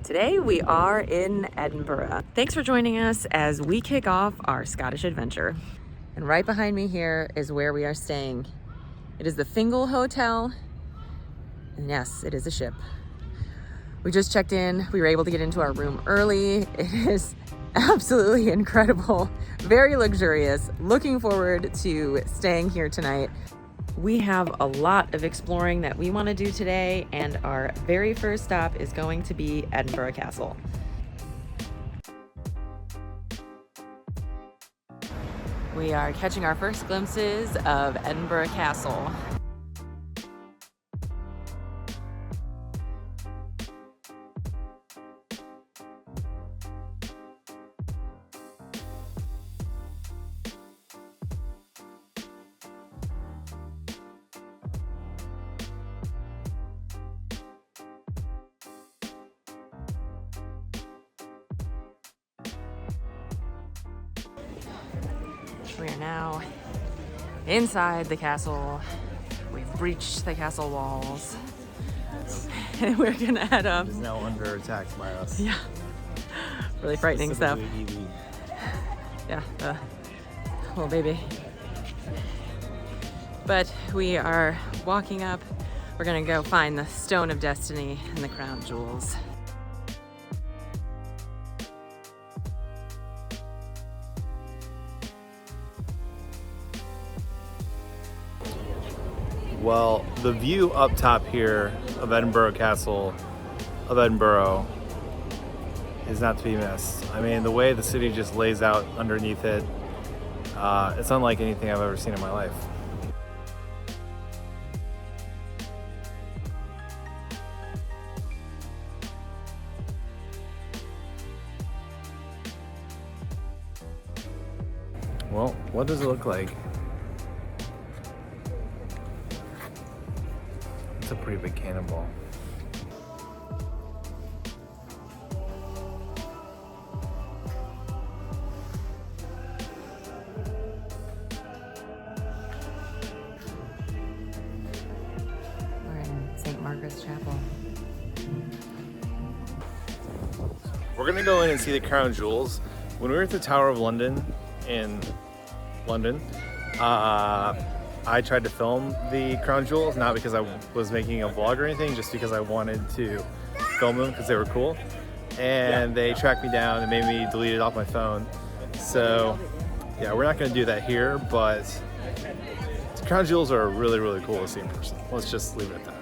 Today we are in Edinburgh. Thanks for joining us as we kick off our Scottish adventure. And right behind me here is where we are staying. It is the Dingle Hotel. And yes, it is a ship. We just checked in. We were able to get into our room early. It is absolutely incredible, very luxurious. Looking forward to staying here tonight. We have a lot of exploring that we want to do today, and our very first stop is going to be Edinburgh Castle. We are catching our first glimpses of Edinburgh Castle. We are now inside the castle. We've breached the castle walls. And we're gonna head up. It is now under attack by us. Yeah. Really frightening stuff. Evie. Yeah, the little baby. But we are walking up. We're gonna go find the Stone of Destiny and the crown jewels. Well, the view up top here of Edinburgh Castle, of Edinburgh, is not to be missed. I mean, the way the city just lays out underneath it, it's unlike anything I've ever seen in my life. Well, what does it look like? It's a pretty big cannonball. We're in St. Margaret's Chapel. We're gonna go in and see the crown jewels. When we were at the Tower of London in London, I tried to film the crown jewels, not because I was making a vlog or anything, just because I wanted to film them because they were cool. And they tracked me down and made me delete it off my phone. So yeah, we're not gonna do that here, but the crown jewels are really, really cool to see in person. Let's just leave it at that.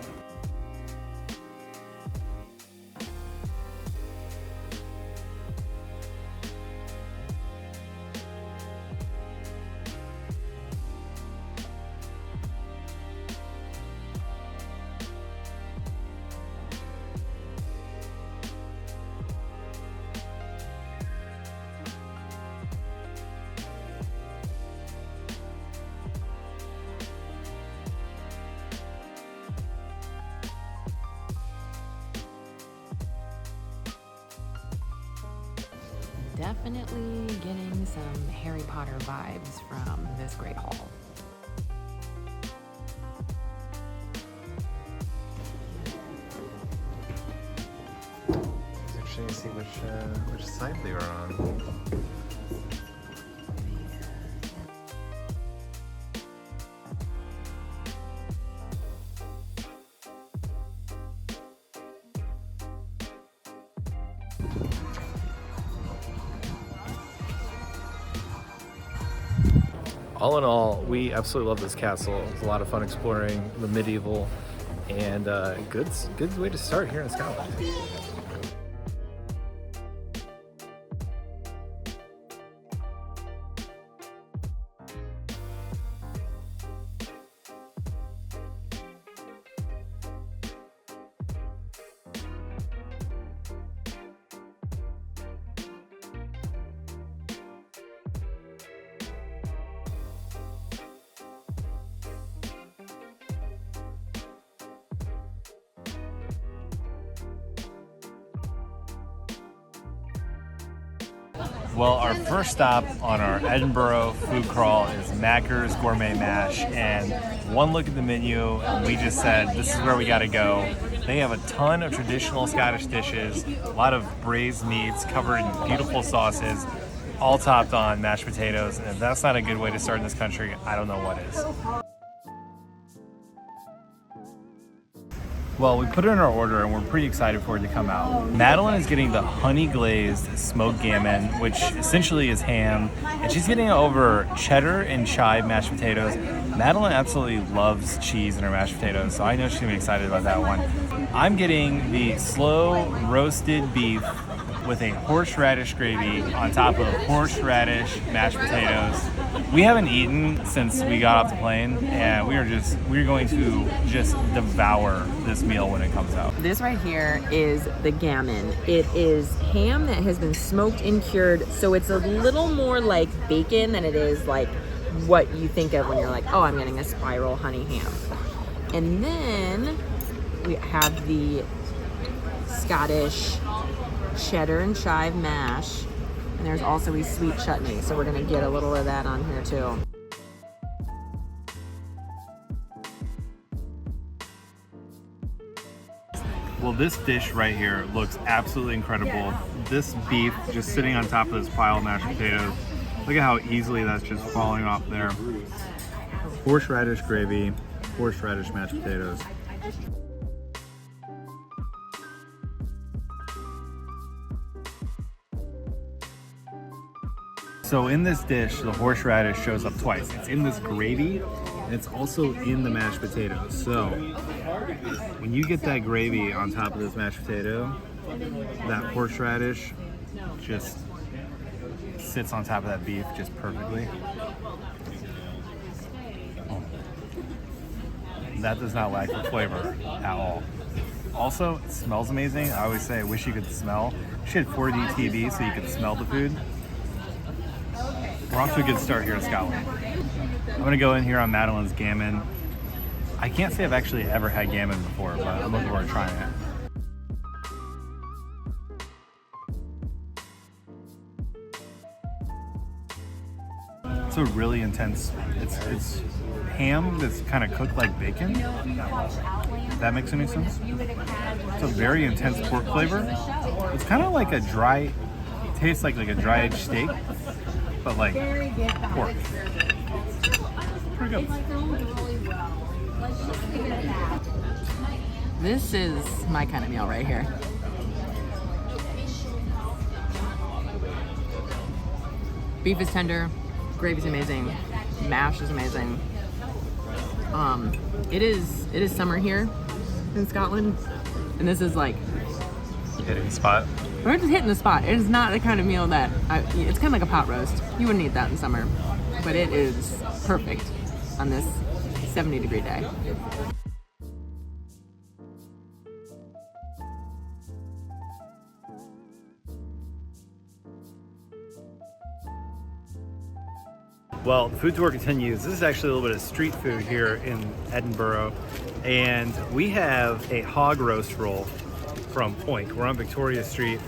Definitely getting some Harry Potter vibes from this great hall. It's interesting to see which side they are on. All in all, we absolutely love this castle. It's a lot of fun exploring the medieval, and good way to start here in Scotland. Well, our first stop on our Edinburgh food crawl is Macker's Gourmet Mash, and one look at the menu, and we just said, this is where we gotta go. They have a ton of traditional Scottish dishes, a lot of braised meats covered in beautiful sauces, all topped on mashed potatoes. And if that's not a good way to start in this country, I don't know what is. Well, we put in our order and we're pretty excited for it to come out. Madeline is getting the honey glazed smoked gammon, which essentially is ham, and she's getting it over cheddar and chive mashed potatoes. Madeline absolutely loves cheese in her mashed potatoes, so I know she's gonna be excited about that one. I'm getting the slow roasted beef with a horseradish gravy on top of horseradish mashed potatoes. We haven't eaten since we got off the plane, and we're going to just devour this meal when it comes out. This right here is the gammon. It is ham that has been smoked and cured, so it's a little more like bacon than it is like what you think of when you're like, oh, I'm getting a spiral honey ham. And then we have the Scottish cheddar and chive mash, and there's also a sweet chutney, so we're gonna get a little of that on here too. Well, this dish right here looks absolutely incredible. This beef just sitting on top of this pile of mashed potatoes. Look at how easily that's just falling off there. Horseradish gravy, horseradish mashed potatoes. So in this dish, the horseradish shows up twice. It's in this gravy, and it's also in the mashed potatoes. So when you get that gravy on top of this mashed potato, that horseradish just sits on top of that beef just perfectly. That does not lack the flavor at all. Also, it smells amazing. I always say I wish you could smell. You should have 4D TV so you could smell the food. We're off to a good start here in Scotland. I'm gonna go in here on Madeline's gammon. I can't say I've actually ever had gammon before, but I'm looking forward to trying it. It's a really intense, it's ham that's kind of cooked like bacon. If that makes any sense. It's a very intense pork flavor. It's kind of like a dry, tastes like a dry aged steak, but like pork. Pretty good. This is my kind of meal right here. Beef is tender, gravy's amazing, mash is amazing. It is summer here in Scotland, and this is like Hitting the spot. we're just hitting the spot. It is not the kind of meal that it's kind of like a pot roast. You wouldn't eat that in summer, but it is perfect on this 70-degree day. Well, the food tour continues. This is actually a little bit of street food here in Edinburgh, and we have a hog roast roll from Point. We're on Victoria Street.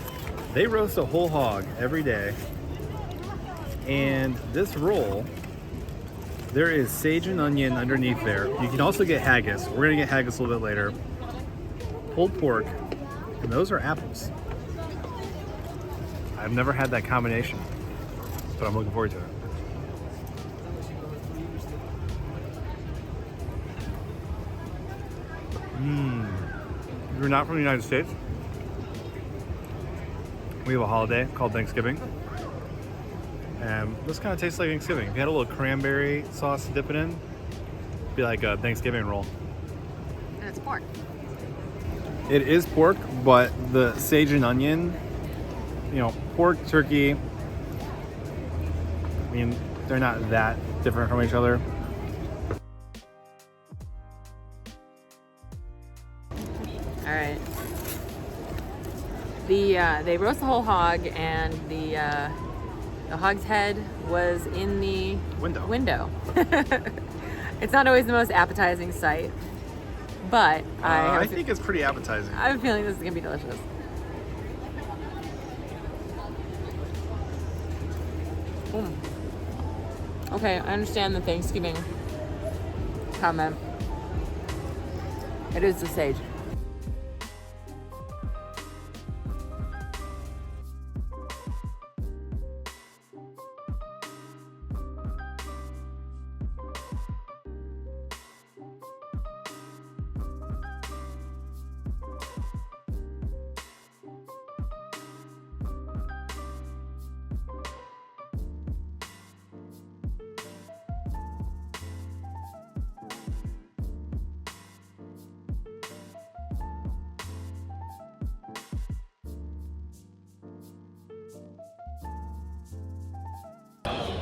They roast a whole hog every day, and this roll, there is sage and onion underneath there. You can also get haggis. We're gonna get haggis a little bit later. Pulled pork, and those are apples. I've never had that combination, but I'm looking forward to it. If you're not from the United States, we have a holiday called Thanksgiving. And this kind of tastes like Thanksgiving. If you had a little cranberry sauce to dip it in, it'd be like a Thanksgiving roll. And it's pork. It is pork, but the sage and onion, pork, turkey, I mean, they're not that different from each other. All right. They roast the whole hog, and the hog's head was in the window. It's not always the most appetizing sight, but I think it's pretty appetizing. I have a feeling this is gonna be delicious. Okay, I understand the Thanksgiving comment. It is the sage.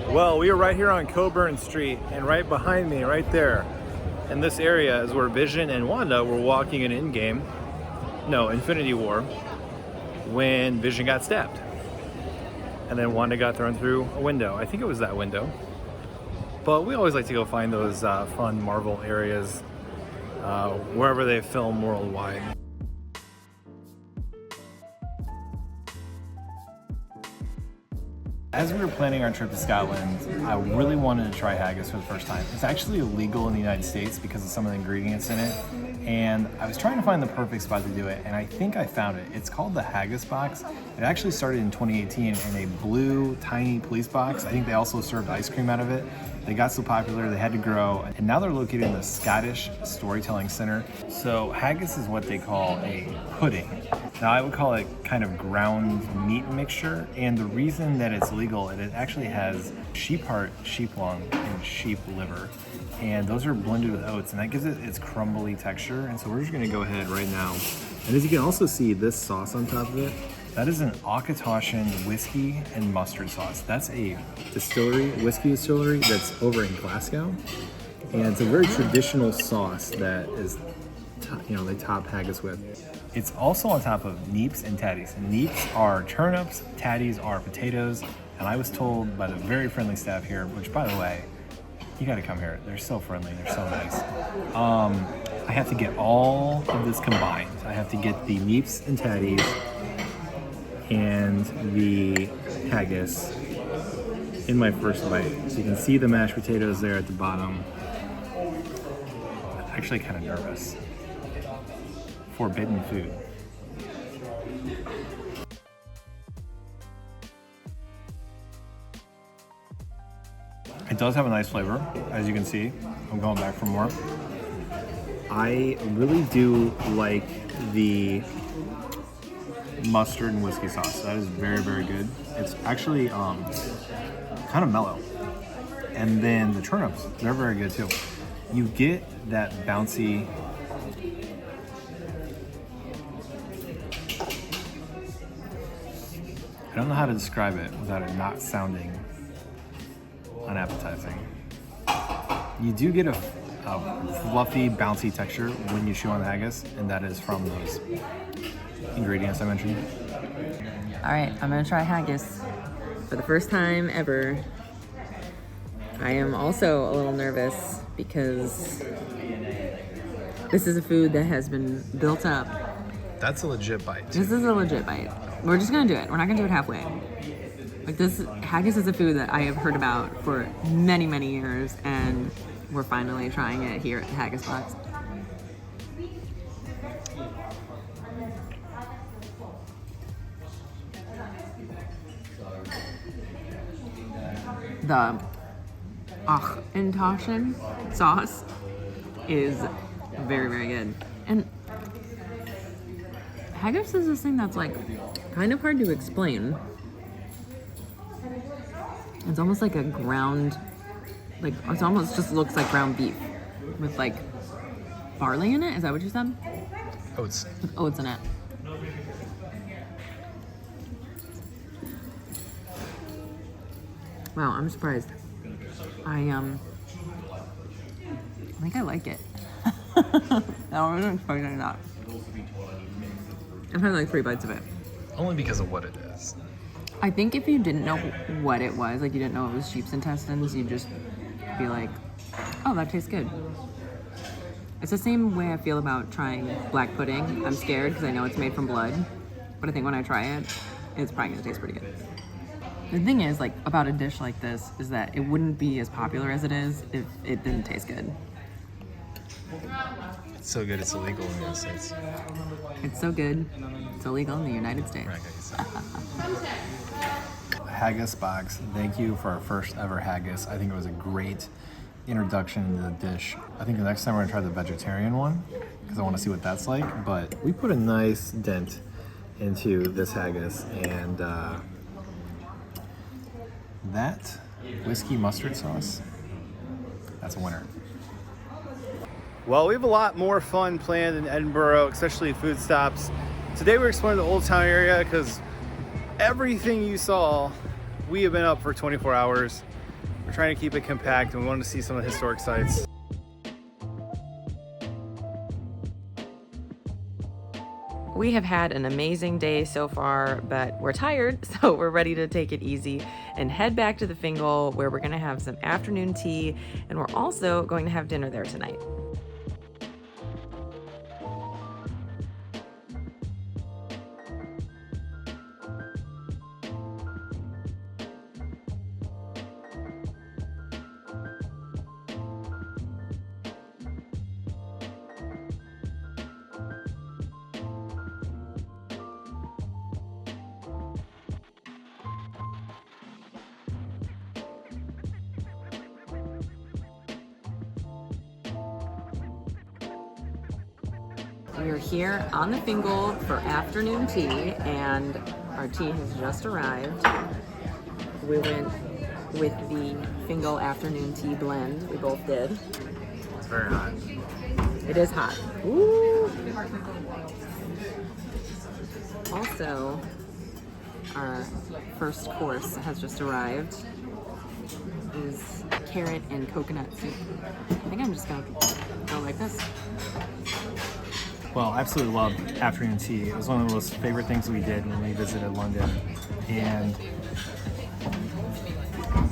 Well, we are right here on Coburn Street, and right behind me, right there, in this area is where Vision and Wanda were walking in Infinity War, when Vision got stabbed. And then Wanda got thrown through a window. I think it was that window. But we always like to go find those fun Marvel areas wherever they film worldwide. As we were planning our trip to Scotland, I really wanted to try haggis for the first time. It's actually illegal in the United States because of some of the ingredients in it. And I was trying to find the perfect spot to do it, and I think I found it. It's called the Haggis Box. It actually started in 2018 in a blue, tiny police box. I think they also served ice cream out of it. They got so popular, they had to grow, and now they're located in the Scottish Storytelling Center. So haggis is what they call a pudding. Now I would call it kind of ground meat mixture, and the reason that it's legal, it actually has sheep heart, sheep lung, and sheep liver. And those are blended with oats, and that gives it its crumbly texture. And so we're just gonna go ahead right now. And as you can also see, this sauce on top of it, that is an Auchentoshan whiskey and mustard sauce. That's a whiskey distillery that's over in Glasgow. And it's a very traditional sauce that is, they top haggis with. It's also on top of neeps and tatties. Neeps are turnips, tatties are potatoes. And I was told by the very friendly staff here, which by the way, you gotta come here. They're so friendly, they're so nice. I have to get all of this combined. I have to get the neeps and tatties and the haggis in my first bite. So you can see the mashed potatoes there at the bottom. I'm actually kind of nervous. Forbidden food. It does have a nice flavor, as you can see. I'm going back for more. I really do like the mustard and whiskey sauce. That is very, very good. It's actually kind of mellow. And then the turnips, they're very good too. You get that bouncy, I don't know how to describe it without it not sounding unappetizing. You do get a fluffy, bouncy texture when you chew on the haggis, and that is from those ingredients I mentioned. All right, I'm gonna try haggis for the first time ever. I am also a little nervous because this is a food that has been built up. That's a legit bite. This is a legit bite. We're just gonna do it. We're not gonna do it halfway. Like this, haggis is a food that I have heard about for many, many years, and we're finally trying it here at the Haggis Box. The Auchentoshan sauce is very, very good. And haggis is this thing that's like kind of hard to explain. It's almost like a ground, like it almost just looks like ground beef with like barley in it. Is that what you said? Oats. With oats in it. Wow, I'm surprised. I think I like it. I wasn't expecting that. I've had like 3 bites of it. Only because of what it is. I think if you didn't know what it was, like you didn't know it was sheep's intestines, you'd just be like, oh, that tastes good. It's the same way I feel about trying black pudding. I'm scared because I know it's made from blood, but I think when I try it, it's probably gonna taste pretty good. The thing is, like, about a dish like this is that it wouldn't be as popular as it is if it didn't taste good. It's so good, it's illegal in the United States. It's so good, it's illegal in the United States. Right, Haggis Box, thank you for our first ever haggis. I think it was a great introduction to the dish. I think the next time we're gonna try the vegetarian one because I want to see what that's like. But we put a nice dent into this haggis, and that whiskey mustard sauce, that's a winner. Well, we have a lot more fun planned in Edinburgh, especially food stops. Today we're exploring the Old Town area because everything you saw, we have been up for 24 hours. We're trying to keep it compact and we wanted to see some of the historic sites. We have had an amazing day so far, but we're tired, so we're ready to take it easy and head back to the Fingal, where we're gonna have some afternoon tea, and we're also going to have dinner there tonight. We are here on the Fingal for afternoon tea, and our tea has just arrived. We went with the Fingal afternoon tea blend. We both did. It's very hot. It is hot. Ooh. Also, our first course has just arrived. It is carrot and coconut soup. I think I'm just gonna go like this. Well, I absolutely loved afternoon tea. It was one of the most favorite things we did when we visited London. And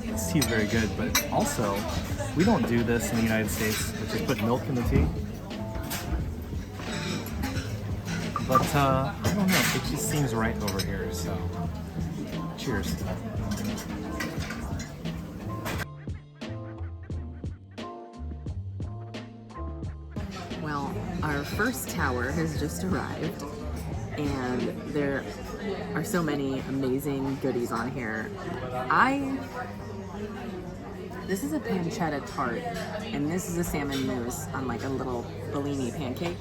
this tea is very good, but also, we don't do this in the United States, which is put milk in the tea. But I don't know, it just seems right over here, so cheers. Well, our first tower has just arrived, and there are so many amazing goodies on here. This is a pancetta tart, and this is a salmon mousse on like a little Bellini pancake.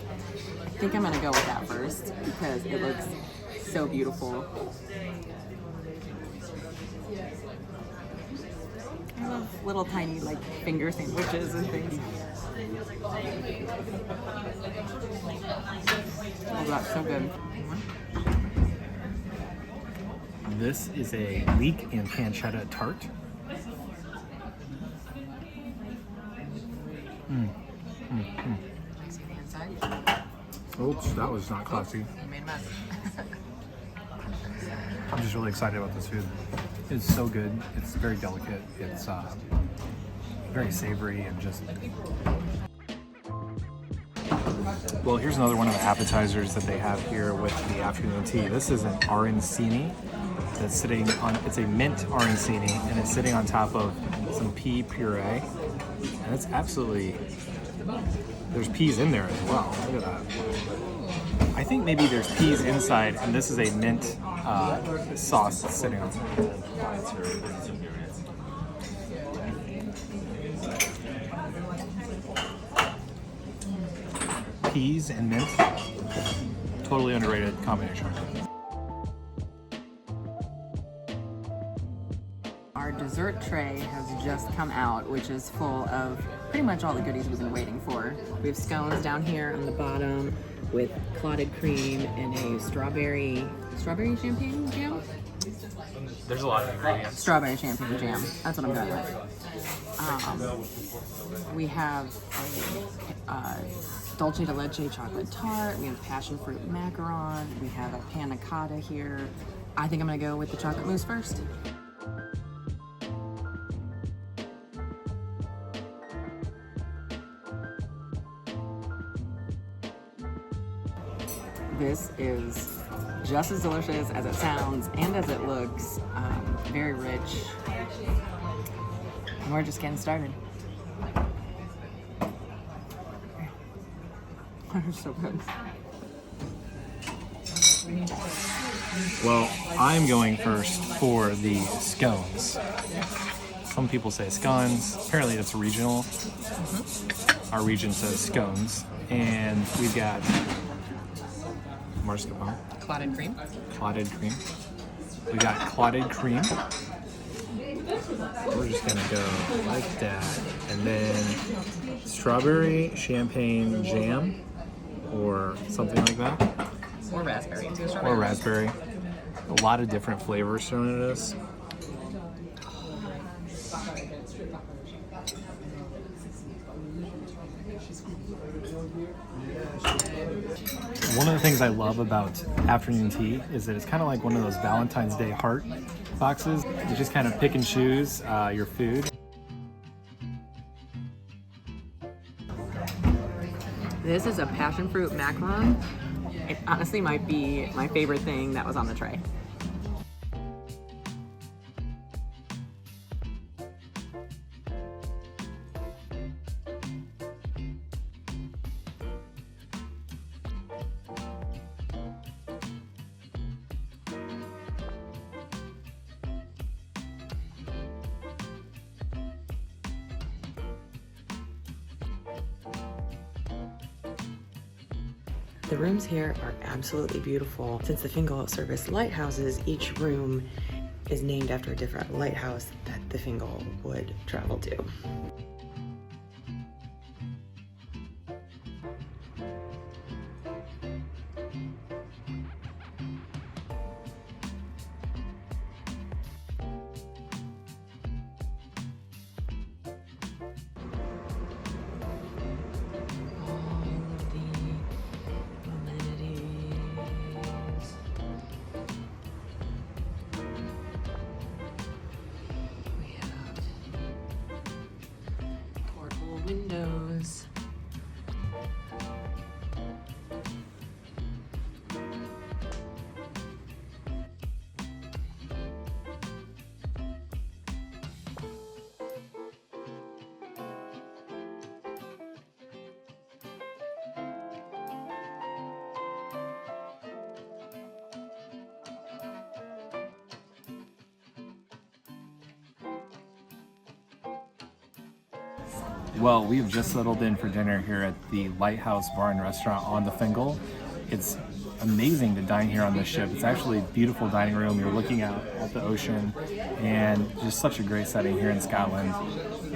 I think I'm gonna go with that first because it looks so beautiful. I love little tiny like finger sandwiches and things. Oh, that's so good. This is a leek and pancetta tart. Oops, that was not classy. You made a mess. I'm just really excited about this food. It's so good. It's very delicate. It's very savory and just... Well, here's another one of the appetizers that they have here with the afternoon tea. This is an arancini that's sitting on, it's a mint arancini, and it's sitting on top of some pea puree. And it's absolutely, there's peas in there as well. Look at that. I think maybe there's peas inside, and this is a mint sauce that's sitting on top. Peas and mint, totally underrated combination. Our dessert tray has just come out, which is full of pretty much all the goodies we've been waiting for. We have scones down here on the bottom with clotted cream and a strawberry champagne jam? There's a lot of ingredients. Strawberry champagne jam. That's what I'm going with. We have a dulce de leche chocolate tart. We have passion fruit macaron. We have a panna cotta here. I think I'm gonna go with the chocolate mousse first. This is just as delicious as it sounds and as it looks. Very rich. And we're just getting started. They're so good. Well, I'm going first for the scones. Some people say scones. Apparently it's regional. Our region says scones. And we've got mascarpone. Clotted cream. Clotted cream. We got clotted cream. We're just gonna go like that. And then strawberry champagne jam or something like that. Or raspberry. Or raspberry. A lot of different flavors thrown at us. One of the things I love about afternoon tea is that it's kind of like one of those Valentine's Day heart boxes. You just kind of pick and choose your food. This is a passion fruit macaron. It honestly might be my favorite thing that was on the tray. The rooms here are absolutely beautiful. Since the Fingal service lighthouses, each room is named after a different lighthouse that the Fingal would travel to. Windows. Well, we have just settled in for dinner here at the Lighthouse Bar and Restaurant on the Fingal. It's amazing to dine here on this ship. It's actually a beautiful dining room. You're looking out at the ocean and just such a great setting here in Scotland.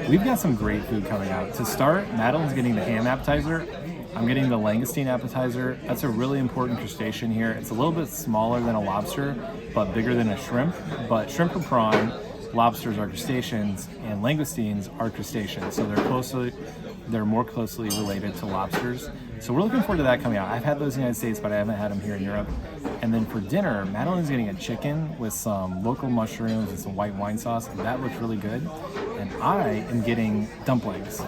We've got some great food coming out. To start, Madeline's getting the ham appetizer. I'm getting the langoustine appetizer. That's a really important crustacean here. It's a little bit smaller than a lobster, but bigger than a shrimp. But shrimp or prawn, lobsters are crustaceans, and langoustines are crustaceans. So they're more closely related to lobsters. So we're looking forward to that coming out. I've had those in the United States, but I haven't had them here in Europe. And then for dinner, Madeline's getting a chicken with some local mushrooms and some white wine sauce. That looks really good. And I am getting dumplings.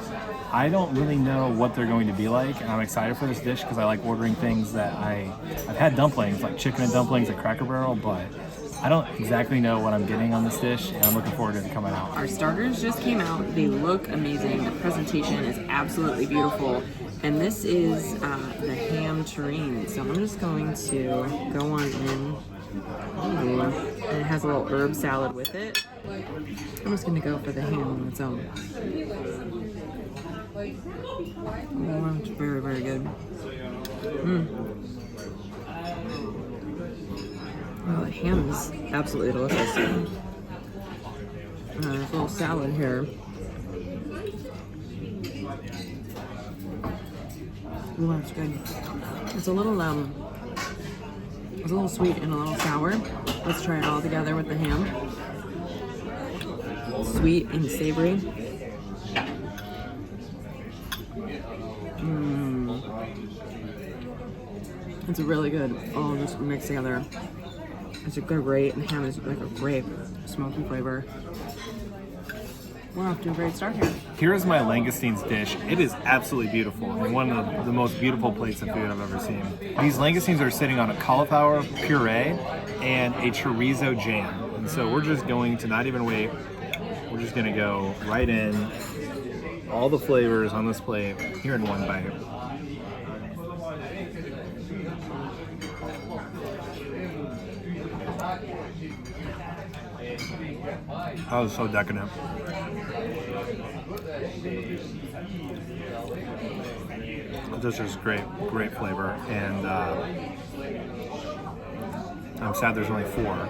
I don't really know what they're going to be like, and I'm excited for this dish because I like ordering things that I've had dumplings, like chicken and dumplings at Cracker Barrel, but I don't exactly know what I'm getting on this dish, and I'm looking forward to it coming out. Our starters just came out. They look amazing. The presentation is absolutely beautiful. And this is the ham terrine. So I'm just going to go on in. Ooh. And it has a little herb salad with it. I'm just going to go for the ham on its own. Oh, it's very, very good. Oh, the ham is absolutely delicious. There's a little salad here. Oh, that's good. It's a little sweet and a little sour. Let's try it all together with the ham. Sweet and savory. It's really good. All just mixed together. It's a good grate, and ham is like a great smoky flavor. We're off to a great start here. Here is my langoustines dish. It is absolutely beautiful, and one of the most beautiful plates of food I've ever seen. These langoustines are sitting on a cauliflower puree and a chorizo jam. And so we're just going to not even wait. We're just gonna go right in. All the flavors on this plate here in one bite. That was so decadent. This is great flavor, and I'm sad there's only 4,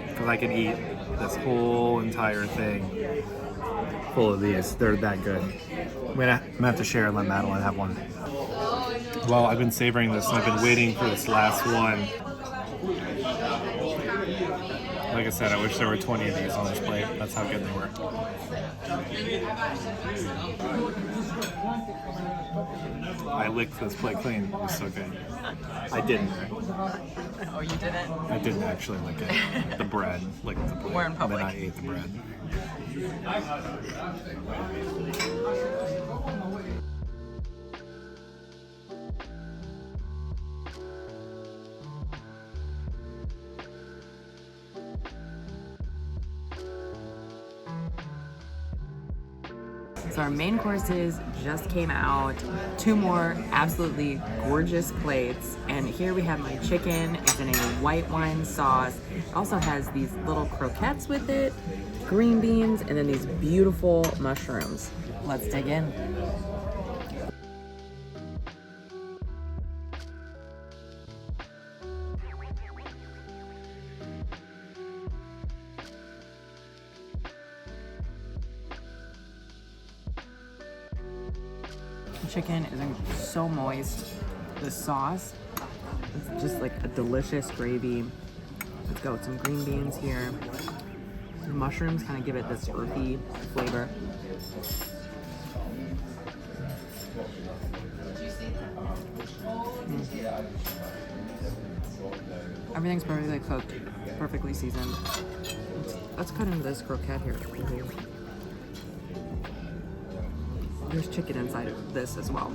because I could eat this whole entire thing full of these. They're that good. I'm gonna have to share and let Madeline have one. Well, I've been savoring this, and I've been waiting for this last one. Like I said, I wish there were 20 of these on this plate. That's how good they were. I licked this plate clean. It was so good. I didn't. Oh, you didn't? I didn't actually lick it. The bread licked the plate. We're in public. And then I ate the bread. So our main courses just came out. 2 more absolutely gorgeous plates. And here we have my chicken. It's in a white wine sauce. It also has these little croquettes with it, green beans, and then these beautiful mushrooms. Let's dig in. Chicken is so moist. The sauce, it's just like a delicious gravy. Let's go with some green beans here. The mushrooms kind of give it this earthy flavor. Everything's perfectly cooked, perfectly seasoned. Let's cut into this croquette here. There's chicken inside of this as well.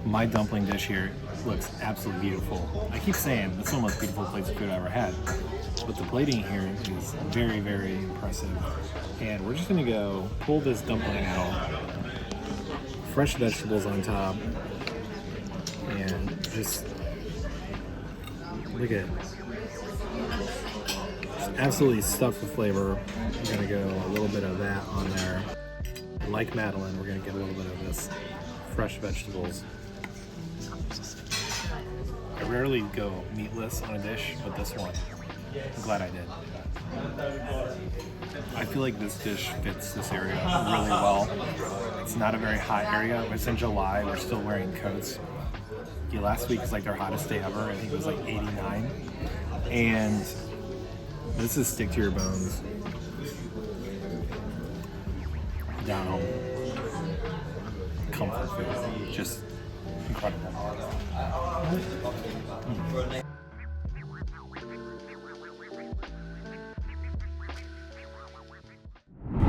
My dumpling dish here looks absolutely beautiful. I keep saying it's one of the most beautiful plates of food I ever had. But the plating here is very, very impressive. And we're just gonna go pull this dumpling out, fresh vegetables on top, and just look at it. Just absolutely stuffed with flavor. We're gonna go a little bit of that on there. Like Madeline, we're gonna get a little bit of this fresh vegetables. I rarely go meatless on a dish, but this one, I'm glad I did. I feel like this dish fits this area really well. It's not a very hot area. It's in July. We're still wearing coats. Yeah, last week was like their hottest day ever. I think it was like 89. And this is stick to your bones. Down home. Comfort food. Just incredible.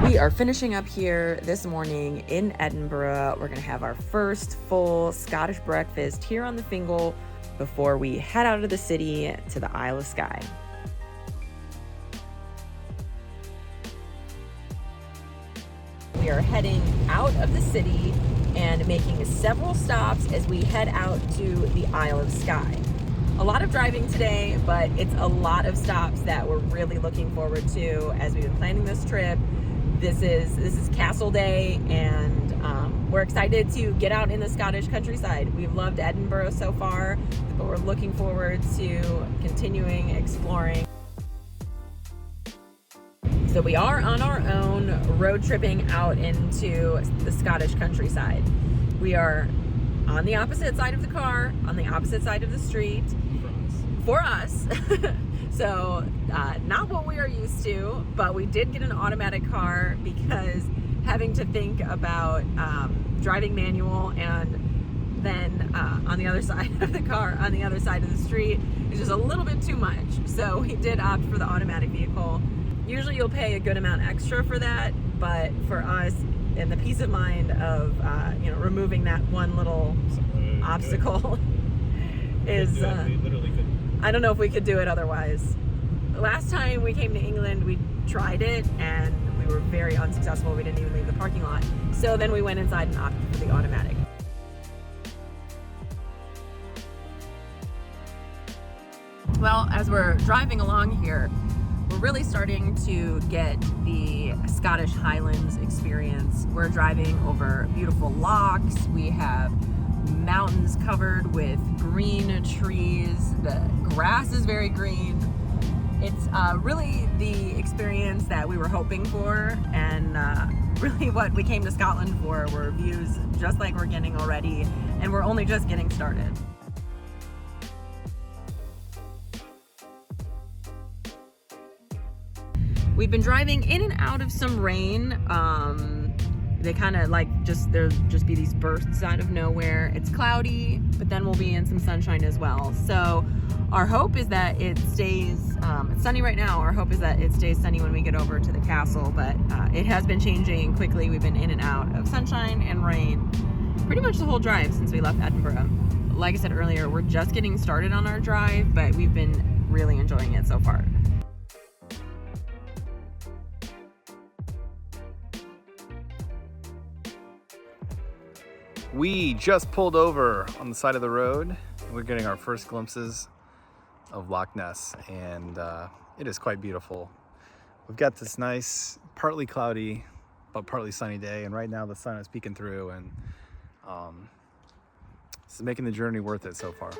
We are finishing up here this morning in Edinburgh. We're gonna have our first full Scottish breakfast here on the Fingal before we head out of the city to the Isle of Skye. We are heading out of the city and making several stops as we head out to the Isle of Skye. A lot of driving today, but it's a lot of stops that we're really looking forward to as we've been planning this trip. This is Castle Day, and we're excited to get out in the Scottish countryside. We've loved Edinburgh so far, but we're looking forward to continuing exploring. So we are on our own, road tripping out into the Scottish countryside. We are on the opposite side of the car, on the opposite side of the street. For us. So not what we are used to, but we did get an automatic car because having to think about driving manual and then on the other side of the car, on the other side of the street, is just a little bit too much. So we did opt for the automatic vehicle. Usually you'll pay a good amount extra for that, but for us, and the peace of mind of removing that one little obstacle is I don't know if we could do it otherwise. Last time we came to England, we tried it and we were very unsuccessful. We didn't even leave the parking lot. So then we went inside and opted for the automatic. Well, as we're driving along here, we're really starting to get the Scottish Highlands experience. We're driving over beautiful lochs. We have mountains covered with green trees. The grass is very green. It's really the experience that we were hoping for, and really what we came to Scotland for were views just like we're getting already, and we're only just getting started. We've been driving in and out of some rain. They kind of like there'll just be these bursts out of nowhere. It's cloudy, but then we'll be in some sunshine as well. So our hope is that it stays, it's sunny right now. Our hope is that it stays sunny when we get over to the castle, but it has been changing quickly. We've been in and out of sunshine and rain pretty much the whole drive since we left Edinburgh. Like I said earlier, we're just getting started on our drive, but we've been really enjoying it so far. We just pulled over on the side of the road. We're getting our first glimpses of Loch Ness, and it is quite beautiful. We've got this nice, partly cloudy, but partly sunny day, and right now the sun is peeking through, and this is making the journey worth it so far.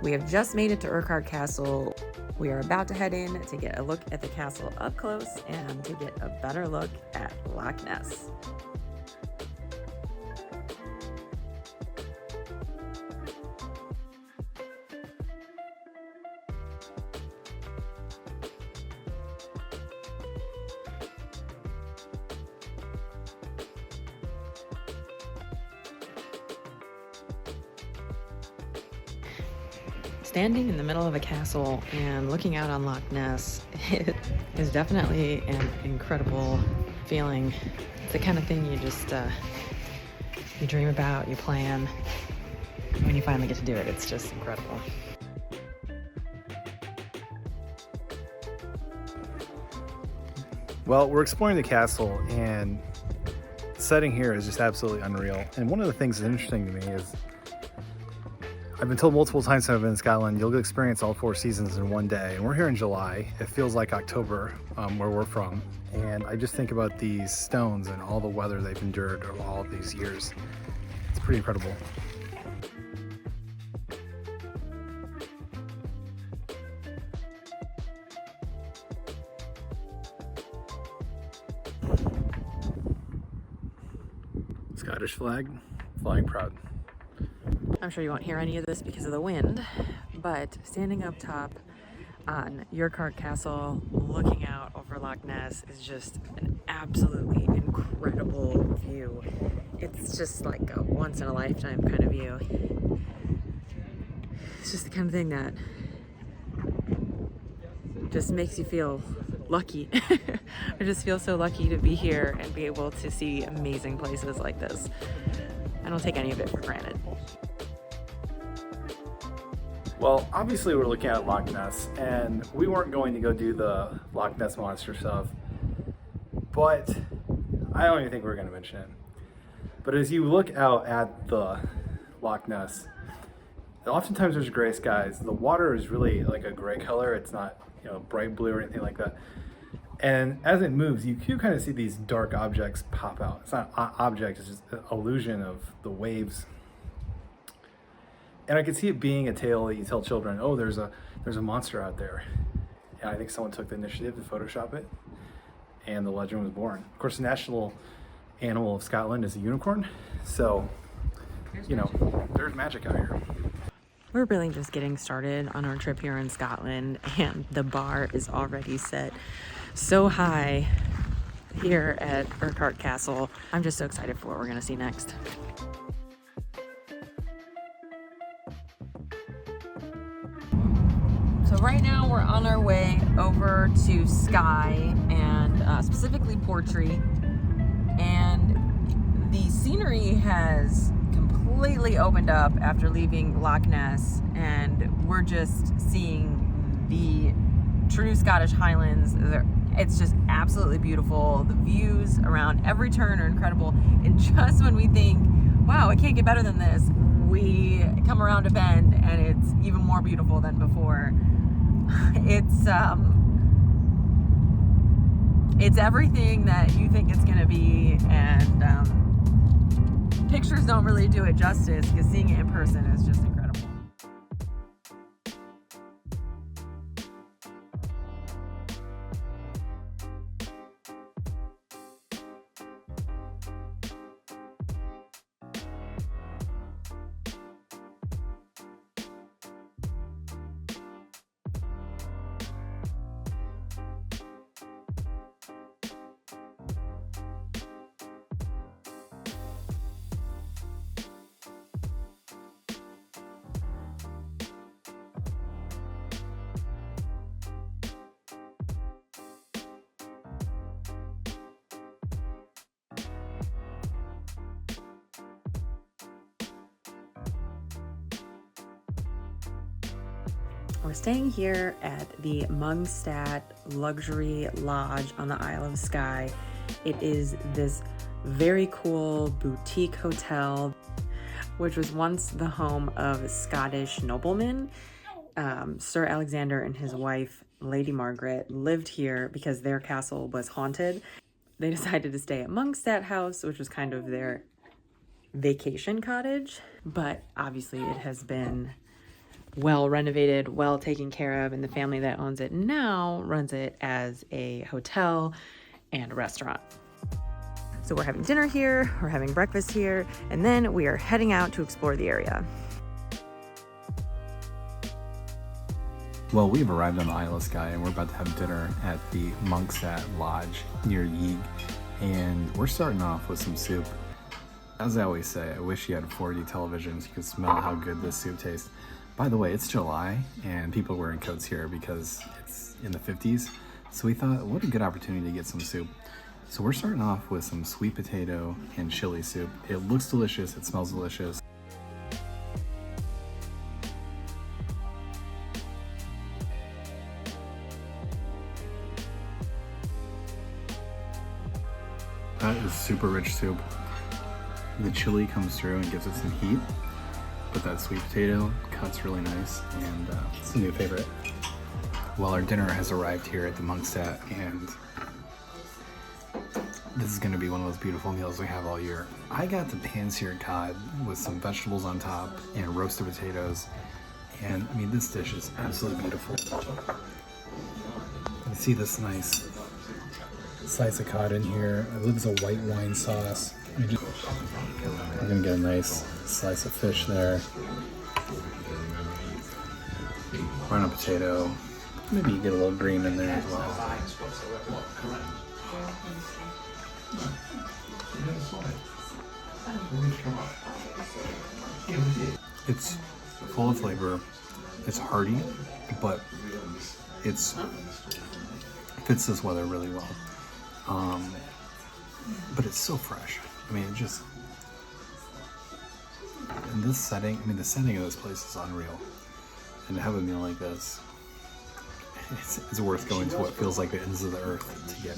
We have just made it to Urquhart Castle. We are about to head in to get a look at the castle up close and to get a better look at Loch Ness. Standing in the middle of a castle and looking out on Loch Ness, it is definitely an incredible feeling. It's the kind of thing you just, you dream about, you plan. When you finally get to do it, it's just incredible. Well, we're exploring the castle, and the setting here is just absolutely unreal. And one of the things that's interesting to me is I've been told multiple times since I've been in Scotland, you'll experience all 4 seasons in one day. And we're here in July. It feels like October where we're from. And I just think about these stones and all the weather they've endured over all of these years. It's pretty incredible. Scottish flag, flying proud. I'm sure you won't hear any of this because of the wind, but standing up top on Urquhart Castle, looking out over Loch Ness is just an absolutely incredible view. It's just like a once-in-a-lifetime kind of view. It's just the kind of thing that just makes you feel lucky. I just feel so lucky to be here and be able to see amazing places like this. I don't take any of it for granted. Well, obviously we're looking at Loch Ness, and we weren't going to go do the Loch Ness Monster stuff, but I don't even think we're going to mention it. But as you look out at the Loch Ness, oftentimes there's gray skies. The water is really like a gray color. It's not, bright blue or anything like that. And as it moves, you kind of see these dark objects pop out. It's not objects, it's just an illusion of the waves. And I could see it being a tale that you tell children, oh, there's a monster out there. And I think someone took the initiative to Photoshop it, and the legend was born. Of course, the national animal of Scotland is a unicorn. So, there's magic out here. We're really just getting started on our trip here in Scotland, and the bar is already set so high here at Urquhart Castle. I'm just so excited for what we're going to see next. So right now we're on our way over to Skye, and specifically Portree, and the scenery has completely opened up after leaving Loch Ness, and we're just seeing the true Scottish Highlands. It's just absolutely beautiful. The views around every turn are incredible, and just when we think, wow, it can't get better than this, we come around a bend and it's even more beautiful than before. It's everything that you think it's gonna be, and pictures don't really do it justice, because seeing it in person is just incredible. We're staying here at the Mungstad Luxury Lodge on the Isle of Skye. It is this very cool boutique hotel, which was once the home of Scottish noblemen. Sir Alexander and his wife, Lady Margaret, lived here because their castle was haunted. They decided to stay at Mungstad House, which was kind of their vacation cottage, but obviously it has been well renovated, well taken care of, and the family that owns it now runs it as a hotel and a restaurant. So we're having dinner here, we're having breakfast here, and then we are heading out to explore the area. Well, we've arrived on the Isle of Skye and we're about to have dinner at the Mungstad Lodge near Yeeg, and we're starting off with some soup. As I always say, I wish you had a 4D television so you could smell how good this soup tastes. By the way, it's July and people are wearing coats here because it's in the 50s. So we thought, what a good opportunity to get some soup. So we're starting off with some sweet potato and chili soup. It looks delicious, it smells delicious. That is super rich soup. The chili comes through and gives it some heat, but that sweet potato cuts really nice, and it's a new favorite. Well, our dinner has arrived here at the Mungstad, and this is going to be one of those beautiful meals we have all year. I got the pan-seared cod with some vegetables on top and roasted potatoes, and I mean, this dish is absolutely beautiful. You see this nice slice of cod in here. I believe it's a white wine sauce. We're gonna get a nice slice of fish there. Run a potato. Maybe you get a little green in there as well. It's full of flavor. It's hearty, but it fits this weather really well. But it's so fresh. I mean, it just, in this setting, I mean, the setting of this place is unreal. And to have a meal like this, it's worth going to what feels like the ends of the earth to get.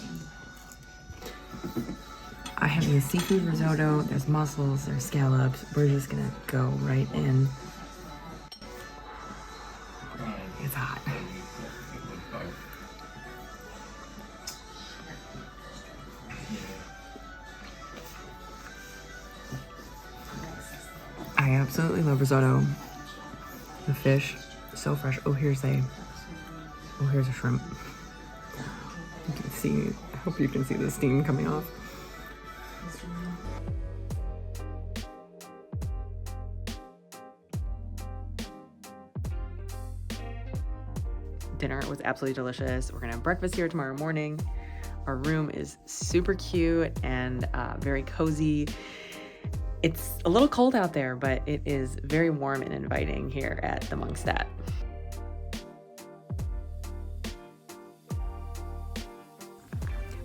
I have a seafood risotto, there's mussels, there's scallops. We're just gonna go right in. It's hot. I absolutely love risotto. The fish, so fresh. Oh, here's a shrimp. You can see, I hope you can see the steam coming off. Dinner was absolutely delicious. We're gonna have breakfast here tomorrow morning. Our room is super cute and very cozy. It's a little cold out there, but it is very warm and inviting here at the Mungstad.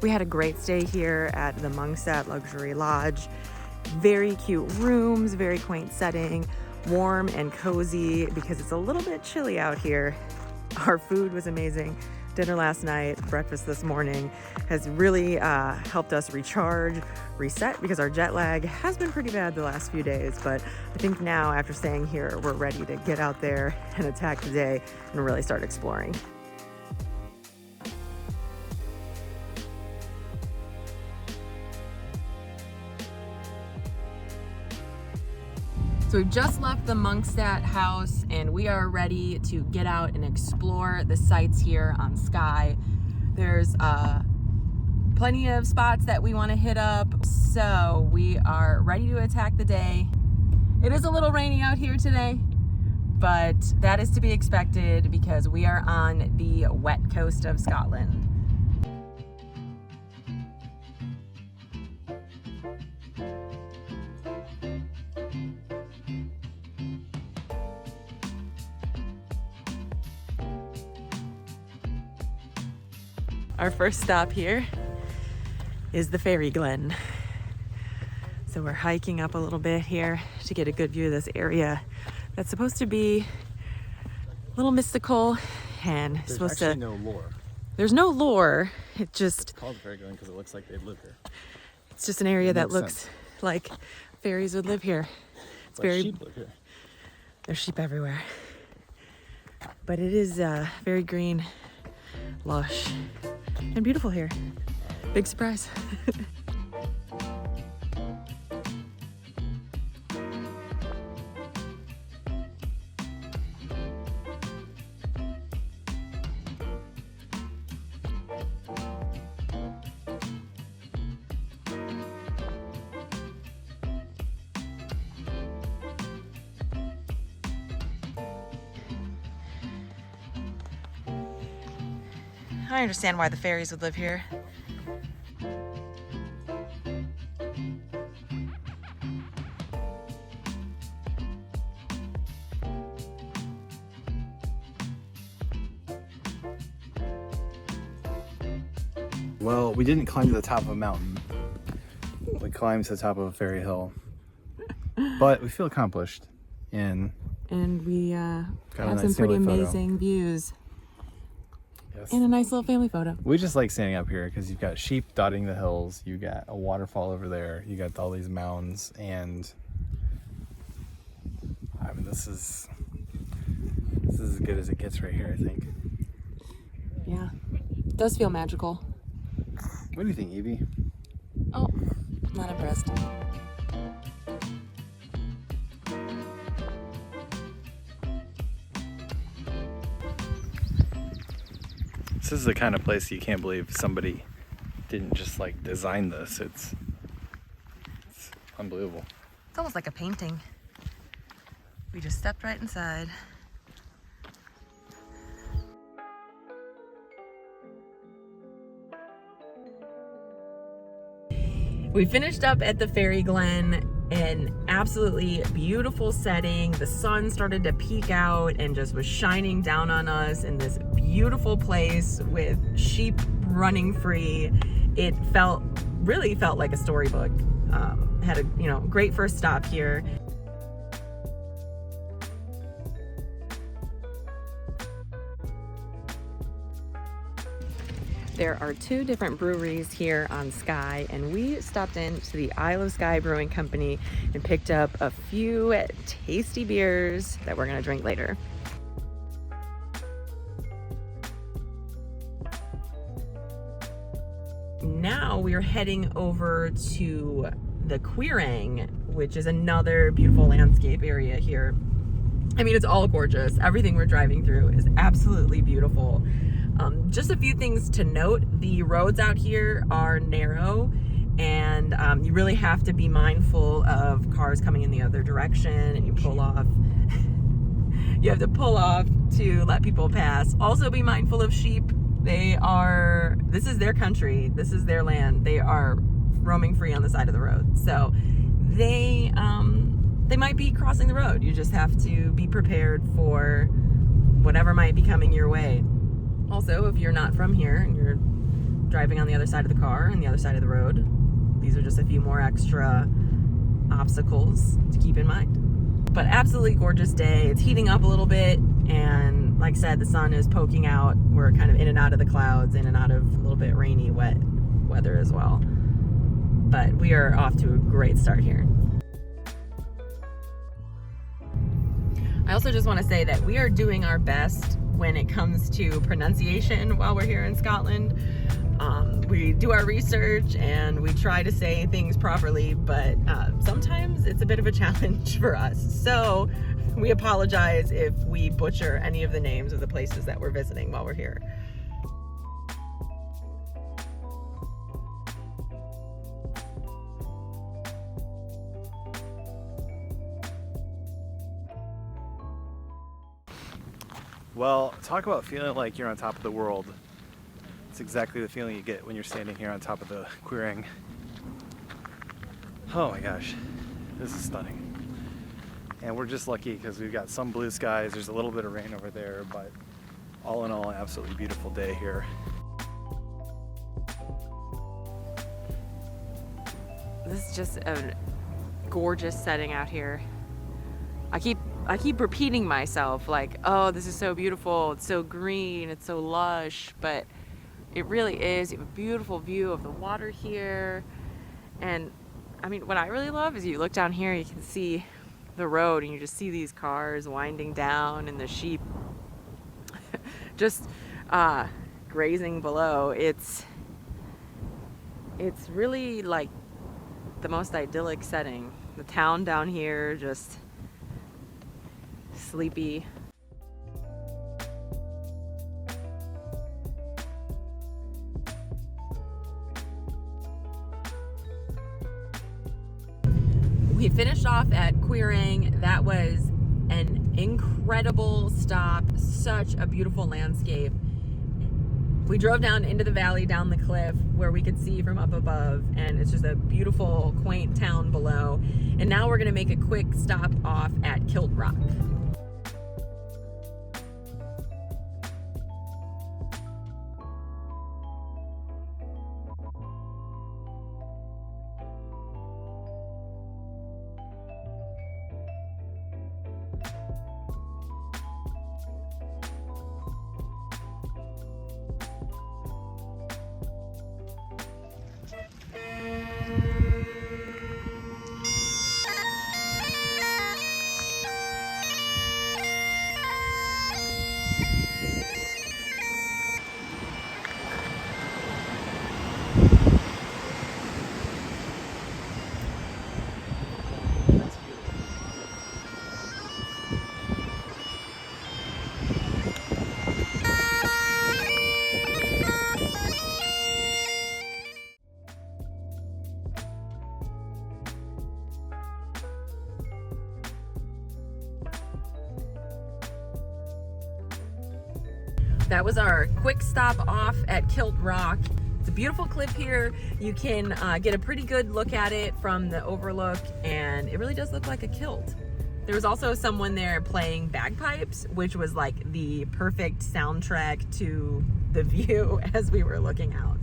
We had a great stay here at the Mungstad Luxury Lodge. Very cute rooms, very quaint setting, warm and cozy because it's a little bit chilly out here. Our food was amazing. Dinner last night, breakfast this morning has really helped us recharge, reset, because our jet lag has been pretty bad the last few days. But I think now, after staying here, we're ready to get out there and attack the day and really start exploring. So we've just left the Monkstadt house and we are ready to get out and explore the sites here on Skye. There's plenty of spots that we want to hit up, so we are ready to attack the day. It is a little rainy out here today, but that is to be expected because we are on the wet coast of Scotland. Our first stop here is the Fairy Glen. So we're hiking up a little bit here to get a good view of this area that's supposed to be a little mystical and There's supposed actually to... no lore. There's no lore. It just... It's called Fairy Glen because it looks like they live here. It's just an area that makes looks sense. like fairies would live here. It's Like very... sheep live here. There's sheep everywhere. But it is very green, lush, and beautiful here. Big surprise. I understand why the fairies would live here. Well, we didn't climb to the top of a mountain. We climbed to the top of a fairy hill. But we feel accomplished. And we a have nice some pretty family photo. amazing views. yes. And a nice little family photo. We just like standing up here because you've got sheep dotting the hills. You got a waterfall over there. You got all these mounds. And I mean, this is as good as it gets right here, I think. Yeah, it does feel magical. What do you think, Evie? Oh, not impressed. This is the kind of place you can't believe somebody didn't just like design this. It's unbelievable. It's almost like a painting. We just stepped right inside. We finished up at the Fairy Glen, an absolutely beautiful setting. The sun started to peek out and just was shining down on us in this beautiful place with sheep running free. It really felt like a storybook. Had a great first stop here. There are two different breweries here on Skye, and we stopped into the Isle of Skye Brewing Company and picked up a few tasty beers that we're gonna drink later. Now we are heading over to the Queering, which is another beautiful landscape area here. I mean, it's all gorgeous. Everything we're driving through is absolutely beautiful. Just a few things to note. The roads out here are narrow, and you really have to be mindful of cars coming in the other direction, and you pull off. You have to pull off to let people pass. Also be mindful of sheep. This is their country. This is their land. They are roaming free on the side of the road. So they might be crossing the road. You just have to be prepared for whatever might be coming your way. Also, if you're not from here and you're driving on the other side of the car and the other side of the road, these are just a few more extra obstacles to keep in mind. But absolutely gorgeous day. It's heating up a little bit, and like I said, the sun is poking out. We're kind of in and out of the clouds, in and out of a little bit rainy, wet weather as well. But we are off to a great start here. I also just want to say that we are doing our best when it comes to pronunciation while we're here in Scotland. We do our research and we try to say things properly, but sometimes it's a bit of a challenge for us. So we apologize if we butcher any of the names of the places that we're visiting while we're here. Well, talk about feeling like you're on top of the world. It's exactly the feeling you get when you're standing here on top of the Queering. Oh my gosh, this is stunning. And we're just lucky because we've got some blue skies. There's a little bit of rain over there, but all in all, an absolutely beautiful day here. This is just a gorgeous setting out here. I keep repeating myself like, oh, this is so beautiful, it's so green, it's so lush, but it really is. You have a beautiful view of the water here. And I mean, what I really love is you look down here, you can see the road and you just see these cars winding down and the sheep just grazing below. It's really like the most idyllic setting. The town down here just sleepy. We finished off at Queering. That was an incredible stop, such a beautiful landscape. We drove down into the valley, down the cliff where we could see from up above, and it's just a beautiful, quaint town below. And now we're gonna make a quick stop off at Kilt Rock. That was our quick stop off at Kilt Rock. It's a beautiful cliff here. You can get a pretty good look at it from the overlook, and it really does look like a kilt. There was also someone there playing bagpipes, which was like the perfect soundtrack to the view as we were looking out.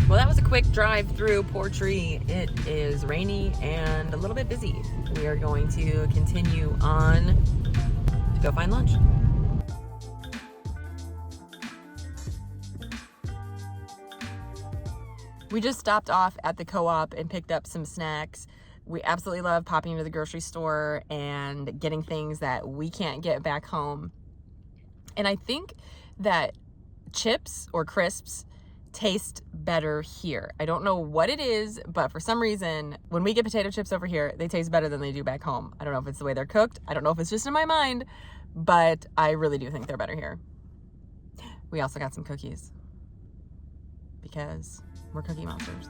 Well, that was a quick drive through Portree. It is rainy and a little bit busy. We are going to continue on to go find lunch. We just stopped off at the co-op and picked up some snacks. We absolutely love popping into the grocery store and getting things that we can't get back home. And I think that chips or crisps taste better here. I don't know what it is, but for some reason, when we get potato chips over here, they taste better than they do back home. I don't know if it's the way they're cooked. I don't know if it's just in my mind, but I really do think they're better here. We also got some cookies because we're cookie monsters.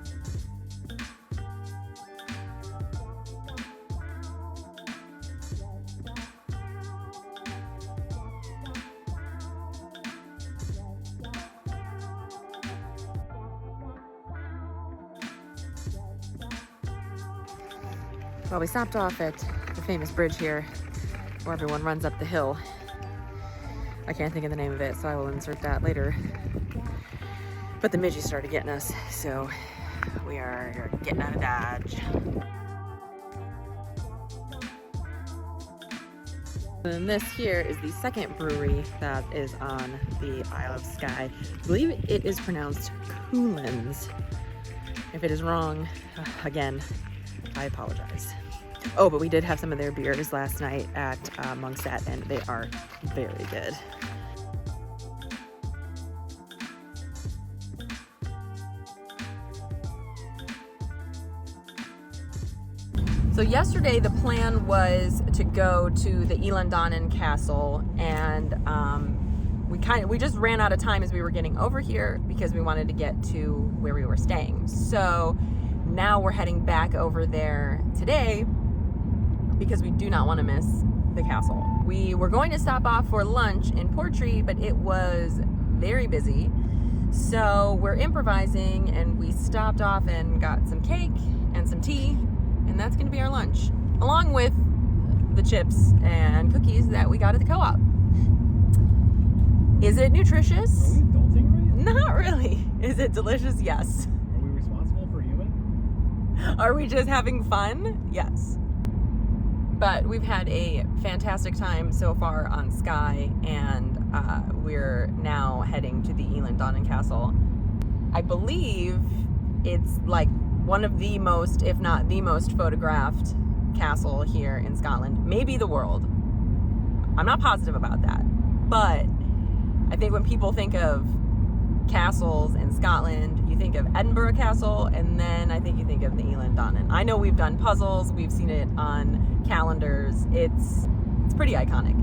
Well, we stopped off at the famous bridge here where everyone runs up the hill. I can't think of the name of it, so I will insert that later. But the midges started getting us, so we are getting out of Dodge. And this here is the second brewery that is on the Isle of Skye. I believe it is pronounced Coolins. If it is wrong, again, I apologize. Oh, but we did have some of their beers last night at Monkset, and they are very good. So yesterday the plan was to go to the Islay Castle, and we just ran out of time as we were getting over here because we wanted to get to where we were staying. So now we're heading back over there today because we do not want to miss the castle. We were going to stop off for lunch in Portree, but it was very busy. So we're improvising, and we stopped off and got some cake and some tea. And that's going to be our lunch, along with the chips and cookies that we got at the co-op. Is it nutritious? Are we adulting right? Not really. Is it delicious? Yes. Are we responsible for human? Are we just having fun? Yes. But we've had a fantastic time so far on Skye, and we're now heading to the Islay and Castle. I believe it's like one of the most, if not the most photographed castle here in Scotland, maybe the world. I'm not positive about that, but I think when people think of castles in Scotland, you think of Edinburgh Castle, and then I think you think of the Islay and Glasgow. I know we've done puzzles, we've seen it on calendars. It's pretty iconic.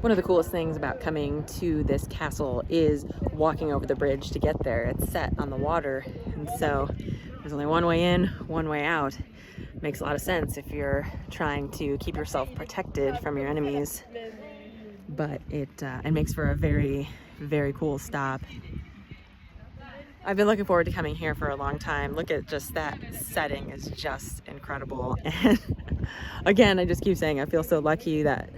One of the coolest things about coming to this castle is walking over the bridge to get there. It's set on the water, and so there's only one way in, one way out. Makes a lot of sense if you're trying to keep yourself protected from your enemies. But it makes for a very, very cool stop. I've been looking forward to coming here for a long time. Look at just that setting is just incredible. And again, I just keep saying I feel so lucky that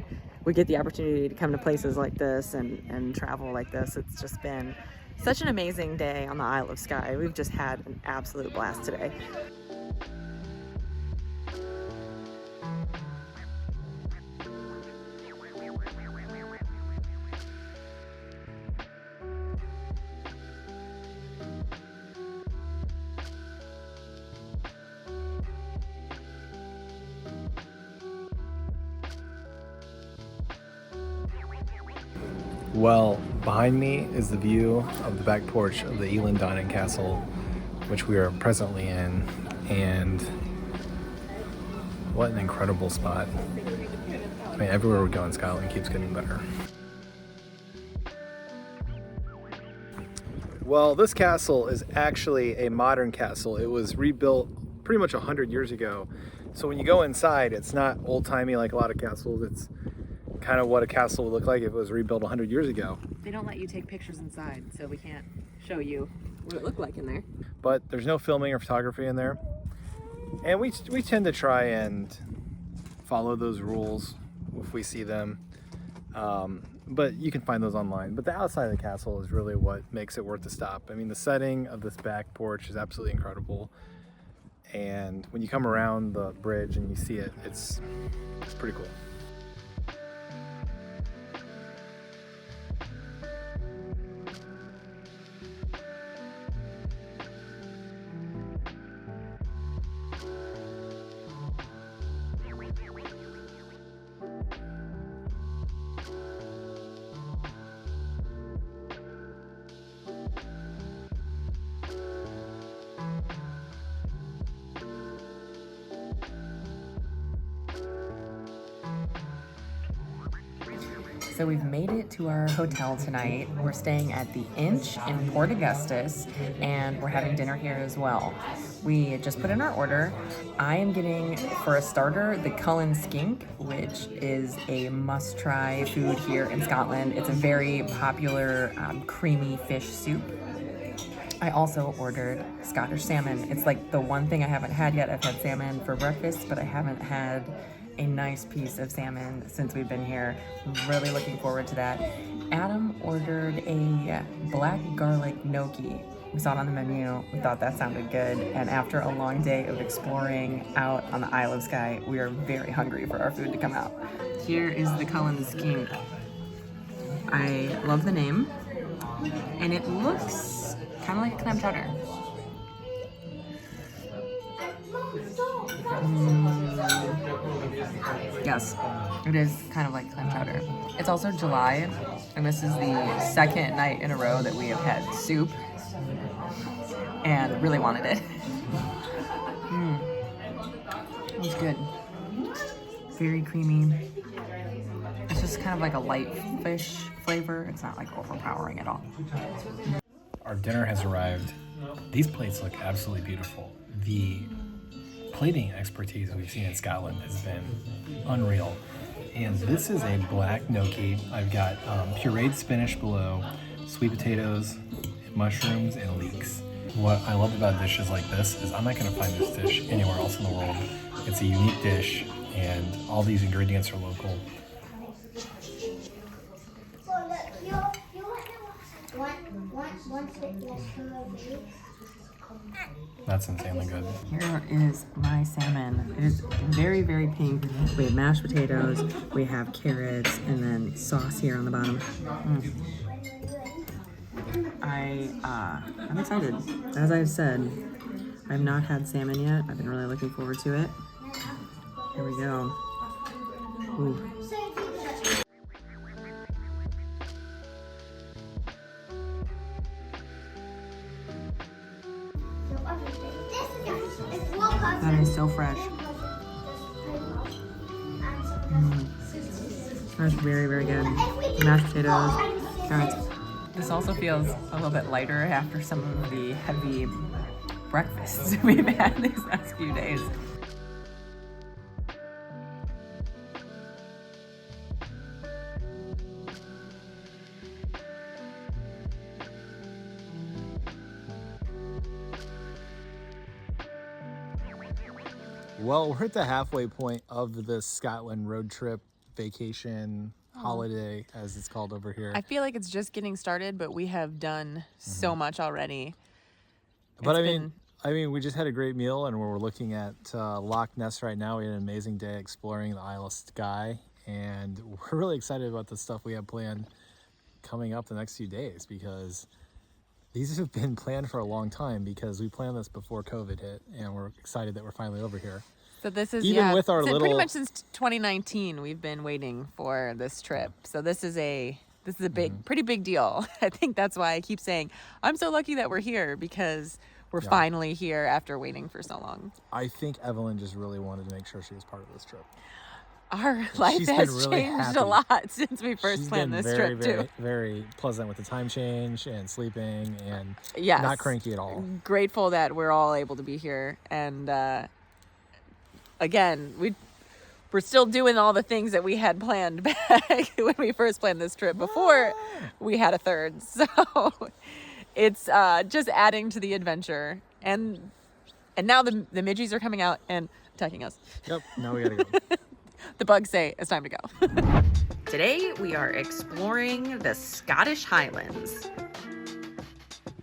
we get the opportunity to come to places like this and travel like this. It's just been such an amazing day on the Isle of Skye. We've just had an absolute blast today. Well, behind me is the view of the back porch of the Islay and Castle, which we are presently in, and what an incredible spot. I mean, everywhere we go in Scotland keeps getting better. Well, this castle is actually a modern castle. It was rebuilt pretty much 100 years ago. So when you go inside, it's not old-timey like a lot of castles. It's kind of what a castle would look like if it was rebuilt 100 years ago. They don't let you take pictures inside, so we can't show you what it looked like in there. But there's no filming or photography in there. And we tend to try and follow those rules if we see them. But you can find those online. But the outside of the castle is really what makes it worth the stop. I mean, the setting of this back porch is absolutely incredible. And when you come around the bridge and you see it, it's pretty cool. So we've made it to our hotel tonight. We're staying at the Inch in Port Augustus, and we're having dinner here as well. We just put in our order. I am getting, for a starter, the Cullen skink, which is a must-try food here in Scotland. It's a very popular creamy fish soup. I also ordered Scottish salmon. It's like the one thing I haven't had yet. I've had salmon for breakfast, but I haven't had a nice piece of salmon since we've been here. I'm really looking forward to that. Adam ordered a black garlic gnocchi. We saw it on the menu. We thought that sounded good. And after a long day of exploring out on the Isle of Skye, we are very hungry for our food to come out. Here is the Cullen skink. I love the name. And it looks kind of like a clam chowder. Yes, it is kind of like clam chowder. It's also July, and this is the second night in a row that we have had soup, and really wanted it. It's good. Very creamy. It's just kind of like a light fish flavor. It's not like overpowering at all. Our dinner has arrived. These plates look absolutely beautiful. The plating expertise we've seen in Scotland has been unreal. And this is a black gnocchi. I've got pureed spinach below, sweet potatoes, mushrooms, and leeks. What I love about dishes like this is I'm not going to find this dish anywhere else in the world. It's a unique dish, and all these ingredients are local. That's insanely good. Here is my salmon. It is very, very pink. We have mashed potatoes, we have carrots, and then sauce here on the bottom. I'm excited. As I've said, I have not had salmon yet. I've been really looking forward to it. Here we go. Ooh. That is so fresh. That's very, very good. Mashed potatoes, carrots. This also feels a little bit lighter after some of the heavy breakfasts we've had these last few days. Well, we're at the halfway point of the Scotland road trip, vacation, holiday, as it's called over here. I feel like it's just getting started, but we have done so much already. But I mean, we just had a great meal, and we're looking at Loch Ness right now. We had an amazing day exploring the Isle of Skye, and we're really excited about the stuff we have planned coming up the next few days, because these have been planned for a long time, because we planned this before COVID hit, and we're excited that we're finally over here. So this is with our so little, pretty much since 2019 we've been waiting for this trip. So this is a pretty big deal. I think that's why I keep saying I'm so lucky that we're here, because we're finally here after waiting for so long. I think Evelyn just really wanted to make sure she was part of this trip. Our life has changed a lot since we first planned this trip too. Very pleasant with the time change and sleeping, and not cranky at all. Grateful that we're all able to be here, and again, we're still doing all the things that we had planned back when we first planned this trip before we had a third. So it's just adding to the adventure, and now the midgies are coming out and attacking us. Yep, now we gotta go. The bugs say it's time to go. Today we are exploring the Scottish Highlands.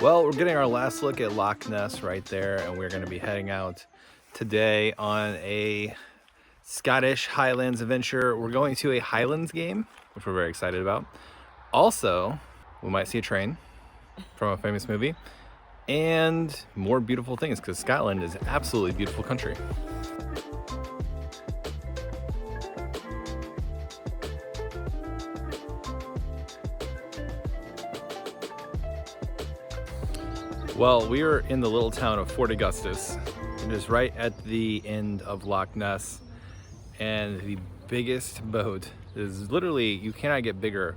Well, we're getting our last look at Loch Ness right there, and we're going to be heading out today on a Scottish Highlands adventure. We're going to a Highlands game, which we're very excited about. Also, we might see a train from a famous movie, and more beautiful things, because Scotland is an absolutely beautiful country. Well, we are in the little town of Fort Augustus. It is right at the end of Loch Ness, and the biggest boat is literally, you cannot get bigger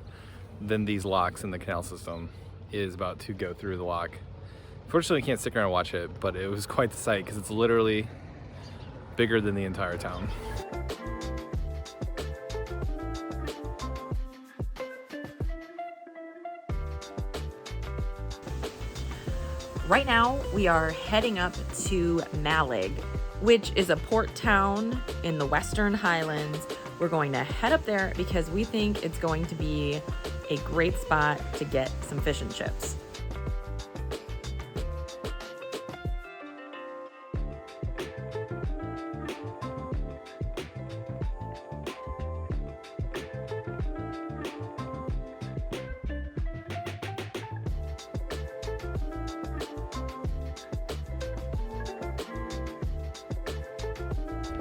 than these locks in the canal system is about to go through the lock. Fortunately, you can't stick around and watch it, but it was quite the sight because it's literally bigger than the entire town. Right now, we are heading up to Skellig, which is a port town in the Western Highlands. We're going to head up there because we think it's going to be a great spot to get some fish and chips.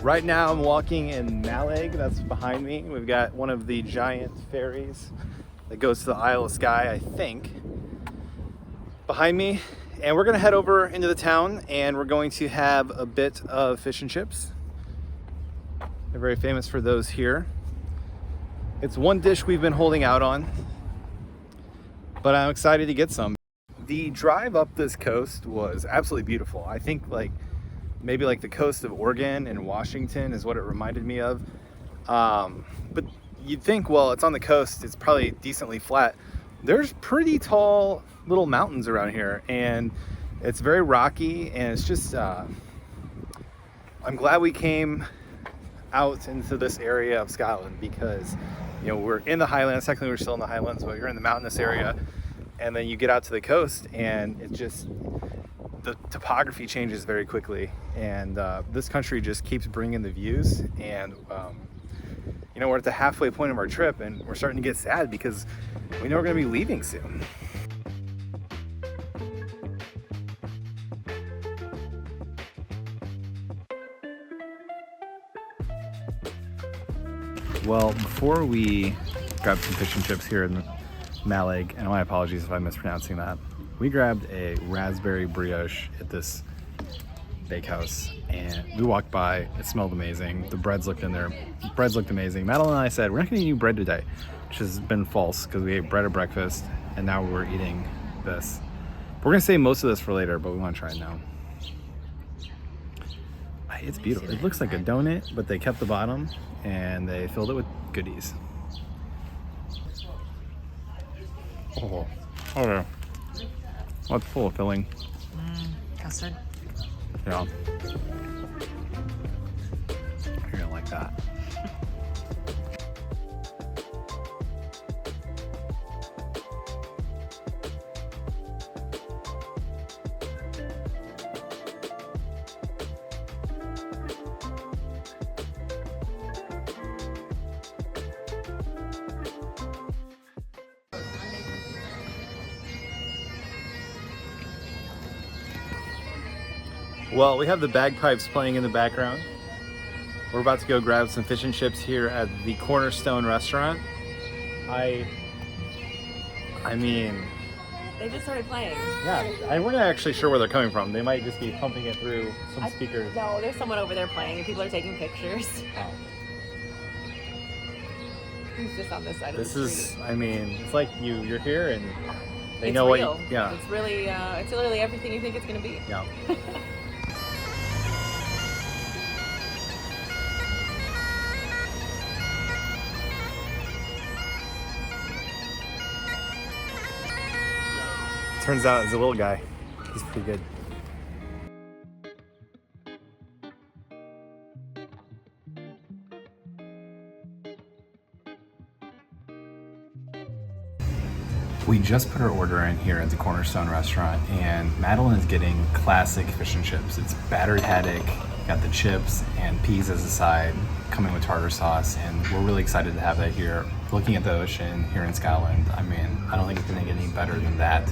Right now I'm walking in Skellig, that's behind me. We've got one of the giant ferries that goes to the Isle of Skye, I think, behind me. And we're gonna head over into the town and we're going to have a bit of fish and chips. They're very famous for those here. It's one dish we've been holding out on, but I'm excited to get some. The drive up this coast was absolutely beautiful. I think maybe like the coast of Oregon and Washington is what it reminded me of. But you'd think, well, it's on the coast, it's probably decently flat. There's pretty tall little mountains around here and it's very rocky, and it's just, I'm glad we came out into this area of Scotland because, you know, we're in the Highlands. Technically we're still in the Highlands, but you're in the mountainous area, and then you get out to the coast and it just, the topography changes very quickly, and this country just keeps bringing the views. And you know, we're at the halfway point of our trip and we're starting to get sad because we know we're going to be leaving soon. Well, before we grab some fish and chips here in Skellig, and my apologies if I'm mispronouncing that, we grabbed a raspberry brioche at this bakehouse and we walked by. It smelled amazing. The breads looked in there. The breads looked amazing. Madeline and I said, we're not gonna eat bread today, which has been false because we ate bread at breakfast and now we're eating this. We're gonna save most of this for later, but we wanna try it now. It's beautiful. It looks like a donut, but they kept the bottom and they filled it with goodies. Oh, okay. What's full of filling? Custard. Yeah. You're gonna like that. Well, we have the bagpipes playing in the background. We're about to go grab some fish and chips here at the Cornerstone restaurant. I mean... They just started playing. Yeah, we're not actually sure where they're coming from. They might just be pumping it through some speakers. No, there's someone over there playing and people are taking pictures. Oh. He's just on this side This of the street. is, I mean, it's like you're here and they It's know real. what you, yeah. It's literally everything you think it's gonna be. Yeah. Turns out it's a little guy. He's pretty good. We just put our order in here at the Cornerstone restaurant and Madeline is getting classic fish and chips. It's battered haddock, got the chips and peas as a side, coming with tartar sauce, and we're really excited to have that here. Looking at the ocean here in Scotland, I mean, I don't think it's gonna get any better than that.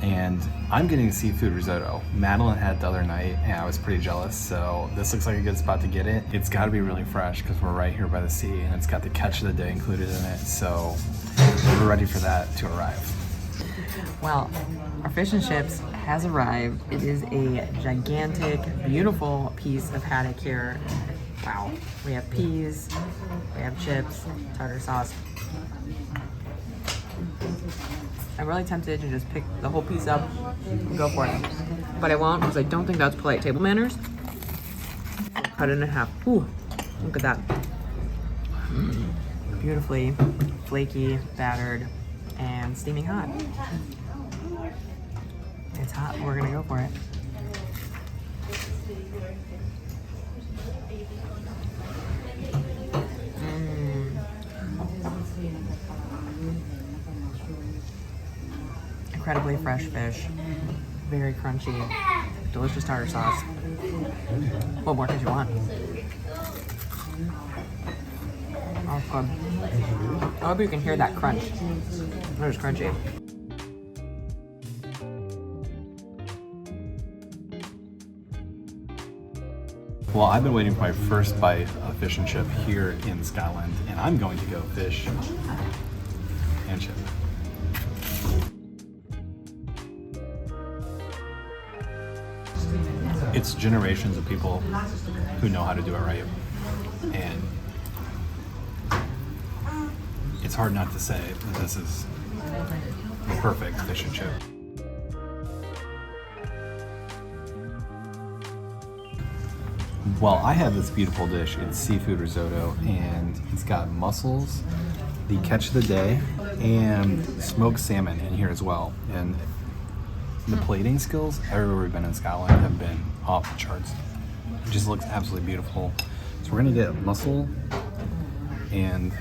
And I'm getting seafood risotto. Madeline had it the other night and I was pretty jealous, so this looks like a good spot to get it. It's gotta be really fresh because we're right here by the sea and it's got the catch of the day included in it, so we're ready for that to arrive. Well, our fish and chips has arrived. It is a gigantic, beautiful piece of haddock here. Wow. We have peas, we have chips, tartar sauce. I'm really tempted to just pick the whole piece up and go for it. But I won't because I don't think that's polite table manners. Cut it in half. Ooh, look at that. Beautifully flaky, battered, and steaming hot. It's hot, we're gonna go for it. Incredibly fresh fish, very crunchy, delicious tartar sauce. What more could you want? Oh, it's good. I hope you can hear that crunch. It was crunchy. Well, I've been waiting for my first bite of fish and chip here in Scotland, and I'm going to go fish and chip. It's generations of people who know how to do it right, and it's hard not to say that this is the perfect fish and chip. Well, I have this beautiful dish. It's seafood risotto, and it's got mussels, the catch of the day, and smoked salmon in here as well. And the plating skills everywhere we've been in Scotland have been off the charts. It just looks absolutely beautiful. So we're gonna get mussel and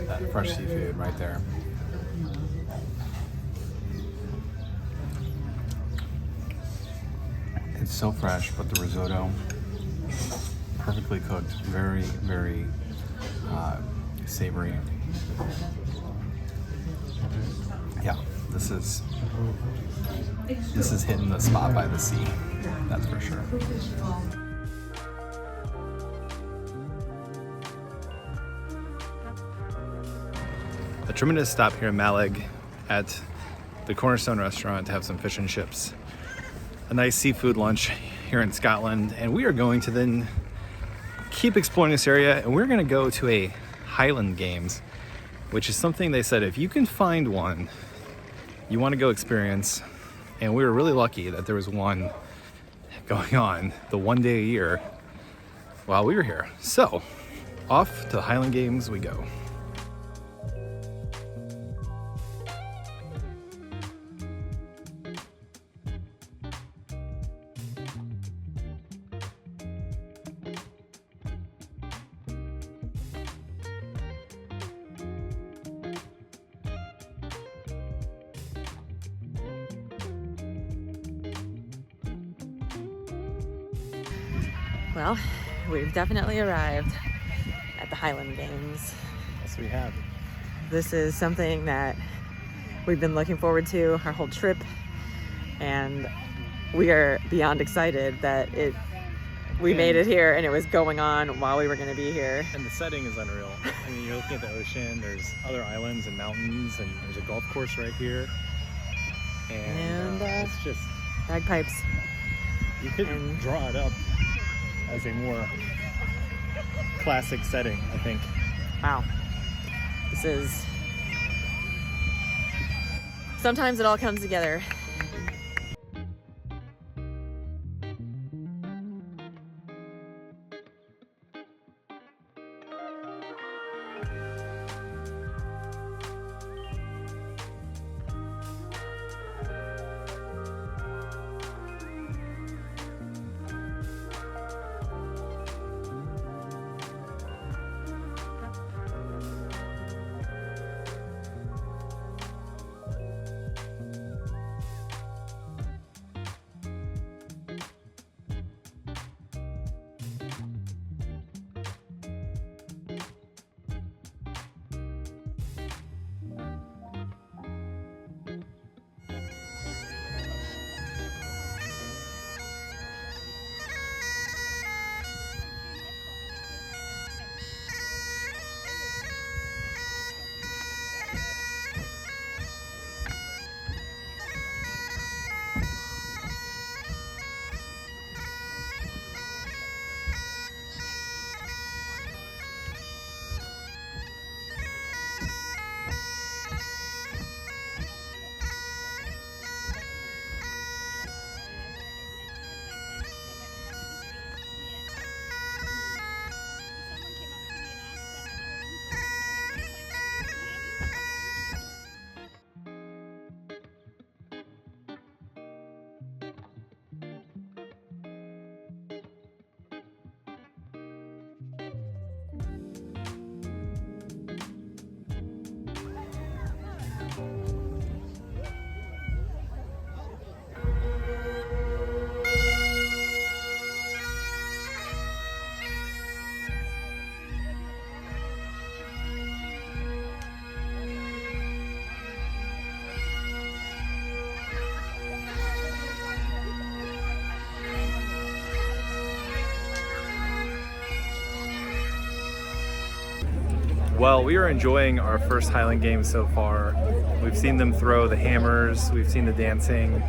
that fresh seafood right there. It's so fresh, but the risotto, perfectly cooked, very, very savory. Yeah, this is hitting the spot by the sea, that's for sure. A tremendous stop here in Mallaig at the Cornerstone restaurant to have some fish and chips. A nice seafood lunch here in Scotland, and we are going to then keep exploring this area, and we're going to go to a Highland Games, which is something they said if you can find one, you want to go experience. And we were really lucky that there was one going on the one day a year while we were here. So off to the Highland Games we go. Well, we've definitely arrived at the Highland Games. Yes, we have. This is something that we've been looking forward to our whole trip, and we are beyond excited that we made it here and it was going on while we were going to be here. And the setting is unreal. I mean, you're looking at the ocean, there's other islands and mountains, and there's a golf course right here. And it's just... bagpipes. You could draw it up as a more classic setting, I think. Wow. This is... sometimes it all comes together. Well, we are enjoying our first Highland Games so far. We've seen them throw the hammers, we've seen the dancing,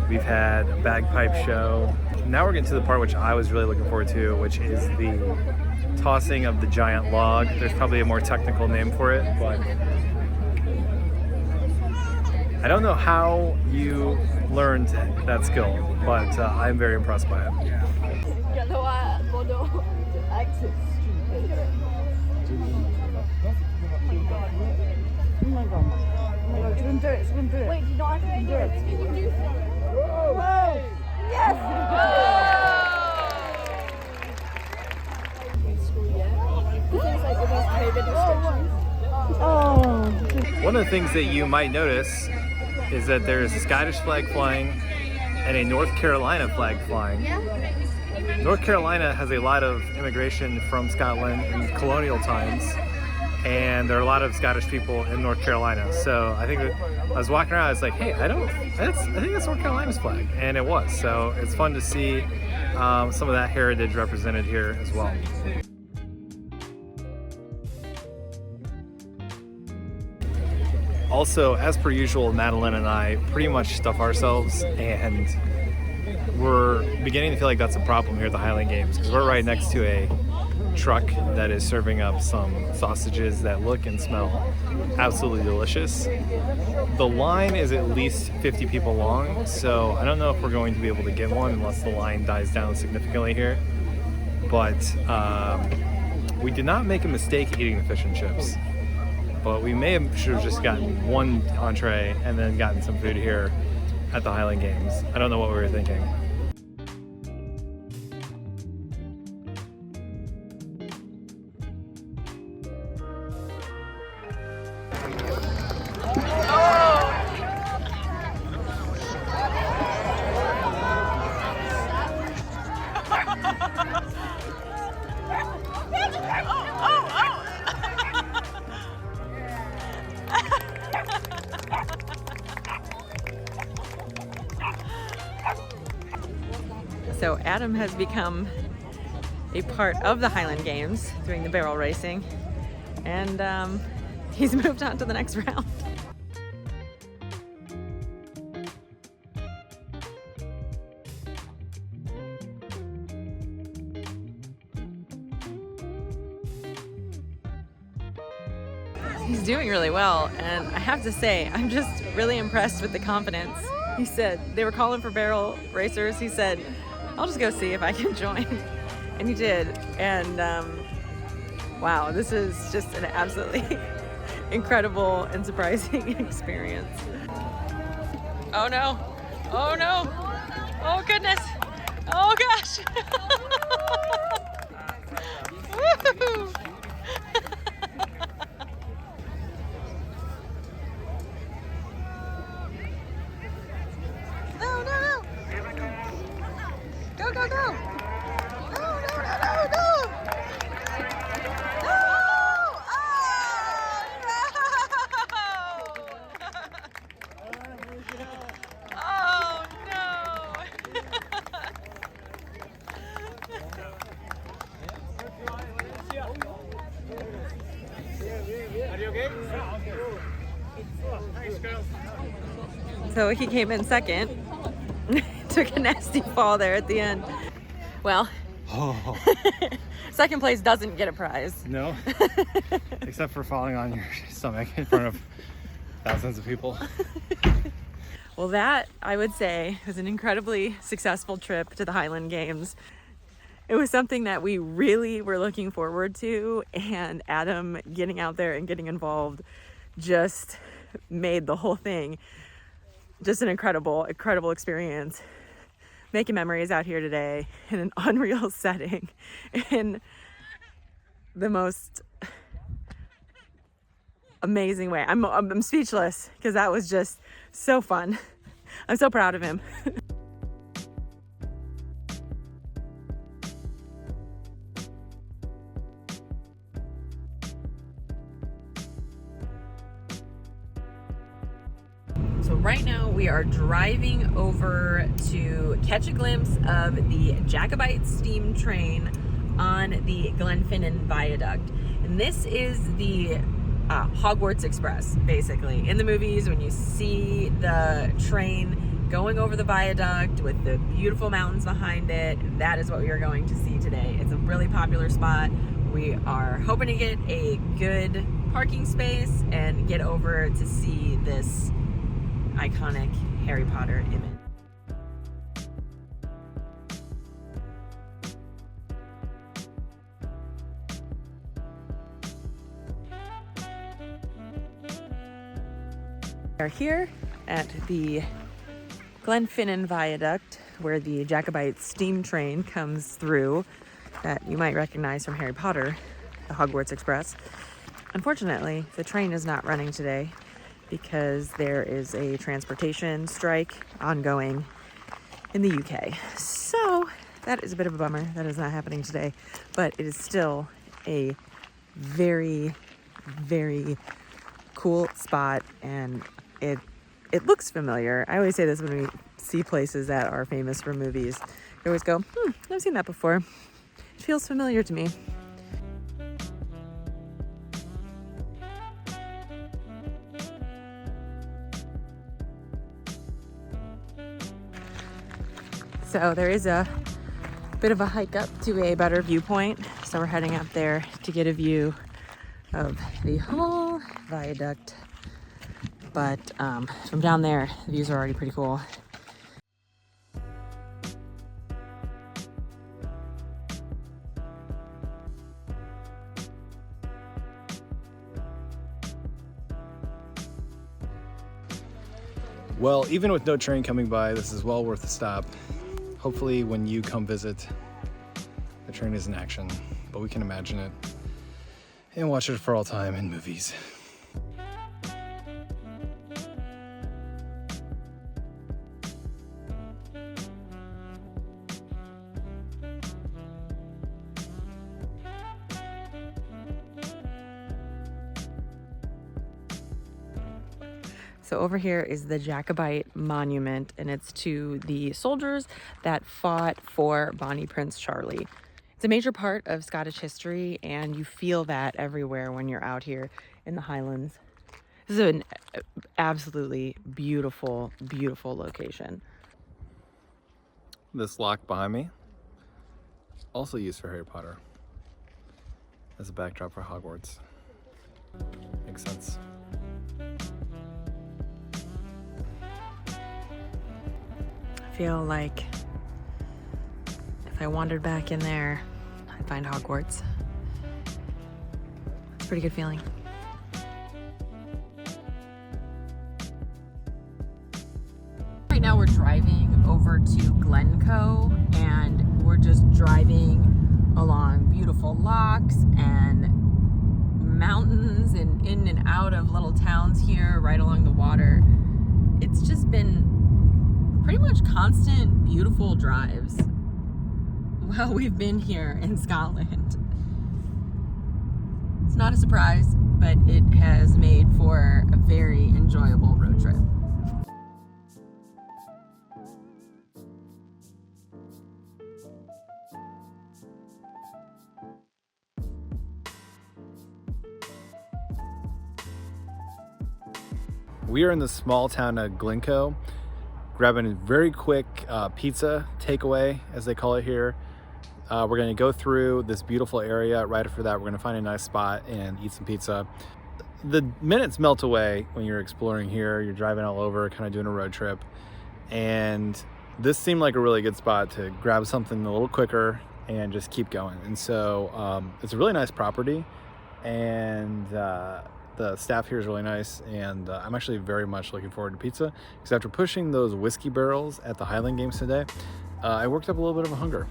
we've had a bagpipe show. Now we're getting to the part which I was really looking forward to, which is the tossing of the giant log. There's probably a more technical name for it, but I don't know how you learned that skill, but I'm very impressed by it. Wait, do you not have to do it? You can do it. Whoa! Yes! One of the things that you might notice is that there is a Scottish flag flying and a North Carolina flag flying. North Carolina has a lot of immigration from Scotland in colonial times, and there are a lot of Scottish people in North Carolina. So I think that I was walking around, I was like, hey, I think that's North Carolina's flag, and it was. So it's fun to see some of that heritage represented here as well. Also, as per usual, Madeline and I pretty much stuff ourselves, and we're beginning to feel like that's a problem here at the Highland Games, because we're right next to a truck that is serving up some sausages that look and smell absolutely delicious. The line is at least 50 people long, so I don't know if we're going to be able to get one unless the line dies down significantly here. But we did not make a mistake eating the fish and chips, but we should have just gotten one entree and then gotten some food here at the Highland Games. I don't know what we were thinking. So Adam has become a part of the Highland Games doing the barrel racing, and he's moved on to the next round. He's doing really well, and I have to say, I'm just really impressed with the confidence. He said they were calling for barrel racers. He said, I'll just go see if I can join. And he did. And wow, this is just an absolutely incredible and surprising experience. Oh no, oh no, oh goodness, oh gosh. Woo-hoo. Go, go, go! No, no, no, no, no! No! Oh, no! Oh, no! Are you okay? So he came in second. Took a nasty fall there at the end. Well, second place doesn't get a prize. No, except for falling on your stomach in front of thousands of people. Well, that, I would say, was an incredibly successful trip to the Highland Games. It was something that we really were looking forward to, and Adam getting out there and getting involved just made the whole thing just an incredible experience. Making memories out here today in an unreal setting in the most amazing way. I'm speechless because that was just so fun. I'm so proud of him. So right now we are driving over to catch a glimpse of the Jacobite steam train on the Glenfinnan Viaduct. And this is the Hogwarts Express, basically. In the movies, when you see the train going over the viaduct with the beautiful mountains behind it, that is what we are going to see today. It's a really popular spot. We are hoping to get a good parking space and get over to see this iconic Harry Potter image. We are here at the Glenfinnan Viaduct, where the Jacobite steam train comes through that you might recognize from Harry Potter, the Hogwarts Express. Unfortunately, the train is not running today because there is a transportation strike ongoing in the UK. So that is a bit of a bummer. That is not happening today, but it is still a very, very cool spot, and it looks familiar. I always say this when we see places that are famous for movies. You always go, I've seen that before. It feels familiar to me. So there is a bit of a hike up to a better viewpoint. So we're heading up there to get a view of the whole viaduct. But from down there, the views are already pretty cool. Well, even with no train coming by, this is well worth a stop. Hopefully when you come visit, the train is in action, but we can imagine it and watch it for all time in movies. So over here is the Jacobite Monument, and it's to the soldiers that fought for Bonnie Prince Charlie. It's a major part of Scottish history, and you feel that everywhere when you're out here in the Highlands. This is an absolutely beautiful, beautiful location. This lock behind me, also used for Harry Potter, as a backdrop for Hogwarts. Makes sense. I feel like if I wandered back in there, I'd find Hogwarts. It's a pretty good feeling. Right now we're driving over to Glencoe, and we're just driving along beautiful locks and mountains and in and out of little towns here right along the water. It's just been pretty much constant, beautiful drives while we've been here in Scotland. It's not a surprise, but it has made for a very enjoyable road trip. We are in the small town of Glencoe, grabbing a very quick pizza takeaway, as they call it here. We're going to go through this beautiful area. Right after that, we're going to find a nice spot and eat some pizza. The minutes melt away when you're exploring here. You're driving all over, kind of doing a road trip. And this seemed like a really good spot to grab something a little quicker and just keep going. And so it's a really nice property, and the staff here is really nice, and I'm actually very much looking forward to pizza, because after pushing those whiskey barrels at the Highland Games today, I worked up a little bit of a hunger.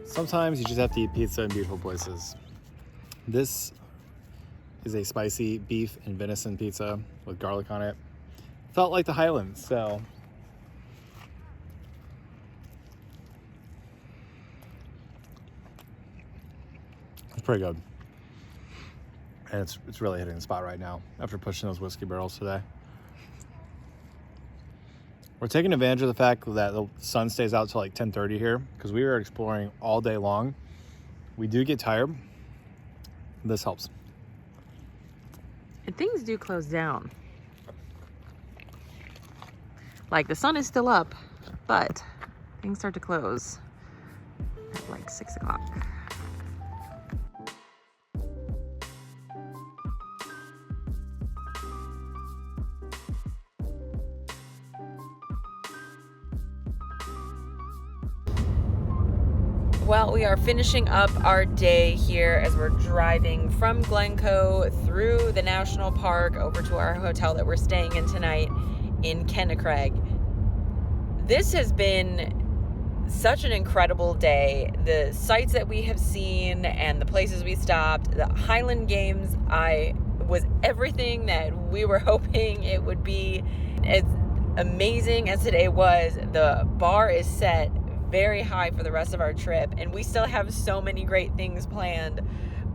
Sometimes you just have to eat pizza in beautiful places. This is a spicy beef and venison pizza with garlic on it. Felt like the Highlands, so it's pretty good. And it's really hitting the spot right now after pushing those whiskey barrels today. We're taking advantage of the fact that the sun stays out till like 10:30 here because we are exploring all day long. We do get tired. This helps. And things do close down. Like the sun is still up, but things start to close at like 6 o'clock. Well, we are finishing up our day here as we're driving from Glencoe through the national park over to our hotel that we're staying in tonight in Kennicraig. This has been such an incredible day. The sights that we have seen and the places we stopped, the Highland Games, was everything that we were hoping it would be. As amazing as today was, the bar is set very high for the rest of our trip, and we still have so many great things planned.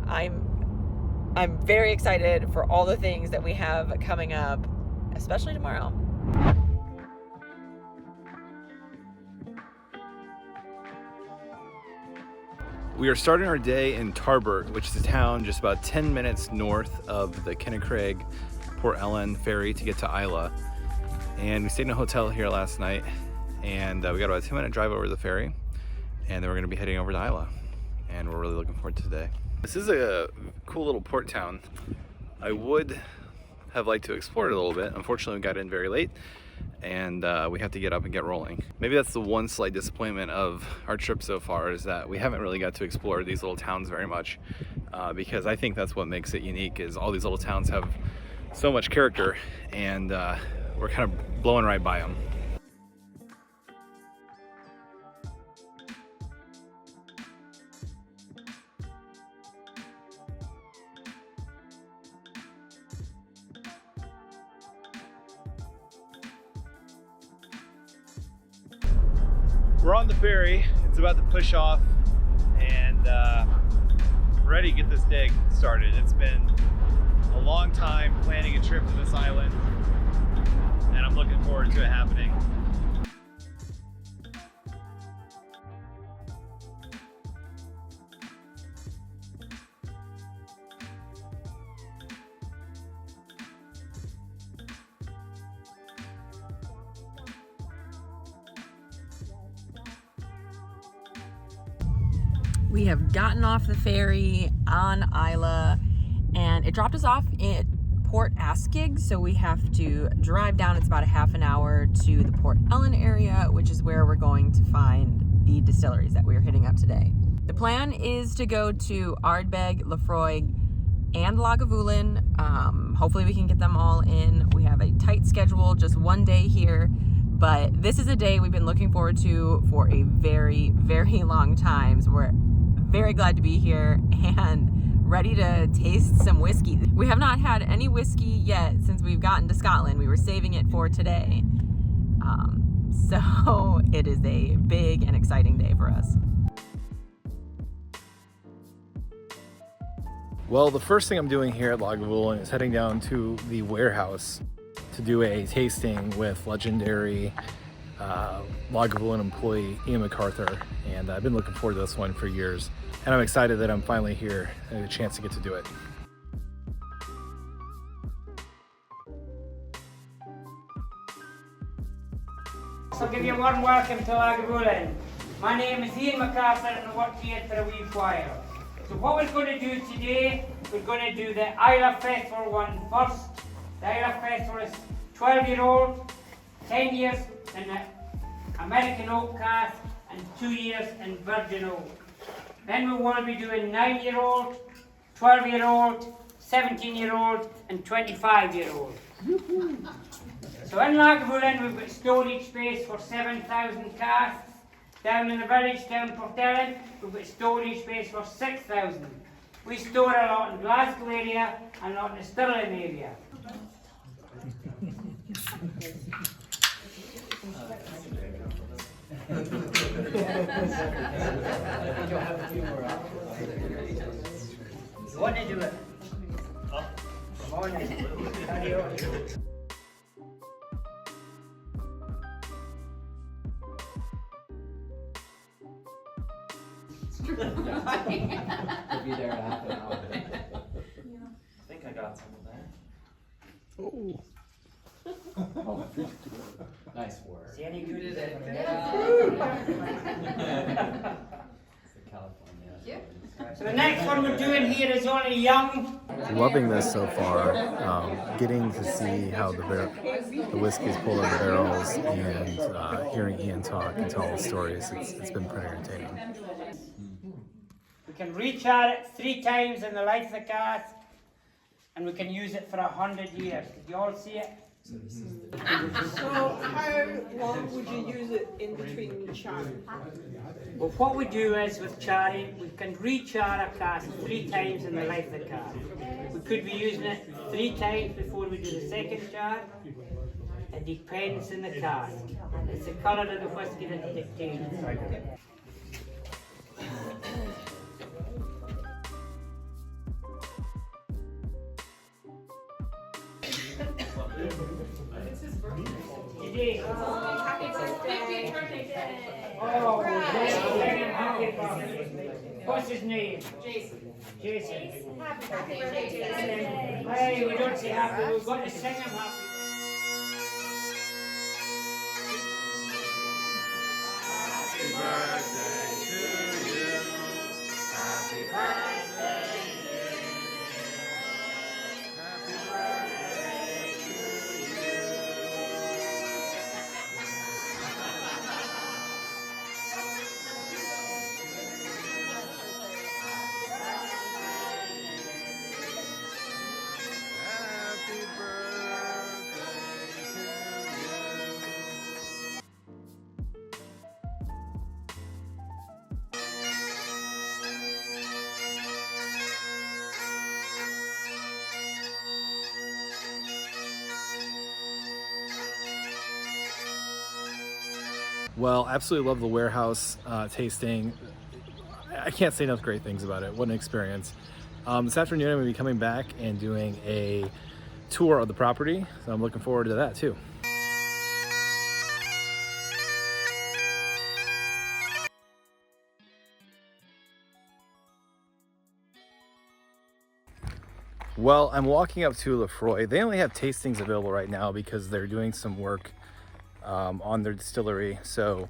I'm very excited for all the things that we have coming up, especially tomorrow. We are starting our day in Tarbert, which is a town just about 10 minutes north of the Kennicraig Port Ellen ferry to get to Islay. And we stayed in a hotel here last night, and we got about a 10-minute drive over the ferry, and then we're going to be heading over to Islay, and we're really looking forward to today. This is a cool little port town. I would have liked to explore it a little bit. Unfortunately, we got in very late, and we have to get up and get rolling. Maybe that's the one slight disappointment of our trip so far, is that we haven't really got to explore these little towns very much, because I think that's what makes it unique, is all these little towns have so much character, and we're kind of blowing right by them. We're on the ferry. It's about to push off, and we're ready to get this day started. It's been a long time planning a trip to this island, and I'm looking forward to it happening. We have gotten off the ferry on Islay, and it dropped us off at Port Askig, so we have to drive down. It's about a half an hour to the Port Ellen area, which is where we're going to find the distilleries that we're hitting up today. The plan is to go to Ardbeg, Lefroy, and Lagavulin. Hopefully we can get them all in. We have a tight schedule, just one day here, but this is a day we've been looking forward to for a very, very long time. So we're very glad to be here and ready to taste some whiskey. We have not had any whiskey yet since we've gotten to Scotland. We were saving it for today. So it is a big and exciting day for us. Well, the first thing I'm doing here at Lagavulin is heading down to the warehouse to do a tasting with legendary Lagavulin employee Ian MacArthur, and I've been looking forward to this one for years, and I'm excited that I'm finally here and a chance to get to do it. So give you a warm welcome to Lagavulin. My name is Ian MacArthur and I work here for a wee while. So what we're going to do today, we're going to do the Islay Festival one first. The Islay Festival is 12-year-old, 10 years in the American oak cask and 2 years in virgin oak. Then we will be doing 9-year-old, 12-year-old, 17-year-old and 25-year-old. So in Lagavulin we've got storage space for 7,000 casks. Down in the village, down Port Ellen, we've got storage space for 6,000. We store a lot in Glasgow area and a lot in the Stirling area. You want to do it? Morning. Adios. We'll be there in half an hour. I think I got some of that. Oh. Nice work. See any good at it? It's the California. So the next one we're doing here is only young. Loving this so far. Getting to see how the whiskey is pulled out of the barrels and hearing Ian talk and tell all the stories. It's been pretty entertaining. We can recharge it 3 times in the life of the cask, and we can use it for 100 years. Did you all see it? So how long would you use it in between charring? Well, what we do is with charring, we can recharge a cask 3 times in the life of the cask. We could be using it 3 times before we do the second char. It depends on the cask. It's the colour of the whiskey that dictates. Today. Happy birthday! Oh, happy birthday. What's his name? Jason. Jason. Happy birthday, Jason! Hey, we don't say happy, we've got to sing him happy. Happy birthday to you. Happy birthday to you. Happy birthday to you. Happy birthday to you. Well, absolutely love the warehouse tasting. I can't say enough great things about it. What an experience. This afternoon I'm going to be coming back and doing a tour of the property, so I'm looking forward to that too. Well, I'm walking up to Lefroy. They only have tastings available right now because they're doing some work on their distillery, so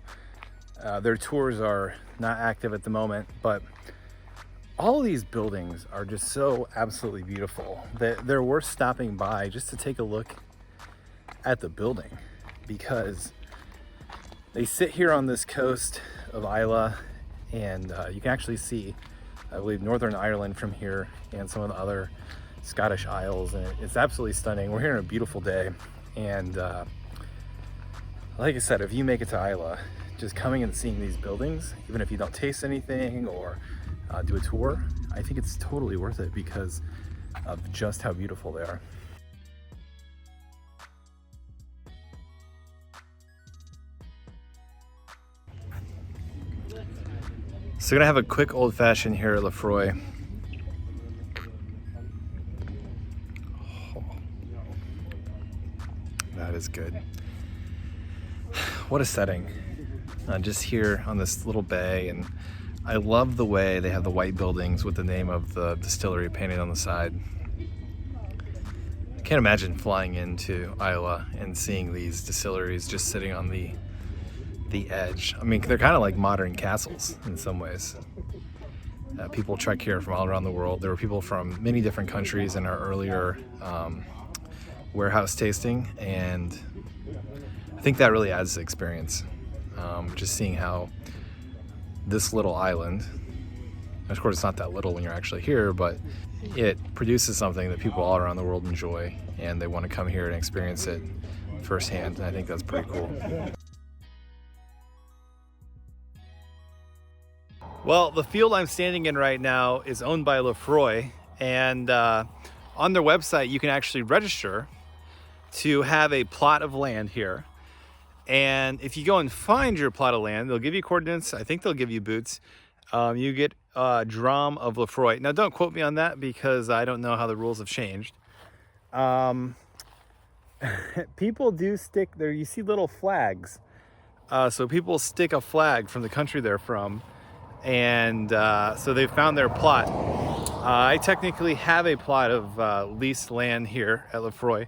their tours are not active at the moment, but all of these buildings are just so absolutely beautiful that they're worth stopping by just to take a look at the building, because they sit here on this coast of Islay, and you can actually see, I believe, Northern Ireland from here and some of the other Scottish Isles, and it's absolutely stunning. We're here on a beautiful day, and like I said, if you make it to Islay, just coming and seeing these buildings, even if you don't taste anything or do a tour, I think it's totally worth it because of just how beautiful they are. So gonna have a quick old fashioned here at Lefroy. Oh, that is good. What a setting. Just here on this little bay, and I love the way they have the white buildings with the name of the distillery painted on the side. I can't imagine flying into Islay and seeing these distilleries just sitting on the edge. I mean, they're kind of like modern castles in some ways. People trek here from all around the world. There were people from many different countries in our earlier warehouse tasting, and I think that really adds to the experience. Just seeing how this little island, of course it's not that little when you're actually here, but it produces something that people all around the world enjoy, and they want to come here and experience it firsthand, and I think that's pretty cool. Well, the field I'm standing in right now is owned by Lefroy, and on their website you can actually register to have a plot of land here. And if you go and find your plot of land, they'll give you coordinates. I think they'll give you boots. You get a dram of Lefroy. Now, don't quote me on that because I don't know how the rules have changed. people do stick there. You see little flags. So people stick a flag from the country they're from, and so they found their plot. I technically have a plot of leased land here at Lefroy.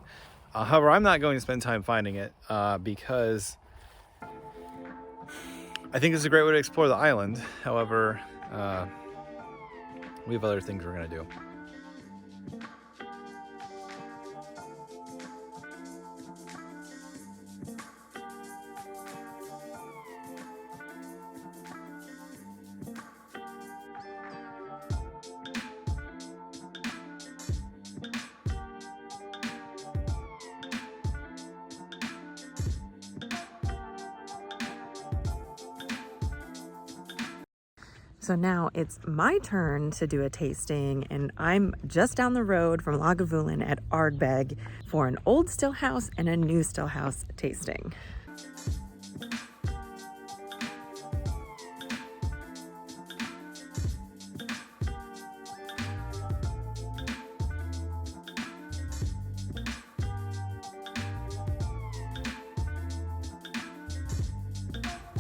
However, I'm not going to spend time finding it because I think it's a great way to explore the island. However, we have other things we're going to do. So now it's my turn to do a tasting, and I'm just down the road from Lagavulin at Ardbeg for an old still house and a new still house tasting.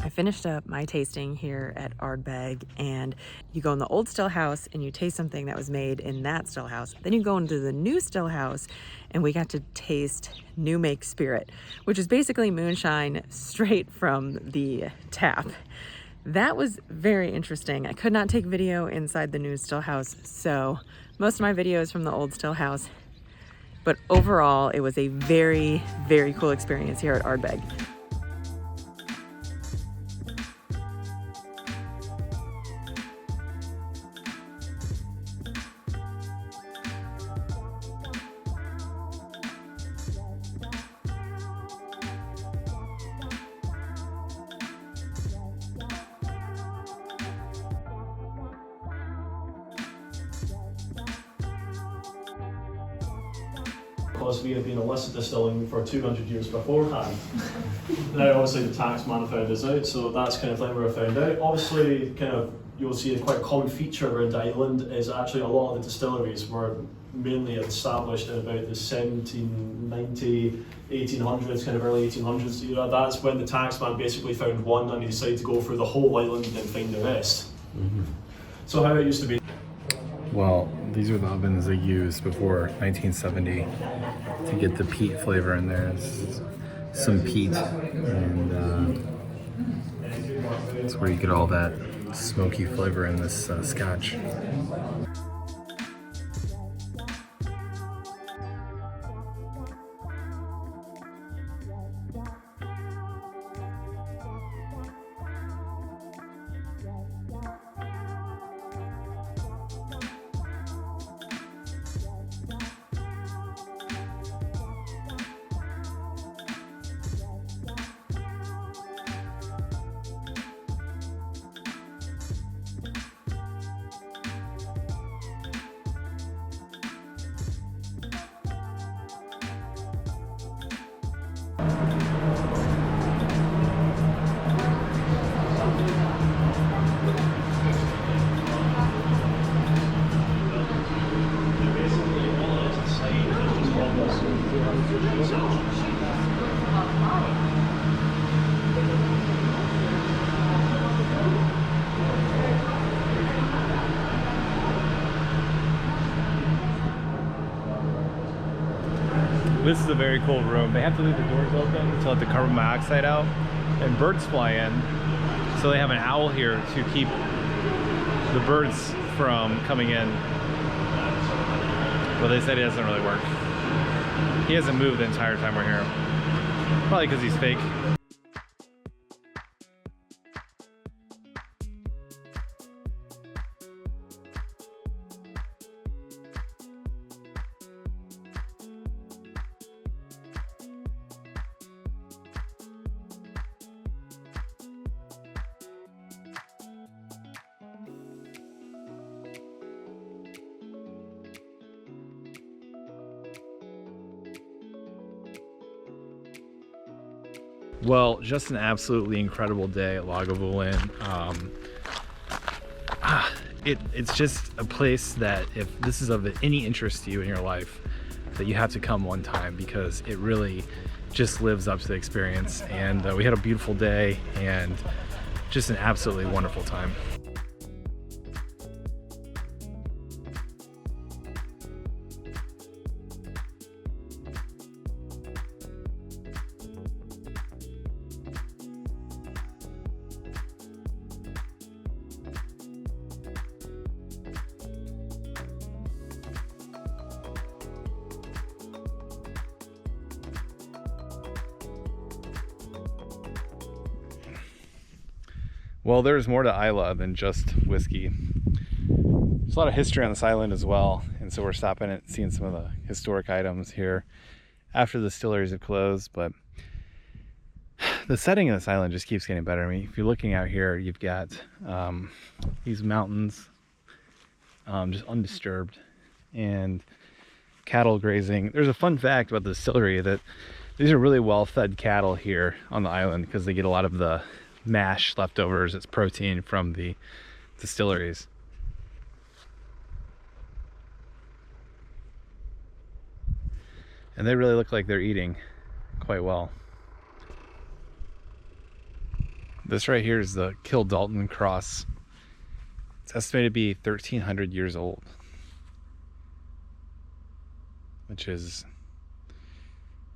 I finished up my tasting here at Ardbeg, and you go in the old still house and you taste something that was made in that still house. Then you go into the new still house and we got to taste New Make Spirit, which is basically moonshine straight from the tap. That was very interesting. I could not take video inside the new still house, so most of my video is from the old still house. But overall, it was a very, very cool experience here at Ardbeg. Because we had been illicit distilling for 200 years beforehand. Now obviously the taxman found us out, so that's kind of thing we were found out. Obviously, kind of you'll see a quite common feature around the island is actually a lot of the distilleries were mainly established in about the 1790, 1800s, kind of early 1800s. You know, that's when the taxman basically found one and he decided to go through the whole island and find the rest. Mm-hmm. So how it used to be. Well, these are the ovens they used before 1970 to get the peat flavor in there. It's some peat, and that's where you get all that smoky flavor in this scotch. This is a very cool room. They have to leave the doors open to let the carbon monoxide out, and birds fly in. So they have an owl here to keep the birds from coming in. But they said it doesn't really work. He hasn't moved the entire time we're here. Probably because he's fake. Well, just an absolutely incredible day at Lagavulin. It's just a place that if this is of any interest to you in your life, that you have to come one time because it really just lives up to the experience. And we had a beautiful day and just an absolutely wonderful time. Well, there's more to Islay than just whiskey. There's a lot of history on this island as well, and so we're stopping and seeing some of the historic items here after the distilleries have closed. But the setting of this island just keeps getting better. I mean, if you're looking out here, you've got these mountains just undisturbed and cattle grazing. There's a fun fact about the distillery that these are really well-fed cattle here on the island because they get a lot of the mash leftovers. It's protein from the distilleries. And they really look like they're eating quite well. This right here is the Kildalton cross. It's estimated to be 1,300 years old, which is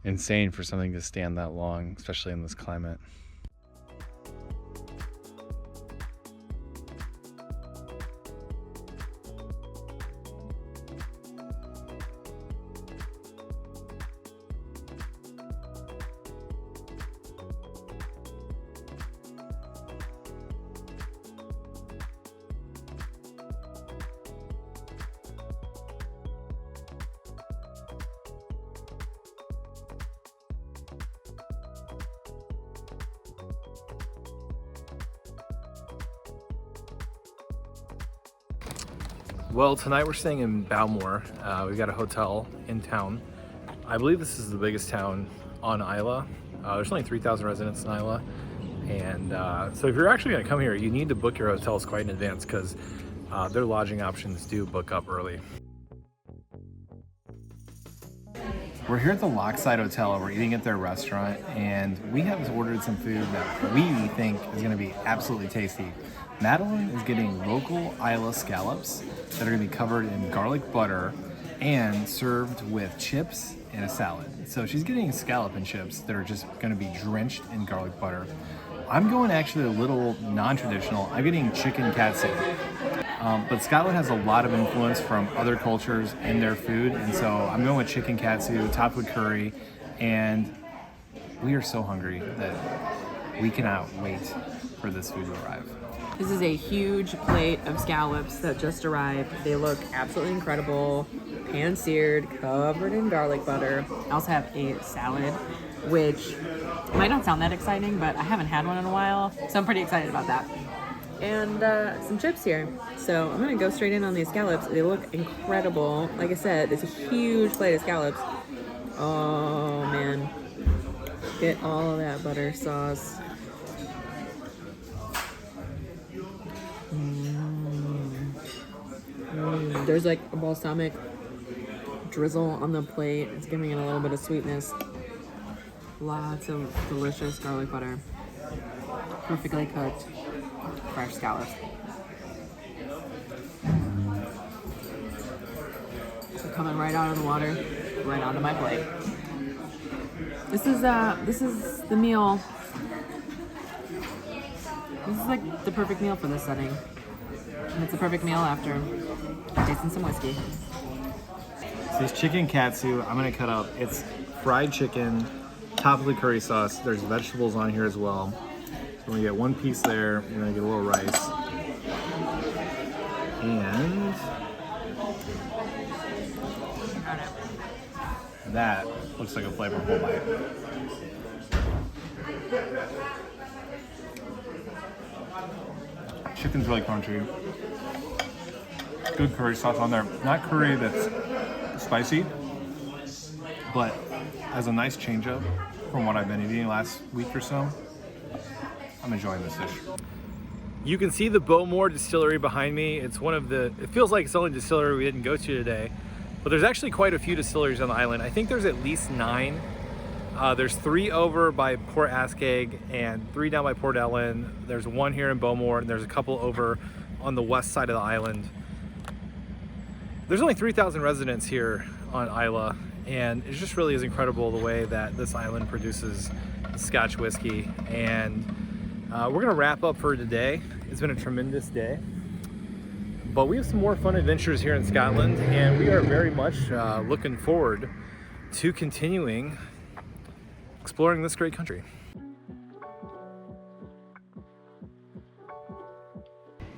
insane for something to stand that long, especially in this climate. Well, tonight we're staying in Balmore. We've got a hotel in town. I believe this is the biggest town on Islay. There's only 3,000 residents in Islay. And so if you're actually gonna come here, you need to book your hotels quite in advance because their lodging options do book up early. We're here at the Lochside Hotel. We're eating at their restaurant, and we have ordered some food that we think is gonna be absolutely tasty. Madeline is getting local Islay scallops that are going to be covered in garlic butter and served with chips and a salad. So she's getting scallop and chips that are just going to be drenched in garlic butter. I'm going actually a little non-traditional. I'm getting chicken katsu. But Scotland has a lot of influence from other cultures in their food, and so I'm going with chicken katsu, topped with curry, and we are so hungry that we cannot wait for this food to arrive. This is a huge plate of scallops that just arrived. They look absolutely incredible, pan-seared, covered in garlic butter. I also have a salad, which might not sound that exciting, but I haven't had one in a while, so I'm pretty excited about that. And some chips here. So I'm gonna go straight in on these scallops. They look incredible. Like I said, it's a huge plate of scallops. Oh man, get all of that butter sauce. There's like a balsamic drizzle on the plate. It's giving it a little bit of sweetness. Lots of delicious garlic butter. Perfectly cooked, fresh scallops. So coming right out of the water, right onto my plate. This is the meal. This is like the perfect meal for this setting. And it's a perfect meal after tasting some whiskey. So this chicken katsu, I'm gonna cut up. It's fried chicken, topped with curry sauce. There's vegetables on here as well. So we're gonna get one piece there. We're gonna get a little rice. And that looks like a flavorful bite. Chicken's really crunchy. Good curry sauce on there. Not curry that's spicy, but as a nice change up from what I've been eating last week or so. I'm enjoying this dish. You can see the Bowmore Distillery behind me. It's one of the, it feels like it's the only distillery we didn't go to today. But there's actually quite a few distilleries on the island. I think there's at least 9. There's 3 over by Port Askaig and 3 down by Port Ellen. There's 1 here in Bowmore, and there's a couple over on the west side of the island. There's only 3,000 residents here on Islay, and it just really is incredible the way that this island produces Scotch whiskey. And we're gonna wrap up for today. It's been a tremendous day, but we have some more fun adventures here in Scotland, and we are very much looking forward to continuing exploring this great country.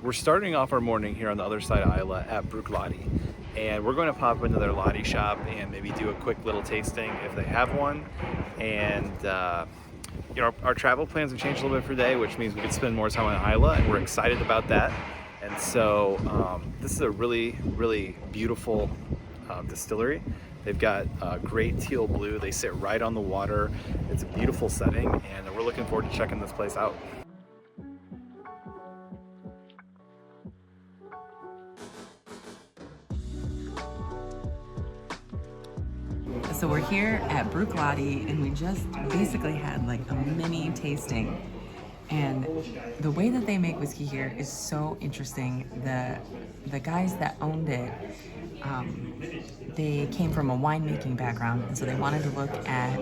We're starting off our morning here on the other side of Islay at Brooke Lottie, and we're going to pop into their Lottie shop and maybe do a quick little tasting if they have one. And you know, our travel plans have changed a little bit for today, which means we could spend more time on Islay, and we're excited about that. And so this is a really, really beautiful distillery. They've got great teal blue. They sit right on the water. It's a beautiful setting, and we're looking forward to checking this place out. So we're here at Brooke Lottie, and we just basically had like a mini tasting. And the way that they make whiskey here is so interesting. The guys that owned it, they came from a winemaking background, and so they wanted to look at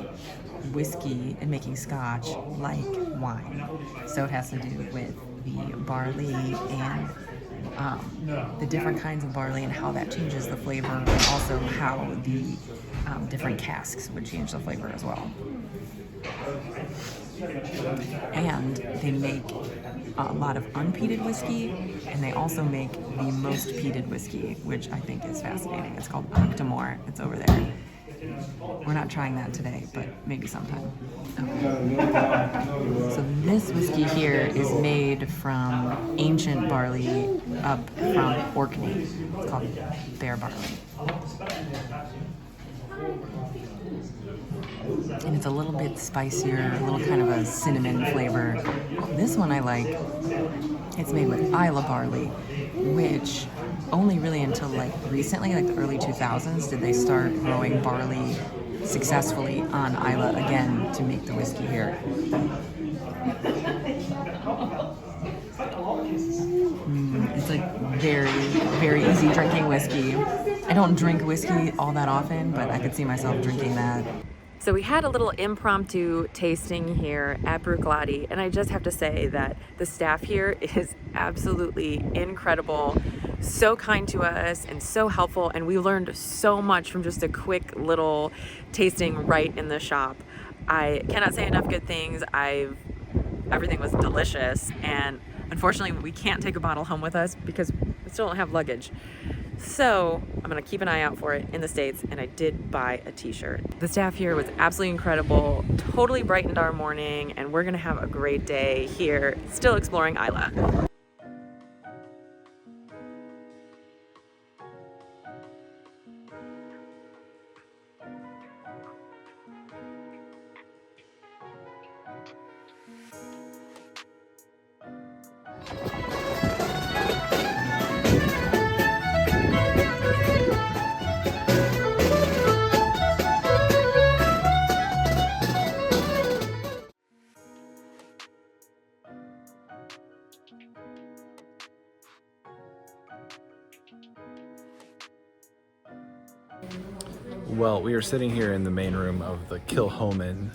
whiskey and making Scotch like wine. So it has to do with the barley and the different kinds of barley and how that changes the flavor, but also how the different casks would change the flavor as well. And they make a lot of unpeated whiskey, and they also make the most peated whiskey, which I think is fascinating. It's called Octomore. It's over there. We're not trying that today, but maybe sometime. Okay. So this whiskey here is made from ancient barley up from Orkney. It's called bear barley. And it's a little bit spicier, a little kind of a cinnamon flavor. This one I like. It's made with Islay barley, which only really until like recently, like the early 2000s, did they start growing barley successfully on Islay again to make the whiskey here. It's like very, very easy drinking whiskey. I don't drink whiskey all that often, but I could see myself drinking that. So we had a little impromptu tasting here at Brooke Lottie, and I just have to say that the staff here is absolutely incredible, so kind to us and so helpful, and we learned so much from just a quick little tasting right in the shop. I cannot say enough good things. Everything was delicious, and unfortunately we can't take a bottle home with us because we still don't have luggage. So I'm gonna keep an eye out for it in the States, and I did buy a t-shirt. The staff here was absolutely incredible, totally brightened our morning, and we're gonna have a great day here, still exploring Islay. Well, we are sitting here in the main room of the Kilhoman.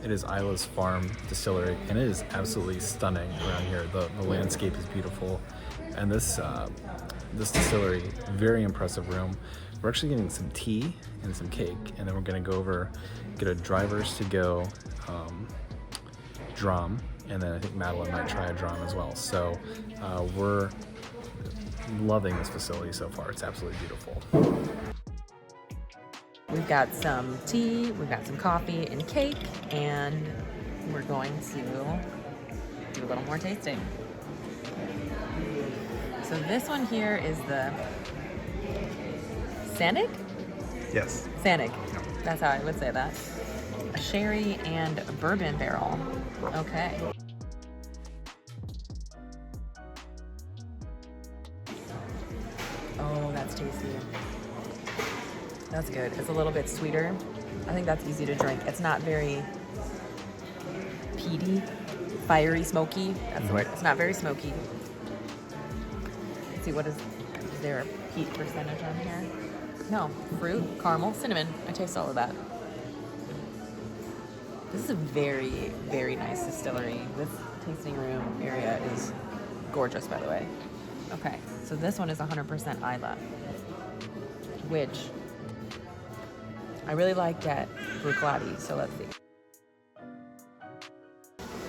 It is Islay's farm distillery, and it is absolutely stunning around here. The landscape is beautiful, and this distillery, very impressive room. We're actually getting some tea and some cake, and then we're gonna go over, get a drivers to go drum, and then I think Madeline might try a drum as well. So we're loving this facility so far. It's absolutely beautiful. We've got some tea, we've got some coffee and cake, and we're going to do a little more tasting. So this one here is the Skellig? Yes. Skellig. That's how I would say that. A sherry and a bourbon barrel. Okay. Oh, that's tasty. That's good. It's a little bit sweeter. I think that's easy to drink. It's not very peaty, fiery, smoky. That's the word. It's not very smoky. Let's see, is there a peat percentage on here? No, fruit, caramel, cinnamon. I taste all of that. This is a very, very nice distillery. This tasting room area is gorgeous, by the way. Okay, so this one is 100% Islay, which I really liked at Bruichladdich, so let's see.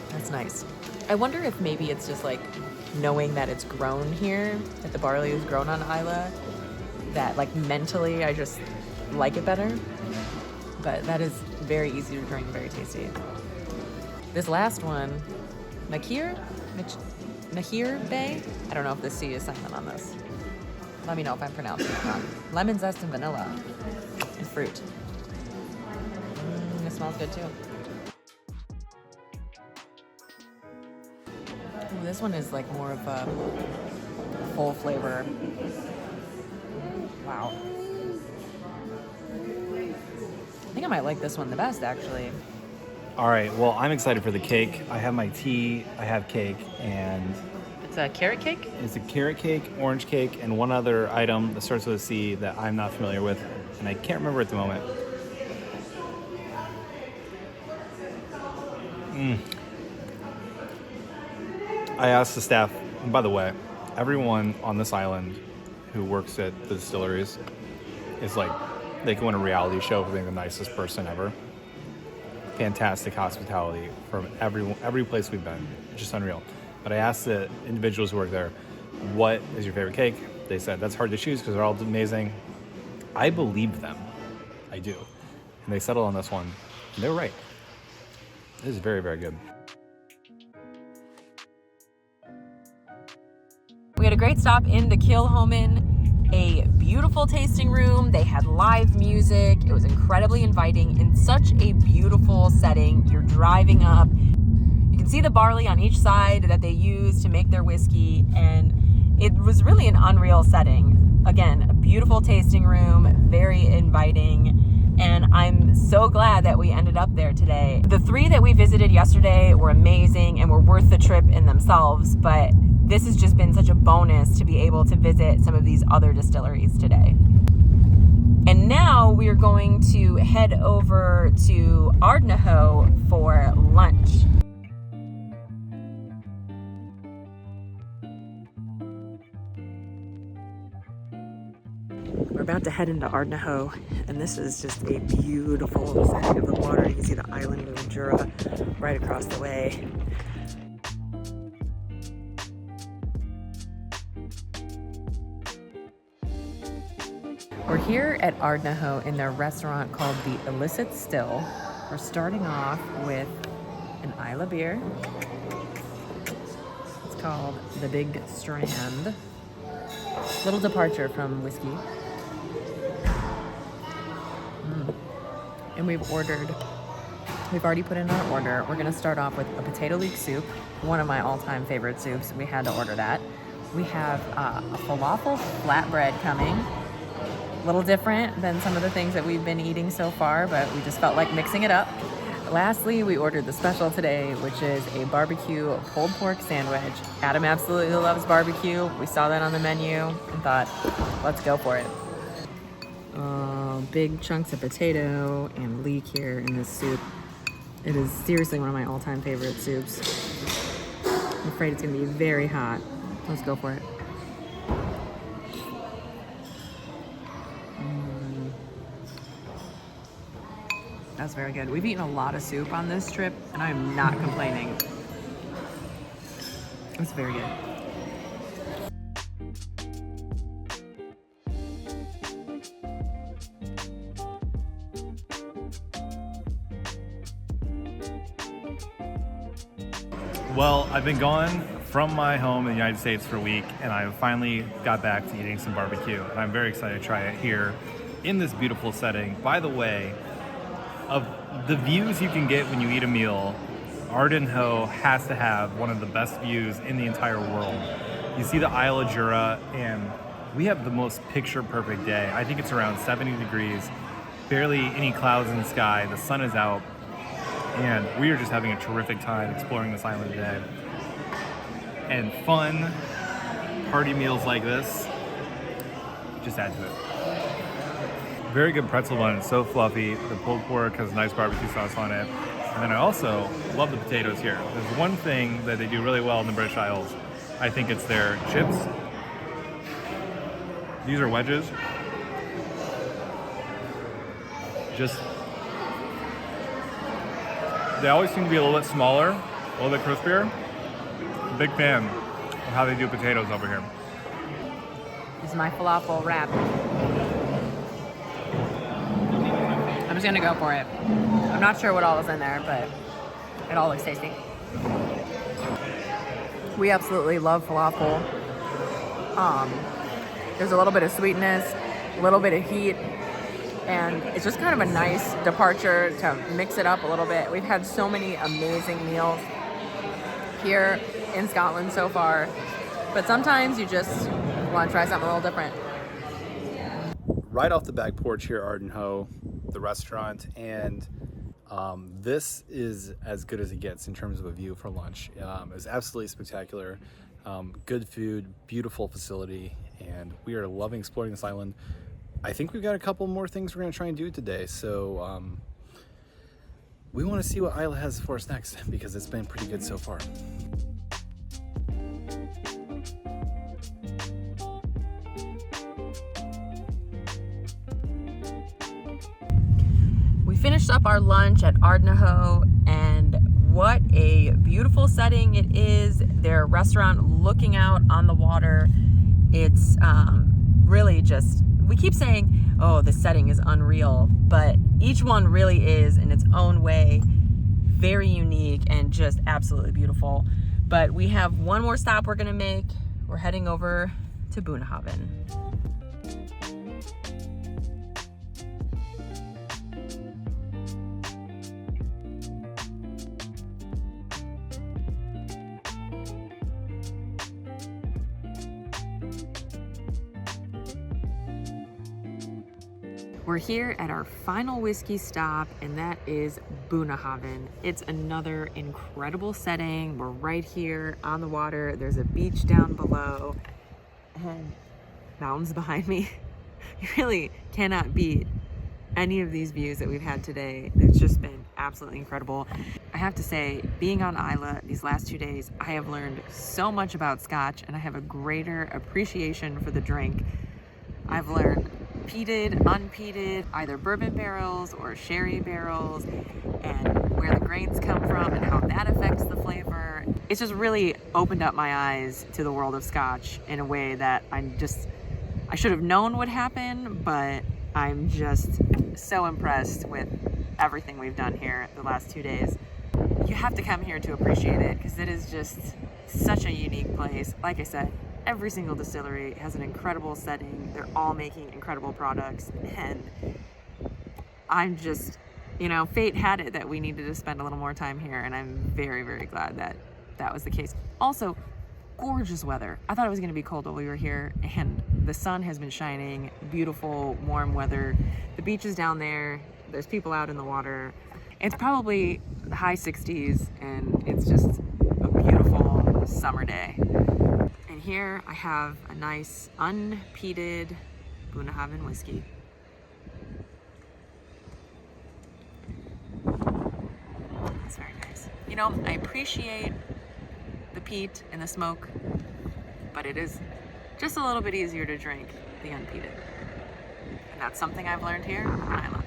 That's nice. I wonder if maybe it's just like knowing that it's grown here, that the barley is grown on Islay, that like mentally I just like it better. But that is very easy to drink, very tasty. This last one, Mahir Bay. I don't know if the C is silent on this. Let me know if I'm pronouncing it wrong. Lemon zest and vanilla and fruit. It smells good too. Ooh, this one is like more of a full flavor. Wow. I think I might like this one the best, actually. All right, well, I'm excited for the cake. I have my tea, I have cake, and... It's a carrot cake? It's a carrot cake, orange cake, and one other item that starts with a C that I'm not familiar with, and I can't remember at the moment. I asked the staff, and by the way, everyone on this island who works at the distilleries is like, they can win a reality show for being the nicest person ever. Fantastic hospitality from every place we've been. Just unreal. But I asked the individuals who work there, what is your favorite cake? They said, that's hard to choose because they're all amazing. I believe them. I do. And they settled on this one. And they were right. It is very, very good. We had a great stop in the Kilhoman, a beautiful tasting room. They had live music. It was incredibly inviting in such a beautiful setting. You're driving up. You can see the barley on each side that they use to make their whiskey, and it was really an unreal setting. Again, a beautiful tasting room, very inviting, and I'm so glad that we ended up there today. The 3 that we visited yesterday were amazing and were worth the trip in themselves, but this has just been such a bonus to be able to visit some of these other distilleries today. And now we are going to head over to Ardnahoe for lunch. We're about to head into Ardnahoe, and this is just a beautiful setting of the water. You can see the island of Jura right across the way. We're here at Ardnahoe in their restaurant called the Illicit Still. We're starting off with an Islay beer. It's called the Big Strand. Little departure from whiskey. And we've already put in our order. We're gonna start off with a potato leek soup, one of my all-time favorite soups. We had to order that. We have a falafel flatbread coming. A little different than some of the things that we've been eating so far, but we just felt like mixing it up. Lastly, we ordered the special today, which is a barbecue pulled pork sandwich. Adam absolutely loves barbecue. We saw that on the menu and thought, let's go for it. Big chunks of potato and leek here in this soup. It is seriously one of my all-time favorite soups. I'm afraid it's gonna be very hot. Let's go for it. That's very good. We've eaten a lot of soup on this trip, and I'm not complaining. It's very good. Well, I've been gone from my home in the United States for a week, and I finally got back to eating some barbecue, and I'm very excited to try it here in this beautiful setting. By the way, of the views you can get when you eat a meal, Ardnahoe has to have one of the best views in the entire world. You see the Isle of Jura, and We have the most picture perfect day. I think it's around 70 degrees, barely any clouds in the sky, the sun is out, and we are just having a terrific time exploring this island today. And fun party meals like this just add to it. Very good pretzel bun, it's so fluffy. The pulled pork has nice barbecue sauce on it. And then I also love the potatoes here. There's one thing that they do really well in the British Isles. I think it's their chips. These are wedges. They always seem to be a little bit smaller, a little bit crispier. Big fan of how they do potatoes over here. This is my falafel wrap. I'm just gonna go for it. I'm not sure what all is in there, but it all looks tasty. We absolutely love falafel. There's a little bit of sweetness, a little bit of heat, and it's just kind of a nice departure to mix it up a little bit. We've had so many amazing meals here in Scotland so far, but sometimes you just want to try something a little different. Right off the back porch here at Ardenhoe, the restaurant, and this is as good as it gets in terms of a view for lunch. It was absolutely spectacular. Good food, beautiful facility, and we are loving exploring this island. I think we've got a couple more things we're going to try and do today, so we want to see what Islay has for us next, because it's been pretty good so far. We finished up our lunch at Ardnahoe, and what a beautiful setting it is. Their restaurant looking out on the water. It's really just, we keep saying, oh, the setting is unreal, but each one really is in its own way very unique and just absolutely beautiful. But we have one more stop we're gonna make. We're heading over to Bunnahabhain. We're here at our final whiskey stop, and that is Bunnahabhain. It's another incredible setting. We're right here on the water. There's a beach down below and mountains behind me. You really cannot beat any of these views that we've had today. It's just been absolutely incredible. I have to say, being on Islay these last 2 days, I have learned so much about Scotch, and I have a greater appreciation for the drink. I've learned peated, unpeated, either bourbon barrels or sherry barrels, and where the grains come from and how that affects the flavor. It's just really opened up my eyes to the world of Scotch in a way that I should have known would happen, but I'm just so impressed with everything we've done here the last 2 days. You have to come here to appreciate it, because it is just such a unique place. Like I said, every single distillery has an incredible setting. They're all making incredible products, and I'm just, fate had it that we needed to spend a little more time here, and I'm very, very glad that that was the case. Also, gorgeous weather. I thought it was going to be cold while we were here, and the sun has been shining. Beautiful, warm weather. The beach is down there. There's people out in the water. It's probably the high 60s, and it's just a beautiful summer day. And here I have a nice unpeated Bunnahabhain whiskey. That's very nice. I appreciate the peat and the smoke, but it is just a little bit easier to drink the unpeated. And that's something I've learned here in Islay.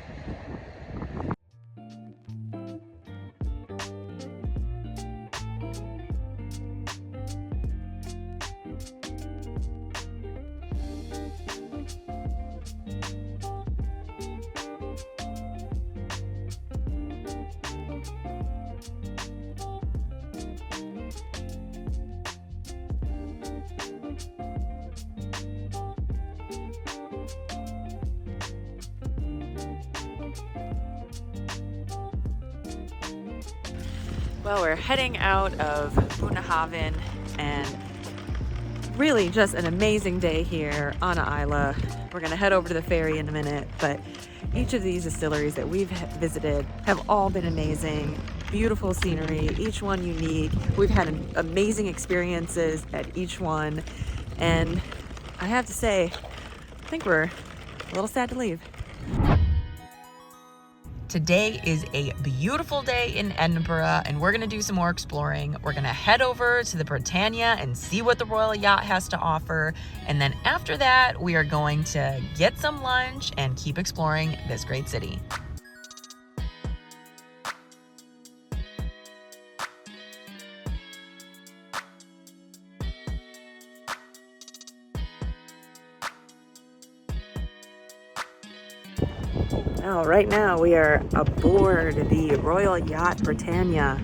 Well, we're heading out of Bunnahabhain, and Really just an amazing day here on Islay. We're gonna head over to the ferry in a minute, but each of these distilleries that we've visited have all been amazing. Beautiful scenery, each one unique. We've had amazing experiences at each one, and I have to say, I think we're a little sad to leave. Today is a beautiful day in Edinburgh, and we're gonna do some more exploring. We're gonna head over to the Britannia and see what the Royal Yacht has to offer. And then after that, we are going to get some lunch and keep exploring this great city. Well, right now we are aboard the Royal Yacht Britannia.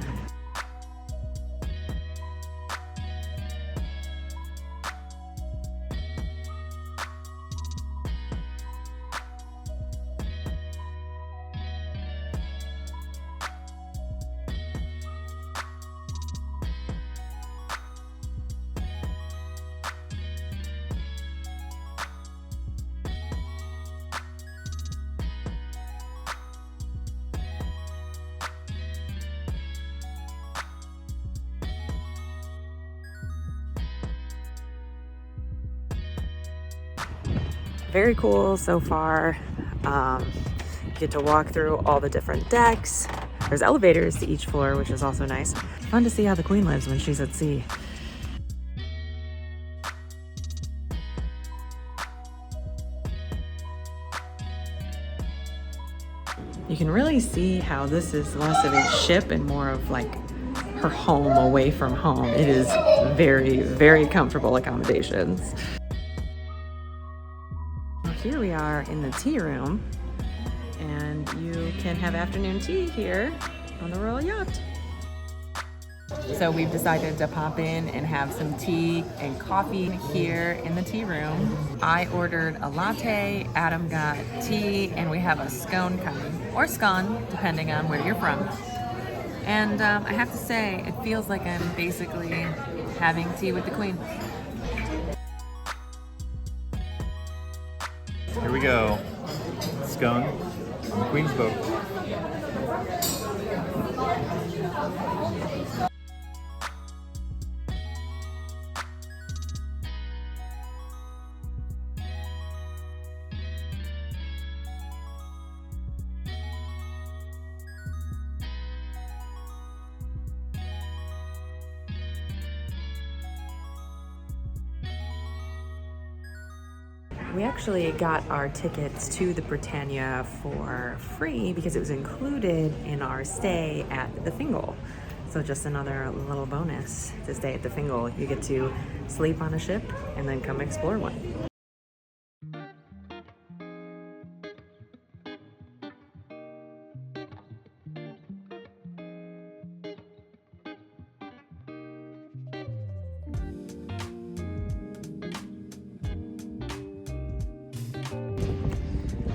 Very cool so far. Get to walk through all the different decks. There's elevators to each floor, which is also nice. Fun to see how the Queen lives when she's at sea. You can really see how this is less of a ship and more of like her home away from home. It is very, very comfortable accommodations. Here we are in the tea room, and you can have afternoon tea here on the Royal Yacht. So we've decided to pop in and have some tea and coffee here in the tea room. I ordered a latte, Adam got tea, and we have a scone coming, or scone, depending on where you're from. And I have to say, it feels like I'm basically having tea with the Queen. Here we go. Scone on the Queen's boat. We actually got our tickets to the Britannia for free because it was included in our stay at the Dingle. So just another little bonus to stay at the Dingle. You get to sleep on a ship and then come explore one.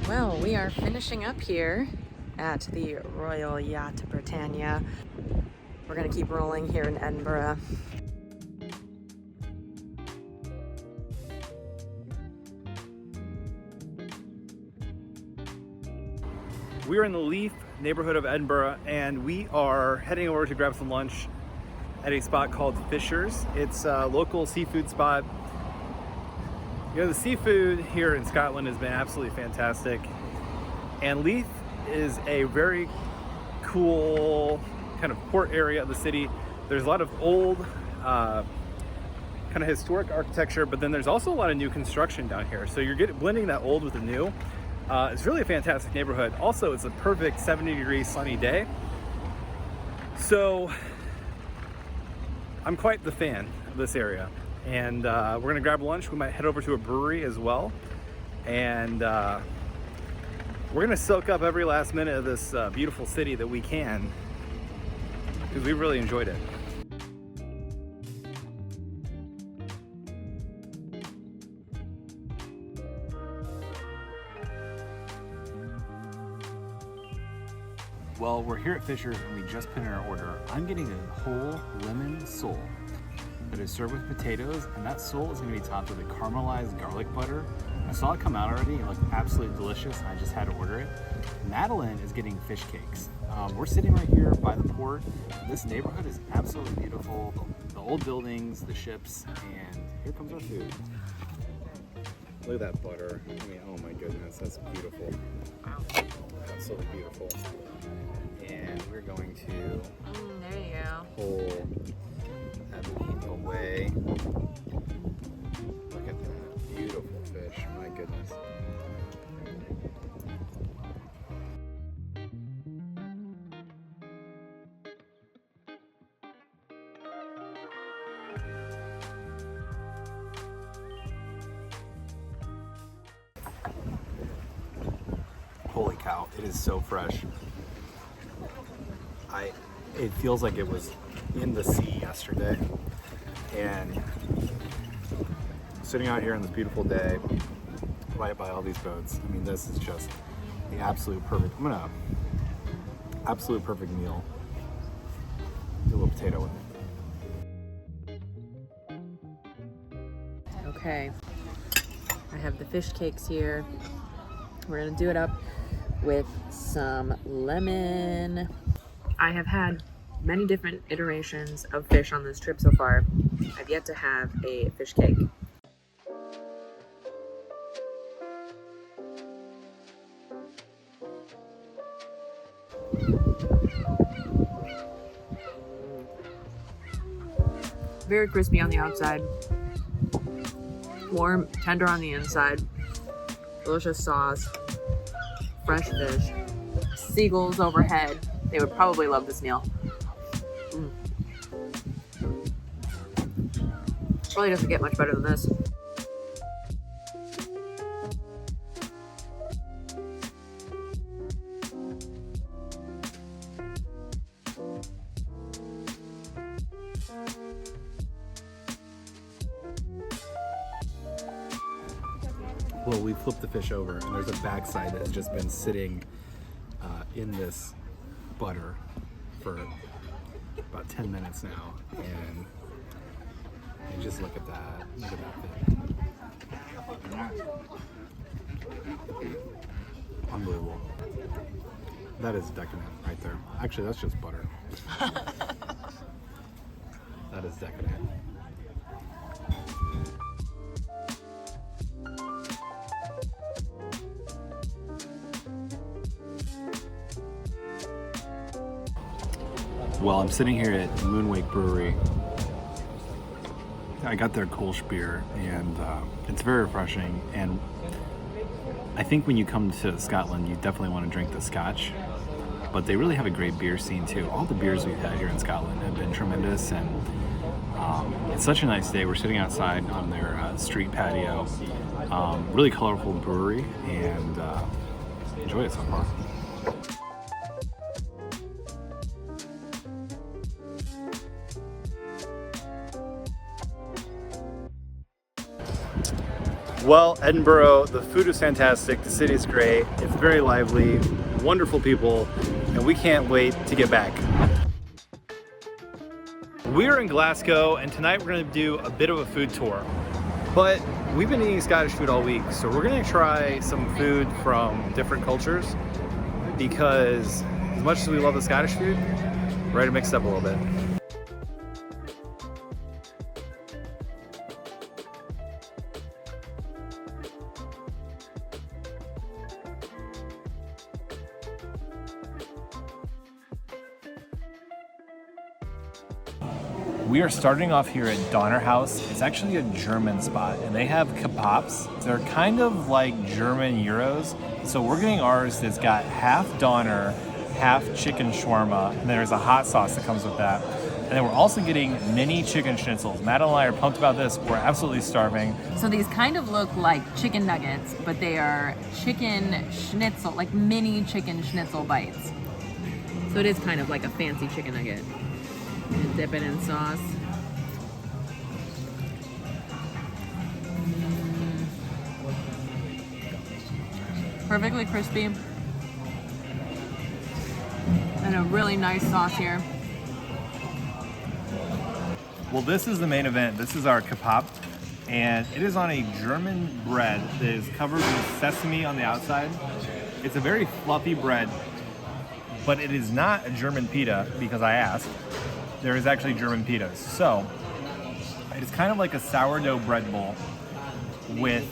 Well, we are finishing up here at the Royal Yacht Britannia. We're gonna keep rolling here in Edinburgh. We are in the Leith neighborhood of Edinburgh, and we are heading over to grab some lunch at a spot called Fisher's. It's a local seafood spot. You know, the seafood here in Scotland has been absolutely fantastic, and Leith is a very cool kind of port area of the city. There's a lot of old kind of historic architecture, but then there's also a lot of new construction down here, so you're blending that old with the new. It's really a fantastic neighborhood. Also, it's a perfect 70-degree sunny day, so I'm quite the fan of this area. And we're gonna grab lunch. We might head over to a brewery as well, and we're gonna soak up every last minute of this beautiful city that we can, because we really enjoyed it. Well, we're here at Fisher's and we just put in our order. I'm getting a whole lemon sole. The but it's served with potatoes, and that sole is going to be topped with a caramelized garlic butter. I saw it come out already. It looked absolutely delicious, and I just had to order it. Madeline is getting fish cakes. We're sitting right here by the port. This neighborhood is absolutely beautiful. The old buildings, the ships, and here comes our food. Look at that butter. I mean, oh my goodness, that's beautiful. Wow. Absolutely beautiful. And we're going to There you go. pull Ebony away. Look at that beautiful fish. My goodness. Holy cow, it is so fresh. It feels like it was in the sea yesterday, and sitting out here on this beautiful day, right by all these boats. I mean, this is just the absolute perfect meal. Do a little potato with it. Okay, I have the fish cakes here. We're gonna do it up with some lemon. I have had many different iterations of fish on this trip so far. I've yet to have a fish cake. Very crispy on the outside, warm, tender on the inside, delicious sauce, fresh fish, seagulls overhead. They would probably love this meal. Probably doesn't get much better than this. Well, we flipped the fish over, and there's a backside that has just been sitting in this butter for about 10 minutes now, and just look at that. Look at that fish. Unbelievable. That is decadent right there. Actually, that's just butter. That is decadent. Well, I'm sitting here at Moonwake Brewery. I got their Kolsch beer, and it's very refreshing. And I think when you come to Scotland, you definitely want to drink the Scotch. But they really have a great beer scene too. All the beers we've had here in Scotland have been tremendous, and it's such a nice day. We're sitting outside on their street patio. Really colorful brewery, and enjoy it so far. Well, Edinburgh, the food is fantastic, the city is great, it's very lively, wonderful people, and we can't wait to get back. We're in Glasgow, and tonight we're going to do a bit of a food tour. But we've been eating Scottish food all week, so we're going to try some food from different cultures, because as much as we love the Scottish food, we're ready to mix it up a little bit. We are starting off here at Donner House. It's actually a German spot, and they have kebabs. They're kind of like German gyros. So we're getting ours that's got half Donner, half chicken shawarma, and there's a hot sauce that comes with that. And then we're also getting mini chicken schnitzels. Madeline and I are pumped about this. We're absolutely starving. So these kind of look like chicken nuggets, but they are chicken schnitzel, like mini chicken schnitzel bites. So it is kind of like a fancy chicken nugget. And dip it in sauce. Perfectly crispy. And a really nice sauce here. Well, this is the main event. This is our kebab, and it is on a German bread that is covered with sesame on the outside. It's a very fluffy bread, but it is not a German pita because I asked. There is actually German pitas. So it's kind of like a sourdough bread bowl with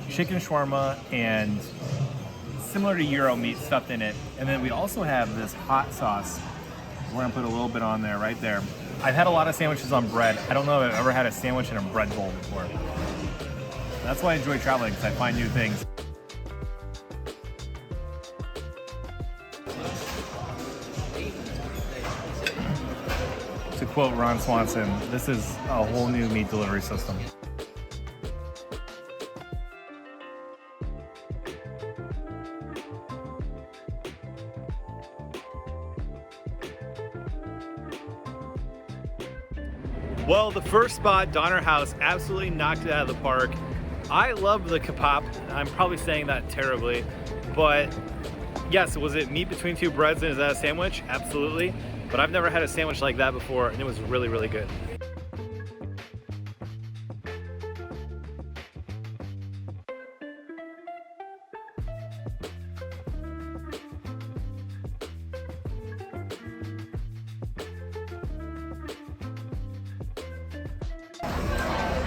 chicken shawarma and similar to Euro meat stuffed in it. And then we also have this hot sauce. We're gonna put a little bit on there, right there. I've had a lot of sandwiches on bread. I don't know if I've ever had a sandwich in a bread bowl before. That's why I enjoy traveling, because I find new things. To quote Ron Swanson, this is a whole new meat delivery system. Well, the first spot, Donner House, absolutely knocked it out of the park. I love the kebab. I'm probably saying that terribly, but yes, was it meat between two breads and is that a sandwich? Absolutely. But I've never had a sandwich like that before, and it was really, really good.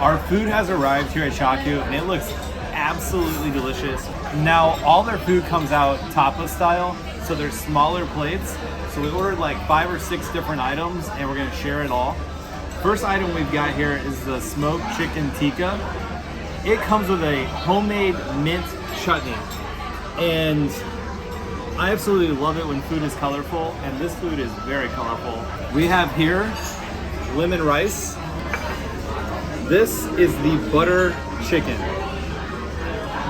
Our food has arrived here at Chaku, and it looks absolutely delicious. Now, all their food comes out tapas style, so they're smaller plates. So we ordered like 5 or 6 different items, and we're gonna share it all. First item we've got here is the smoked chicken tikka. It comes with a homemade mint chutney, and I absolutely love it when food is colorful, and this food is very colorful. We have here lemon rice. This is the butter chicken.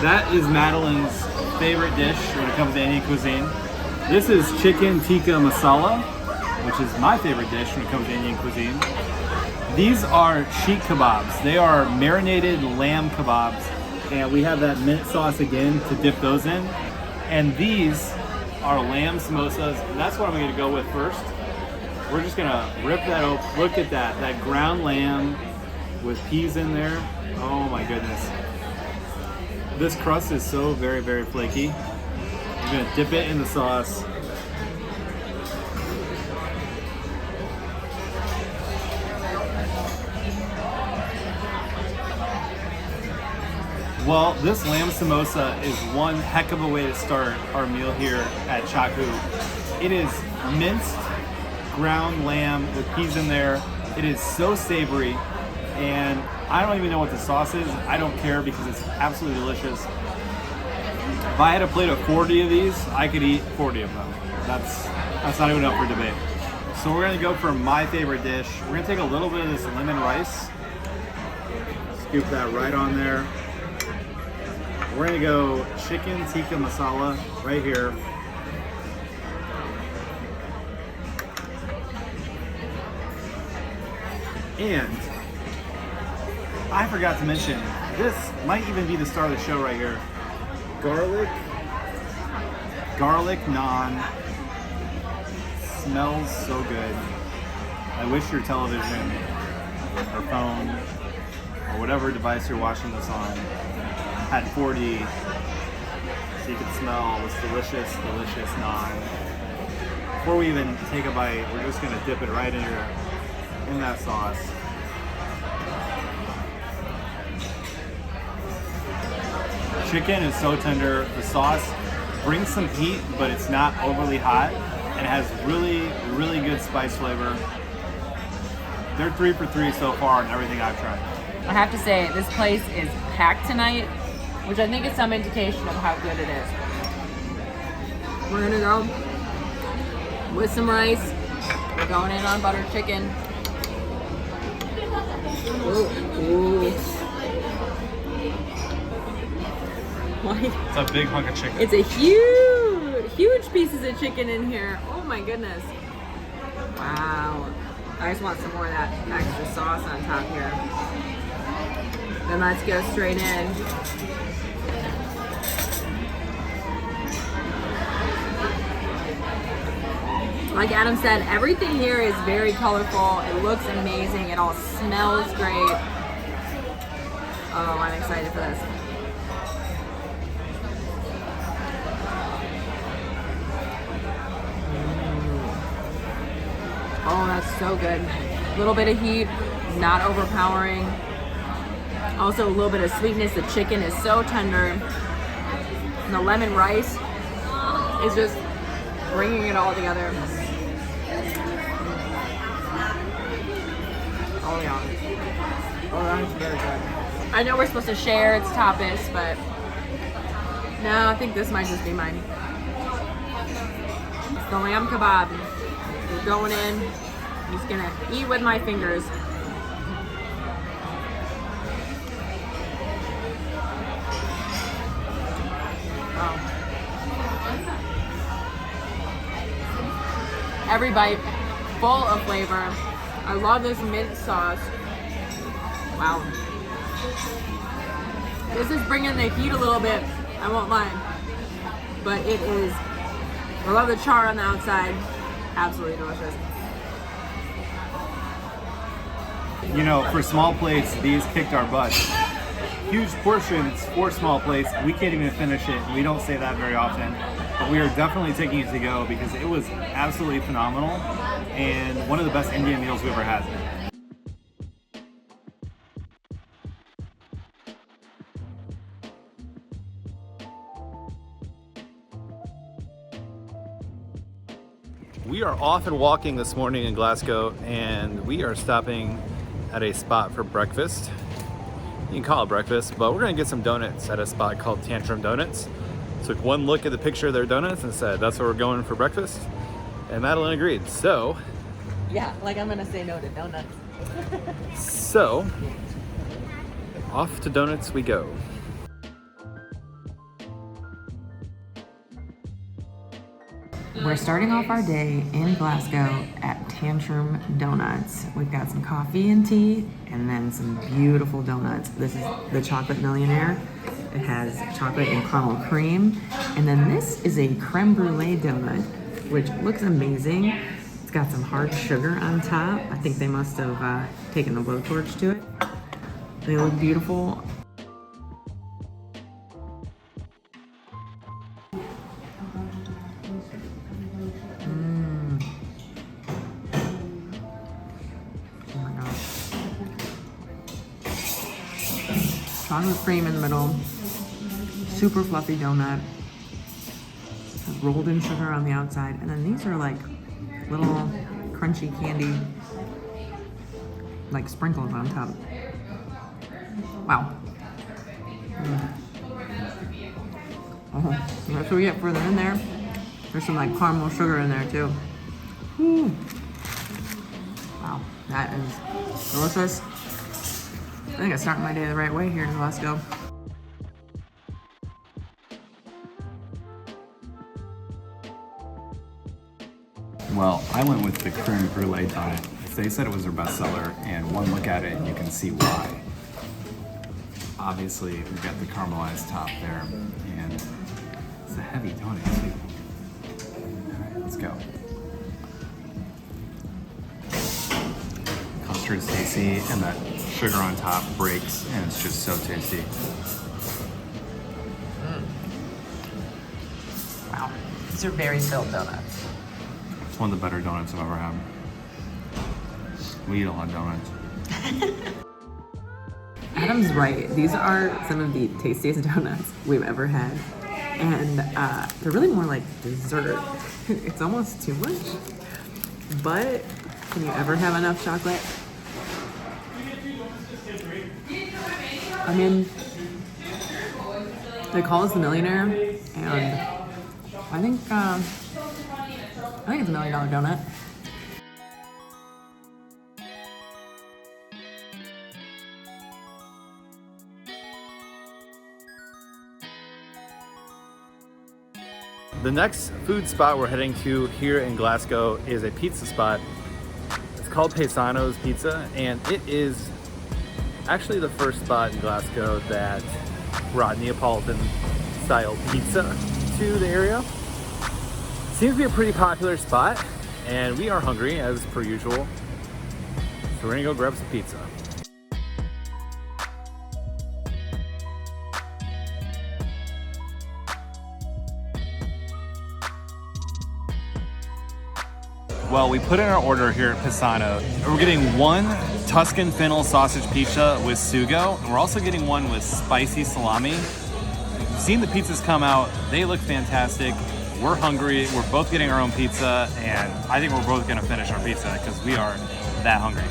That is Madeline's favorite dish when it comes to Indian cuisine. This is chicken tikka masala, which is my favorite dish when it comes to Indian cuisine. These are sheet kebabs. They are marinated lamb kebabs, and we have that mint sauce again to dip those in. And these are lamb samosas, and that's what I'm gonna go with first. We're just gonna rip that open. Look at that ground lamb with peas in there. Oh my goodness. This crust is so very, very flaky. I'm gonna dip it in the sauce. Well, this lamb samosa is one heck of a way to start our meal here at Chaku. It is minced ground lamb with peas in there. It is so savory. And I don't even know what the sauce is. I don't care because it's absolutely delicious. If I had a plate of 40 of these, I could eat 40 of them. That's not even up for debate. So we're gonna go for my favorite dish. We're gonna take a little bit of this lemon rice, scoop that right on there. We're gonna go chicken tikka masala right here. And I forgot to mention, this might even be the star of the show right here. Garlic naan. Smells so good. I wish your television or phone or whatever device you're watching this on had 4D so you could smell this delicious, delicious naan. Before we even take a bite, we're just gonna dip it right in that sauce. Chicken is so tender. The sauce brings some heat, but it's not overly hot, and it has really, really good spice flavor. They're 3 for 3 so far on everything I've tried. I have to say, this place is packed tonight, which I think is some indication of how good it is. We're gonna go with some rice. We're going in on butter chicken. Ooh, ooh. It's a big hunk of chicken. It's a huge pieces of chicken in here. Oh my goodness. Wow. I just want some more of that extra sauce on top here. Then let's go straight in. Like Adam said, everything here is very colorful. It looks amazing. It all smells great. Oh, I'm excited for this. Oh, that's so good. A little bit of heat, not overpowering. Also a little bit of sweetness. The chicken is so tender. And the lemon rice is just bringing it all together. Oh yeah. Oh, that's very good. I know we're supposed to share its tapas, but no, I think this might just be mine. It's the lamb kebab. We're going in. I'm just gonna eat with my fingers. Wow. Every bite full of flavor. I love this mint sauce. Wow. This is bringing the heat a little bit, I won't lie. But it is, I love the char on the outside. Absolutely delicious. You know, for small plates, these kicked our butts. Huge portions for small plates. We can't even finish it. We don't say that very often. But we are definitely taking it to go because it was absolutely phenomenal and one of the best Indian meals we've ever had. We are off and walking this morning in Glasgow, and we are stopping at a spot for breakfast. You can call it breakfast, but we're gonna get some donuts at a spot called Tantrum Donuts. Took one look at the picture of their donuts and said, that's where we're going for breakfast. And Madeline agreed, so. Yeah, like I'm gonna say no to donuts. So, off to donuts we go. We're starting off our day in Glasgow at Tantrum Donuts. We've got some coffee and tea and then some beautiful donuts. This is the Chocolate Millionaire. It has chocolate and caramel cream. And then this is a creme brulee donut, which looks amazing. It's got some hard sugar on top. I think they must have taken a blowtorch to it. They look beautiful. Chocolate cream in the middle, super fluffy donut, rolled in sugar on the outside, and then these are like little crunchy candy, like sprinkles on top. Wow. Oh, that's what we get further in there. There's some like caramel sugar in there too. Woo. Wow, that is delicious. I think I'm starting my day the right way here in Glasgow. Well, I went with the creme brulee donut. They said it was their bestseller, and one look at it and you can see why. Obviously, we've got the caramelized top there, and it's a heavy donut too. All right, let's go. Custard's tasty, and that sugar on top breaks, and it's just so tasty. Wow, these are very filled donuts. It's one of the better donuts I've ever had. We eat a lot of donuts. Adam's right. These are some of the tastiest donuts we've ever had. And they're really more like dessert. It's almost too much. But can you ever have enough chocolate? I mean, they call us the Millionaire, and I think it's a $1 million donut. The next food spot we're heading to here in Glasgow is a pizza spot. It's called Paisano's Pizza, and it is actually the first spot in Glasgow that brought Neapolitan style pizza to the area. Seems to be a pretty popular spot, and we are hungry as per usual. So we're gonna go grab some pizza. Well, we put in our order here at Pisano. We're getting one Tuscan fennel sausage pizza with sugo, and we're also getting one with spicy salami. Seeing the pizzas come out, they look fantastic. We're hungry, we're both getting our own pizza, and I think we're both gonna finish our pizza because we are that hungry.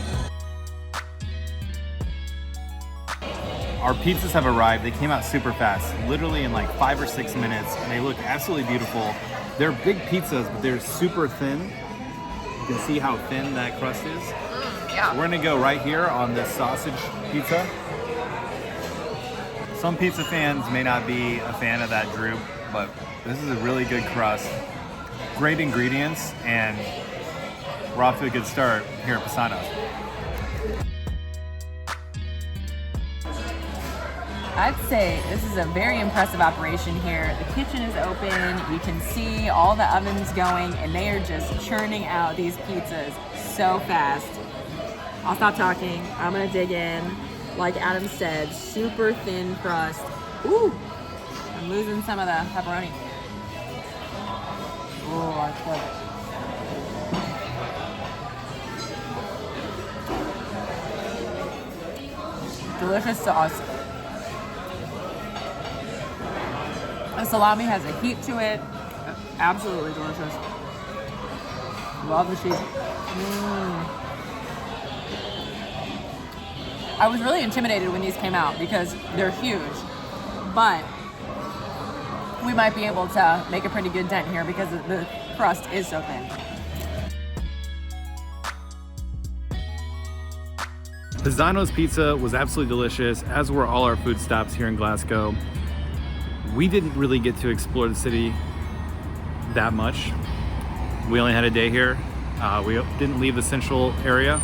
Our pizzas have arrived. They came out super fast, literally in like 5 or 6 minutes, and they look absolutely beautiful. They're big pizzas, but they're super thin. You can see how thin that crust is. Yeah. We're gonna go right here on this sausage pizza. Some pizza fans may not be a fan of that droop, but this is a really good crust. Great ingredients, and we're off to a good start here at Pisano. I'd say this is a very impressive operation here. The kitchen is open, you can see all the ovens going, and they are just churning out these pizzas so fast. I'll stop talking, I'm gonna dig in. Like Adam said, super thin crust. Ooh, I'm losing some of the pepperoni. Oh, that's good. Delicious sauce. The salami has a heat to it. Absolutely delicious. Love the cheese. I was really intimidated when these came out because they're huge, but we might be able to make a pretty good dent here because the crust is so thin. Pisano's pizza was absolutely delicious, as were all our food stops here in Glasgow. We didn't really get to explore the city that much. We only had a day here. We didn't leave the central area.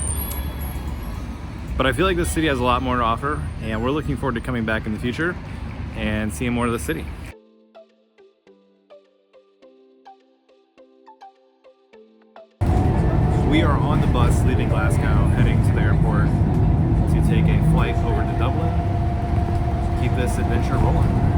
But I feel like this city has a lot more to offer, and we're looking forward to coming back in the future and seeing more of the city. We are on the bus leaving Glasgow, heading to the airport to take a flight over to Dublin. Keep this adventure rolling.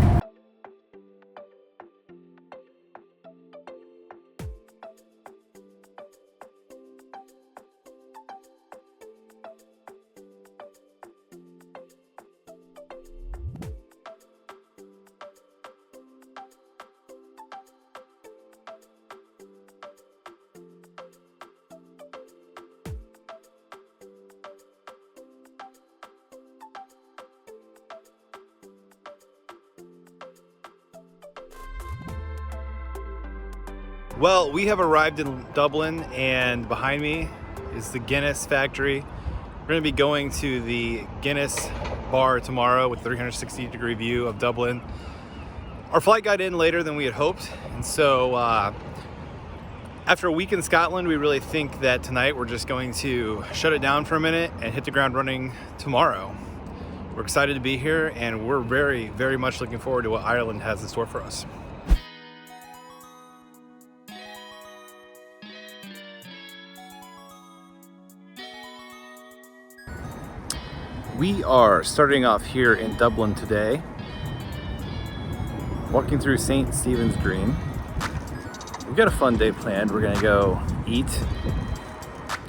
Well, we have arrived in Dublin, and behind me is the Guinness factory. We're going to be going to the Guinness bar tomorrow with a 360-degree view of Dublin. Our flight got in later than we had hoped, and so after a week in Scotland, we really think that tonight we're just going to shut it down for a minute and hit the ground running tomorrow. We're excited to be here, and we're very, very much looking forward to what Ireland has in store for us. We are starting off here in Dublin today, walking through St. Stephen's Green. We've got a fun day planned. We're gonna go eat.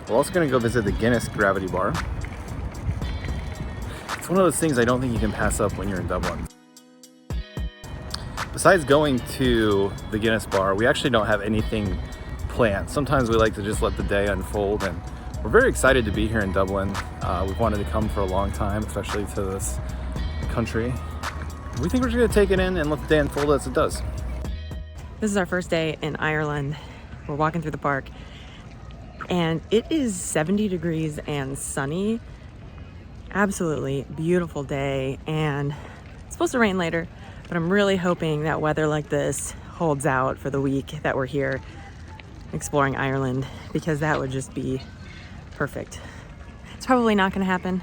We're also gonna go visit the Guinness Gravity Bar. It's one of those things I don't think you can pass up when you're in Dublin. Besides going to the Guinness Bar, we actually don't have anything planned. Sometimes we like to just let the day unfold, and we're very excited to be here in Dublin. We've wanted to come for a long time, especially to this country. We think we're just gonna take it in and let the day unfold as it does. This is our first day in Ireland. We're walking through the park, and it is 70 degrees and sunny. Absolutely beautiful day, and it's supposed to rain later, but I'm really hoping that weather like this holds out for the week that we're here exploring Ireland, because that would just be perfect. It's probably not gonna happen,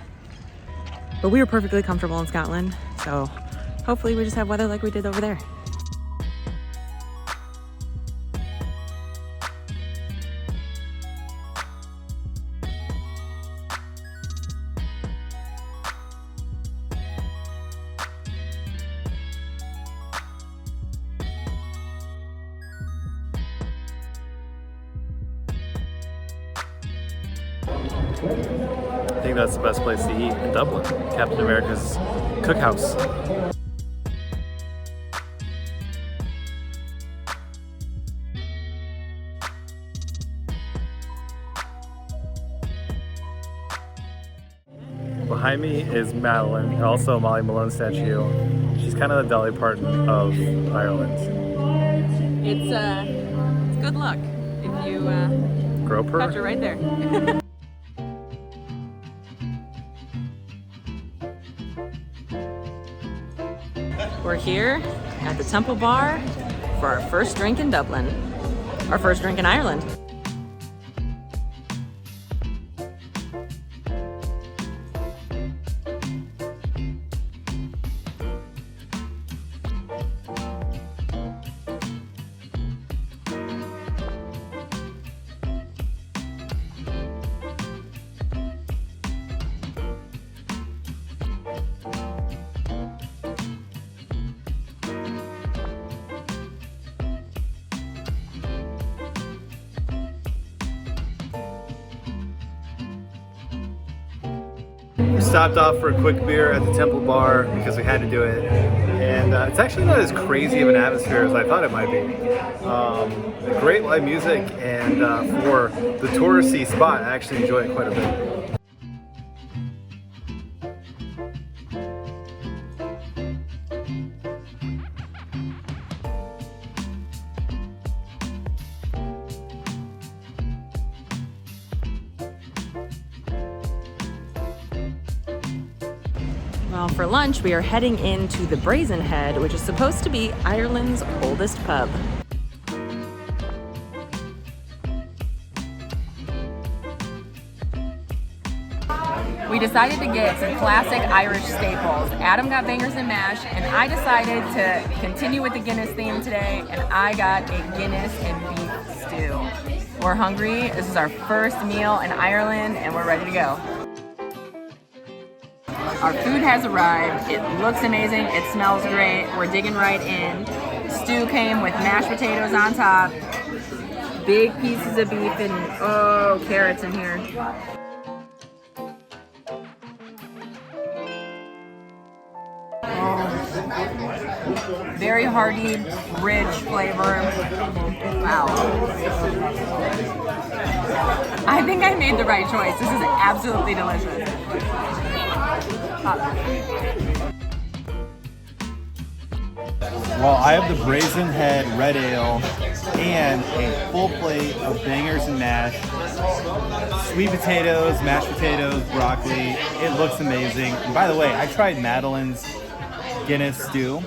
but we were perfectly comfortable in Scotland, so hopefully we just have weather like we did over there. I think that's the best place to eat in Dublin, Captain America's Cookhouse. Behind me is Madeline, and also a Molly Malone statue. She's kind of the Dolly Parton of Ireland. It's good luck if you Grope her? catch her right there. We're here at the Temple Bar for our first drink in Dublin. Our first drink in Ireland. We stopped off for a quick beer at the Temple Bar because we had to do it, and it's actually not as crazy of an atmosphere as I thought it might be. Great live music, and for the touristy spot, I actually enjoy it quite a bit. Well, for lunch, we are heading into the Brazen Head, which is supposed to be Ireland's oldest pub. We decided to get some classic Irish staples. Adam got bangers and mash, and I decided to continue with the Guinness theme today, and I got a Guinness and beef stew. We're hungry. This is our first meal in Ireland, and we're ready to go. Our food has arrived. It looks amazing. It smells great. We're digging right in. Stew came with mashed potatoes on top, big pieces of beef, and carrots in here. Very hearty, rich flavor. Wow. I think I made the right choice. This is absolutely delicious. Well, I have the Brazen Head Red Ale and a full plate of bangers and mash, sweet potatoes, mashed potatoes, broccoli. It looks amazing. And by the way, I tried Madeline's Guinness stew.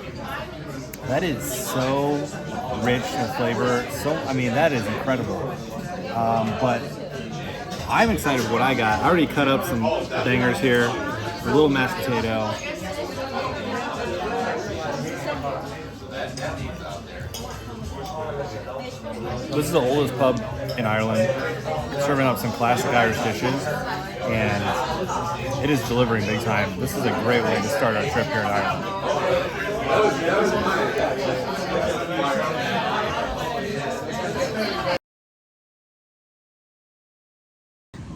That is so rich in flavor. That is incredible. But I'm excited for what I got. I already cut up some bangers here, a little mashed potato. This is the oldest pub in Ireland, serving up some classic Irish dishes, and it is delivering big time. This is a great way to start our trip here in Ireland.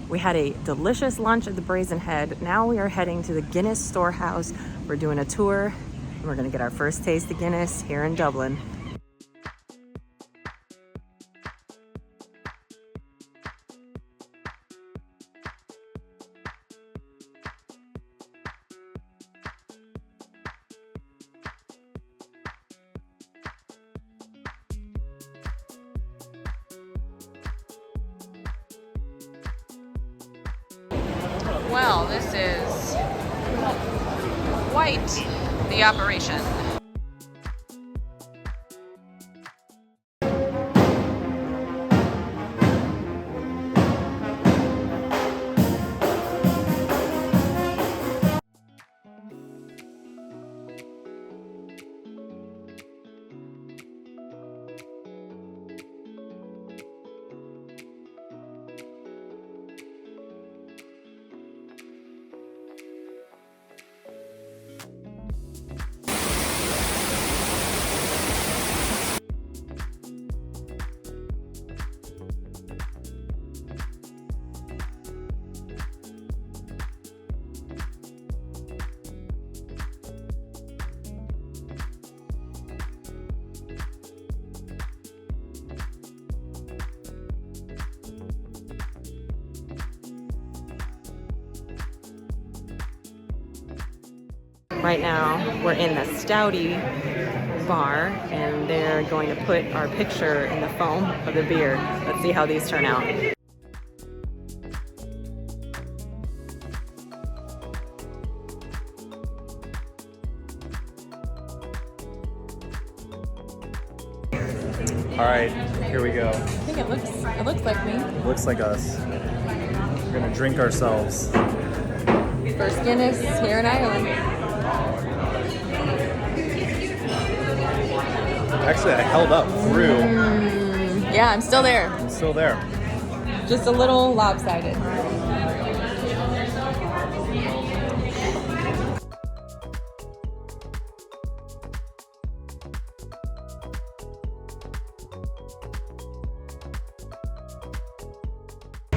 We had a delicious lunch at the Brazen Head. Now we are heading to the Guinness storehouse. We're doing a tour, and we're gonna get our first taste of Guinness here in Dublin. Well, this is quite the operation. Right now, we're in the Stouty bar, and they're going to put our picture in the foam of the beer. Let's see how these turn out. All right, here we go. I think it looks like me. Looks like us. We're gonna drink ourselves. First Guinness here in Ireland. Actually, I held up through. Yeah, I'm still there. I'm still there. Just a little lopsided.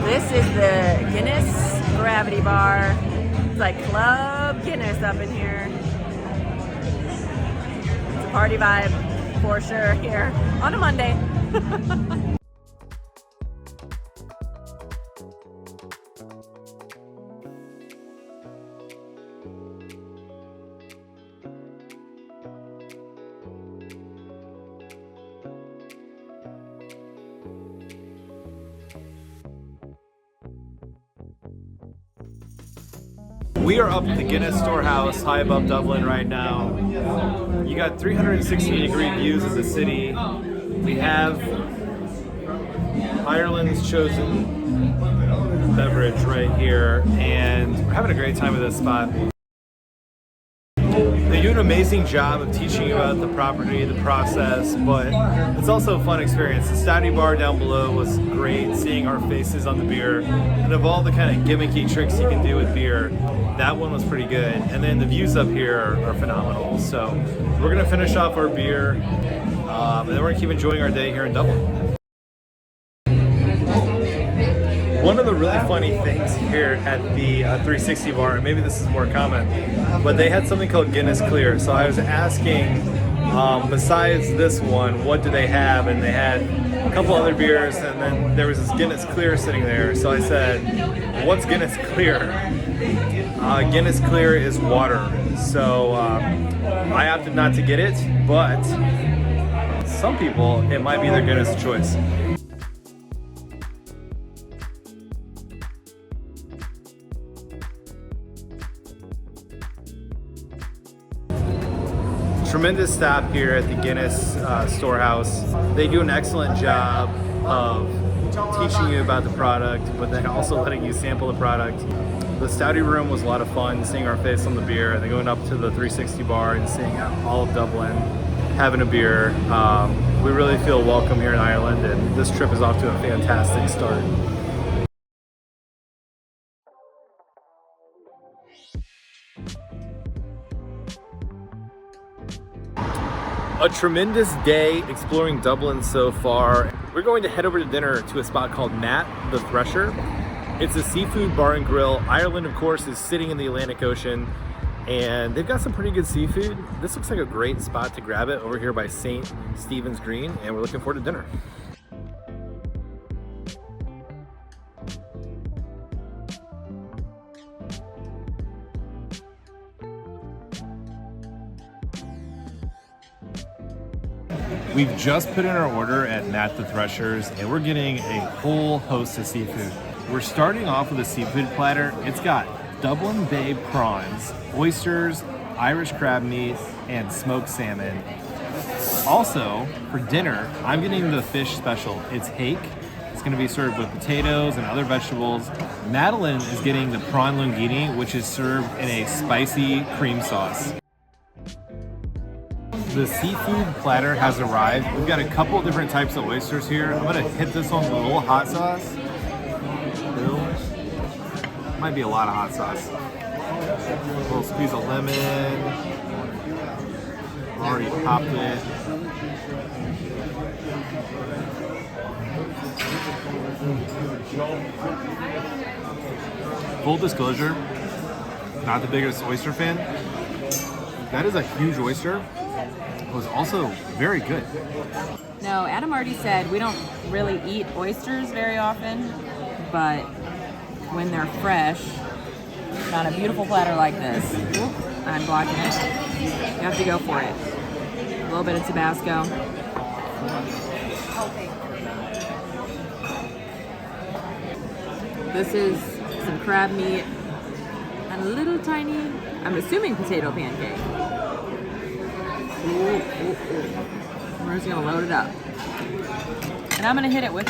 This is the Guinness Gravity Bar. It's like Club Guinness up in here. It's a party vibe for sure here on a Monday. We are up at the Guinness Storehouse high above Dublin right now. You got 360-degree views of the city. We have Ireland's chosen beverage right here, and we're having a great time at this spot. They do an amazing job of teaching you about the property, the process, but it's also a fun experience. The Stouty bar down below was great, seeing our faces on the beer, and of all the kind of gimmicky tricks you can do with beer, that one was pretty good. And then the views up here are phenomenal. So we're gonna finish off our beer, and then we're gonna keep enjoying our day here in Dublin. One of the really funny things here at the 360 bar, and maybe this is more common, but they had something called Guinness Clear. So I was asking, besides this one, what do they have? And they had a couple other beers, and then there was this Guinness Clear sitting there. So I said, what's Guinness Clear? Guinness Clear is water. So I opted not to get it, but some people, it might be their Guinness choice. Tremendous stop here at the Guinness Storehouse. They do an excellent job of teaching you about the product, but then also letting you sample the product. The Stouty room was a lot of fun, seeing our face on the beer, and then going up to the 360 bar and seeing all of Dublin, having a beer. We really feel welcome here in Ireland, and this trip is off to a fantastic start. A tremendous day exploring Dublin so far. We're going to head over to dinner to a spot called Matt the Thresher. It's a seafood bar and grill. Ireland, of course, is sitting in the Atlantic Ocean, and they've got some pretty good seafood. This looks like a great spot to grab it over here by St. Stephen's Green, and we're looking forward to dinner. We've just put in our order at Matt the Thresher's, and we're getting a whole host of seafood. We're starting off with a seafood platter. It's got Dublin Bay prawns, oysters, Irish crab meat, and smoked salmon. Also, for dinner, I'm getting the fish special. It's hake. It's going to be served with potatoes and other vegetables. Madeline is getting the prawn linguine, which is served in a spicy cream sauce. The seafood platter has arrived. We've got a couple of different types of oysters here. I'm gonna hit this one with a little hot sauce. Might be a lot of hot sauce. A little squeeze of lemon. Already popped it. Full disclosure, not the biggest oyster fan. That is a huge oyster. It was also very good. No, Adam already said we don't really eat oysters very often, but when they're fresh, on a beautiful platter like this, I'm blocking it. You have to go for it. A little bit of Tabasco. This is some crab meat and a little tiny, I'm assuming potato pancake. Ooh, ooh, ooh. We're just gonna load it up. And I'm gonna hit it with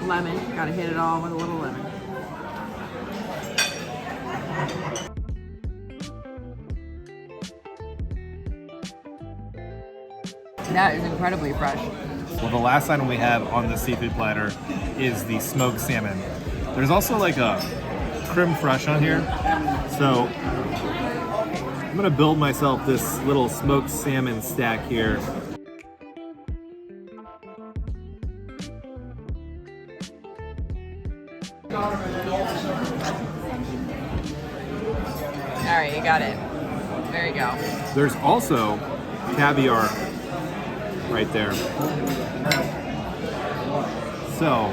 lemon. Gotta hit it all with a little lemon. That is incredibly fresh. Well, the last item we have on the seafood platter is the smoked salmon. There's also like a creme fraiche on here. So I'm gonna build myself this little smoked salmon stack here. All right, you got it. There you go. There's also caviar right there. So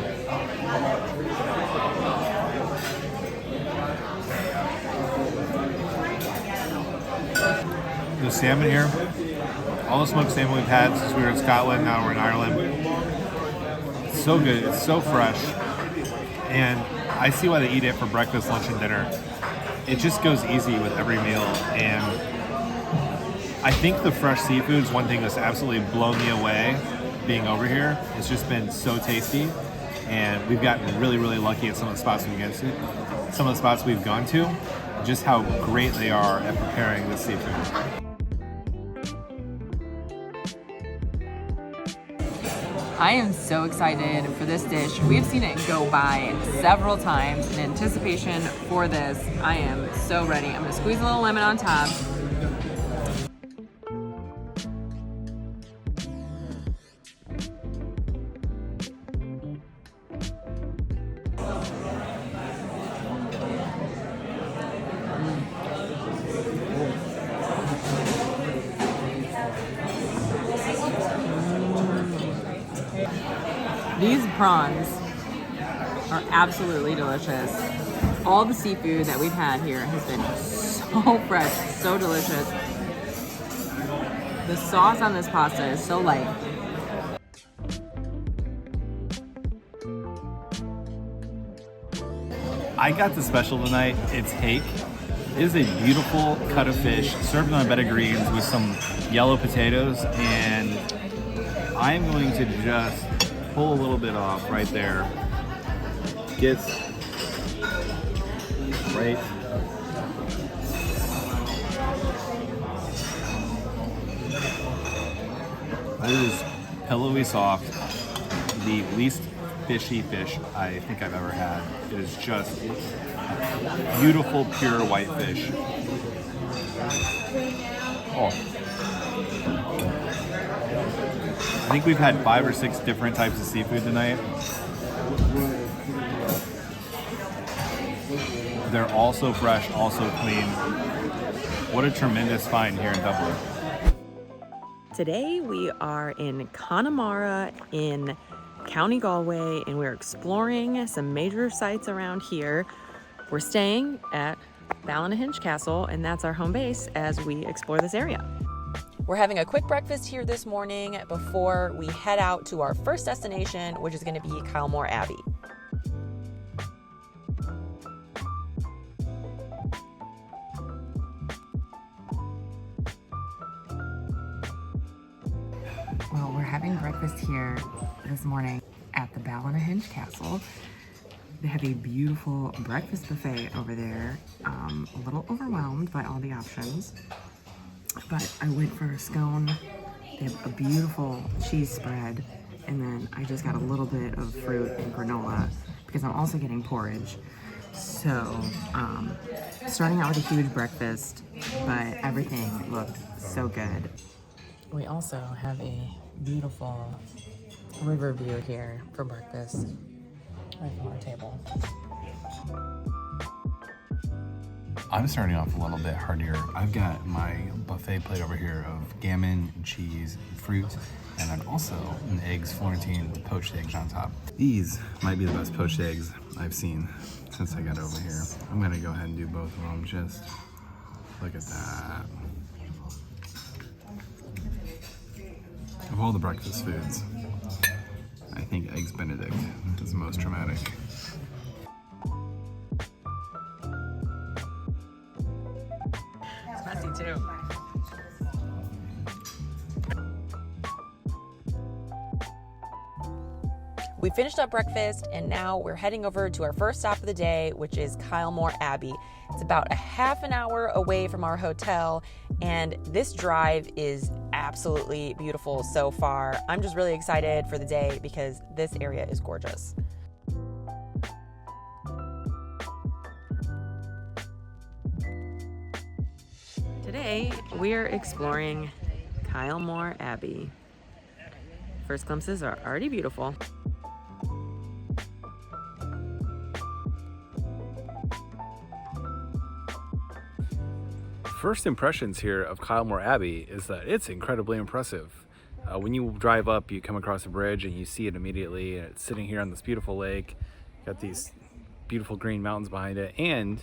the salmon here, all the smoked salmon we've had since we were in Scotland, now we're in Ireland. It's so good, it's so fresh. And I see why they eat it for breakfast, lunch, and dinner. It just goes easy with every meal. And I think the fresh seafood is one thing that's absolutely blown me away being over here. It's just been so tasty. And we've gotten really, really lucky at some of the spots we've gone to, just how great they are at preparing the seafood. I am so excited for this dish. We've seen it go by several times in anticipation for this. I am so ready. I'm gonna squeeze a little lemon on top. These prawns are absolutely delicious. All the seafood that we've had here has been so fresh, so delicious. The sauce on this pasta is so light. I got the special tonight. It's hake. It is a beautiful cut of fish served on a bed of greens with some yellow potatoes, and I'm going to just pull a little bit off right there. Gets right. That is pillowy soft. The least fishy fish I think I've ever had. It is just beautiful, pure white fish. Oh. I think we've had 5 or 6 different types of seafood tonight. They're all so fresh, all so clean. What a tremendous find here in Dublin. Today we are in Connemara in County Galway, and we're exploring some major sites around here. We're staying at Blarney Castle, and that's our home base as we explore this area. We're having a quick breakfast here this morning before we head out to our first destination, which is going to be Killarney Abbey. Well, we're having breakfast here this morning at the Blarney Castle. They have a beautiful breakfast buffet over there. A little overwhelmed by all the options, but I went for a scone. They have a beautiful cheese spread, and then I just got a little bit of fruit and granola because I'm also getting porridge. So, starting out with a huge breakfast, but everything looked so good. We also have a beautiful river view here for breakfast right from our table. I'm starting off a little bit heartier. I've got my buffet plate over here of gammon, cheese, fruit, and then also an eggs Florentine with poached eggs on top. These might be the best poached eggs I've seen since I got over here. I'm gonna go ahead and do both of them just Look at that. Of all the breakfast foods, I think Eggs Benedict is the most dramatic. It's messy too. We finished up breakfast and now we're heading over to our first stop of the day, which is Kylemore Abbey. It's about a half an hour away from our hotel, and this drive is absolutely beautiful so far. I'm just really excited for the day because this area is gorgeous. Today we're exploring Kylemore Abbey. First glimpses are already beautiful. First impressions here of Kylemore Abbey is that it's incredibly impressive. When you drive up, you come across a bridge and you see it immediately, and it's sitting here on this beautiful lake. Got these beautiful green mountains behind it, and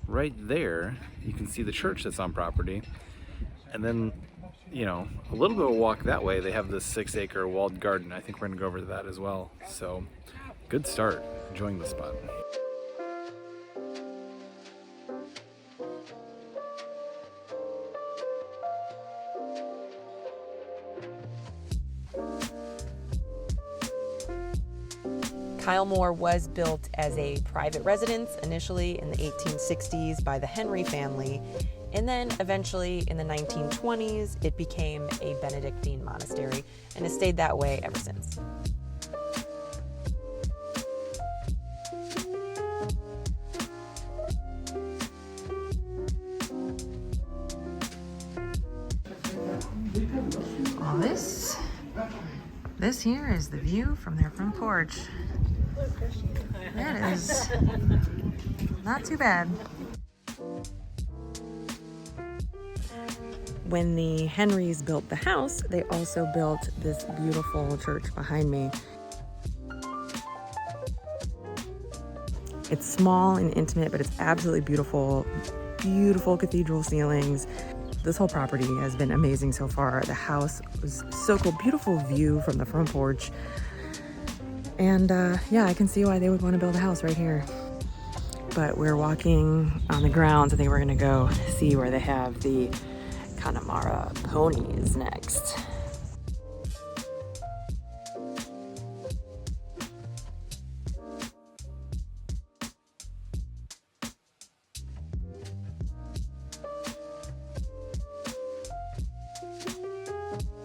right there you can see the church that's on property. And then, you know, a little bit of a walk that way, they have this 6-acre walled garden. I think we're gonna go over to that as well. So good start, enjoying the spot. Kylemore was built as a private residence initially in the 1860s by the Henry family, and then eventually in the 1920s it became a Benedictine monastery and has stayed that way ever since. Well, this here is the view from their front porch. That is not too bad. When the Henrys built the house, they also built this beautiful church behind me. It's small and intimate, but it's absolutely beautiful. Beautiful cathedral ceilings. This whole property has been amazing so far. The house was so cool. Beautiful view from the front porch. And yeah, I can see why they would want to build a house right here. But we're walking on the grounds. I think we're gonna go see where they have the Connemara ponies next.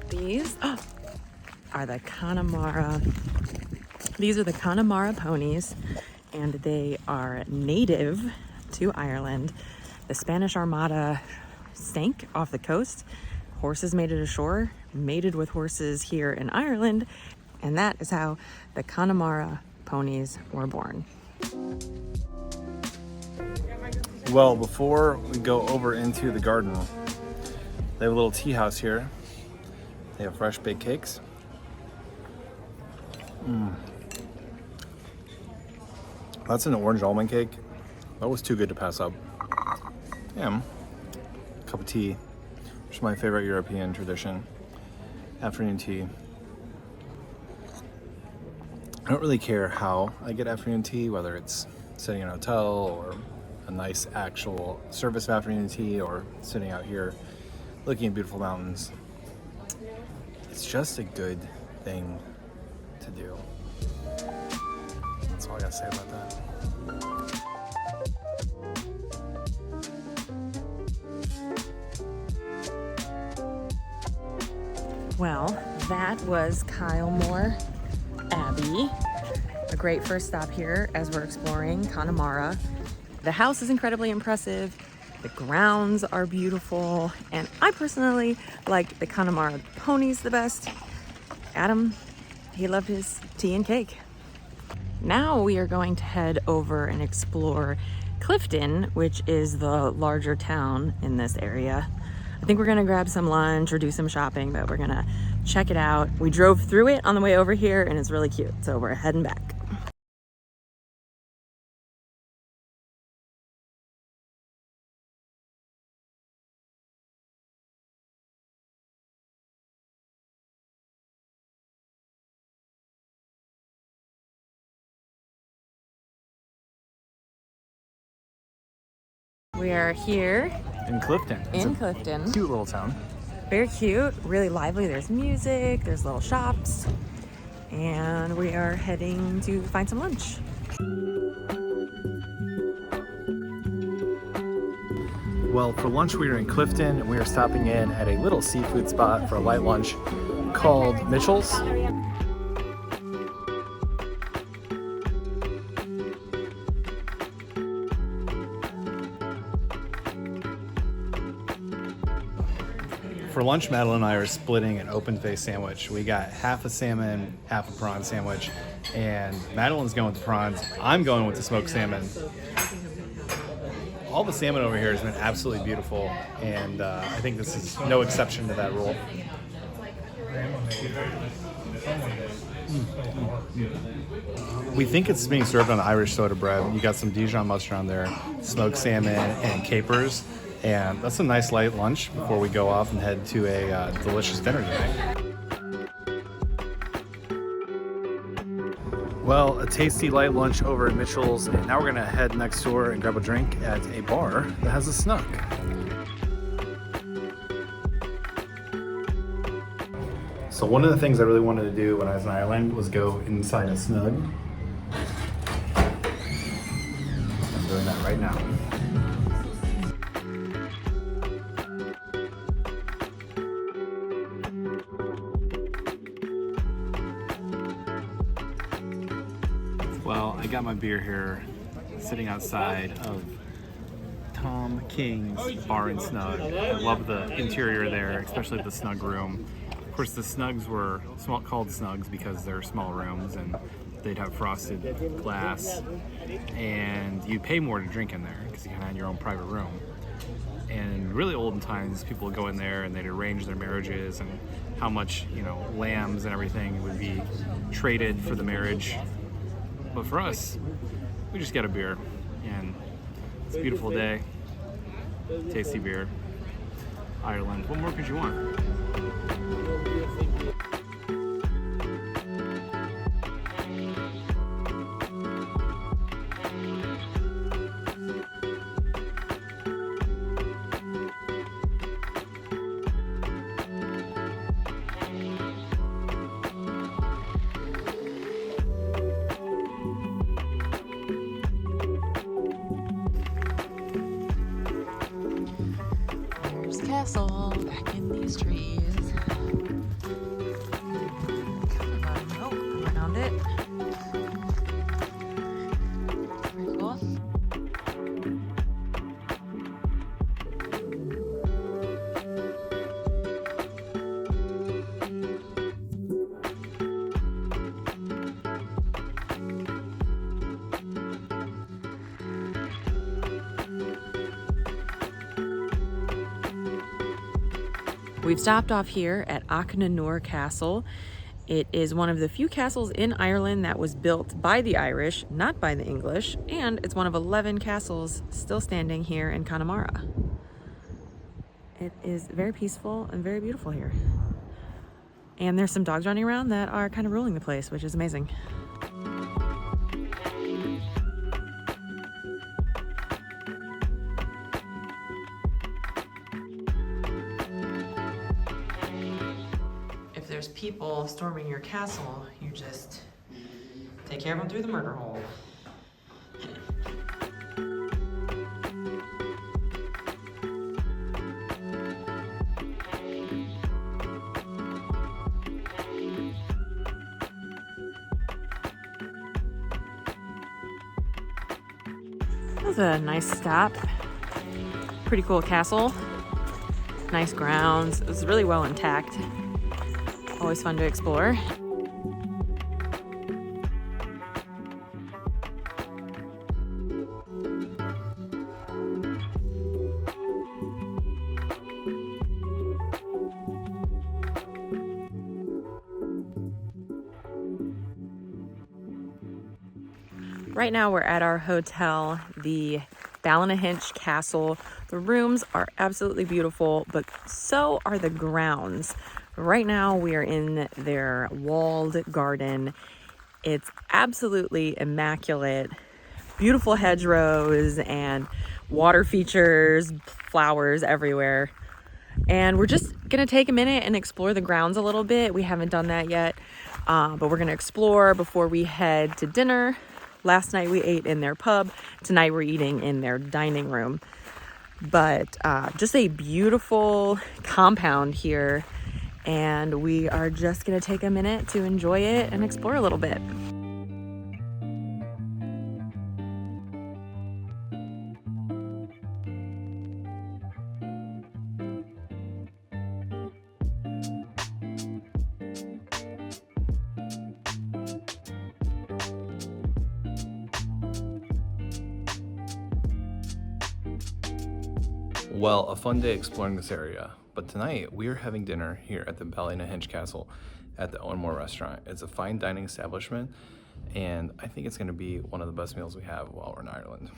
These are the Connemara. These are the Connemara ponies, and they are native to Ireland. The Spanish Armada sank off the coast. Horses made it ashore, mated with horses here in Ireland, and that is how the Connemara ponies were born. Well, before we go over into the garden, they have a little tea house here. They have fresh baked cakes. That's an orange almond cake. That was too good to pass up. Damn. Cup of tea, which is my favorite European tradition. Afternoon tea. I don't really care how I get afternoon tea, whether it's sitting in a hotel or a nice actual service of afternoon tea or sitting out here looking at beautiful mountains. It's just a good thing to do. That's all I gotta say about that. Well, that was Kylemore Abbey. A great first stop here as we're exploring Connemara. The house is incredibly impressive. The grounds are beautiful. And I personally liked the Connemara ponies the best. Adam, he loved his tea and cake. Now we are going to head over and explore Clifton, which is the larger town in this area. I think we're gonna grab some lunch or do some shopping, but we're gonna check it out. We drove through it on the way over here and it's really cute, so we're heading back. We are here In Clifton. It's in a Clifton. cute little town. Very cute, really lively. There's music, there's little shops, and we are heading to find some lunch. Well, for lunch we are in Clifton, and we are stopping in at a little seafood spot for a light lunch called Mitchell's. For lunch, Madeline and I are splitting an open-faced sandwich. We got half a salmon, half a prawn sandwich, and Madeline's going with the prawns. I'm going with the smoked salmon. All the salmon over here has been absolutely beautiful, and I think this is no exception to that rule. We think it's being served on Irish soda bread. You got some Dijon mustard on there, smoked salmon, and capers. And that's a nice light lunch before we go off and head to a delicious dinner tonight. Well, a tasty light lunch over at Mitchell's, and now we're gonna head next door and grab a drink at a bar that has a snug. So one of the things I really wanted to do when I was in Ireland was go inside a snug. I'm doing that right now. Well, I got my beer here, sitting outside of Tom King's Bar and Snug. I love the interior there, especially the snug room. Of course, the snugs were called snugs because they're small rooms, and they'd have frosted glass, and you pay more to drink in there because you kind of had your own private room. And in really olden times, people would go in there and they'd arrange their marriages and how much, lambs and everything would be traded for the marriage. But for us, we just got a beer, and it's a beautiful day, tasty beer, Ireland. What more could you want? Castle back in these trees. Oh, found it. Very cool. We've stopped off here at Connemara Castle. It is one of the few castles in Ireland that was built by the Irish, not by the English, and it's one of 11 castles still standing here in Connemara. It is very peaceful and very beautiful here. And there's some dogs running around that are kind of ruling the place, which is amazing. If there's people storming your castle, you just take care of them through the murder hole. That was a nice stop. Pretty cool castle. Nice grounds. It was really well intact. Always fun to explore. Right now we're at our hotel, the Blarney Castle. The rooms are absolutely beautiful, but so are the grounds. Right now we are in their walled garden. It's absolutely immaculate. beautiful hedgerows and water features, flowers everywhere. And we're just gonna take a minute and explore the grounds a little bit. We haven't done that yet, but we're gonna explore before we head to dinner. Last night we ate in their pub. Tonight we're eating in their dining room. But just a beautiful compound here. And we are just gonna take a minute to enjoy it and explore a little bit. Well, a fun day exploring this area, but tonight we are having dinner here at the Blarney Castle at the Owenmore restaurant. It's a fine dining establishment, and I think it's going to be one of the best meals we have while we're in Ireland.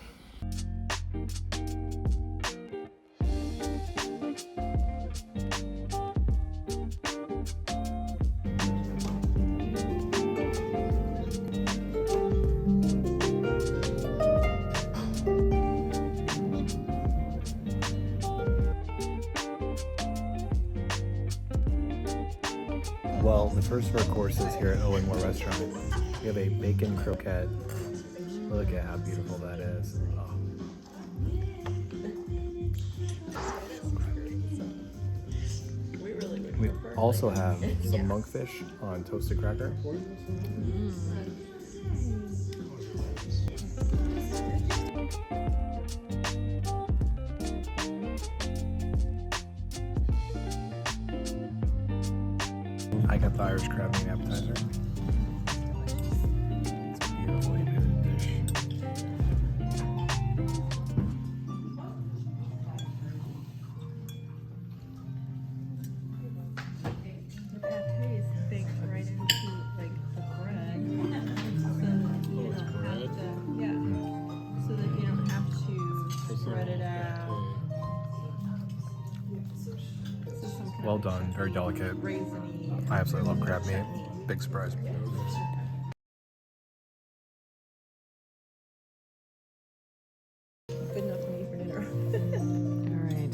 Well, the first of our courses here at Owenmore restaurant, we have a bacon croquette. Look at how beautiful that is. Oh. We also have some monkfish on toasted cracker. I got the Irish crab meat appetizer. It's a beautifully made dish. The pate is baked right into like the bread, so that you don't have to spread it out. So some kind Well of done, very delicate. raisiny. I absolutely love crab meat. Big surprise. Good enough for me for dinner. All right,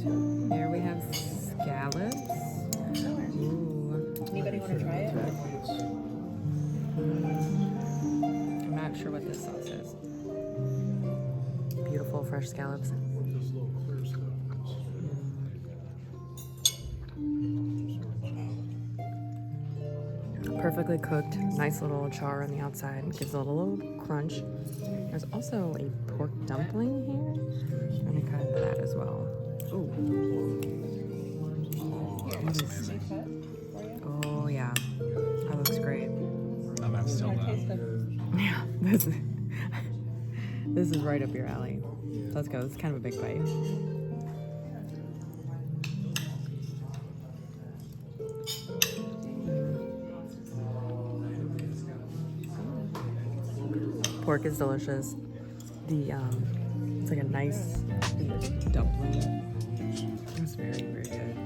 here we have scallops. Ooh. Anybody want to try it? I'm not sure what this sauce is. Beautiful fresh scallops. Perfectly cooked, nice little char on the outside, gives it a little crunch. There's also a pork dumpling here. I'm gonna cut into that as well. Ooh. Oh yeah, that looks great. I'm still not. Yeah, this is right up your alley. So let's go. It's kind of a big bite. Pork is delicious. It's like a nice dumpling. It's very, very good.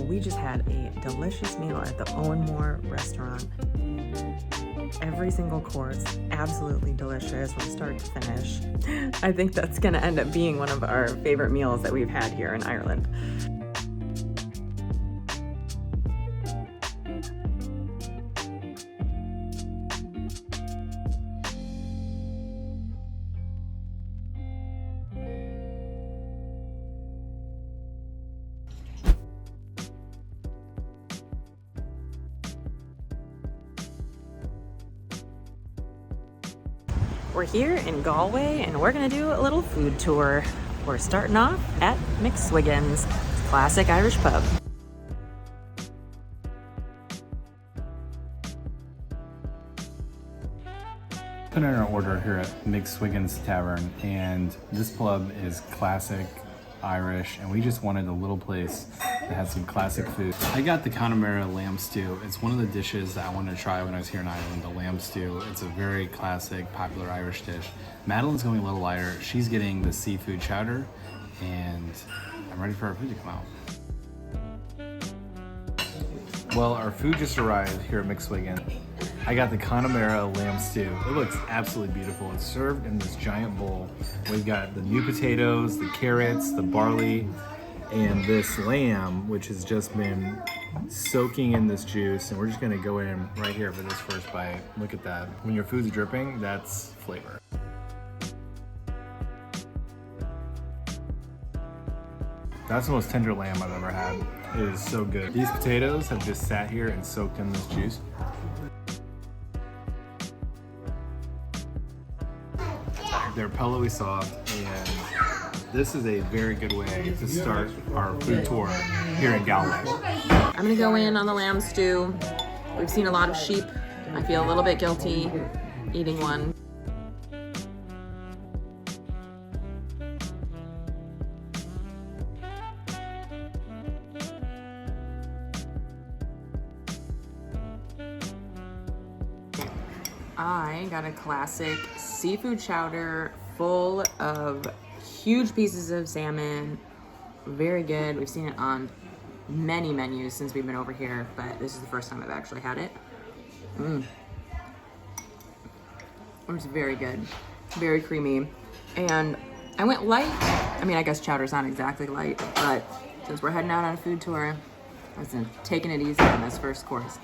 We just had a delicious meal at the Owenmore restaurant. Every single course, absolutely delicious from start to finish. I think that's gonna end up being one of our favorite meals that we've had here in Ireland. We're here in Galway and we're gonna do a little food tour. We're starting off at McSwiggan's, classic Irish pub. Put in our order here at McSwiggan's Tavern, and this pub is classic Irish, and we just wanted a little place that had some classic food. I got the Connemara lamb stew. It's one of the dishes that I wanted to try when I was here in Ireland, the lamb stew. It's a very classic, popular Irish dish. Madeline's going a little lighter. She's getting the seafood chowder, and I'm ready for our food to come out. Well, our food just arrived here at McSwiggan. I got the Connemara lamb stew. It looks absolutely beautiful. It's served in this giant bowl. We've got the new potatoes, the carrots, the barley, and this lamb, which has just been soaking in this juice. And we're just gonna go in right here for this first bite. Look at that. When your food's dripping, that's flavor. That's the most tender lamb I've ever had. It is so good. These potatoes have just sat here and soaked in this juice. They're pillowy soft, and this is a very good way to start our food tour here in Galway. I'm gonna go in on the lamb stew. We've seen a lot of sheep. I feel a little bit guilty eating one. I got a classic seafood chowder full of huge pieces of salmon. Very good. We've seen it on many menus since we've been over here, but this is the first time I've actually had it. It's very good. Very creamy. And I went light. I mean, I guess chowder's not exactly light, but since we're heading out on a food tour, I was taking it easy on this first course.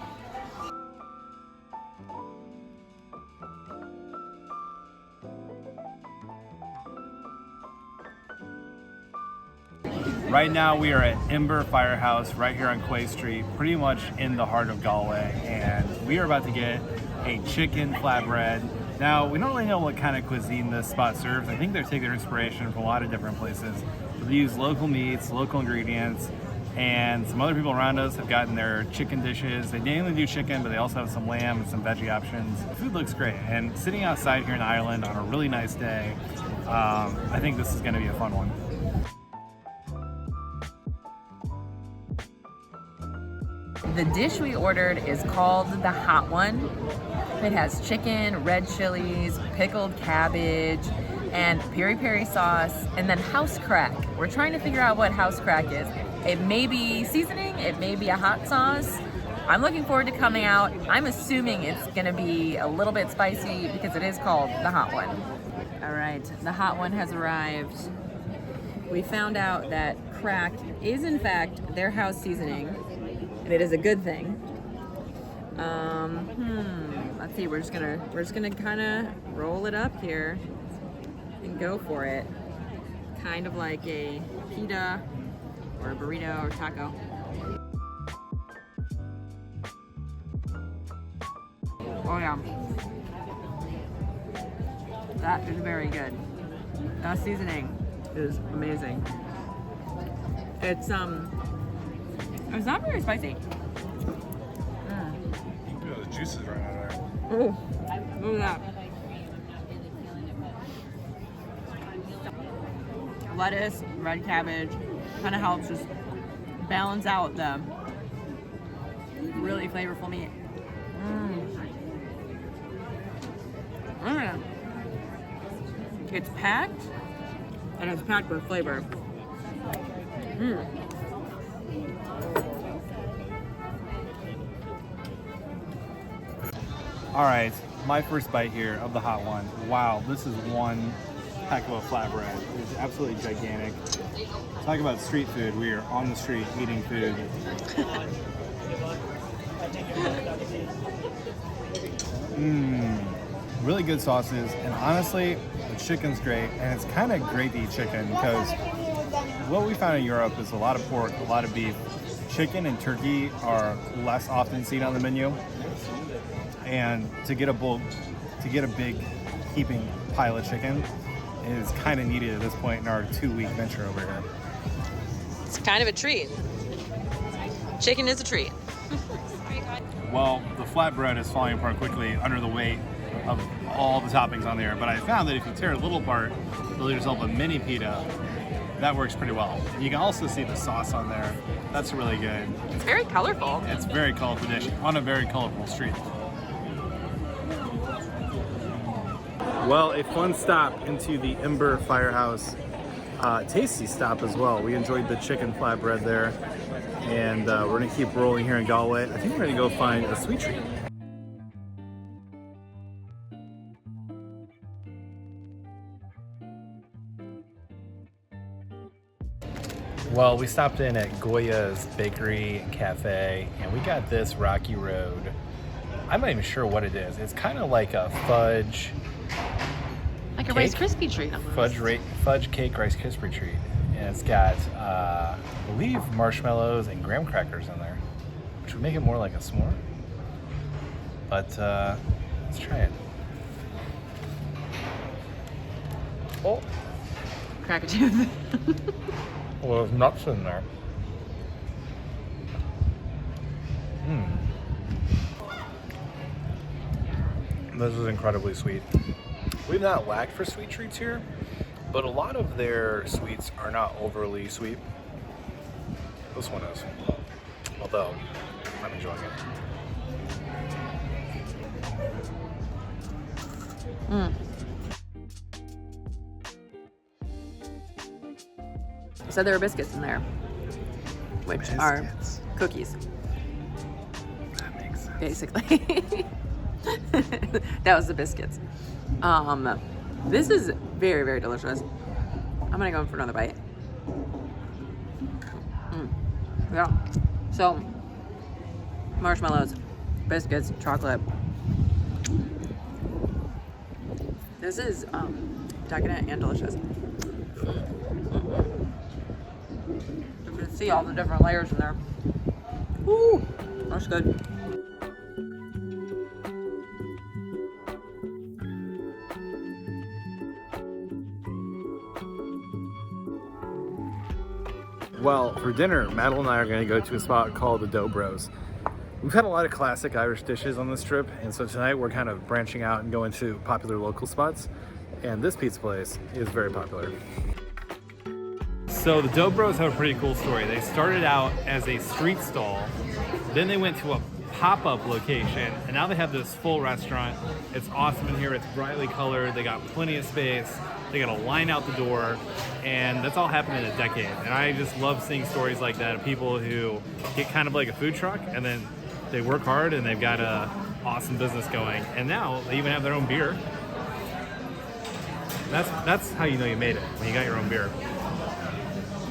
Right now we are at Ember Firehouse right here on Quay Street, pretty much in the heart of Galway, and we are about to get a chicken flatbread. Now, we don't really know what kind of cuisine this spot serves. I think they take their inspiration from a lot of different places. They use local meats, local ingredients, and some other people around us have gotten their chicken dishes. They mainly do chicken, but they also have some lamb and some veggie options. The food looks great, and sitting outside here in Ireland on a really nice day, I think this is going to be a fun one. The dish we ordered is called the Hot One. It has chicken, red chilies, pickled cabbage, and peri-peri sauce, and then house crack. We're trying to figure out what house crack is. It may be seasoning, it may be a hot sauce. I'm looking forward to coming out. I'm assuming it's gonna be a little bit spicy because it is called the Hot One. All right, the Hot One has arrived. We found out that crack is in fact their house seasoning, and it is a good thing. Let's see, we're just gonna kind of roll it up here and go for it. Kind of like a pita or a burrito or taco. Oh yeah. That is very good. That seasoning is amazing. It's not very spicy. The juice is right out of there. Oh, look at that. Lettuce, red cabbage, kind of helps just balance out the really flavorful meat. It's packed, and it's packed with flavor. All right, my first bite here of the Hot One. Wow, this is one heck of a flatbread. It's absolutely gigantic. Talk about street food. We are on the street eating food. Really good sauces, and honestly, the chicken's great, and it's kind of great to eat chicken because what we found in Europe is a lot of pork, a lot of beef. Chicken and turkey are less often seen on the menu. And to get a big heaping pile of chicken is kind of needed at this point in our 2-week venture over here. It's kind of a treat. Chicken is a treat. Well, the flatbread is falling apart quickly under the weight of all the toppings on there, but I found that if you tear it a little apart, you'll get yourself a mini pita that works pretty well. You can also see the sauce on there. That's really good. It's very colorful. It's a very colorful dish on a very colorful street. Well, a fun stop into the Ember Firehouse. Tasty stop as well. We enjoyed the chicken flatbread there. And we're gonna keep rolling here in Galway. I think we're gonna go find a sweet treat. Well, we stopped in at Goya's Bakery and Cafe, and we got this Rocky Road. I'm not even sure what it is. It's kind of like a fudge, Like a cake? Rice Krispie treat almost. fudge cake Rice Krispie treat, and it's got, I believe, marshmallows and graham crackers in there, which would make it more like a s'more. But let's try it. Oh, Crack a tooth. well, there's nuts in there. This is incredibly sweet. We've not lacked for sweet treats here, but a lot of their sweets are not overly sweet. This one is, although I'm enjoying it. So there are biscuits in there, which are cookies, That makes sense. basically. That was the biscuits. This is very, very delicious. I'm gonna go in for another bite. Yeah. So, marshmallows, biscuits, chocolate. This is decadent and delicious. You can see all the different layers in there. Woo, that's good. Well, for dinner, Madeline and I are going to go to a spot called the Dough Bros. We've had a lot of classic Irish dishes on this trip, and so tonight we're kind of branching out and going to popular local spots. And this pizza place is very popular. So the Dough Bros have a pretty cool story. They started out as a street stall, then they went to a pop-up location, and now they have this full restaurant. It's awesome in here. It's brightly colored. They got plenty of space. They got a line out the door, and that's all happened in a decade. And I just love seeing stories like that of people who get kind of like a food truck, and then they work hard, and they've got a awesome business going. And now they even have their own beer. That's how you know you made it, when you got your own beer.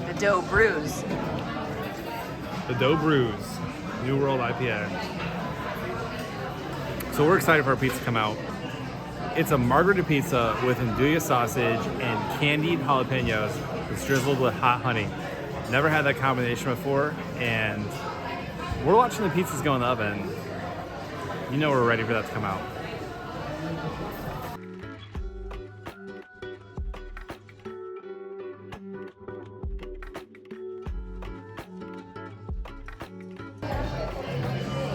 The Dough Brews. The Dough Brews, New World IPA. So we're excited for our pizza to come out. It's a margherita pizza with andouille sausage and candied jalapenos that's drizzled with hot honey. Never had that combination before, and we're watching the pizzas go in the oven. You know we're ready for that to come out.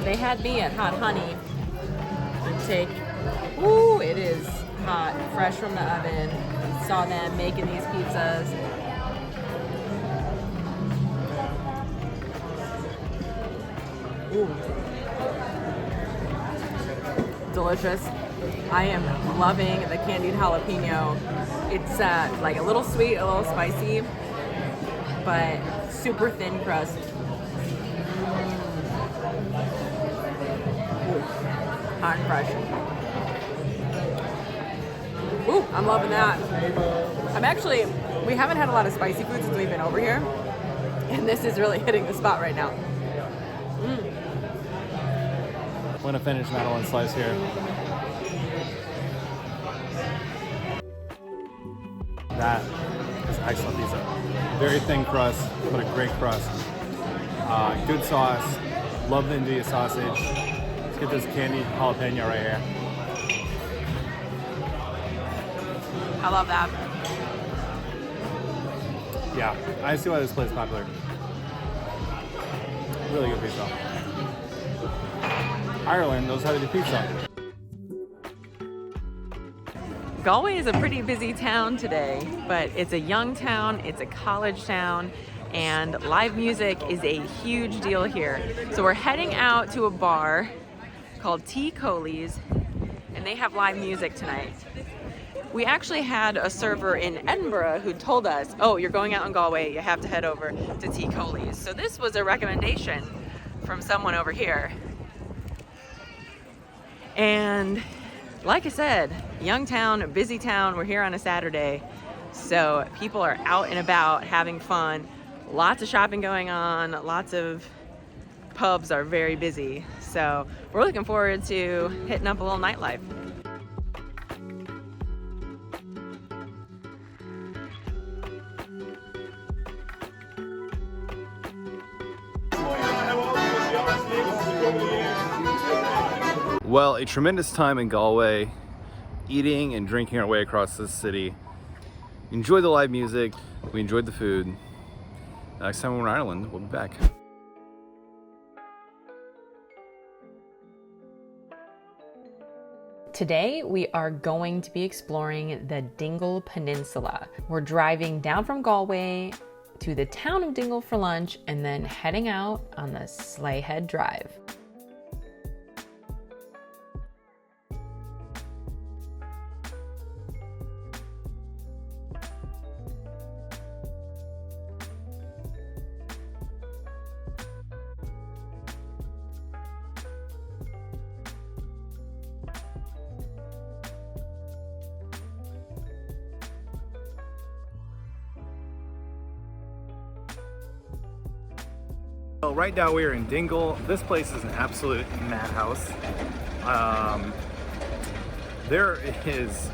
They had me at hot honey. Take, ooh, it is hot, fresh from the oven. Saw them making these pizzas. Ooh. Delicious. I am loving the candied jalapeno. It's like a little sweet, a little spicy, but super thin crust. Ooh, hot and fresh. Ooh, I'm loving that. We haven't had a lot of spicy food since we've been over here, and this is really hitting the spot right now. We're gonna finish Madeline's slice here. That is excellent pizza. Very thin crust, but a great crust. Good sauce. Love the andouille sausage. Let's get this candied jalapeno right here. I love that. Yeah, I see why this place is popular. Really good pizza. Ireland knows how to do pizza. Galway is a pretty busy town today, but it's a young town, it's a college town, and live music is a huge deal here. So we're heading out to a bar called T. Coley's, and they have live music tonight. We actually had a server in Edinburgh who told us, oh, you're going out in Galway, you have to head over to T. Coley's. So this was a recommendation from someone over here. And like I said, young town, busy town, we're here on a Saturday. So people are out and about having fun. Lots of shopping going on, lots of pubs are very busy. So we're looking forward to hitting up a little nightlife. Well, a tremendous time in Galway, eating and drinking our way across this city. Enjoyed the live music, we enjoyed the food. Next time we're in Ireland, we'll be back. Today, we are going to be exploring the Dingle Peninsula. We're driving down from Galway to the town of Dingle for lunch and then heading out on the Sleigh Head Drive. Well, right now we are in Dingle. This place is an absolute madhouse. There is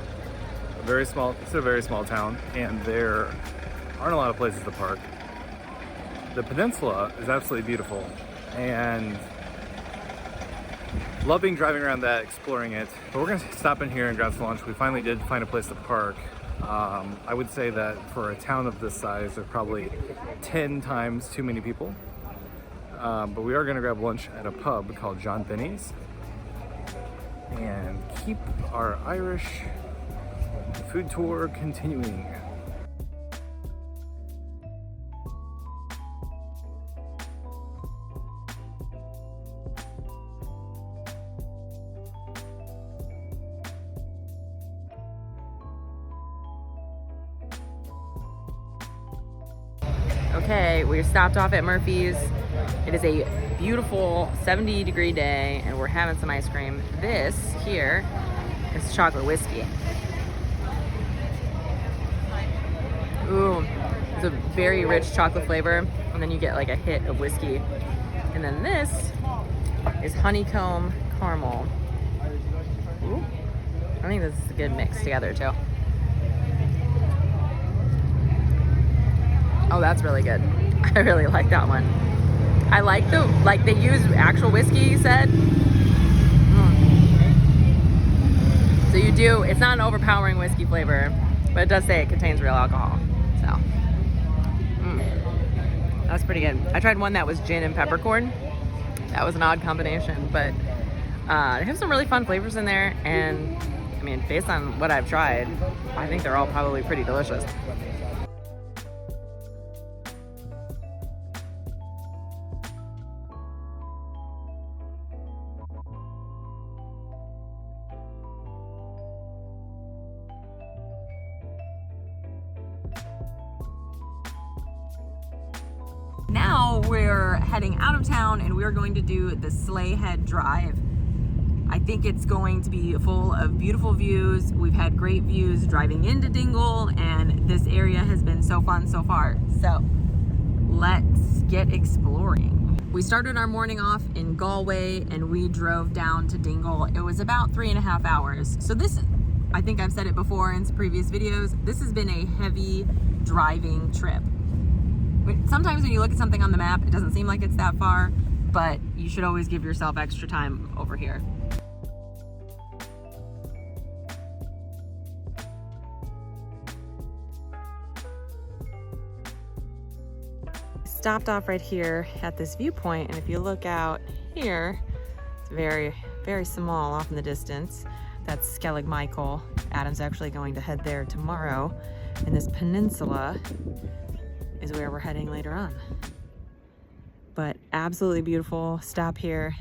a very small, it's a very small town, and there aren't a lot of places to park. The peninsula is absolutely beautiful, and loving driving around that, exploring it. But we're gonna stop in here and grab some lunch. We finally did find a place to park. I would say that for a town of this size, there's probably 10 times too many people. But we are going to grab lunch at a pub called John Benny's and keep our Irish food tour continuing. Okay, we stopped off at Murphy's. It is a beautiful 70-degree day and we're having some ice cream. This here is chocolate whiskey. Ooh, it's a very rich chocolate flavor, and then you get like a hit of whiskey. And then this is honeycomb caramel. Ooh, I think this is a good mix together too. Oh, that's really good. I really like that one. I like they use actual whiskey, you said. So you do, it's not an overpowering whiskey flavor, but it does say it contains real alcohol. So, that's pretty good. I tried one that was gin and peppercorn. That was an odd combination, but they have some really fun flavors in there. And I mean, based on what I've tried, I think they're all probably pretty delicious. Now we're heading out of town and we're going to do the Sleigh Head Drive. I think it's going to be full of beautiful views. We've had great views driving into Dingle, and this area has been so fun so far. So let's get exploring. We started our morning off in Galway and we drove down to Dingle. It was about 3.5 hours. So this, I think I've said it before in previous videos, this has been a heavy driving trip. Sometimes when you look at something on the map, it doesn't seem like it's that far, but you should always give yourself extra time over here. Stopped off right here at this viewpoint, and if you look out here, it's very, very small off in the distance. That's Skellig Michael, Adam's actually going to head there tomorrow, and this peninsula is where we're heading later on. But absolutely beautiful stop here,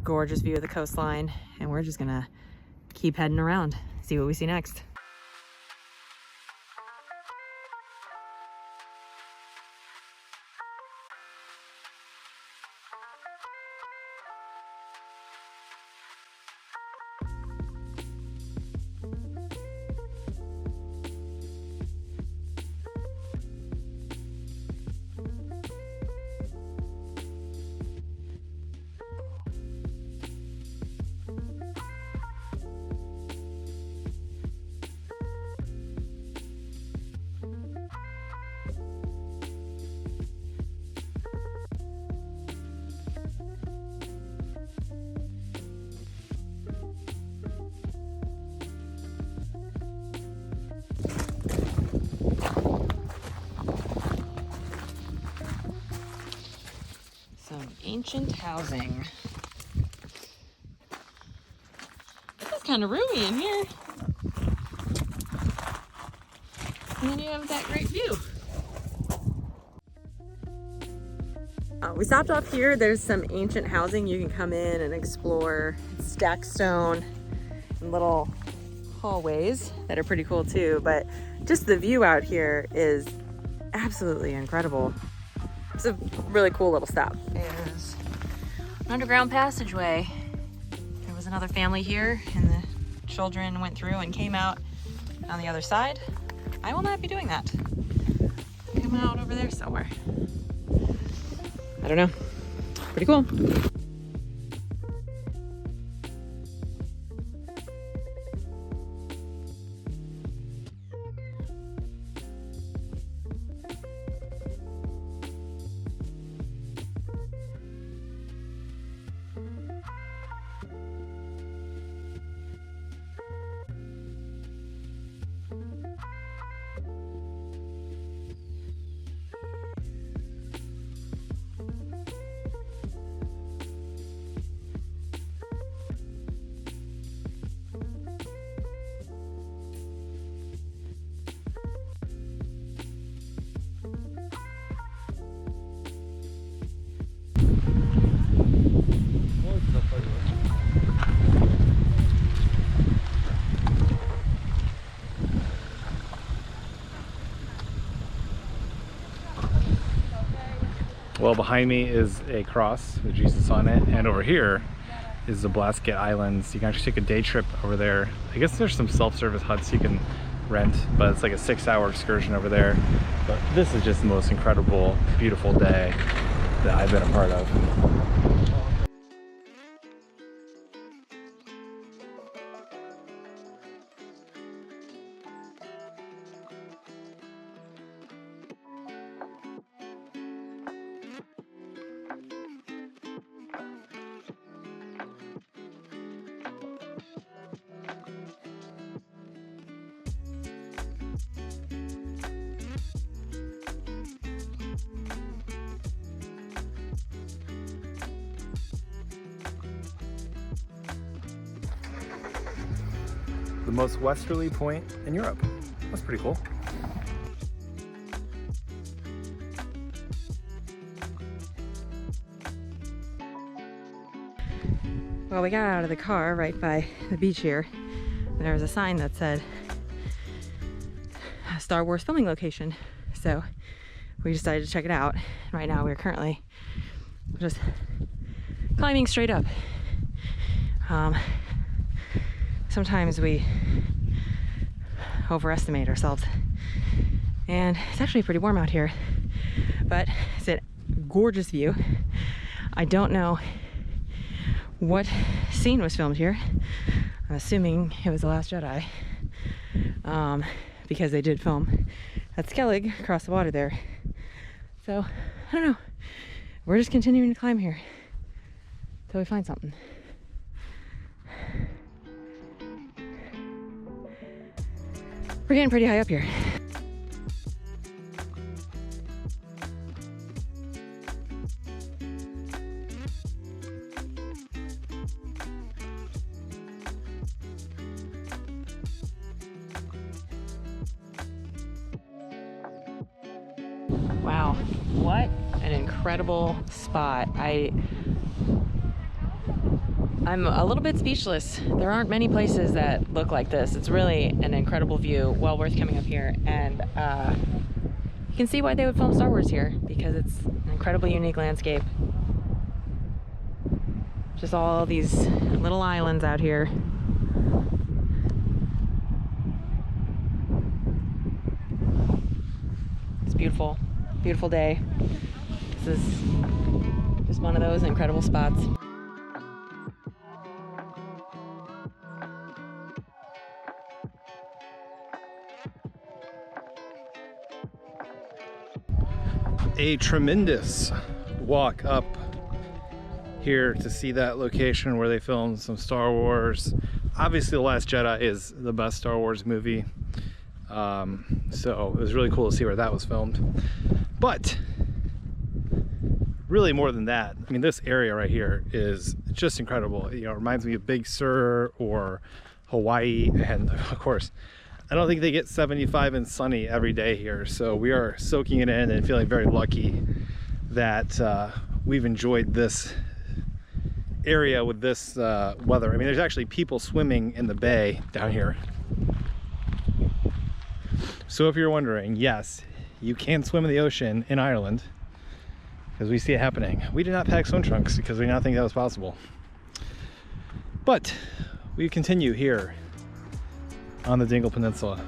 gorgeous view of the coastline, and we're just gonna keep heading around, see what we see next. Some ancient housing. This is kind of roomy in here. And then you have that great view. We stopped off here. There's some ancient housing you can come in and explore. Stacked stone and little hallways that are pretty cool too. But just the view out here is absolutely incredible. It's a really cool little stop. There's an underground passageway. There was another family here and the children went through and came out on the other side. I will not be doing that. Come out over there somewhere. I don't know. Pretty cool. Well, behind me is a cross with Jesus on it, and over here is the Blasket Islands. You can actually take a day trip over there. I guess there's some self-service huts you can rent, but it's like a 6-hour excursion over there. But this is just the most incredible, beautiful day that I've been a part of. The most westerly point in Europe. That's pretty cool. Well, we got out of the car right by the beach here, and there was a sign that said Star Wars filming location. So we decided to check it out. Right now we're currently just climbing straight up. Sometimes we overestimate ourselves, and it's actually pretty warm out here, but it's a gorgeous view. I don't know what scene was filmed here. I'm assuming it was The Last Jedi, because they did film at Skellig across the water there. So I don't know, we're just continuing to climb here until we find something. We're getting pretty high up here. Wow, what an incredible spot. I'm a little bit speechless. There aren't many places that look like this. It's really an incredible view, well worth coming up here. And you can see why they would film Star Wars here, because it's an incredibly unique landscape. Just all these little islands out here. It's beautiful, beautiful day. This is just one of those incredible spots. A tremendous walk up here to see that location where they filmed some Star Wars. Obviously, The Last Jedi is the best Star Wars movie. So it was really cool to see where that was filmed. But really more than that, I mean, this area right here is just incredible. You know, it reminds me of Big Sur or Hawaii. And of course, I don't think they get 75 and sunny every day here. So we are soaking it in and feeling very lucky that we've enjoyed this area with this weather. I mean, there's actually people swimming in the bay down here. So if you're wondering, yes, you can swim in the ocean in Ireland, because we see it happening. We did not pack swim trunks because we did not think that was possible. But we continue here on the Dingle Peninsula.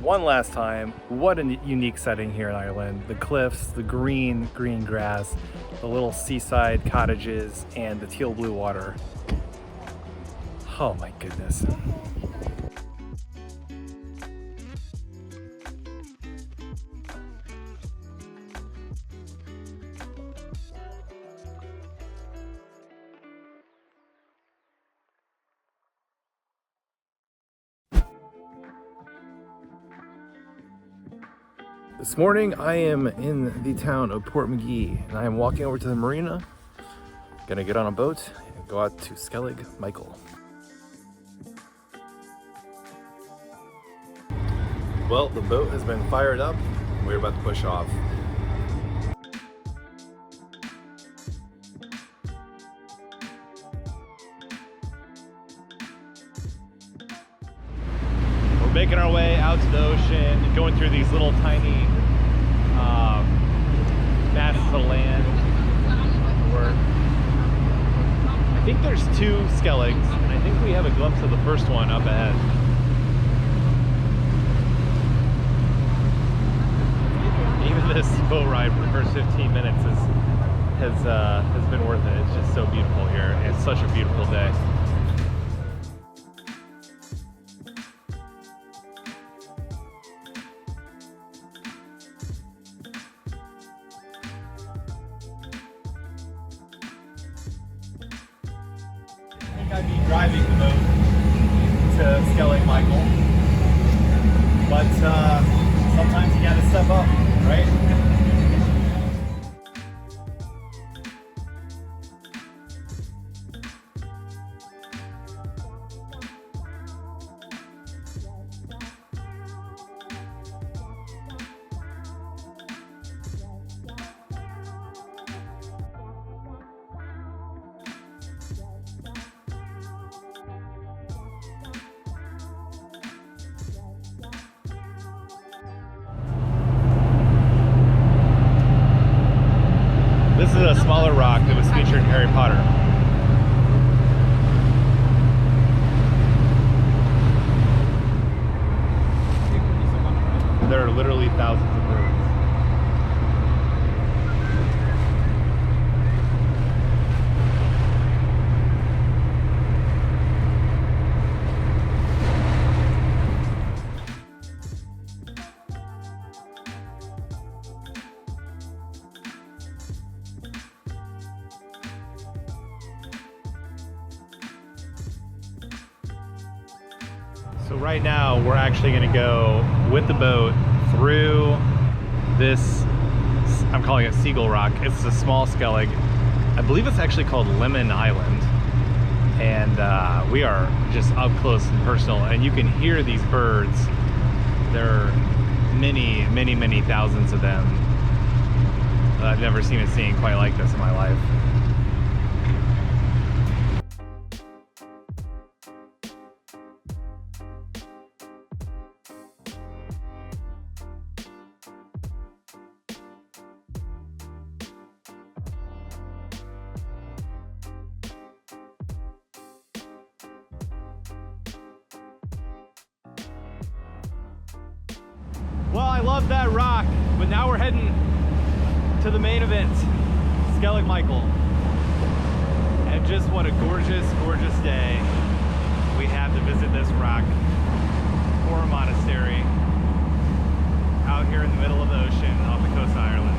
One last time, what a unique setting here in Ireland. The cliffs, the green grass, the little seaside cottages, and the teal blue water. Oh my goodness. This morning I am in the town of Portmagee and I am walking over to the marina. Gonna get on a boat and go out to Skellig, Michael. Well, the boat has been fired up. We're about to push off. We're making our way out to the ocean, going through these little tiny masses of land. I think there's two Skelligs, and I think we have a glimpse of the first one up ahead. Even this boat ride for the first 15 minutes has been worth it. It's just so beautiful here, and it's such a beautiful day. I'd be driving the boat to Skellig, Michael, but sometimes you gotta step up, right? This is a smaller rock that was featured in Harry Potter. There are literally thousands of birds. So right now we're actually going to go with the boat through this, I'm calling it Seagull Rock. It's a small Skellig. I believe it's actually called Lemon Island. and we are just up close and personal, and you can hear these birds. There are many thousands of them. I've never seen a scene quite like this in my life. Well, I love that rock, but now we're heading to the main event, Skellig Michael. And just what a gorgeous day we have to visit this rock for a monastery out here in the middle of the ocean off the coast of Ireland.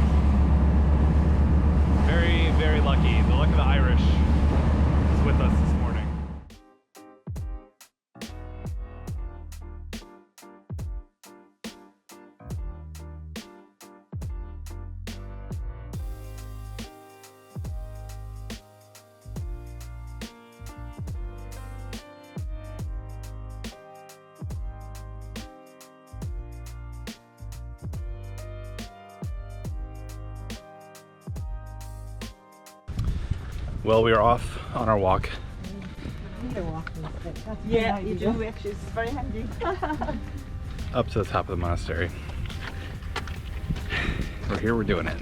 Very lucky. The luck of the Irish is with us this morning. Well, we are off on our walk. Yeah, you do actually. It's very handy. Up to the top of the monastery. We're here, we're doing it.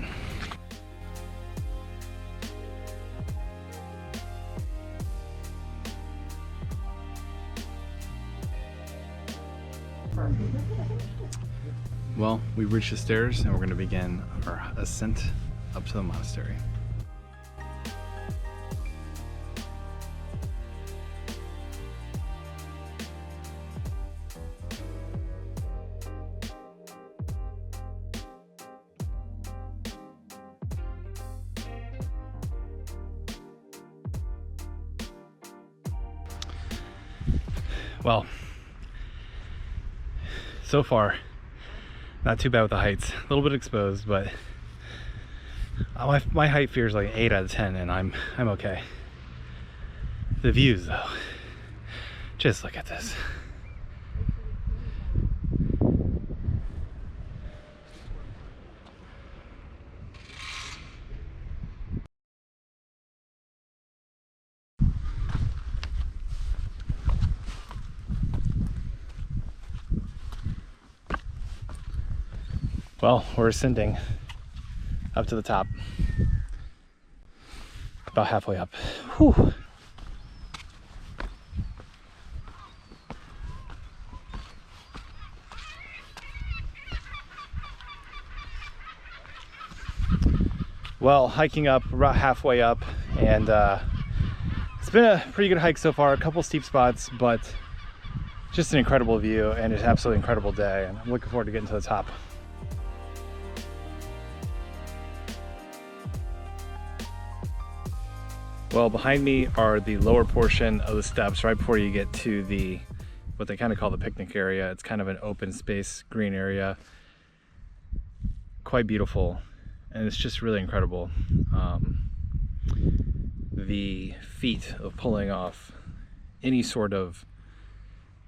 Well, we've reached the stairs and we're going to begin our ascent up to the monastery. Well, so far, not too bad with the heights. A little bit exposed, but my height fear is like 8 out of 10, and I'm okay. The views, though, just look at this. Well, we're ascending up to the top, about halfway up. Whew. Well, hiking up, about halfway up, and it's been a pretty good hike so far. A couple steep spots, but just an incredible view and an absolutely incredible day, and I'm looking forward to getting to the top. Well, behind me are the lower portion of the steps right before you get to the, what they kind of call the picnic area. It's kind of an open space, green area. Quite beautiful, and it's just really incredible. The feat of pulling off any sort of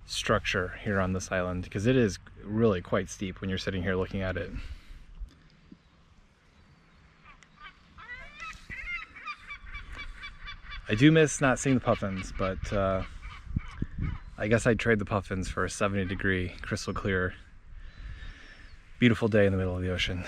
structure here on this island, because it is really quite steep when you're sitting here looking at it. I do miss not seeing the puffins, but I guess I'd trade the puffins for a 70-degree, crystal clear, beautiful day in the middle of the ocean.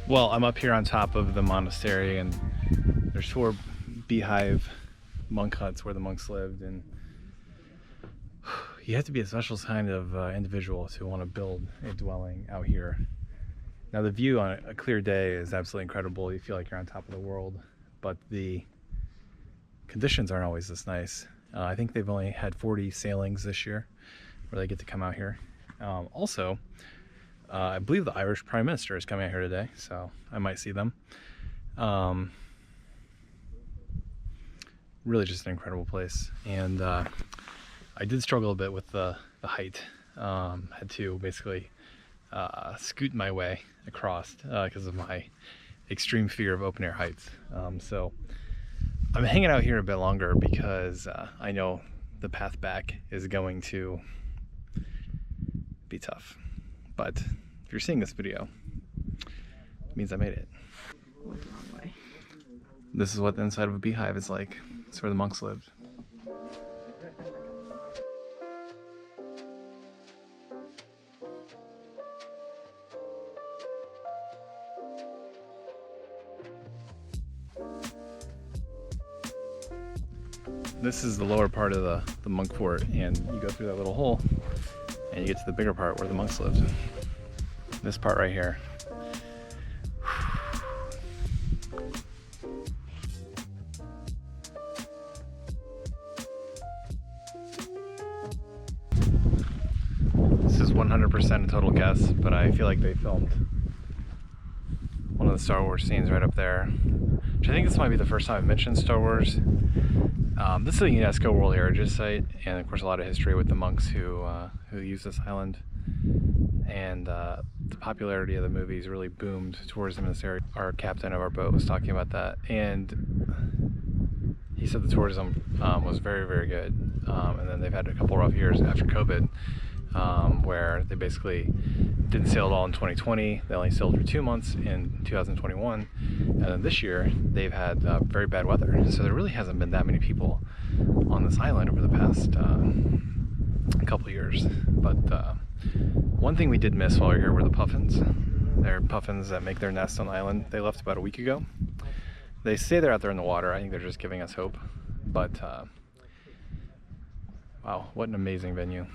Well, I'm up here on top of the monastery, and there's 4 beehive monk huts where the monks lived, and you have to be a special kind of individual to want to build a dwelling out here. Now, the view on a clear day is absolutely incredible. You feel like you're on top of the world, but the conditions aren't always this nice. I think they've only had 40 sailings this year where they get to come out here. Also, I believe the Irish Prime Minister is coming out here today, so I might see them. Really just an incredible place. And I did struggle a bit with the height. Had to basically scoot my way across because of my extreme fear of open air heights. So I'm hanging out here a bit longer because I know the path back is going to be tough. But if you're seeing this video, it means I made it. Went the wrong way. This is what the inside of a beehive is like. It's where the monks lived. This is the lower part of the monk fort, and you go through that little hole and you get to the bigger part where the monks lived. This part right here. This is 100% a total guess, but I feel like they filmed one of the Star Wars scenes right up there. Which I think this might be the first time I've mentioned Star Wars. This is a UNESCO World Heritage Site, and of course a lot of history with the monks who used this island. And the popularity of the movies really boomed tourism in this area. Our captain of our boat was talking about that, and he said the tourism was very, very good. And then they've had a couple rough years after COVID, where they basically didn't sail at all in 2020. They only sailed for 2 months in 2021, and then this year they've had very bad weather. So there really hasn't been that many people on this island over the past couple years. But one thing we did miss while we were here were the puffins. They're puffins that make their nest on the island. They left about a week ago. They say they're out there in the water. I think they're just giving us hope. But wow, what an amazing venue.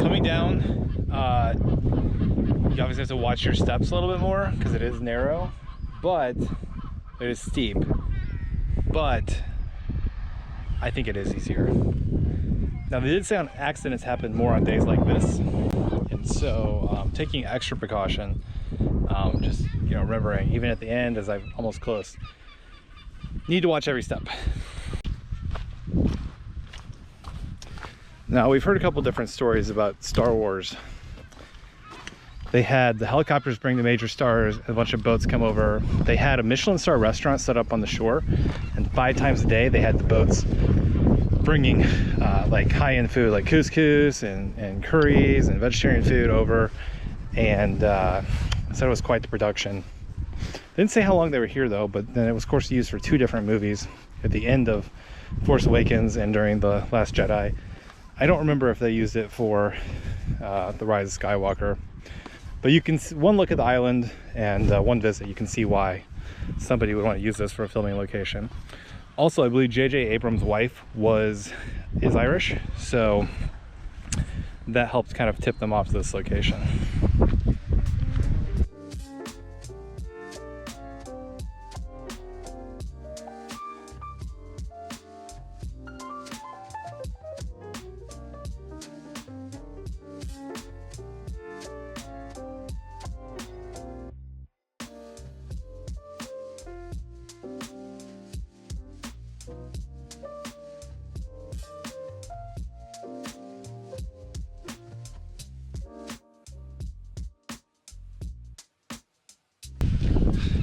Coming down, you obviously have to watch your steps a little bit more because it is narrow, but it is steep. But I think it is easier. Now, they did say accidents happen more on days like this, and so taking extra precaution, just remembering even at the end as I'm almost close, need to watch every step. Now, we've heard a couple different stories about Star Wars. They had the helicopters bring the major stars, a bunch of boats come over. They had a Michelin star restaurant set up on the shore, and 5 times a day they had the boats bringing like high-end food like couscous and curries and vegetarian food over, and said it was quite the production. They didn't say how long they were here though, but then it was of course used for 2 different movies at the end of Force Awakens and during The Last Jedi. I don't remember if they used it for The Rise of Skywalker, but you can one look at the island and one visit, you can see why somebody would want to use this for a filming location. Also, I believe J.J. Abrams' wife is Irish, so that helped kind of tip them off to this location.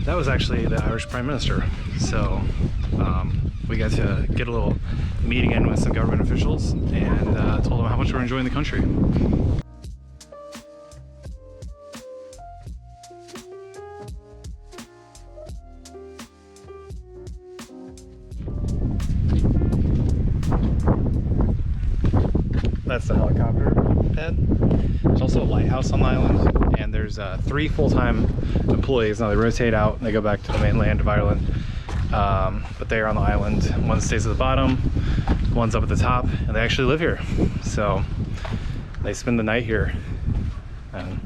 That was actually the Irish Prime Minister. So we got to get a little meeting in with some government officials and told them how much we're enjoying the country. That's the helicopter. pad. There's also a lighthouse on the island, and there's 3 full-time employees. Now they rotate out and they go back to the mainland of Ireland, but they are on the island. One stays at the bottom, one's up at the top, and they actually live here. So they spend the night here. And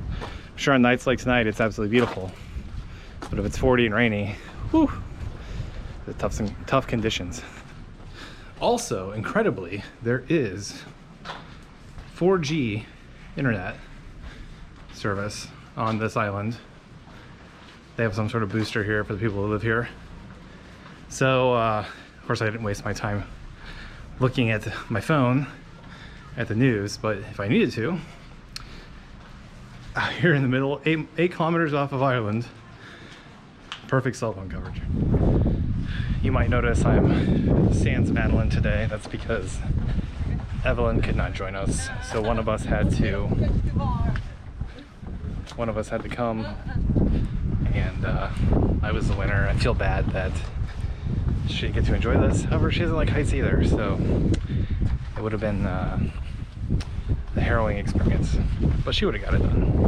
I'm sure on nights like tonight it's absolutely beautiful, but if it's 40 and rainy, whew, the tough conditions. Also, incredibly, there is 4G internet service on this island. They have some sort of booster here for the people who live here. So, of course I didn't waste my time looking at my phone at the news, but if I needed to, here in the middle, 8 kilometers off of Ireland, perfect cell phone coverage. You might notice I'm sans Madeline today. That's because Evelyn could not join us, so one of us had to come, and I was the winner. I feel bad that she didn't get to enjoy this. However, she doesn't like heights either, so it would have been a harrowing experience, but she would have got it done.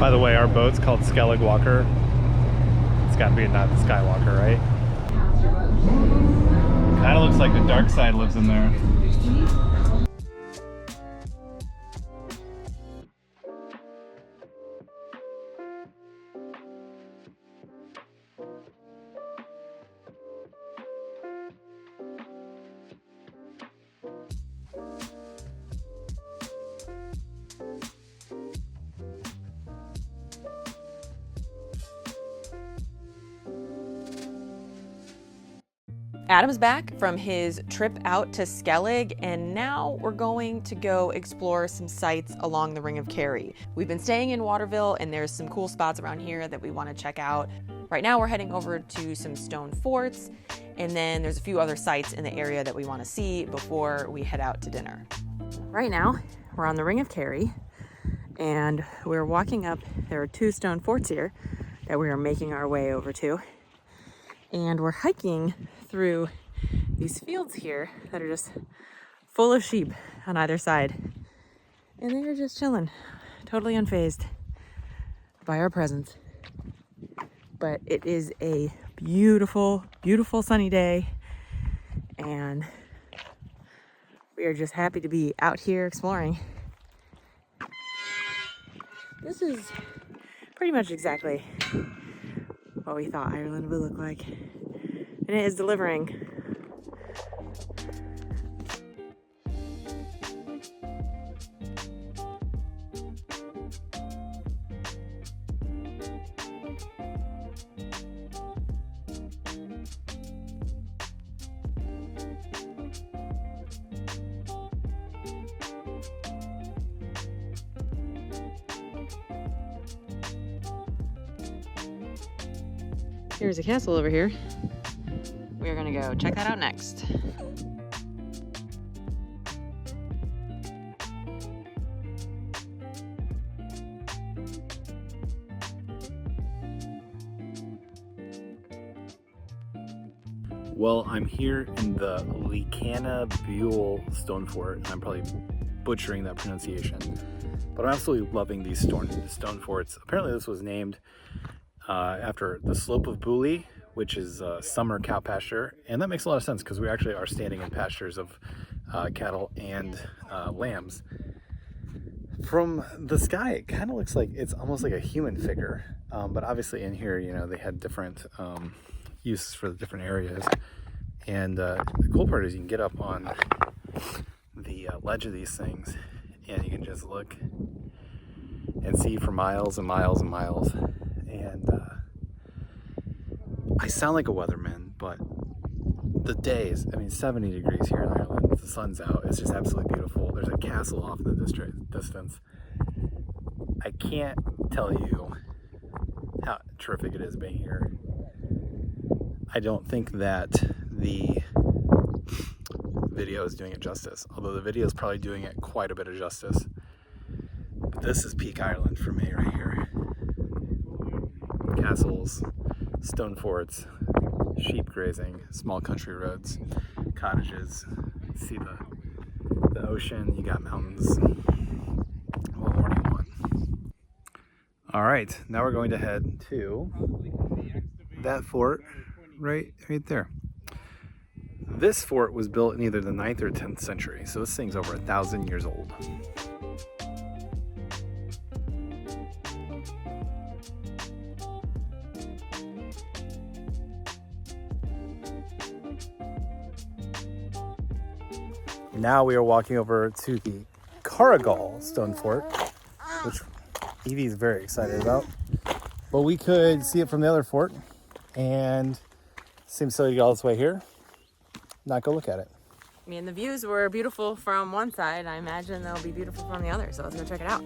By the way, our boat's called Skellig Walker. It's got to be not the Skywalker, right? Kind of looks like the dark side lives in there. Adam's back from his trip out to Skellig, and now we're going to go explore some sites along the Ring of Kerry. We've been staying in Waterville, and there's some cool spots around here that we want to check out. Right now we're heading over to some stone forts, and then there's a few other sites in the area that we want to see before we head out to dinner. Right now we're on the Ring of Kerry, and we're walking up. There are 2 stone forts here that we are making our way over to, and we're hiking through these fields here that are just full of sheep on either side, and they are just chilling, totally unfazed by our presence. But it is a beautiful, beautiful sunny day, and we are just happy to be out here exploring. This is pretty much exactly what we thought Ireland would look like. And it is delivering. Here's a castle over here. We're gonna go check that out next. Well, I'm here in the Licana Buell Stone Fort, and I'm probably butchering that pronunciation, but I'm absolutely loving these stone forts. Apparently this was named after the slope of Bully, which is summer cow pasture, and that makes a lot of sense because we actually are standing in pastures of cattle and lambs. From the sky, it kind of looks like it's almost like a human figure, but obviously in here, you know, they had different uses for the different areas. And the cool part is you can get up on the ledge of these things, and you can just look and see for miles and miles and miles. And I sound like a weatherman, but the days, I mean, 70 degrees here in Ireland, the sun's out, it's just absolutely beautiful. There's a castle off in the distance. I can't tell you how terrific it is being here. I don't think that the video is doing it justice, although the video is probably doing it quite a bit of justice. But this is peak Ireland for me right here. castles, stone forts, sheep grazing, small country roads, cottages. See the ocean, you got mountains. What more do you want? All right, now we're going to head to that fort right there. This fort was built in either the 9th or 10th century, so this thing's over 1,000 years old. Now we are walking over to the Carrigal Stone Fort, which Evie is very excited about. But we could see it from the other fort, and seems silly to go all this way here, not go look at it. I mean, the views were beautiful from one side. I imagine they'll be beautiful from the other, so let's go check it out.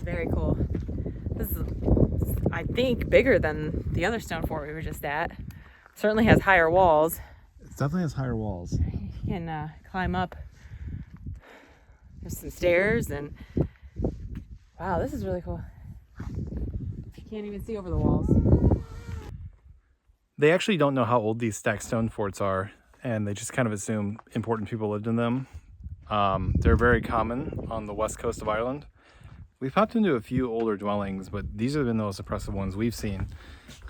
Very cool. This is, I think, bigger than the other stone fort we were just at. Certainly has higher walls. It definitely has higher walls. You can climb up. There's some stairs and wow, this is really cool. You can't even see over the walls. They actually don't know how old these stacked stone forts are, and they just kind of assume important people lived in them. They're very common on the west coast of Ireland. We've popped into a few older dwellings, but these have been the most impressive ones we've seen.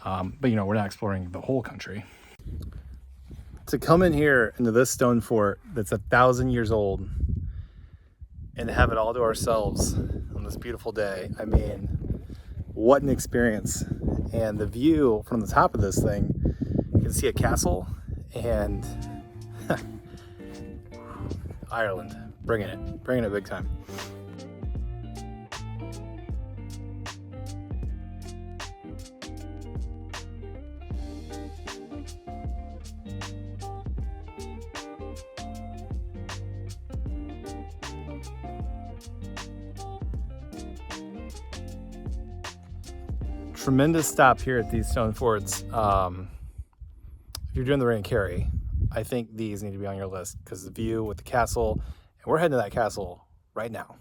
But you know, we're not exploring the whole country. To come in here into this stone fort that's 1,000 years old and have it all to ourselves on this beautiful day, I mean, what an experience. And the view from the top of this thing, you can see a castle and Ireland, bringing it big time. Tremendous stop here at these stone forts. If you're doing the Ring of Kerry, I think these need to be on your list because the view with the castle, and we're heading to that castle right now.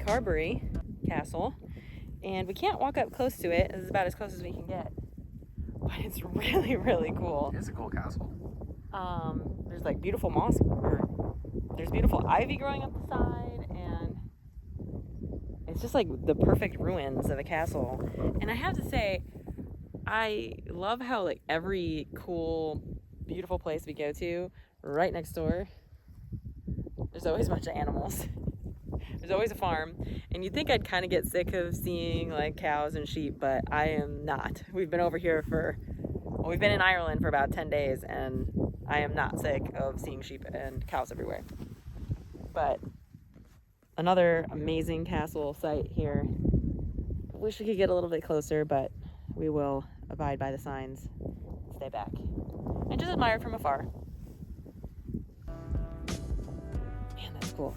Carberry Castle, and we can't walk up close to it. This is about as close as we can get, but it's really, really cool. It's a cool castle. There's like beautiful moss, or there's beautiful ivy growing up the side, and it's just like the perfect ruins of a castle. And I have to say, I love how like every cool, beautiful place we go to, right next door, there's always a bunch of animals. There's always a farm, and you'd think I'd kind of get sick of seeing like cows and sheep, but I am not. We've been over here we've been in Ireland for about 10 days, and I am not sick of seeing sheep and cows everywhere. But another amazing castle site here. I wish we could get a little bit closer, but we will abide by the signs, stay back, and just admire from afar. Man, that's cool.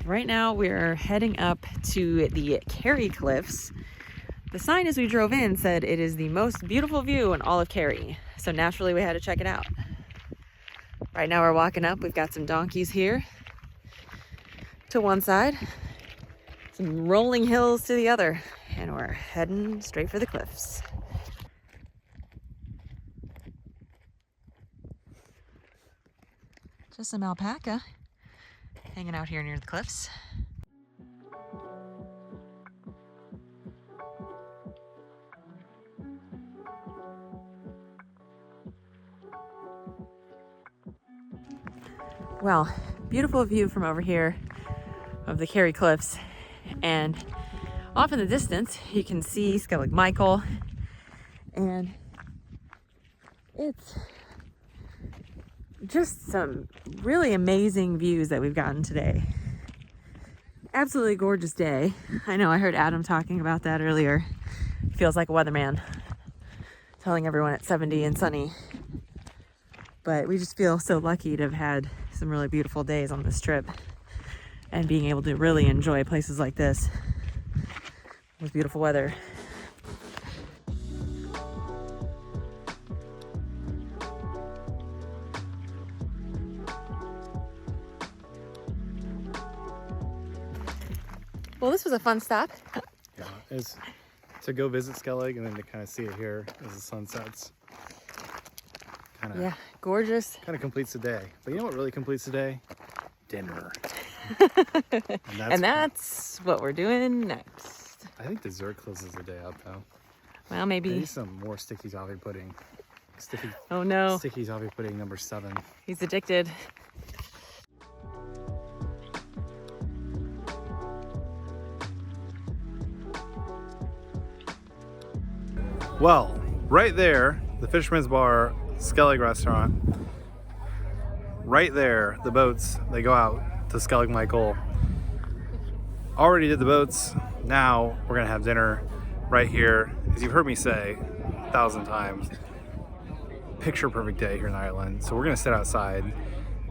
right now we're heading up to the Kerry Cliffs. The sign as we drove in said it is the most beautiful view in all of Kerry. So naturally we had to check it out. Right now we're walking up. We've got some donkeys here to one side, some rolling hills to the other, and we're heading straight for the cliffs. Just some alpaca hanging out here near the cliffs. Well, beautiful view from over here of the Kerry Cliffs, and off in the distance you can see Skellig Michael, and it's just some really amazing views that we've gotten today. Absolutely gorgeous day. I know I heard Adam talking about that earlier. Feels like a weatherman telling everyone it's 70 and sunny, but we just feel so lucky to have had some really beautiful days on this trip and being able to really enjoy places like this with beautiful weather. Well, this was a fun stop. Yeah, it's to go visit Skellig and then to kind of see it here as the sun sets. Yeah, gorgeous. Kind of completes the day. But you know what really completes the day? Dinner. And that's what we're doing next. I think dessert closes the day up though. Well, maybe. Maybe some more sticky toffee pudding. Oh no. Sticky toffee pudding number 7. He's addicted. Well, right there, the Fisherman's Bar, Skellig restaurant. Right there, the boats, they go out to Skellig Michael. Already did the boats. Now we're gonna have dinner right here. As you've heard me say 1,000 times, picture perfect day here in Ireland. So we're gonna sit outside,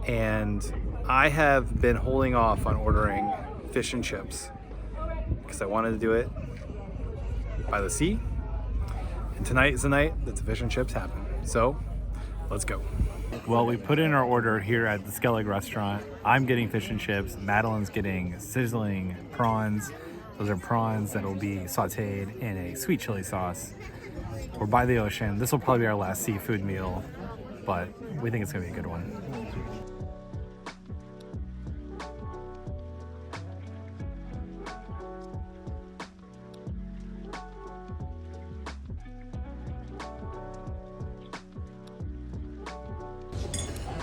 and I have been holding off on ordering fish and chips because I wanted to do it by the sea. And tonight is the night that the fish and chips happen. So let's go. Well, we put in our order here at the Skellig restaurant. I'm getting fish and chips. Madeline's getting sizzling prawns. Those are prawns that will be sauteed in a sweet chili sauce. We're by the ocean. This will probably be our last seafood meal, but we think it's gonna be a good one.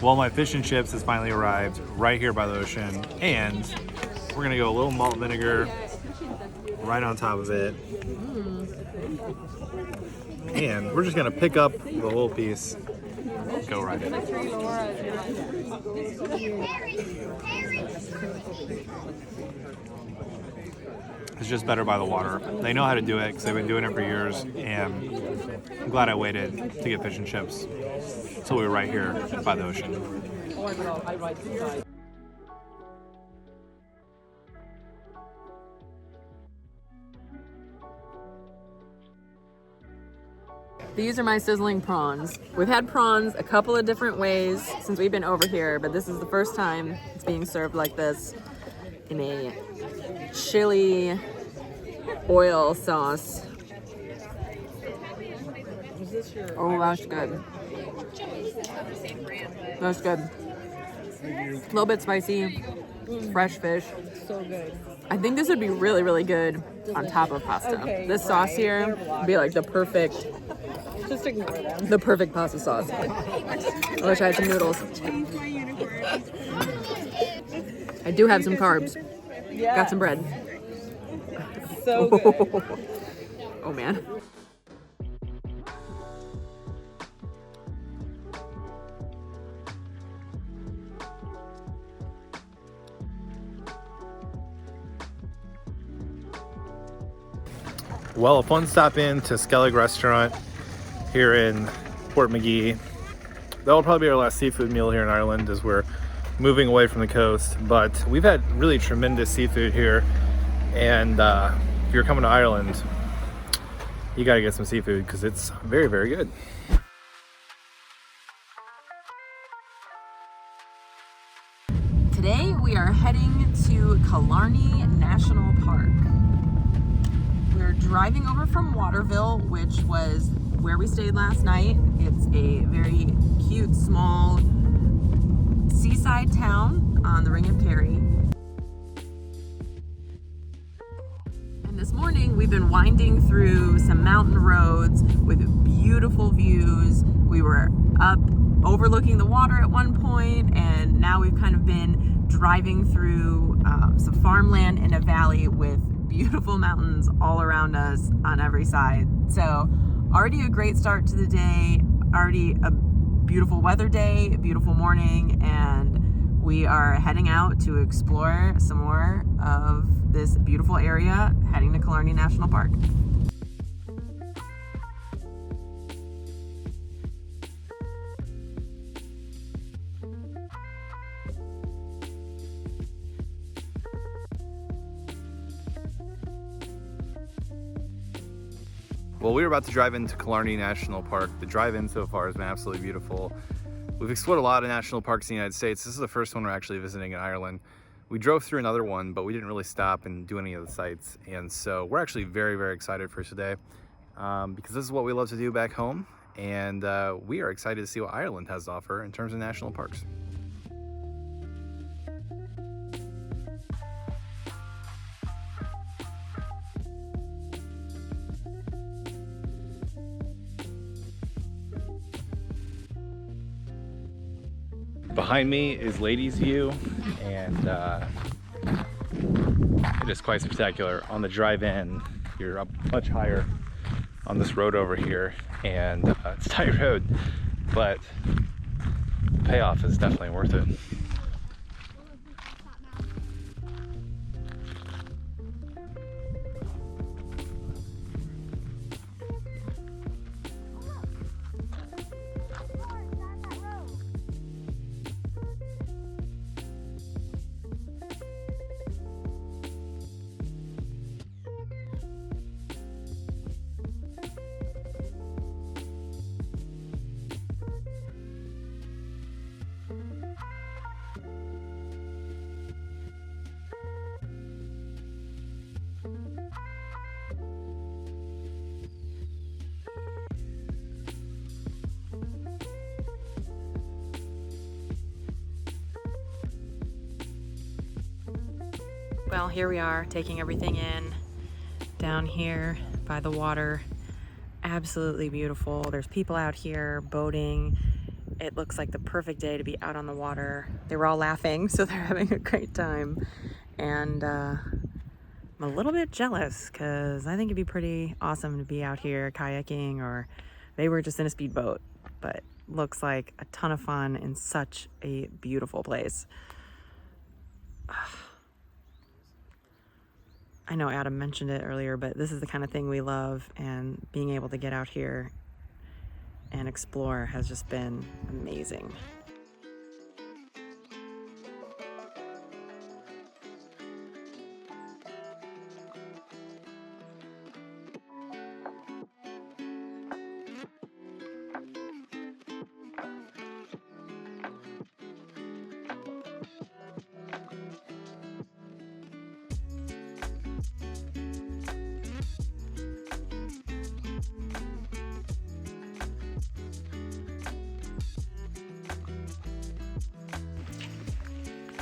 Well, my fish and chips has finally arrived right here by the ocean, and we're gonna go a little malt vinegar right on top of it. And we're just gonna pick up the whole piece, go right in. It's just better by the water. They know how to do it because they've been doing it for years, and I'm glad I waited to get fish and chips until we were right here by the ocean. These are my sizzling prawns. We've had prawns a couple of different ways since we've been over here, but this is the first time it's being served like this in a chili oil sauce. Oh, that's good. That's good. A little bit spicy, fresh fish. So good. I think this would be really, really good on top of pasta. Okay. This sauce here would be like the perfect Just ignore them. The perfect pasta sauce. I wish I had some noodles. I do have some carbs. Yeah. Got some bread. So good. Oh man. Well, a fun stop in to Skellig restaurant here in Portmagee. That'll probably be our last seafood meal here in Ireland, as we're moving away from the coast, but we've had really tremendous seafood here. And if you're coming to Ireland, you gotta get some seafood because it's very, very good. Today we are heading to Killarney National Park. We're driving over from Waterville, which was where we stayed last night. It's a very cute, small seaside town on the Ring of Kerry. And this morning we've been winding through some mountain roads with beautiful views. We were up overlooking the water at one point, and now we've kind of been driving through some farmland in a valley with beautiful mountains all around us on every side. So already a great start to the day, already a beautiful weather day, a beautiful morning, and we are heading out to explore some more of this beautiful area, heading to Killarney National Park. Well, we're about to drive into Killarney National Park. The drive-in so far has been absolutely beautiful. We've explored a lot of national parks in the United States. This is the first one we're actually visiting in Ireland. We drove through another one, but we didn't really stop and do any of the sites. And so we're actually very, very excited for today because this is what we love to do back home. And we are excited to see what Ireland has to offer in terms of national parks. Behind me is Ladies View, and it is quite spectacular. On the drive-in, you're up much higher on this road over here, and it's a tight road, but the payoff is definitely worth it. Well, here we are taking everything in down here by the water. Absolutely beautiful. There's people out here boating. It looks like the perfect day to be out on the water. They were all laughing, so they're having a great time. And I'm a little bit jealous because I think it'd be pretty awesome to be out here kayaking, or they were just in a speedboat. But looks like a ton of fun in such a beautiful place. I know Adam mentioned it earlier, but this is the kind of thing we love, and being able to get out here and explore has just been amazing.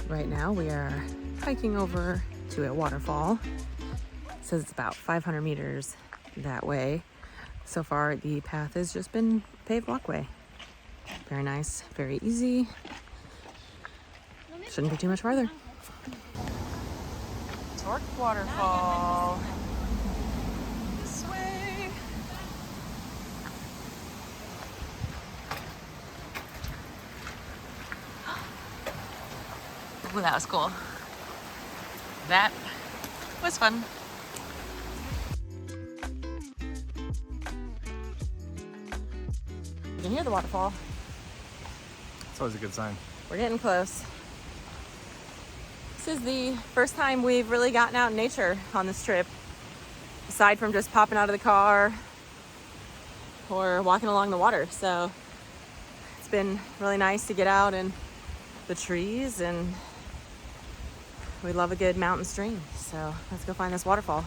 Right now we are hiking over to a waterfall. It says it's about 500 meters that way. So far the path has just been paved walkway. Very nice, very easy. Shouldn't be too much farther. Torque waterfall. This way. Ooh, that was cool. That was fun. You can hear the waterfall. It's always a good sign. We're getting close. This is the first time we've really gotten out in nature on this trip, aside from just popping out of the car or walking along the water. So it's been really nice to get out in the trees, and we love a good mountain stream. So let's go find this waterfall.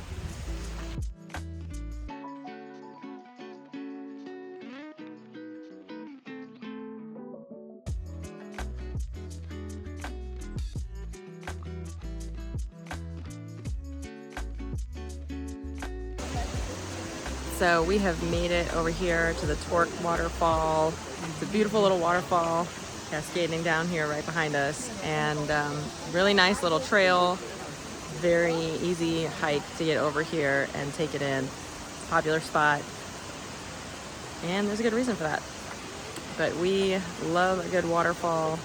So we have made it over here to the Torque waterfall. It's a beautiful little waterfall cascading down here right behind us, and really nice little trail. Very easy hike to get over here and take it in. Popular spot, and there's a good reason for that. But we love a good waterfall,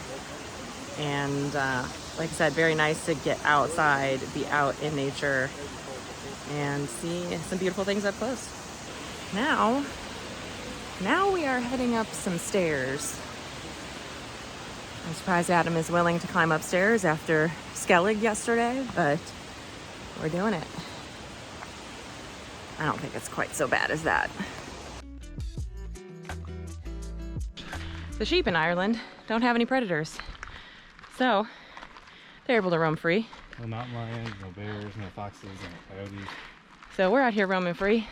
and like I said, very nice to get outside, be out in nature, and see some beautiful things up close. Now we are heading up some stairs. I'm surprised Adam is willing to climb upstairs after Skellig yesterday, but we're doing it. I don't think it's quite so bad as that. The sheep in Ireland don't have any predators, so they're able to roam free. No mountain lions, no bears, no foxes, no coyotes. So we're out here roaming free,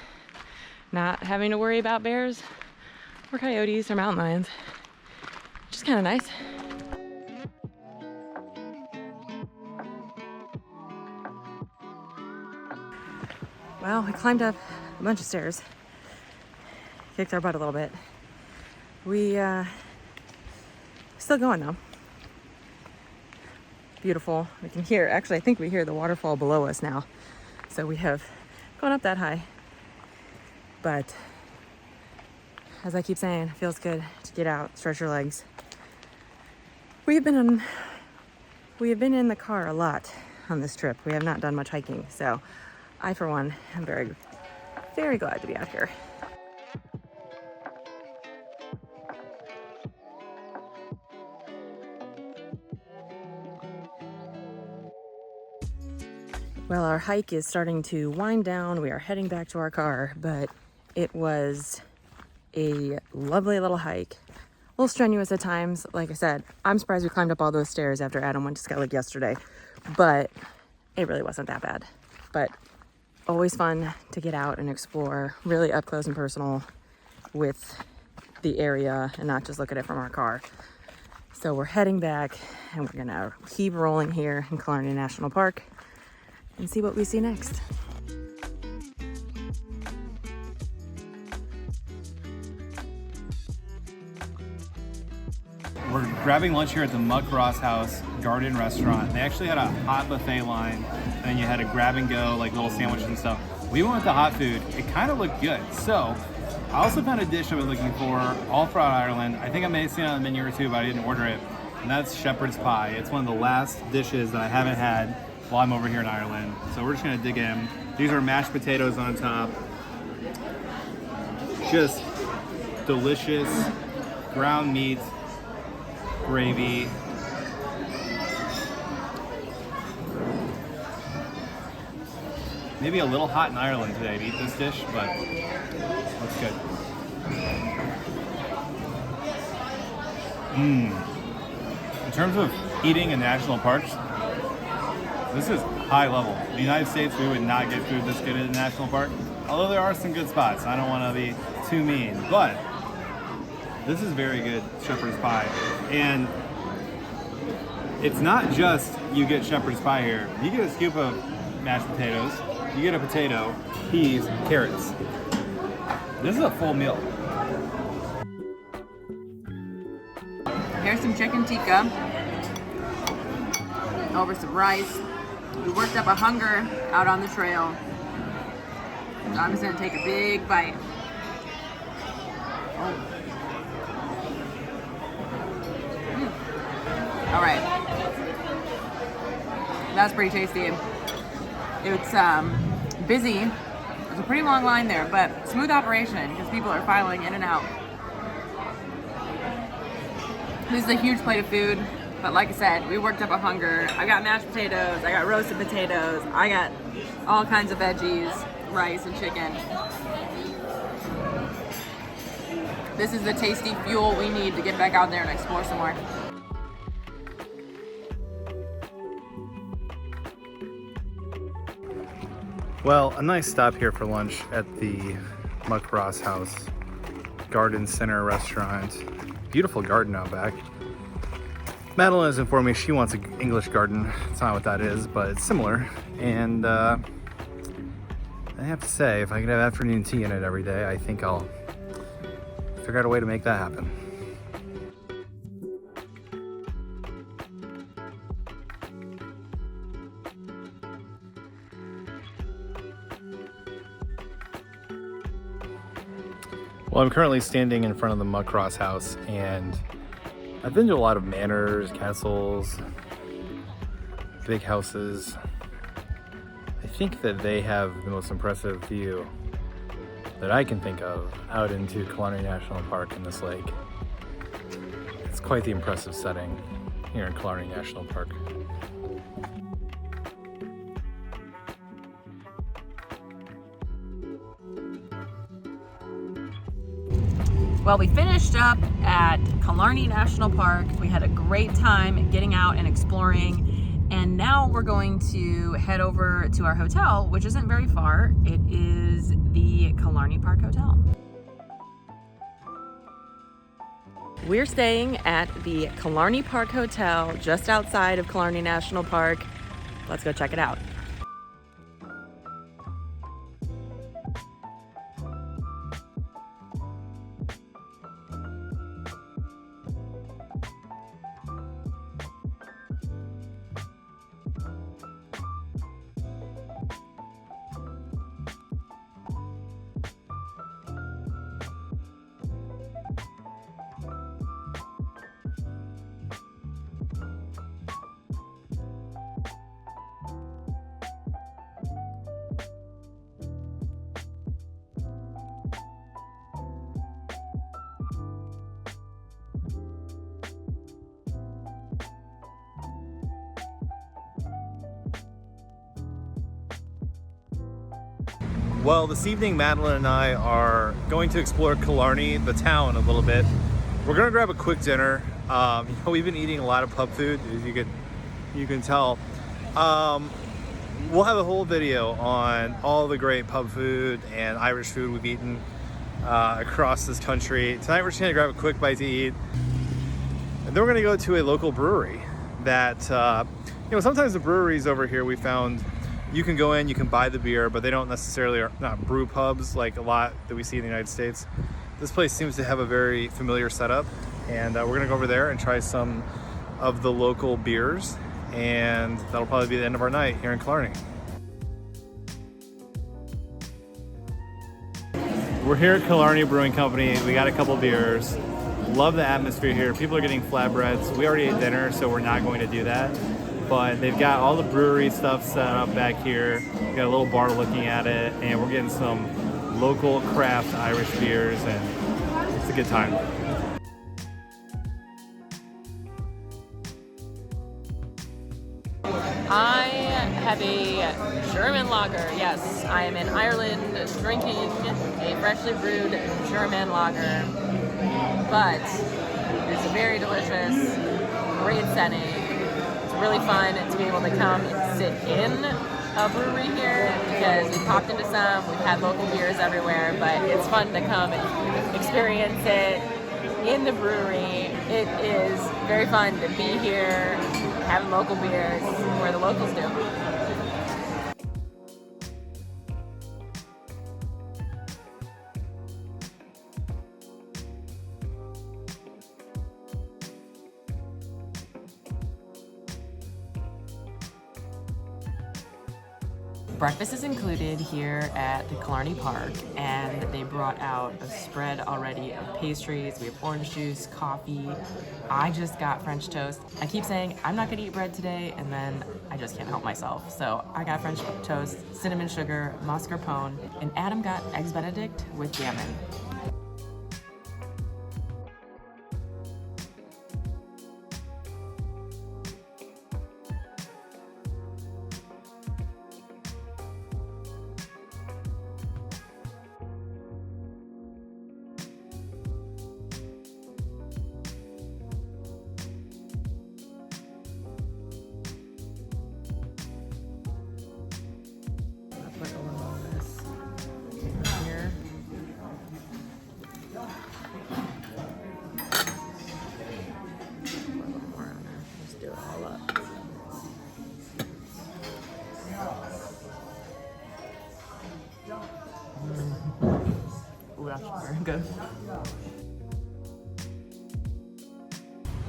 not having to worry about bears or coyotes or mountain lions, which is kind of nice. Well, we climbed up a bunch of stairs, kicked our butt a little bit. We still going though. Beautiful. We can hear, actually I think we hear the waterfall below us now. So we have gone up that high. But as I keep saying, it feels good to get out, stretch your legs. We have been in the car a lot on this trip. We have not done much hiking, so I, for one, am very, very glad to be out here. Well, our hike is starting to wind down. We are heading back to our car, but it was a lovely little hike. A little strenuous at times. Like I said, I'm surprised we climbed up all those stairs after Adam went to Skellig yesterday, but it really wasn't that bad. But always fun to get out and explore really up close and personal with the area and not just look at it from our car. So we're heading back, and we're gonna keep rolling here in Killarney National Park and see what we see next. We're grabbing lunch here at the Muck Ross House Garden Restaurant. They actually had a hot buffet line, and then you had a grab and go, like little sandwiches and stuff. We went with the hot food. It kind of looked good. So I also found a dish I've been looking for all throughout Ireland. I think I may have seen it on the menu or two, but I didn't order it. And that's shepherd's pie. It's one of the last dishes that I haven't had while I'm over here in Ireland. So we're just gonna dig in. These are mashed potatoes on top. Just delicious ground meat, gravy. Maybe a little hot in Ireland today to eat this dish, but looks good. In terms of eating in national parks, this is high level. In the United States, we would not get food this good in a national park, although there are some good spots. I don't want to be too mean, but this is very good shepherd's pie. And it's not just you get shepherd's pie here. You get a scoop of mashed potatoes, you get a potato, peas, carrots. This is a full meal. Here's some chicken tikka over some rice. We worked up a hunger out on the trail. So I'm just gonna take a big bite. All right, that's pretty tasty. It's busy. There's a pretty long line there, but smooth operation because people are filing in and out. This is a huge plate of food, But like I said, we worked up a hunger. I got mashed potatoes, I got roasted potatoes, I got all kinds of veggies, rice and chicken. This is the tasty fuel we need to get back out there and explore some more. Well, a nice stop here for lunch at the Muck Ross House Garden Center restaurant. Beautiful garden out back. Madeline has informed me she wants an English garden. It's not what that is, but it's similar. And I have to say, if I could have afternoon tea in it every day, I think I'll figure out a way to make that happen. Well, I'm currently standing in front of the Muck Ross House, and I've been to a lot of manors, castles, big houses. I think that they have the most impressive view that I can think of out into Killarney National Park in this lake. It's quite the impressive setting here in Killarney National Park. Well, we finished up at Killarney National Park. We had a great time getting out and exploring. And now we're going to head over to our hotel, which isn't very far. It is the Killarney Park Hotel. We're staying at the Killarney Park Hotel just outside of Killarney National Park. Let's go check it out. Well, this evening, Madeline and I are going to explore Killarney, the town, a little bit. We're gonna grab a quick dinner. We've been eating a lot of pub food, as you can tell. We'll have a whole video on all the great pub food and Irish food we've eaten across this country. Tonight, we're just gonna grab a quick bite to eat, and then we're gonna go to a local brewery that, sometimes the breweries over here we found. You can go in, you can buy the beer, but they don't necessarily are not brew pubs like a lot that we see in the United States. This place seems to have a very familiar setup, and we're gonna go over there and try some of the local beers, and that'll probably be the end of our night here in Killarney. We're here at Killarney Brewing Company. We got a couple beers. Love the atmosphere here. People are getting flatbreads. We already ate dinner, so we're not going to do that. But they've got all the brewery stuff set up back here. We got a little bar looking at it, and we're getting some local craft Irish beers, and it's a good time. I have a German lager. Yes, I am in Ireland drinking a freshly brewed German lager. But it's a very delicious, great setting. Really fun to be able to come and sit in a brewery here because we popped into some, we've had local beers everywhere, but it's fun to come and experience it in the brewery. It is very fun to be here, having local beers where the locals do. Breakfast is included here at the Killarney Park, and they brought out a spread already of pastries. We have orange juice, coffee. I just got French toast. I keep saying I'm not gonna eat bread today, and then I just can't help myself. So I got French toast, cinnamon sugar, mascarpone, and Adam got eggs Benedict with gammon. good.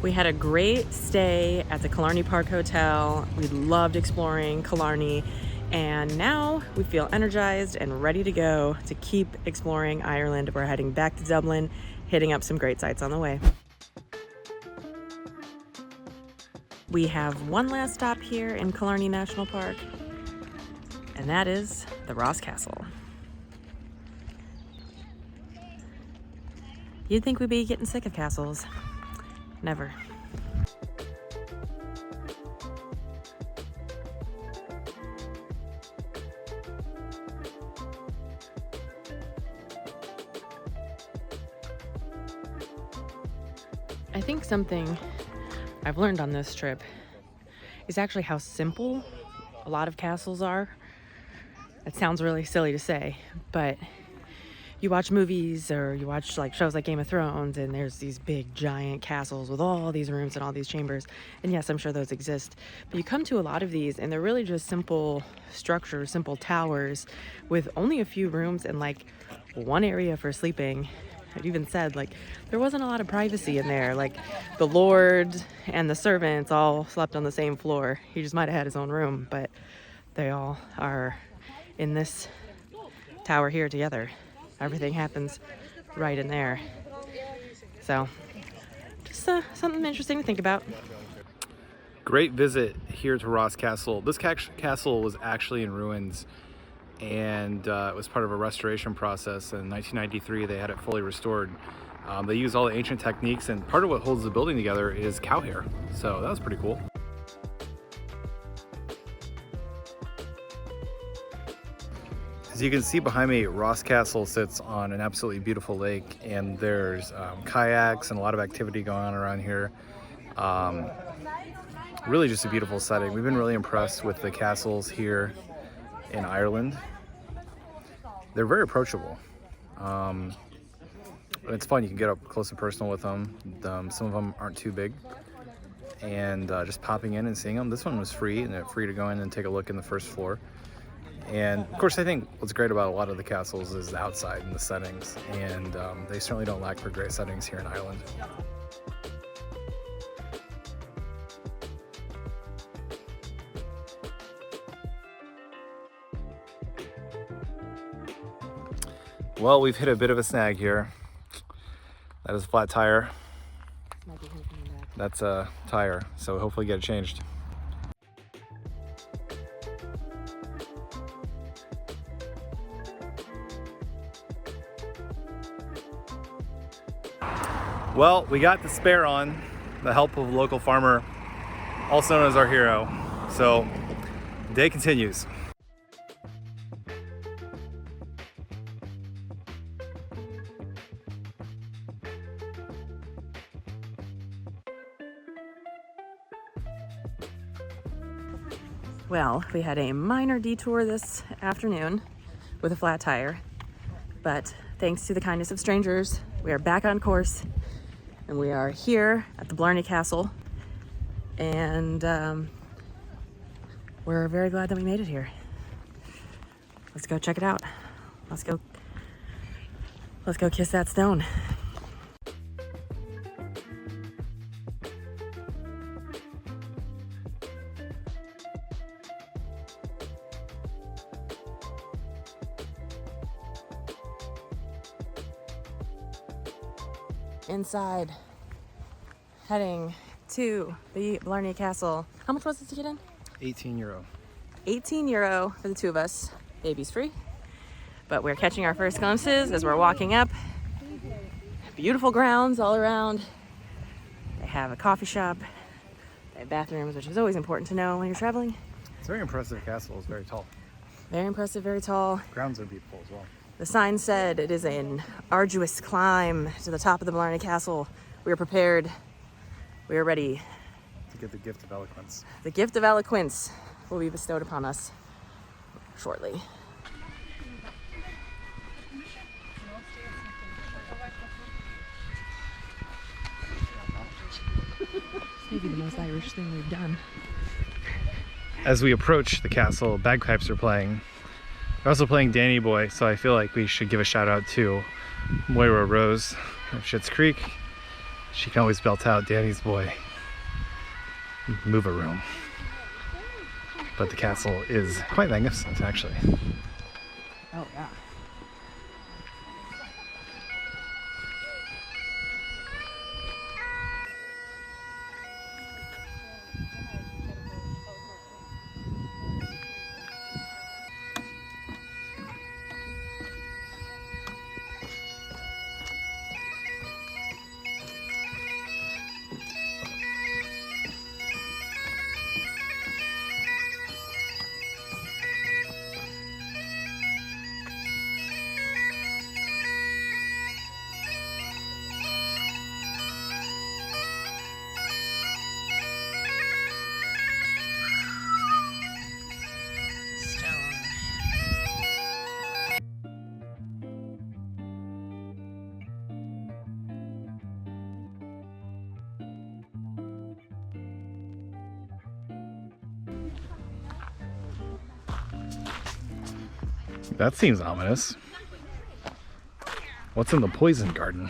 We had a great stay at the Killarney Park Hotel. We loved exploring Killarney, and now we feel energized and ready to go to keep exploring Ireland. We're heading back to Dublin, hitting up some great sites on the way. We have one last stop here in Killarney National Park, and that is the Ross Castle. You'd think we'd be getting sick of castles. Never. I think something I've learned on this trip is actually how simple a lot of castles are. It sounds really silly to say, but you watch movies or you watch like shows like Game of Thrones, and there's these big giant castles with all these rooms and all these chambers. And yes, I'm sure those exist, but you come to a lot of these and they're really just simple structures, simple towers with only a few rooms and like one area for sleeping. I've even said like there wasn't a lot of privacy in there. Like the Lord and the servants all slept on the same floor. He just might have had his own room, but they all are in this tower here together. Everything happens right in there. So, just something interesting to think about. Great visit here to Ross Castle. This castle was actually in ruins, and it was part of a restoration process. In 1993, they had it fully restored. They used all the ancient techniques, and part of what holds the building together is cow hair. So that was pretty cool. As you can see behind me, Ross Castle sits on an absolutely beautiful lake, and there's kayaks and a lot of activity going on around here. Really just a beautiful setting. We've been really impressed with the castles here in Ireland. They're very approachable. It's fun, you can get up close and personal with them. Some of them aren't too big. And just popping in and seeing them. This one was free, and free to go in and take a look in the first floor. And of course, I think what's great about a lot of the castles is the outside and the settings, and they certainly don't lack for great settings here in Ireland. Well, we've hit a bit of a snag here. That is a flat tire. That's a tire, so hopefully get it changed. Well, we got the spare on, the help of a local farmer, also known as our hero. So, the day continues. Well, we had a minor detour this afternoon with a flat tire, but thanks to the kindness of strangers, we are back on course. And we are here at the Blarney Castle, and we're very glad that we made it here. Let's go check it out. Let's go kiss that stone. Inside, heading to the Blarney Castle. How much was it to get in? €18. 18 euro for the two of us. Baby's free. But we're catching our first glimpses as we're walking up. Beautiful grounds all around. They have a coffee shop. They have bathrooms, which is always important to know when you're traveling. It's a very impressive castle. It's very tall. Very impressive, very tall. Grounds are beautiful as well. The sign said it is an arduous climb to the top of the Blarney Castle. We are prepared. We are ready. To get the gift of eloquence. The gift of eloquence will be bestowed upon us shortly. Maybe the most Irish thing we've done. As we approach the castle, bagpipes are playing. They're also playing Danny Boy, so I feel like we should give a shout out to Moira Rose of Schitt's Creek. She can always belt out Danny's Boy, Move a Room. But the castle is quite magnificent, actually. Oh, yeah. That seems ominous. What's in the poison garden?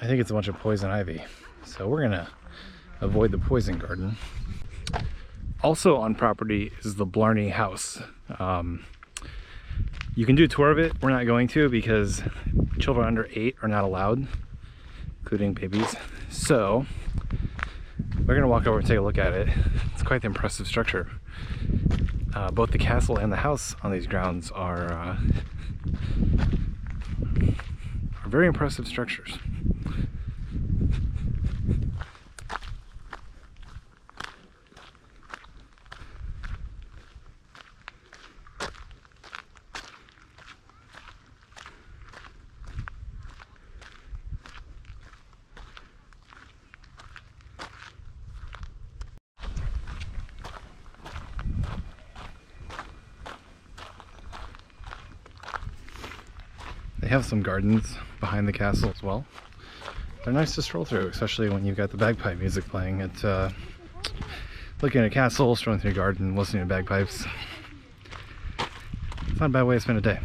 I think it's a bunch of poison ivy. So we're gonna avoid the poison garden. Also on property is the Blarney house. You can do a tour of it. We're not going to because children under 8 are not allowed, including babies. So we're gonna walk over and take a look at it. It's quite the impressive structure. Both the castle and the house on these grounds are very impressive structures. They have some gardens behind the castle as well. They're nice to stroll through, especially when you've got the bagpipe music playing. Looking at a castle, strolling through a garden, listening to bagpipes. It's not a bad way to spend a day.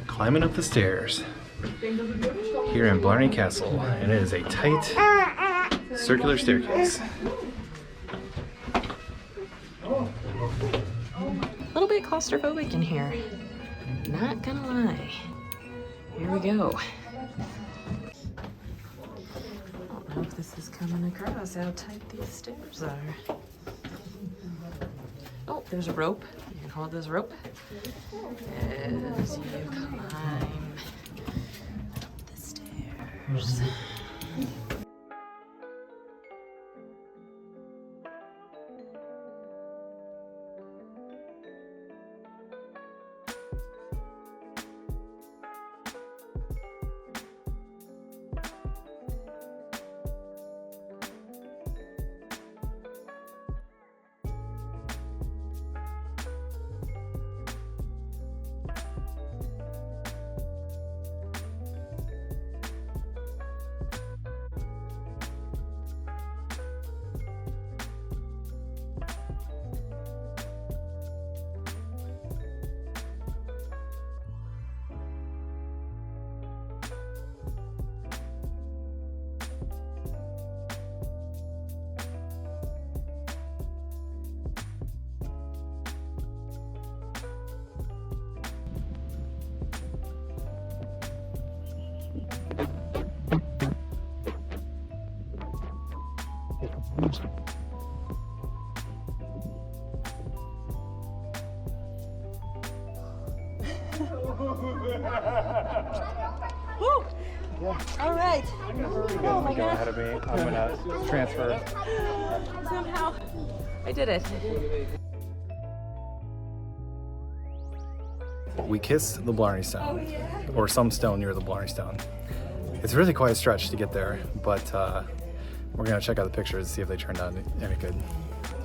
Climbing up the stairs here in Blarney Castle, and it is a tight circular staircase. A little bit claustrophobic in here, not gonna lie. Here we go. I don't know if this is coming across how tight these stairs are. Oh, there's a rope. You can hold this rope as you climb up the stairs. Woo! All right. Oh my Go God. ahead of me. I'm gonna transfer. Somehow I did it. We kissed the Blarney Stone, or some stone near the Blarney Stone. It's really quite a stretch to get there, but we're gonna check out the pictures and see if they turned out any good.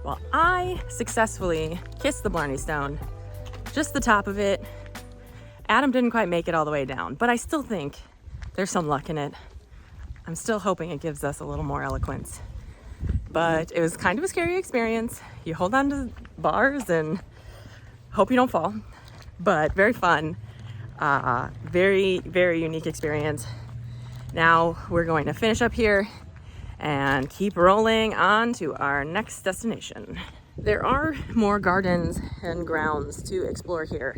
Well, I successfully kissed the Blarney Stone, just the top of it. Adam didn't quite make it all the way down, but I still think there's some luck in it. I'm still hoping it gives us a little more eloquence. But it was kind of a scary experience. You hold on to bars and hope you don't fall, but very fun. Very, very unique experience. Now we're going to finish up here and keep rolling on to our next destination. There are more gardens and grounds to explore here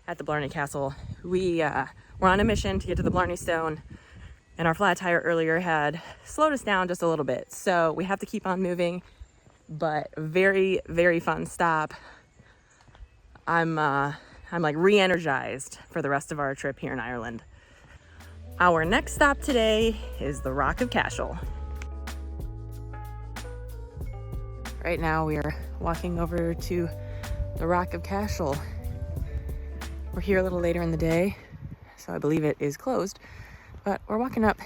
at the Blarney Castle. We're on a mission to get to the Blarney Stone, and our flat tire earlier had slowed us down just a little bit, so we have to keep on moving. But very, very fun stop. I'm like re-energized for the rest of our trip here in Ireland. Our next stop today is the Rock of Cashel. Right now we are walking over to the Rock of Cashel. We're here a little later in the day, so I believe it is closed, but we're walking up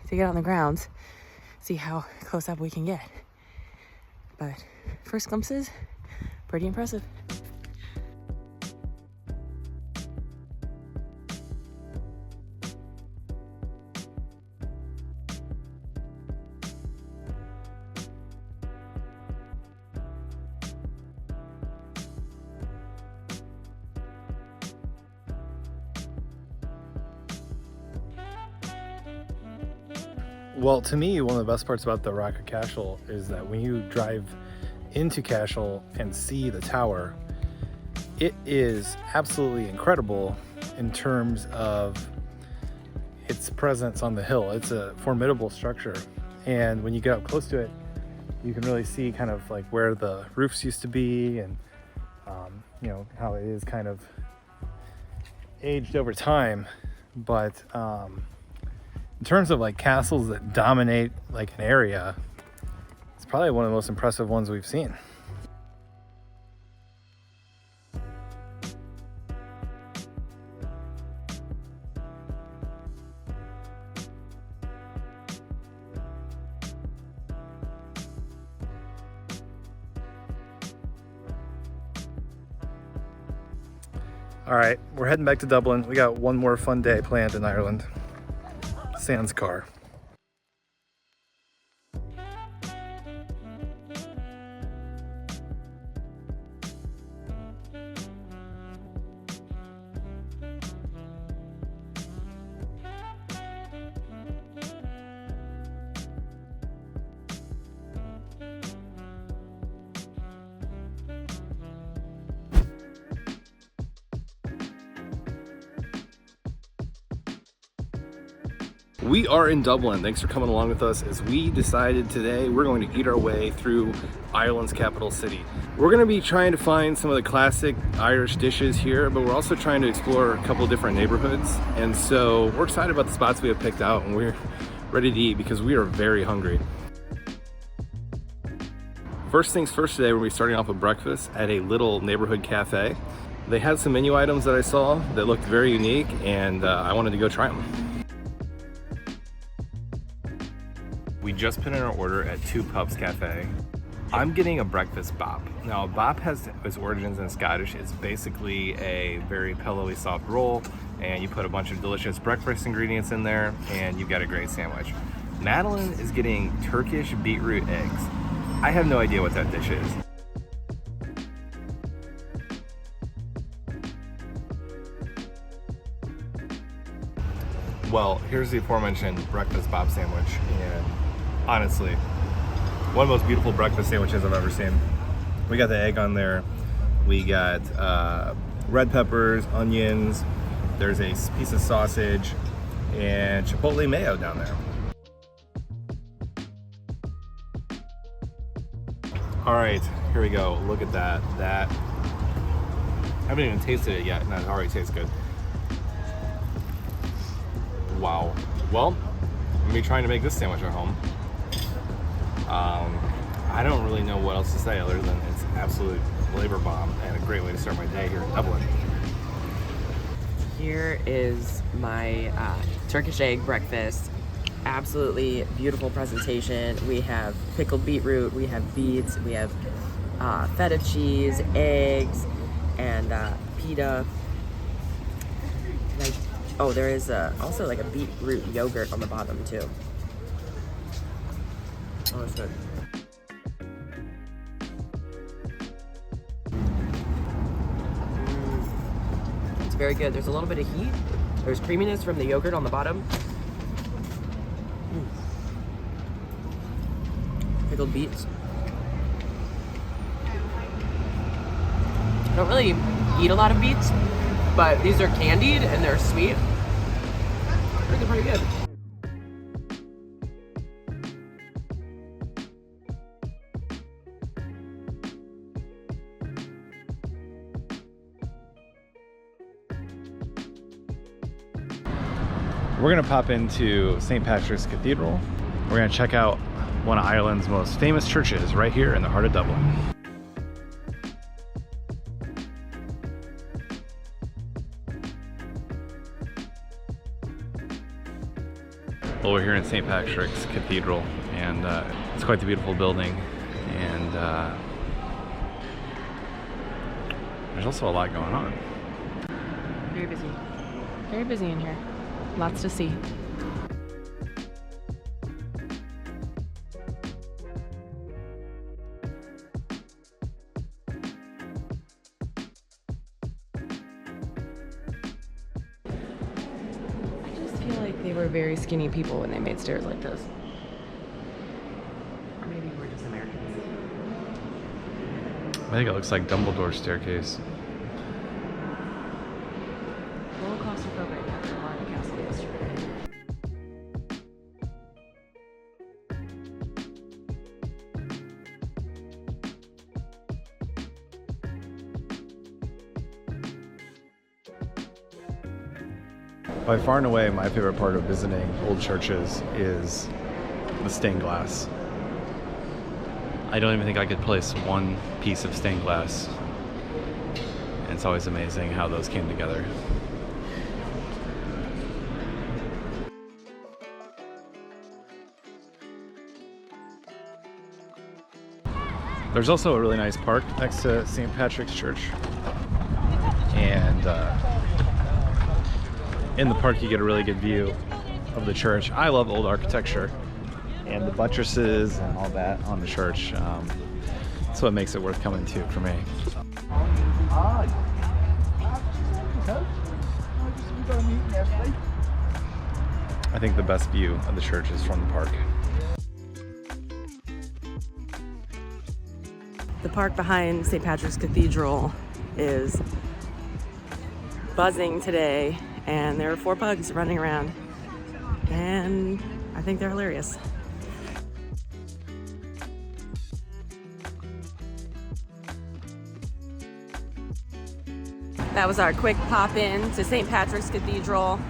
to get on the grounds, see how close up we can get. But first glimpses, pretty impressive. Well, to me, one of the best parts about the Rock of Cashel is that when you drive into Cashel and see the tower, it is absolutely incredible in terms of its presence on the hill. It's a formidable structure, and when you get up close to it, you can really see kind of like where the roofs used to be, and you know, how it is kind of aged over time. But in terms of like castles that dominate like an area, it's probably one of the most impressive ones we've seen. All right, we're heading back to Dublin. We got one more fun day planned in Ireland. Sans car. We are in Dublin. Thanks for coming along with us as we decided today we're going to eat our way through Ireland's capital city. We're going to be trying to find some of the classic Irish dishes here, but we're also trying to explore a couple of different neighborhoods. And so we're excited about the spots we have picked out, and we're ready to eat because we are very hungry. First things first, today we're going to be starting off with breakfast at a little neighborhood cafe. They had some menu items that I saw that looked very unique, and I wanted to go try them. We just put in our order at Two Pubs Cafe. I'm getting a breakfast bop. Now, a bop has its origins in Scottish. It's basically a very pillowy soft roll, and you put a bunch of delicious breakfast ingredients in there, and you've got a great sandwich. Madeline is getting Turkish beetroot eggs. I have no idea what that dish is. Well, here's the aforementioned breakfast bop sandwich, and honestly, one of the most beautiful breakfast sandwiches I've ever seen. We got the egg on there. We got red peppers, onions. There's a piece of sausage and chipotle mayo down there. All right, here we go. Look at that. I haven't even tasted it yet, and it already tastes good. Wow. Well, I'm gonna be trying to make this sandwich at home. I don't really know what else to say other than it's an absolute flavor bomb and a great way to start my day here in Dublin. Here is my Turkish egg breakfast. Absolutely beautiful presentation. We have pickled beetroot, we have beets, we have feta cheese, eggs, and pita. Oh, there is also like a beetroot yogurt on the bottom too. Oh, that's good. It's very good. There's a little bit of heat. There's creaminess from the yogurt on the bottom. Pickled beets. I don't really eat a lot of beets, but these are candied and they're sweet. I think they're pretty good. We're gonna pop into St. Patrick's Cathedral. We're gonna check out one of Ireland's most famous churches right here in the heart of Dublin. Well, we're here in St. Patrick's Cathedral, and it's quite the beautiful building, and there's also a lot going on. Very busy. Very busy in here. Lots to see. They were very skinny people when they made stairs like this. Or maybe we're just Americans. I think it looks like Dumbledore's staircase. A little claustrophobic after Blarney Castle yesterday. By far and away, my favorite part of visiting old churches is the stained glass. I don't even think I could place one piece of stained glass. And it's always amazing how those came together. There's also a really nice park next to St. Patrick's Church. And in the park you get a really good view of the church. I love old architecture and the buttresses and all that on the church. That's what makes it worth coming to for me. I think the best view of the church is from the park. The park behind St. Patrick's Cathedral is buzzing today, and there are 4 pugs running around, and I think they're hilarious. That was our quick pop in to St. Patrick's Cathedral.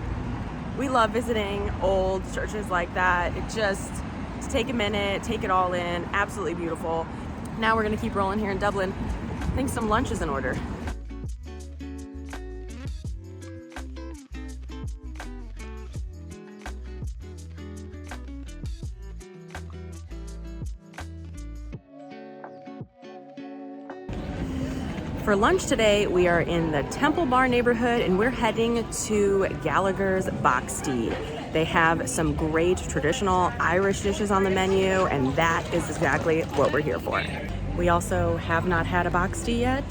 We love visiting old churches like that. It just take a minute, take it all in. Absolutely beautiful. Now we're gonna keep rolling here in Dublin. I think some lunch is in order. For lunch today, we are in the Temple Bar neighborhood and we're heading to Gallagher's Box Tea. They have some great traditional Irish dishes on the menu, and that is exactly what we're here for. We also have not had a box tea yet.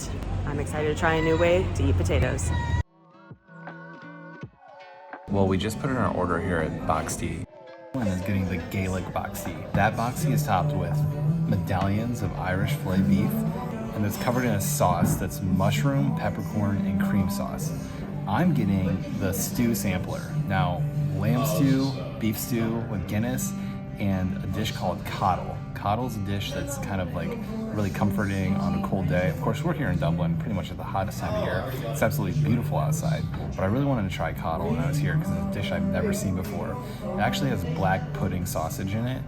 I'm excited to try a new way to eat potatoes. Well, we just put in our order here at Box Tea. One is getting the Gaelic Box Tea. That box tea is topped with medallions of Irish filet beef, and it's covered in a sauce that's mushroom, peppercorn, and cream sauce. I'm getting the stew sampler. Now, lamb stew, beef stew with Guinness, and a dish called coddle. Coddle's a dish that's kind of like really comforting on a cold day. Of course, we're here in Dublin, pretty much at the hottest time of year. It's absolutely beautiful outside, but I really wanted to try coddle when I was here because it's a dish I've never seen before. It actually has black pudding sausage in it.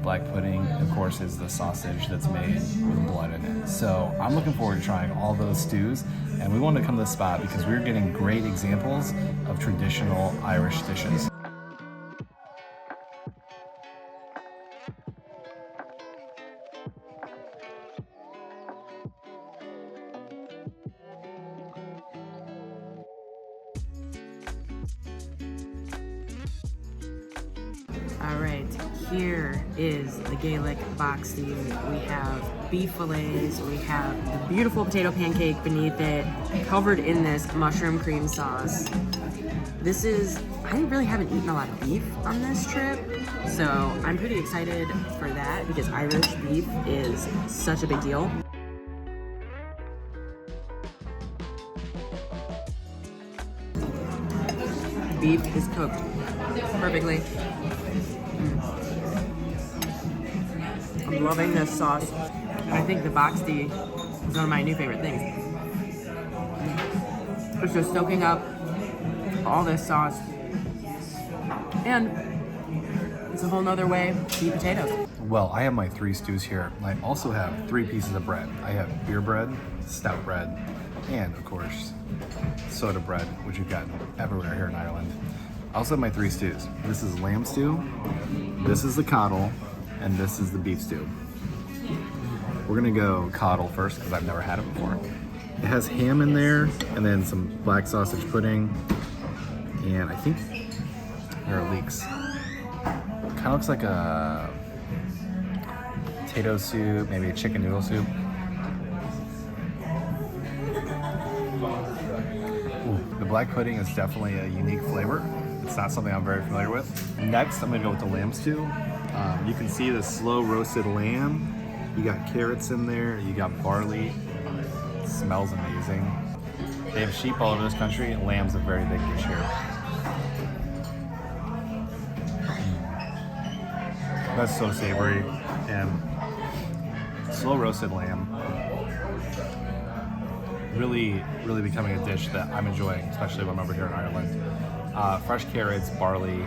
Black pudding, of course, is the sausage that's made with blood in it. So I'm looking forward to trying all those stews, and we wanted to come to this spot because we're getting great examples of traditional Irish dishes. All right, here is the Gaelic boxty. We have beef fillets, we have the beautiful potato pancake beneath it, covered in this mushroom cream sauce. I really haven't eaten a lot of beef on this trip, so I'm pretty excited for that because Irish beef is such a big deal. Beef is cooked perfectly. I'm loving this sauce. I think the boxty is one of my new favorite things. It's just soaking up all this sauce. And it's a whole nother way to eat potatoes. Well, I have my 3 stews here. I also have 3 pieces of bread. I have beer bread, stout bread, and of course, soda bread, which you've gotten everywhere here in Ireland. I also have my 3 stews. This is lamb stew, this is the coddle, and this is the beef stew. We're gonna go coddle first because I've never had it before. It has ham in there, and then some black sausage pudding, and I think there are leeks. Kind of looks like a potato soup, maybe a chicken noodle soup. Ooh, the black pudding is definitely a unique flavor. It's not something I'm very familiar with. Next, I'm gonna go with the lamb stew. You can see the slow roasted lamb. You got carrots in there, you got barley. It smells amazing. They have sheep all over this country, and lamb's a very big dish here. That's so savory, and slow roasted lamb. Really, really becoming a dish that I'm enjoying, especially when I'm over here in Ireland. Fresh carrots, barley.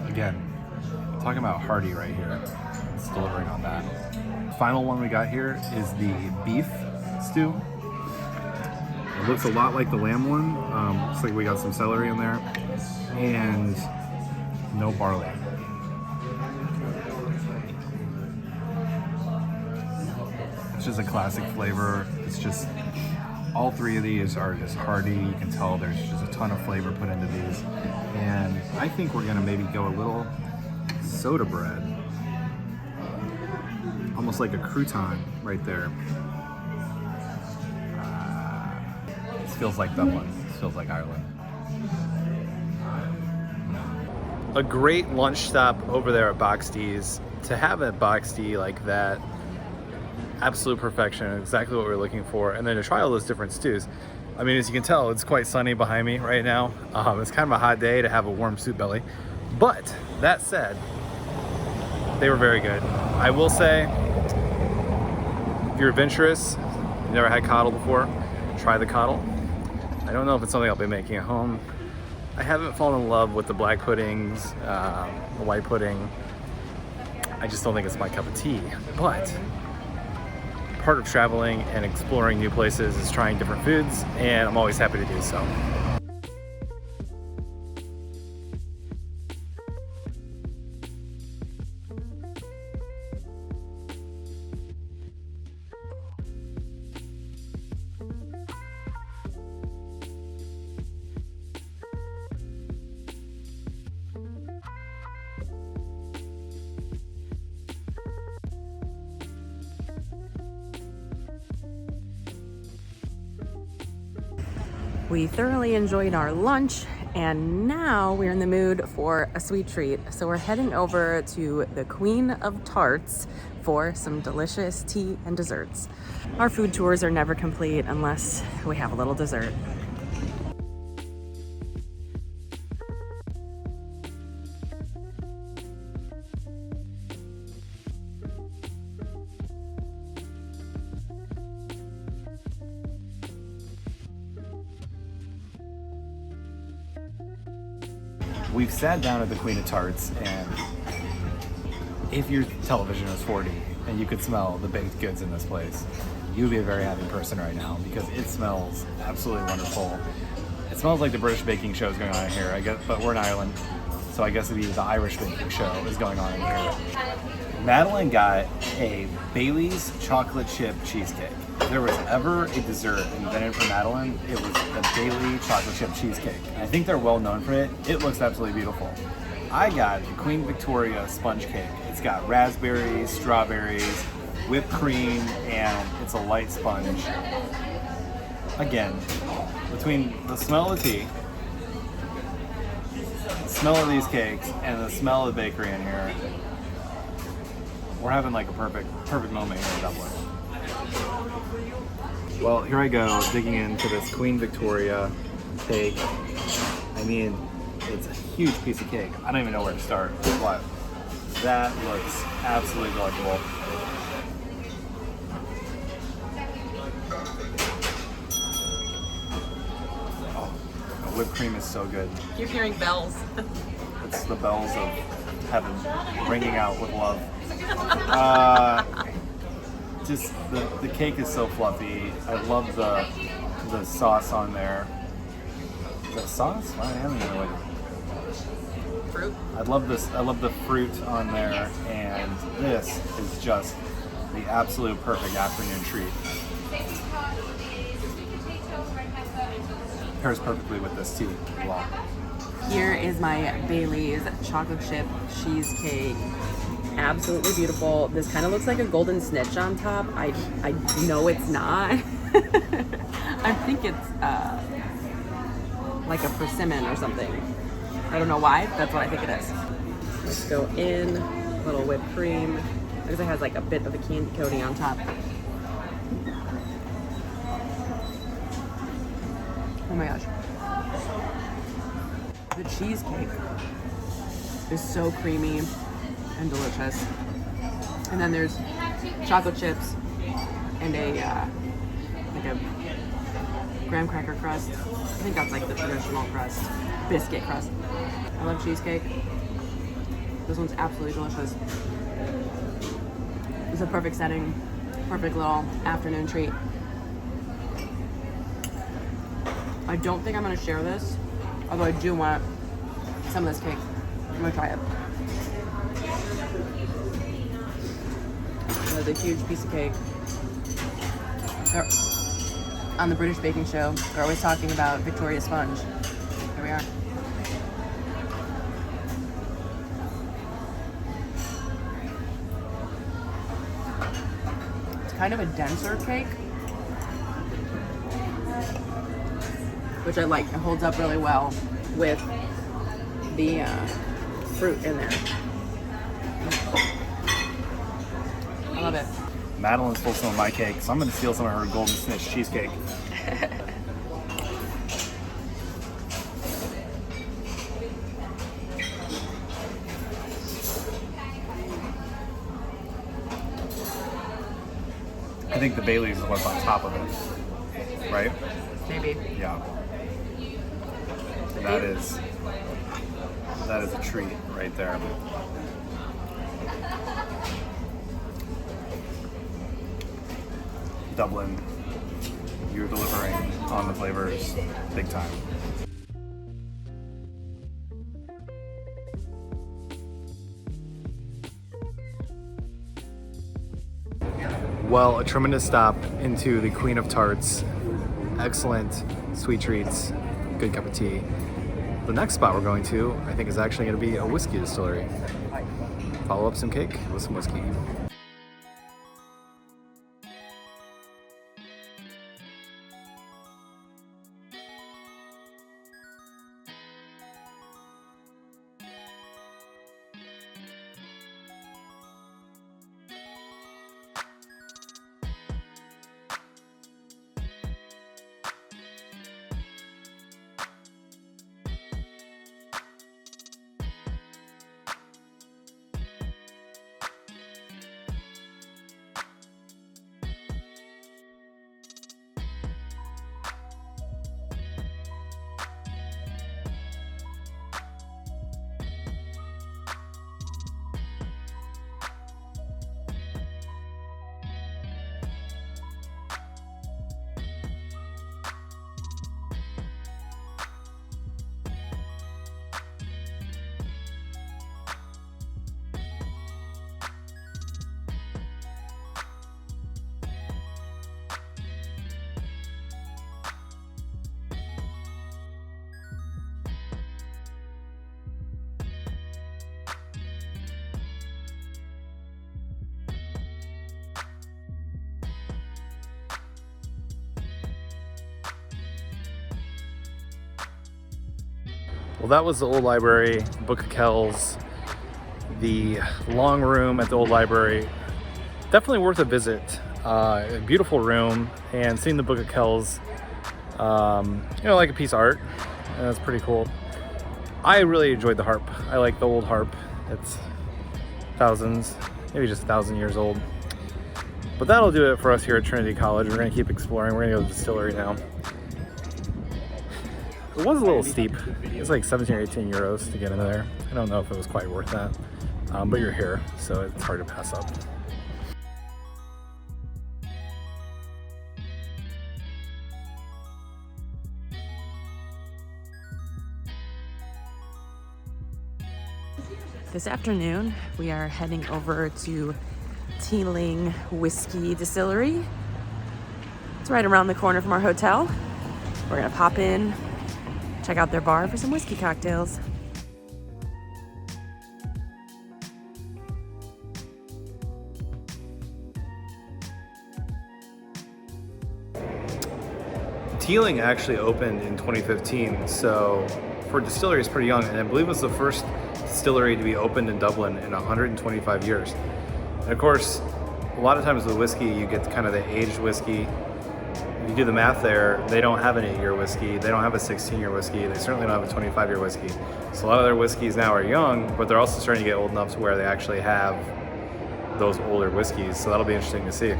Again, talking about hearty right here. It's delivering on that. Final one we got here is the beef stew. It looks a lot like the lamb one. Looks like we got some celery in there and no barley. It's just a classic flavor. It's just, all 3 of these are just hearty. You can tell there's just a ton of flavor put into these. And I think we're gonna maybe go a little soda bread. Almost like a crouton right there. This feels like Dublin. This feels like Ireland. A great lunch stop over there at Boxty's. To have a Boxty like that, absolute perfection, exactly what we're looking for. And then to try all those different stews. I mean, as you can tell, it's quite sunny behind me right now. It's kind of a hot day to have a warm soup belly. But that said, they were very good. I will say, if you're adventurous, you've never had coddle before, try the coddle. I don't know if it's something I'll be making at home. I haven't fallen in love with the black puddings, the white pudding. I just don't think it's my cup of tea. But part of traveling and exploring new places is trying different foods, and I'm always happy to do so. We thoroughly enjoyed our lunch, and now we're in the mood for a sweet treat. So we're heading over to the Queen of Tarts for some delicious tea and desserts. Our food tours are never complete unless we have a little dessert. we've sat down at the Queen of Tarts, and if your television was 40 and you could smell the baked goods in this place, you would be a very happy person right now because it smells absolutely wonderful. It smells like the British baking show is going on in here, I guess, but we're in Ireland, so I guess it'd be the Irish baking show is going on in here. Madeline got a Bailey's chocolate chip cheesecake. If there was ever a dessert invented for Madeline, it was the Bailey chocolate chip cheesecake. And I think they're well known for it. It looks absolutely beautiful. I got the Queen Victoria sponge cake. It's got raspberries, strawberries, whipped cream, and it's a light sponge. Again, between the smell of the tea, the smell of these cakes, and the smell of the bakery in here, we're having like a perfect moment here in Dublin. Well, here I go, digging into this Queen Victoria cake. I mean, it's a huge piece of cake. I don't even know where to start, but that looks absolutely delectable. Oh, the whipped cream is so good. Keep hearing bells. It's the bells of heaven ringing out with love. Just the cake is so fluffy. I love the sauce on there. Is that sauce? I don't even know what. Fruit. I love this. I love the fruit on there, and this is just the absolute perfect afternoon treat. Pairs perfectly with this tea as well. Here is my Bailey's chocolate chip cheesecake. Absolutely beautiful. This kind of looks like a golden snitch on top. I know it's not. I think it's like a persimmon or something. I don't know why. That's what I think it is. Let's go in. A little whipped cream. Because it has like a bit of a candy coating on top. Oh my gosh. The cheesecake is so creamy and delicious. And then there's chocolate chips and a graham cracker crust. I think that's like the traditional crust, biscuit crust. I love cheesecake. This one's absolutely delicious. It's a perfect setting, perfect little afternoon treat. I don't think I'm gonna share this, although I do want some of this cake. I'm gonna try it. It's a huge piece of cake. On the British baking show, they're always talking about Victoria sponge. Here we are. It's kind of a denser cake, which I like. It holds up really well with the fruit in there. I love it. Madeline stole some of my cake, so I'm going to steal some of her golden snitch cheesecake. I think the Bailey's is what's on top of it, right? Maybe. Yeah. That is a treat right there. Dublin, you're delivering on the flavors big time. Well, a tremendous stop into the Queen of Tarts. Excellent sweet treats, good cup of tea. The next spot we're going to, I think, is actually going to be a whiskey distillery. Follow up some cake with some whiskey. Well, that was the old library, Book of Kells, the long room at the old library. Definitely worth a visit. A beautiful room, and seeing the Book of Kells, like a piece of art, and that's pretty cool. I really enjoyed the harp. I like the old harp. It's thousands, maybe just 1,000 years old. But that'll do it for us here at Trinity College. We're gonna keep exploring. We're gonna go to the distillery now. It was a little steep. It's like 17 or 18 euros to get into there. I don't know if it was quite worth that, but you're here, so it's hard to pass up. This afternoon, we are heading over to Teeling Whiskey Distillery. It's right around the corner from our hotel. We're gonna pop in, check out their bar for some whiskey cocktails. Teeling actually opened in 2015, so for a distillery it's pretty young, and I believe it was the first distillery to be opened in Dublin in 125 years. And of course, a lot of times with whiskey, you get kind of the aged whiskey. If you do the math there, they don't have an 8-year whiskey, they don't have a 16-year whiskey, they certainly don't have a 25-year whiskey. So a lot of their whiskeys now are young, but they're also starting to get old enough to where they actually have those older whiskeys, so that'll be interesting to see.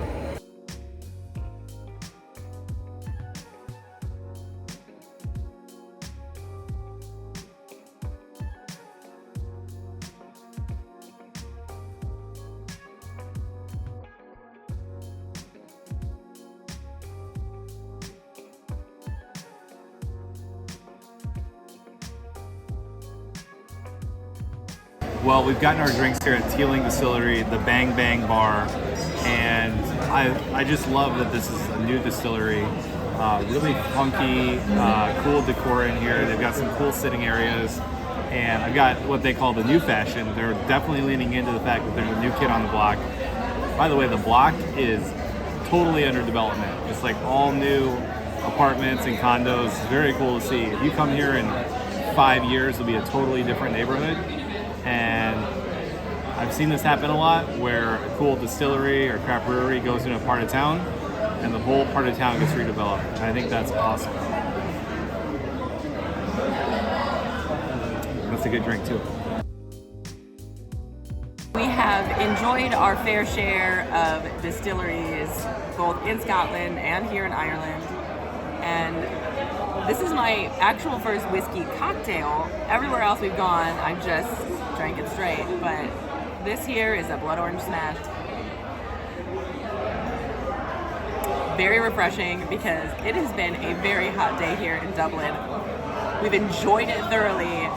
Well, we've gotten our drinks here at Teeling Distillery, the Bang Bang Bar, and I just love that this is a new distillery. Really funky, cool decor in here. They've got some cool sitting areas, and I've got what they call the new fashion. They're definitely leaning into the fact that there's a new kid on the block. By the way, the block is totally under development. It's like all new apartments and condos. It's very cool to see. If you come here in 5 years, it'll be a totally different neighborhood. And I've seen this happen a lot, where a cool distillery or craft brewery goes into a part of town and the whole part of town gets redeveloped. And I think that's awesome. That's a good drink too. We have enjoyed our fair share of distilleries, both in Scotland and here in Ireland. And this is my actual first whiskey cocktail. Everywhere else we've gone, I've just drank it straight, but this here is a blood orange smash. Very refreshing because it has been a very hot day here in Dublin. We've enjoyed it thoroughly,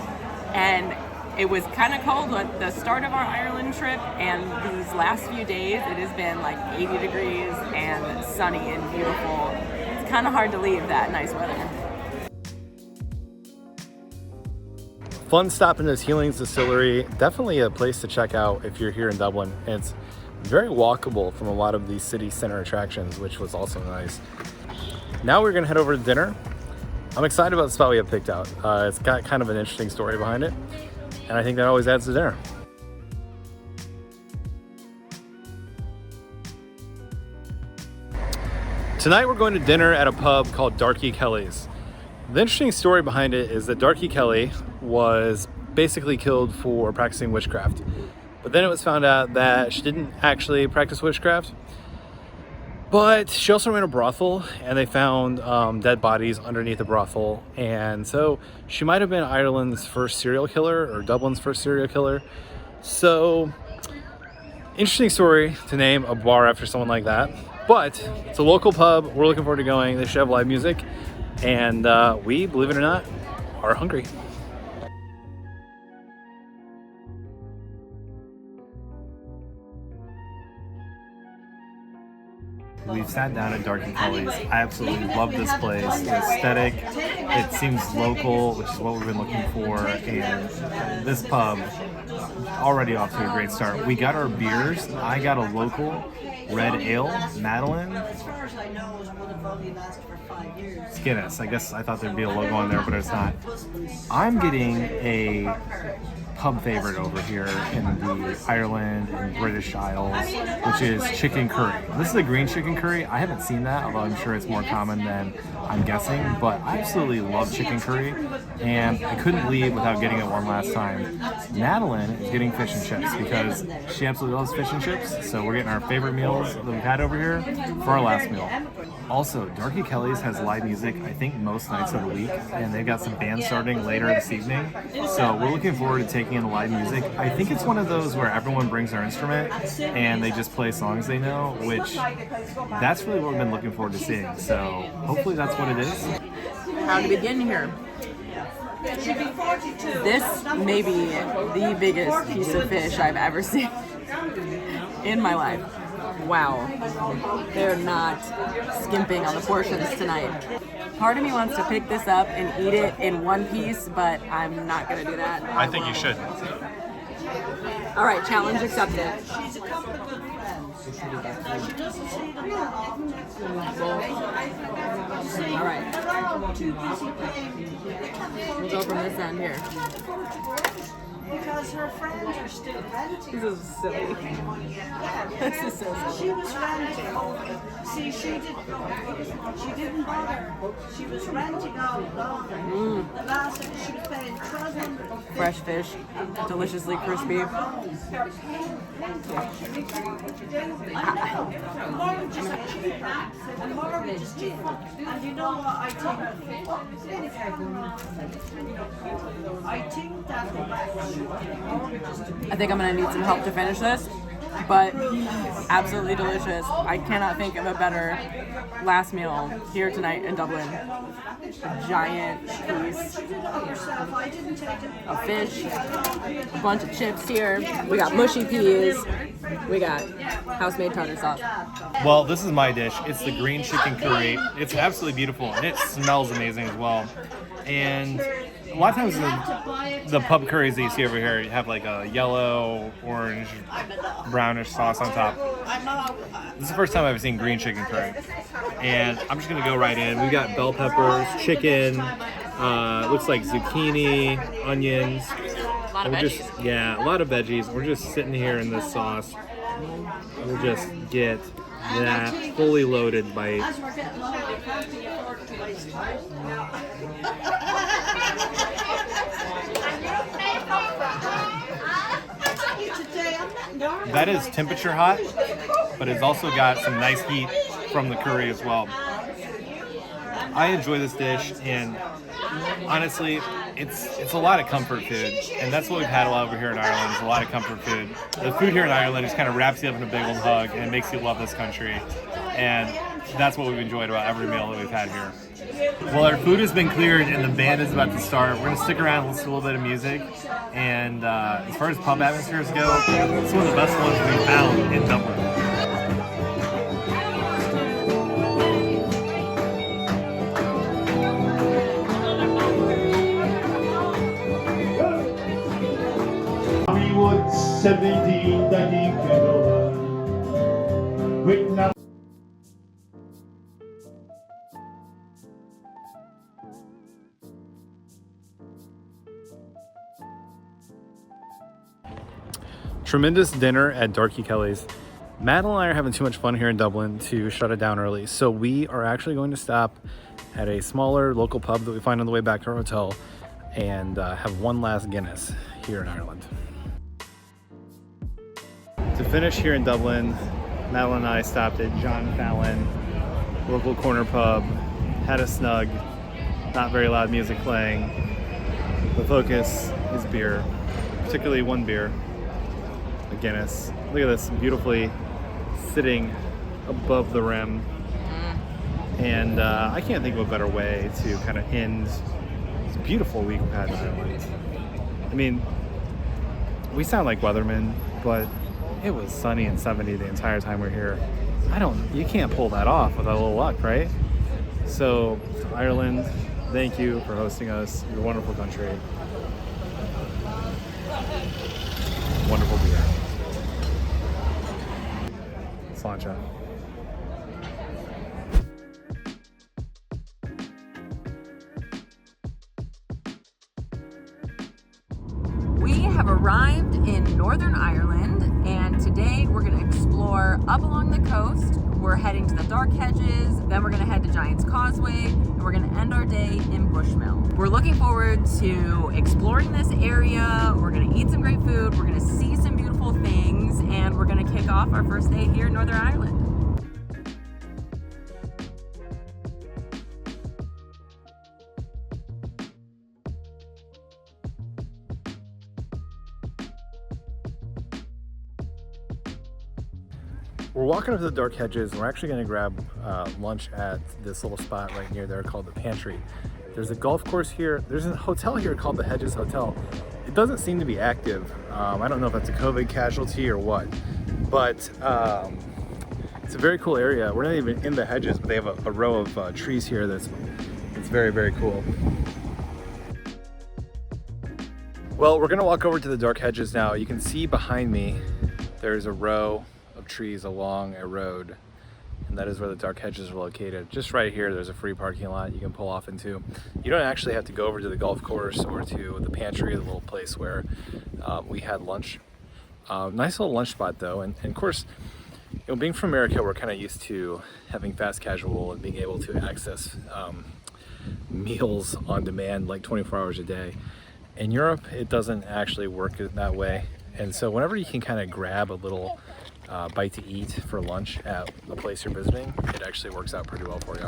and it was kind of cold at the start of our Ireland trip, and these last few days it has been like 80 degrees and sunny and beautiful. It's kind of hard to leave that nice weather. Fun stop in this Teeling Distillery. Definitely a place to check out if you're here in Dublin. And it's very walkable from a lot of these city center attractions, which was also nice. Now we're gonna head over to dinner. I'm excited about the spot we have picked out. It's got kind of an interesting story behind it, and I think that always adds to dinner. Tonight we're going to dinner at a pub called Darky Kelly's. The interesting story behind it is that Darky Kelly was basically killed for practicing witchcraft. But then it was found out that she didn't actually practice witchcraft. But she also ran a brothel, and they found dead bodies underneath the brothel. And so she might have been Ireland's first serial killer, or Dublin's first serial killer. So, interesting story to name a bar after someone like that. But it's a local pub. We're looking forward to going. They should have live music. And we, believe it or not, are hungry. We've sat down at Darky Kelly's. I absolutely love this place. The aesthetic, it seems local, which is what we've been looking for. And this pub, already off to a great start. We got our beers. I got a local red ale, Madeline. As far as I know, it would have only lasted for 5 years. Guinness. I guess I thought there'd be a logo on there, but it's not. I'm getting a pub favorite over here in the Ireland and British Isles, which is chicken curry. This is a green chicken curry. I haven't seen that, although I'm sure it's more common than I'm guessing, but I absolutely love chicken curry, and I couldn't leave without getting it one last time. Madeline is getting fish and chips because she absolutely loves fish and chips, so we're getting our favorite meals that we've had over here for our last meal. Also, Darky Kelly's has live music, I think, most nights of the week, and they've got some bands starting later this evening. So we're looking forward to taking in the live music. I think it's one of those where everyone brings their instrument and they just play songs they know, which that's really what we've been looking forward to seeing. So hopefully that's what it is. How to begin here? This may be the biggest piece of fish I've ever seen in my life. Wow, they're not skimping on the portions tonight. Part of me wants to pick this up and eat it in one piece, but I'm not gonna do that. I think you should. All right, challenge accepted. She's a couple of good friends. She doesn't see them that often. All right, They're all too busy playing. we'll go from this end here. Because her friends are still renting. This is silly. This is so silly. She was renting. See, she didn't bother. She was renting all along. The last thing she was paying $1,200. Fresh fish, deliciously crispy. And you know what I think that I think I'm gonna need some help to finish this, but absolutely delicious. I cannot think of a better last meal here tonight in Dublin. A giant piece of fish, a bunch of chips here. We got mushy peas. We got house-made tartar sauce. Well, this is my dish. It's the green chicken curry. It's absolutely beautiful, and it smells amazing as well. And a lot of times the pub curries that you see over here, you have like a yellow, orange, brownish sauce on top. This is the first time I've seen green chicken curry. And I'm just gonna go right in. We've got bell peppers, chicken, looks like zucchini, onions. A lot of We're veggies. yeah, a lot of veggies. We're just sitting here in this sauce. We'll just get that fully loaded bite. as we're getting older, we can't afford to waste time. That is temperature hot, but it's also got some nice heat from the curry as well. I enjoy this dish, and honestly, it's a lot of comfort food, and that's what we've had a lot over here in Ireland, is a lot of comfort food. The food here in Ireland just kind of wraps you up in a big old hug, and it makes you love this country, and that's what we've enjoyed about every meal that we've had here. Well, our food has been cleared, and the band is about to start. We're going to stick around and listen to a little bit of music, and as far as pub atmospheres go, it's one of the best ones we've found in Dublin. Hollywood 17 that he could over with nothing. Tremendous dinner at Darky Kelly's. Madeline and I are having too much fun here in Dublin to shut it down early, so we are actually going to stop at a smaller local pub that we find on the way back to our hotel and have one last Guinness here in Ireland. To finish here in Dublin, Madeline and I stopped at John Fallon, local corner pub, had a snug, not very loud music playing. The focus is beer, particularly one beer, a Guinness. Look at this, beautifully sitting above the rim. And I can't think of a better way to kind of end this beautiful week we've had in Ireland. I mean, we sound like weathermen, but it was sunny and 70 the entire time we're here. You can't pull that off with a little luck, right? So, Ireland, thank you for hosting us. You're a wonderful country. Wonderful beer. sláinte. We have arrived in Northern Ireland, and today we're going to explore up along the coast. We're heading to the Dark Hedges, then we're going to head to Giant's Causeway, and we're going to end our day in Bushmill. We're looking forward to exploring this area. We're going to eat some great food, we're going to see some beautiful things, and we're going to kick off our first day here in Northern Ireland. We're walking up to the Dark Hedges, and we're actually going to grab lunch at this little spot right near there called the Pantry. There's a golf course here. There's a hotel here called the Hedges Hotel. It doesn't seem to be active. I don't know if that's a COVID casualty or what, but it's a very cool area. We're not even in the hedges, but they have a row of trees here that's very, very cool. Well, we're going to walk over to the Dark Hedges now. You can see behind me there's a row of trees along a road, and that is where the Dark Hedges are located. Just right here, there's a free parking lot you can pull off into. You don't actually have to go over to the golf course or to the Pantry, the little place where we had lunch. Nice little lunch spot though, and of course, you know, being from America, we're kind of used to having fast casual and being able to access meals on demand like 24 hours a day. In Europe, it doesn't actually work that way, and so whenever you can kind of grab a little bite to eat for lunch at the place you're visiting, it actually works out pretty well for you.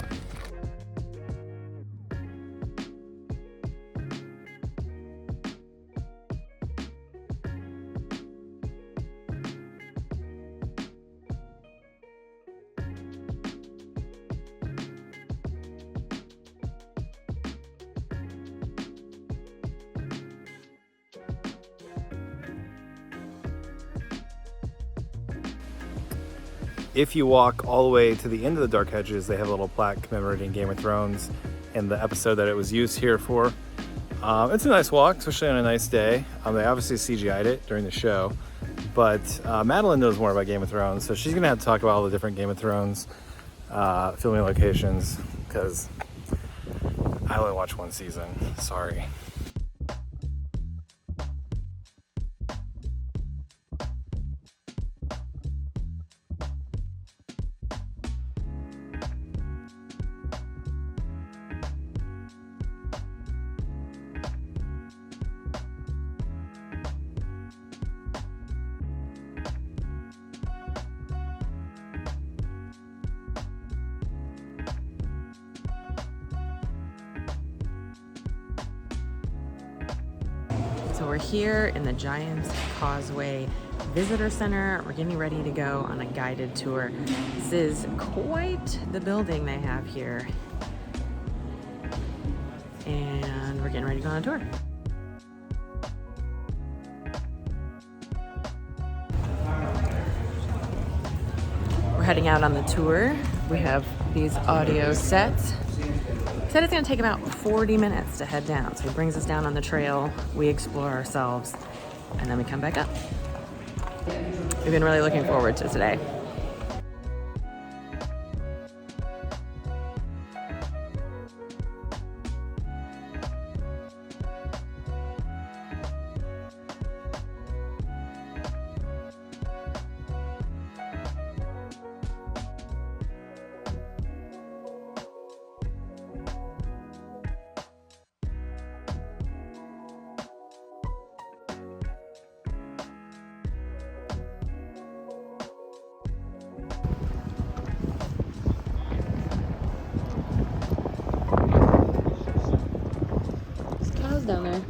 If you walk all the way to the end of the Dark Hedges, they have a little plaque commemorating Game of Thrones and the episode that it was used here for. It's a nice walk, especially on a nice day. They obviously CGI'd it during the show, but Madeline knows more about Game of Thrones, so she's gonna have to talk about all the different Game of Thrones filming locations, because I only watched one season, sorry. So we're here in the Giant's Causeway Visitor Center. We're getting ready to go on a guided tour. This is quite the building they have here. And we're getting ready to go on a tour. We're heading out on the tour. We have these audio sets. Said it's gonna take about 40 minutes to head down. So he brings us down on the trail, we explore ourselves, and then we come back up. We've been really looking forward to today. Down there.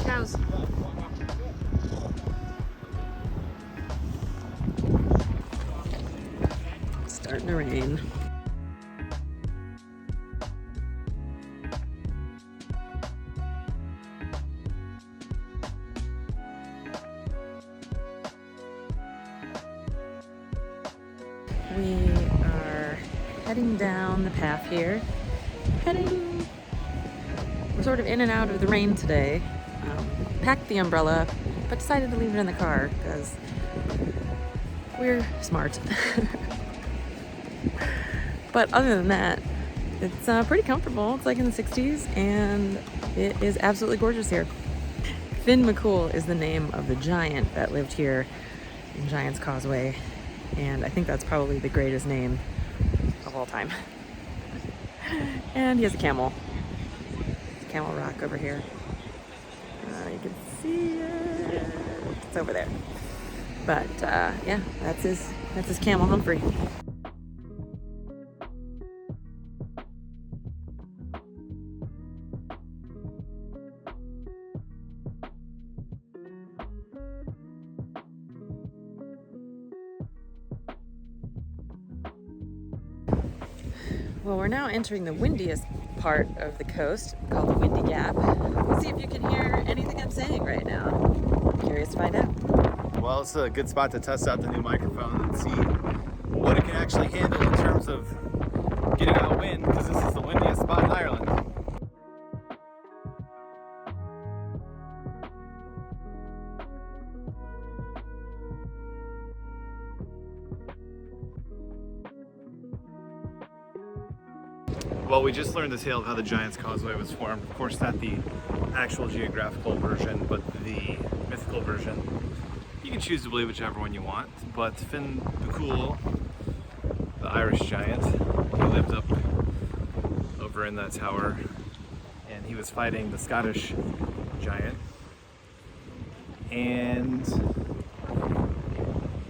Cows. It's starting to rain. We are heading down the path here. We're sort of in and out of the rain today. Packed the umbrella, but decided to leave it in the car because we're smart. But other than that, it's pretty comfortable. It's like in the 60s, and it is absolutely gorgeous here. Finn McCool is the name of the giant that lived here in Giant's Causeway, and I think that's probably the greatest name of all time. And he has a camel. Camel Rock over here. You can see it. It's over there. But yeah, that's his camel Humphrey. Well, we're now entering the windiest part of the coast, called the Windy Gap. Let's see if you can hear anything I'm saying right now. I'm curious to find out. Well, it's a good spot to test out the new microphone and see what it can actually handle in terms of getting out wind, because this is the windiest spot in Ireland. Well, we just learned the tale of how the Giant's Causeway was formed. Of course, not the actual geographical version, but the mythical version. You can choose to believe whichever one you want, but Finn McCool, the Irish giant, he lived up over in that tower, and he was fighting the Scottish giant, and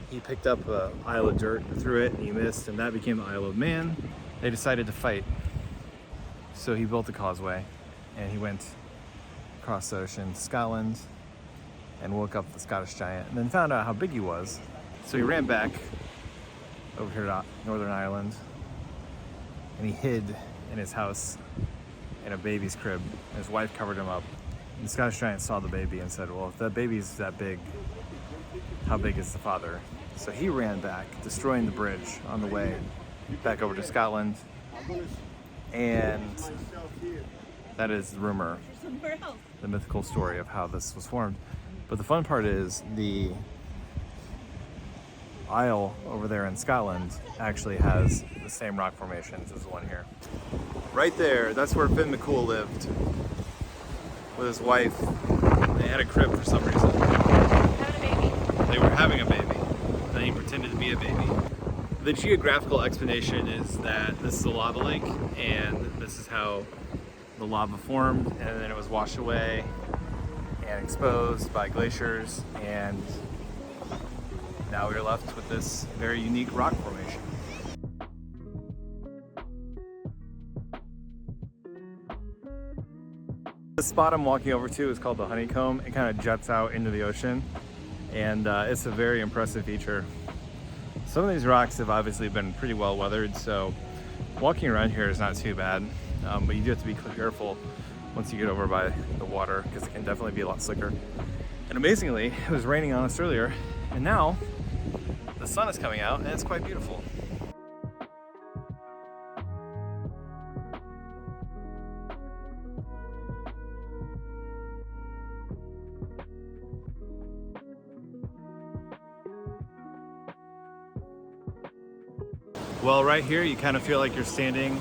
he picked up a Isle of dirt, threw it, and he missed, and that became the Isle of Man. They decided to fight. So he built a causeway, and he went across the ocean to Scotland and woke up the Scottish giant, and then found out how big he was. So he ran back over here to Northern Ireland, and he hid in his house in a baby's crib. His wife covered him up. And the Scottish giant saw the baby and said, well, if that baby's that big, how big is the father? So he ran back, destroying the bridge on the way back over to Scotland. And that is the rumor, the mythical story of how this was formed. But the fun part is the Isle over there in Scotland actually has the same rock formations as the one here. Right there, that's where Finn McCool lived with his wife. They had a crib for some reason. They were having a baby. Then he pretended to be a baby. The geographical explanation is that this is a lava lake, and this is how the lava formed, and then it was washed away and exposed by glaciers, and now we're left with this very unique rock formation. The spot I'm walking over to is called the Honeycomb. It kind of juts out into the ocean, and it's a very impressive feature. Some of these rocks have obviously been pretty well weathered, so walking around here is not too bad, but you do have to be careful once you get over by the water, because it can definitely be a lot slicker. And amazingly, it was raining on us earlier, and now the sun is coming out and it's quite beautiful. Well, right here, you kind of feel like you're standing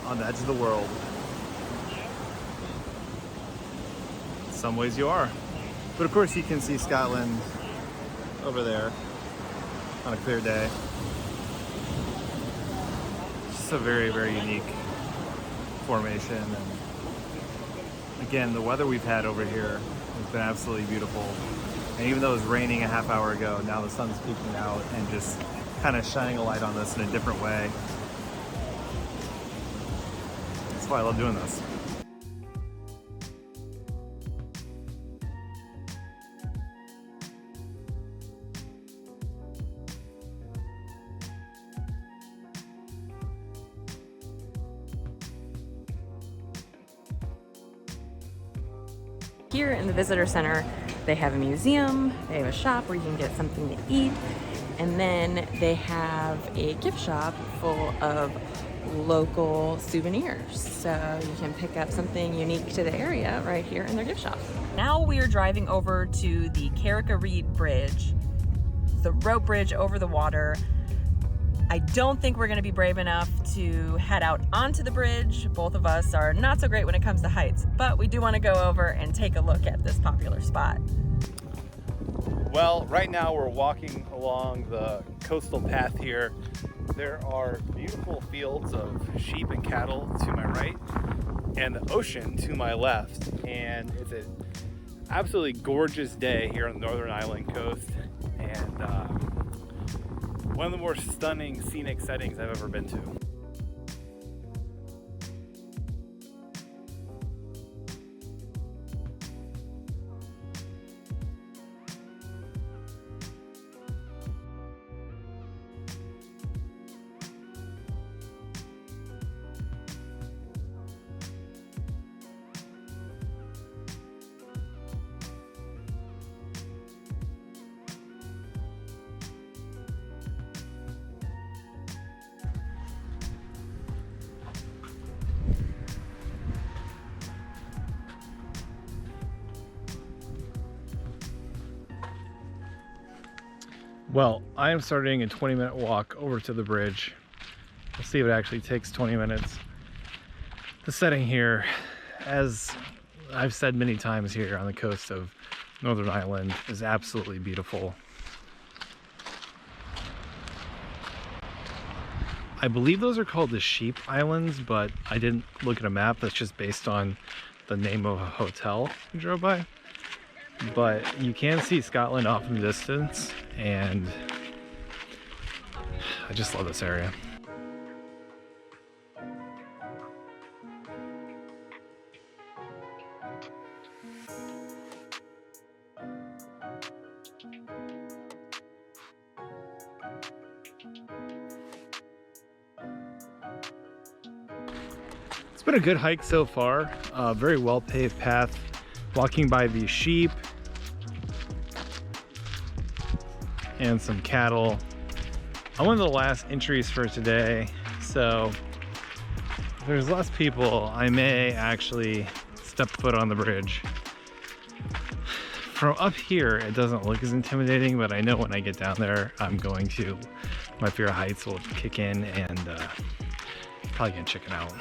on the edge of the world. In some ways you are. But of course you can see Scotland over there on a clear day. Just a very, very unique formation. And again, the weather we've had over here has been absolutely beautiful. And even though it was raining a half hour ago, now the sun's peeking out and just kind of shining a light on this in a different way. That's why I love doing this. Here in the visitor center, they have a museum, they have a shop where you can get something to eat, And then they have a gift shop full of local souvenirs. So you can pick up something unique to the area right here in their gift shop. Now we are driving over to the Carrick-a-Reid Bridge, the rope bridge over the water. I don't think we're gonna be brave enough to head out onto the bridge. Both of us are not so great when it comes to heights, but we do wanna go over and take a look at this popular spot. Well, right now we're walking along the coastal path here. There are beautiful fields of sheep and cattle to my right and the ocean to my left. And it's an absolutely gorgeous day here on the Northern Ireland coast. And one of the more stunning scenic settings I've ever been to. Well, I am starting a 20-minute walk over to the bridge. We'll see if it actually takes 20 minutes. The setting here, as I've said many times here on the coast of Northern Ireland, is absolutely beautiful. I believe those are called the Sheep Islands, but I didn't look at a map. That's just based on the name of a hotel we drove by. But you can see Scotland off in the distance, and I just love this area. It's been a good hike so far, very well paved path. Walking by these sheep and some cattle. I'm one of the last entries for today, so if there's less people, I may actually step foot on the bridge. From up here, it doesn't look as intimidating, but I know when I get down there, my fear of heights will kick in and probably gonna chicken out.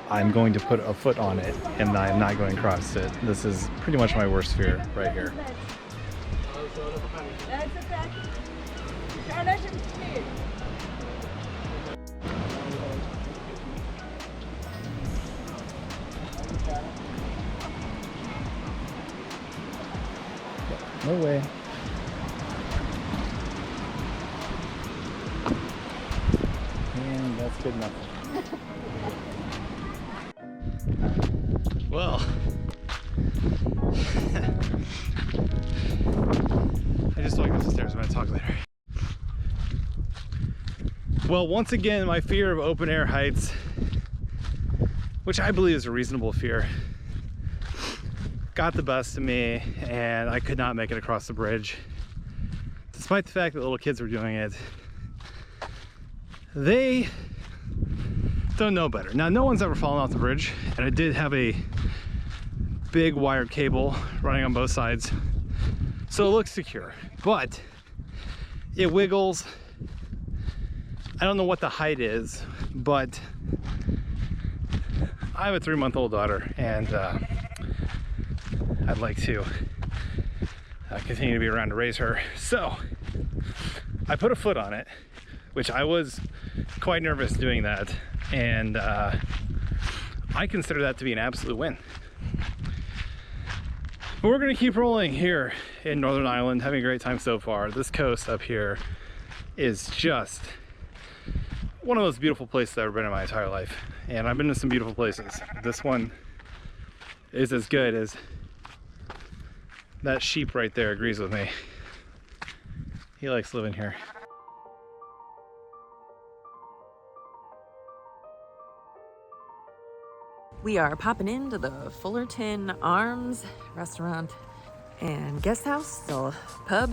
I'm going to put a foot on it and I'm not going across it. This is pretty much my worst fear right here. No way. And that's good enough. Well, I just walked up the stairs. I'm going to talk later. Well, once again, my fear of open air heights, which I believe is a reasonable fear, got the best of me, and I could not make it across the bridge. Despite the fact that little kids were doing it, they don't know better. Now, no one's ever fallen off the bridge, and I did have a big wired cable running on both sides. So it looks secure, but it wiggles. I don't know what the height is, but I have a 3-month-old daughter, and I'd like to continue to be around to raise her. So I put a foot on it, which I was quite nervous doing that, and I consider that to be an absolute win. But we're gonna keep rolling here in Northern Ireland, having a great time so far. This coast up here is just one of those beautiful places I've ever been in my entire life. And I've been to some beautiful places. This one is as good as that sheep right there agrees with me. He likes living here. We are popping into the Fullerton Arms restaurant and guest house, so pub,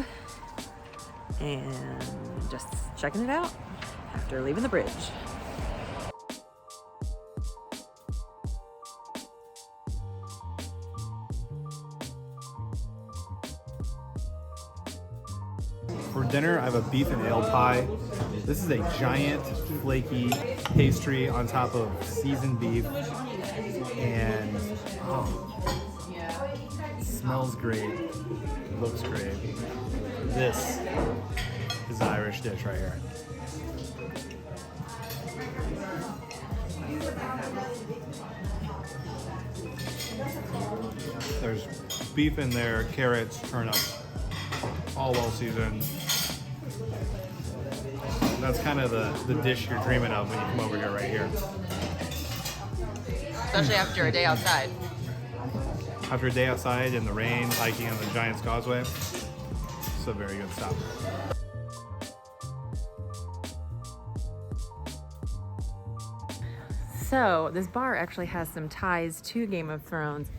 and just checking it out after leaving the bridge. For dinner, I have a beef and ale pie. This is a giant flaky pastry on top of seasoned beef, and it smells great, looks great. This is the Irish dish right here. There's beef in there, carrots, turnips, all well seasoned. That's kind of the dish you're dreaming of when you come over here right here. Especially after a day outside. After a day outside in the rain, hiking on the Giant's Causeway, it's a very good stop. So this bar actually has some ties to Game of Thrones,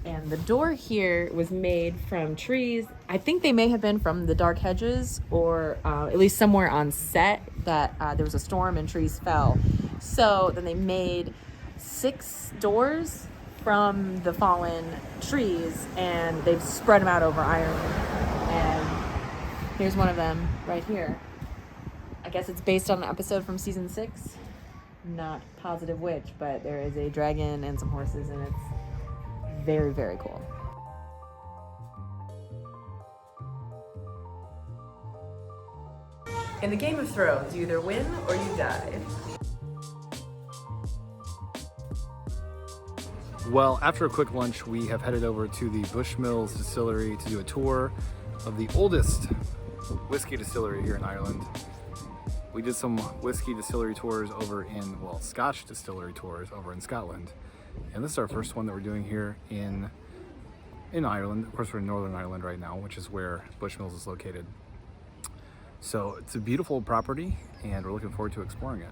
and the door here was made from trees. I think they may have been from the Dark Hedges, or at least somewhere on set that there was a storm and trees fell. So then they made 6 doors from the fallen trees, and they've spread them out over Ireland. And here's one of them right here. I guess it's based on an episode from season 6. Not positive which, but there is a dragon and some horses, and it's very, very cool. In the Game of Thrones, you either win or you die. Well, after a quick lunch, we have headed over to the Bushmills Distillery to do a tour of the oldest whiskey distillery here in Ireland. We did some whiskey distillery tours over in, well, Scotch distillery tours over in Scotland. And this is our first one that we're doing here in Ireland. Of course, we're in Northern Ireland right now, which is where Bushmills is located. So it's a beautiful property, and we're looking forward to exploring it.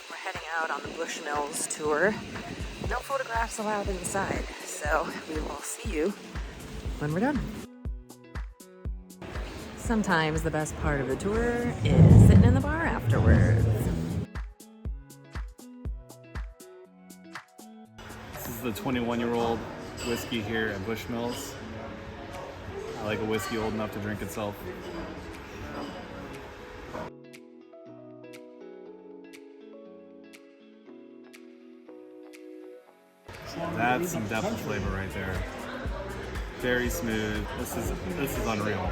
We're heading out on the Bushmills tour. No photographs allowed inside, so we will see you when we're done. Sometimes the best part of the tour is sitting in the bar afterwards. This is the 21-year-old whiskey here at Bushmills. I like a whiskey old enough to drink itself. That's some depth of flavor right there. Very smooth. This is unreal.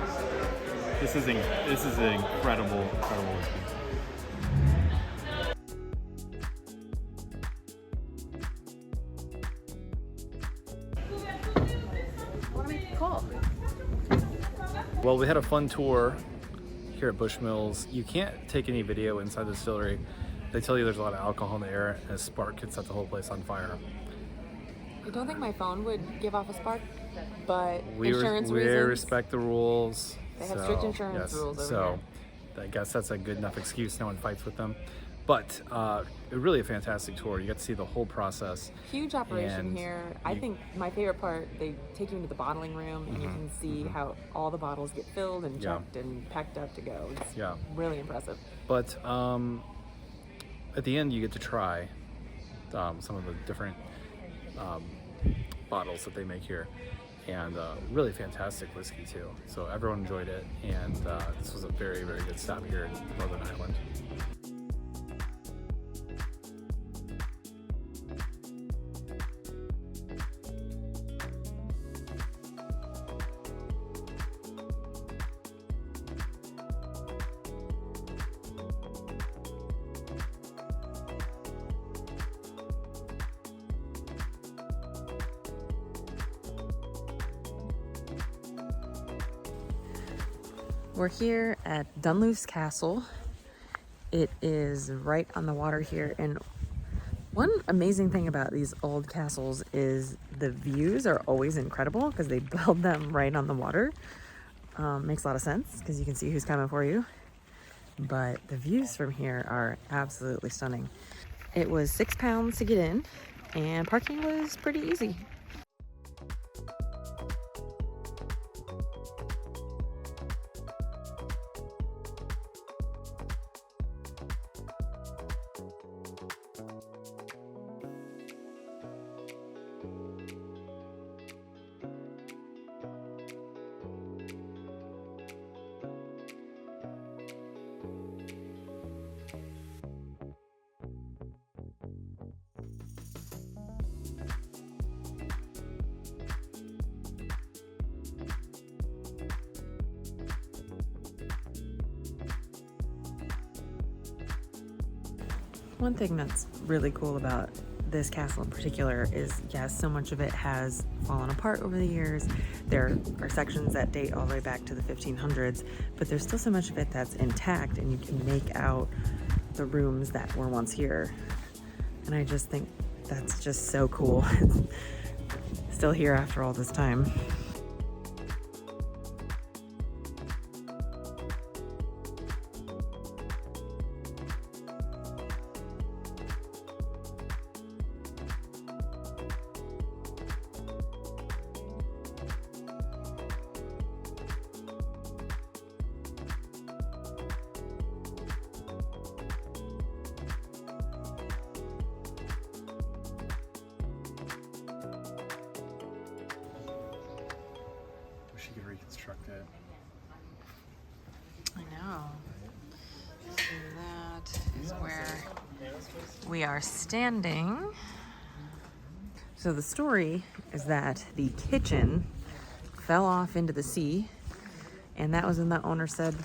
This is an incredible whiskey. Cool. Well, we had a fun tour here at Bushmills. You can't take any video inside the distillery. They tell you there's a lot of alcohol in the air, and a spark could set the whole place on fire. I don't think my phone would give off a spark, but We insurance reasons. respect the rules. They have strict insurance rules over So I guess that's a good enough excuse. No one fights with them. But really a fantastic tour. You got to see the whole process. Huge operation And here. I think my favorite part, they take you into the bottling room and you can see how all the bottles get filled and Yeah. checked and packed up to go. It's Yeah. really impressive. But at the end, you get to try some of the different bottles that they make here, and really fantastic whiskey too. So everyone enjoyed it, and this was a very, very good stop here in Northern Ireland. We're here at Dunluce Castle. It is right on the water here, and one amazing thing about these old castles is the views are always incredible because they build them right on the water. Makes a lot of sense because you can see who's coming for you. But the views from here are absolutely stunning. It was £6 to get in, and parking was pretty easy. One thing that's really cool about this castle in particular is, yes, so much of it has fallen apart over the years. There are sections that date all the way back to the 1500s, but there's still so much of it that's intact, and you can make out the rooms that were once here. And I just think that's just so cool. Still here after all this time. Wish you could reconstruct it. I know. So that is where we are standing. So the story is that the kitchen fell off into the sea, and that was when the owner said,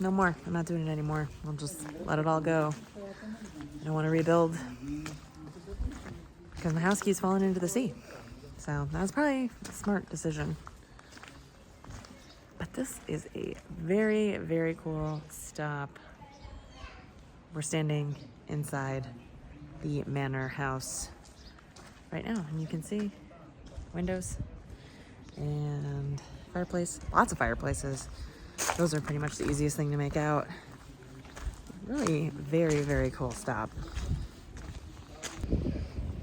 no more, I'm not doing it anymore. I'll just let it all go. I don't want to rebuild because my house keeps falling into the sea. So that was probably a smart decision. But this is a very, very cool stop. We're standing inside the manor house right now, and you can see windows and fireplace, lots of fireplaces. Those are pretty much the easiest thing to make out. Really very, very cool stop.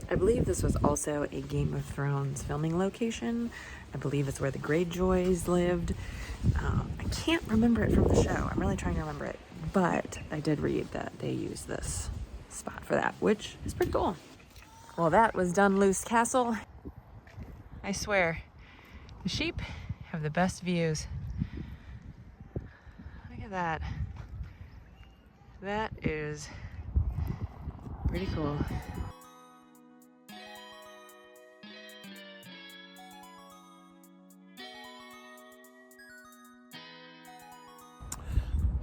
I believe this was also a Game of Thrones filming location. I believe it's where the Greyjoys lived. I can't remember it from the show. I'm really trying to remember it. But I did read that they used this spot for that, which is pretty cool. Well, that was Dunluce Castle. I swear, the sheep have the best views. Look at that. That is pretty cool.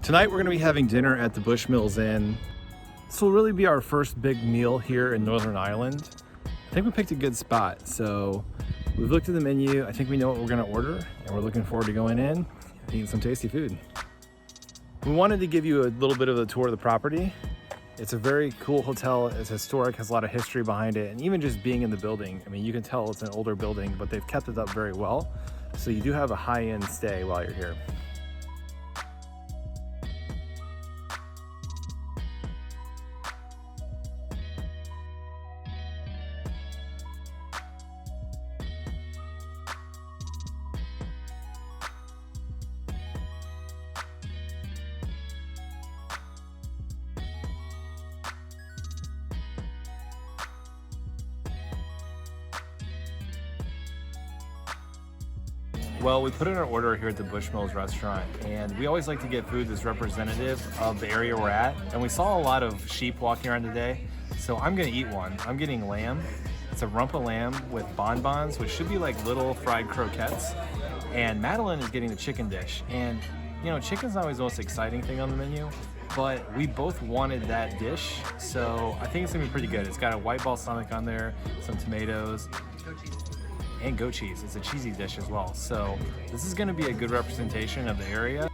Tonight we're going to be having dinner at the Bushmills Inn. This will really be our first big meal here in Northern Ireland. I think we picked a good spot, so we've looked at the menu. I think we know what we're going to order, and we're looking forward to going in and eating some tasty food. We wanted to give you a little bit of a tour of the property. It's a very cool hotel. It's historic, has a lot of history behind it, and even just being in the building, I mean, you can tell it's an older building, but they've kept it up very well. So you do have a high-end stay while you're here. Well, we put in our order here at the Bushmills restaurant, and we always like to get food that's representative of the area we're at. And we saw a lot of sheep walking around today, so I'm gonna eat one. I'm getting lamb. It's a rump of lamb with bonbons, which should be like little fried croquettes. And Madeline is getting the chicken dish. And you know, chicken's not always the most exciting thing on the menu, but we both wanted that dish, so I think it's gonna be pretty good. It's got a white balsamic on there, some tomatoes, and goat cheese. It's a cheesy dish as well. So this is gonna be a good representation of the area.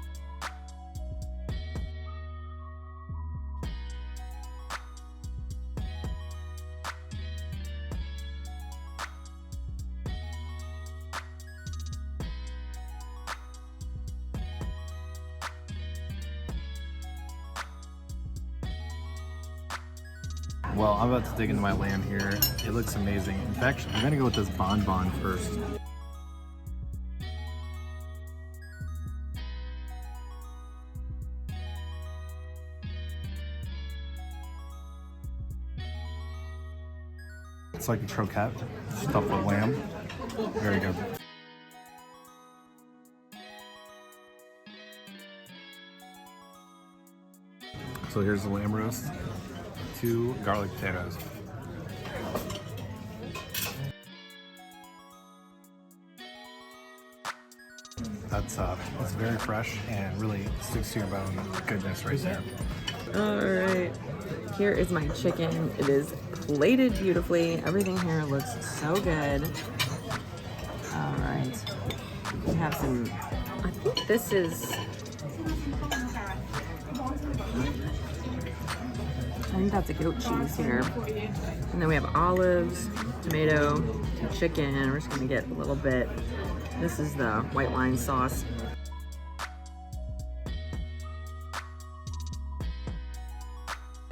Well, I'm about to dig into my lamb here. It looks amazing. In fact, I'm gonna go with this bonbon first. It's like a croquette, stuffed with lamb. Very good. So here's the lamb roast. 2 garlic potatoes. That's very fresh and really sticks to your bone. Goodness right there. All right, here is my chicken. It is plated beautifully. Everything here looks so good. All right, we have some, I think this is, I think that's a goat cheese here. And then we have olives, tomato, chicken. We're just gonna get a little bit. This is the white wine sauce.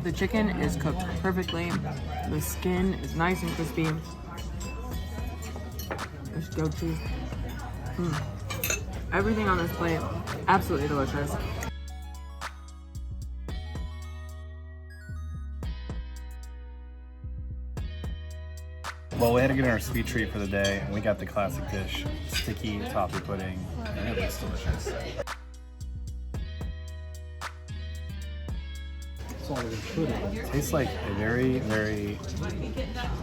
The chicken is cooked perfectly. The skin is nice and crispy. There's goat cheese. Everything on this plate, absolutely delicious. Well, we had to get our sweet treat for the day, and we got the classic dish, sticky toffee pudding, and it looks delicious. It tastes like a very, very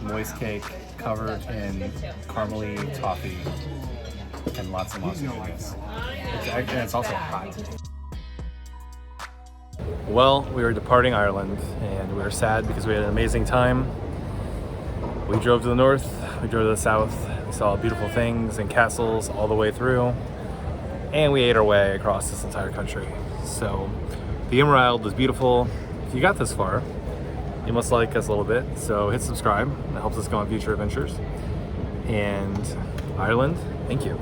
moist cake covered in caramely toffee and lots and lots of goodness. It's also hot. Well, we were departing Ireland, and we were sad because we had an amazing time. We drove to the north, we drove to the south, we saw beautiful things and castles all the way through, and we ate our way across this entire country. So the Emerald was beautiful. If you got this far, you must like us a little bit, so hit subscribe. That helps us go on future adventures. And Ireland, thank you.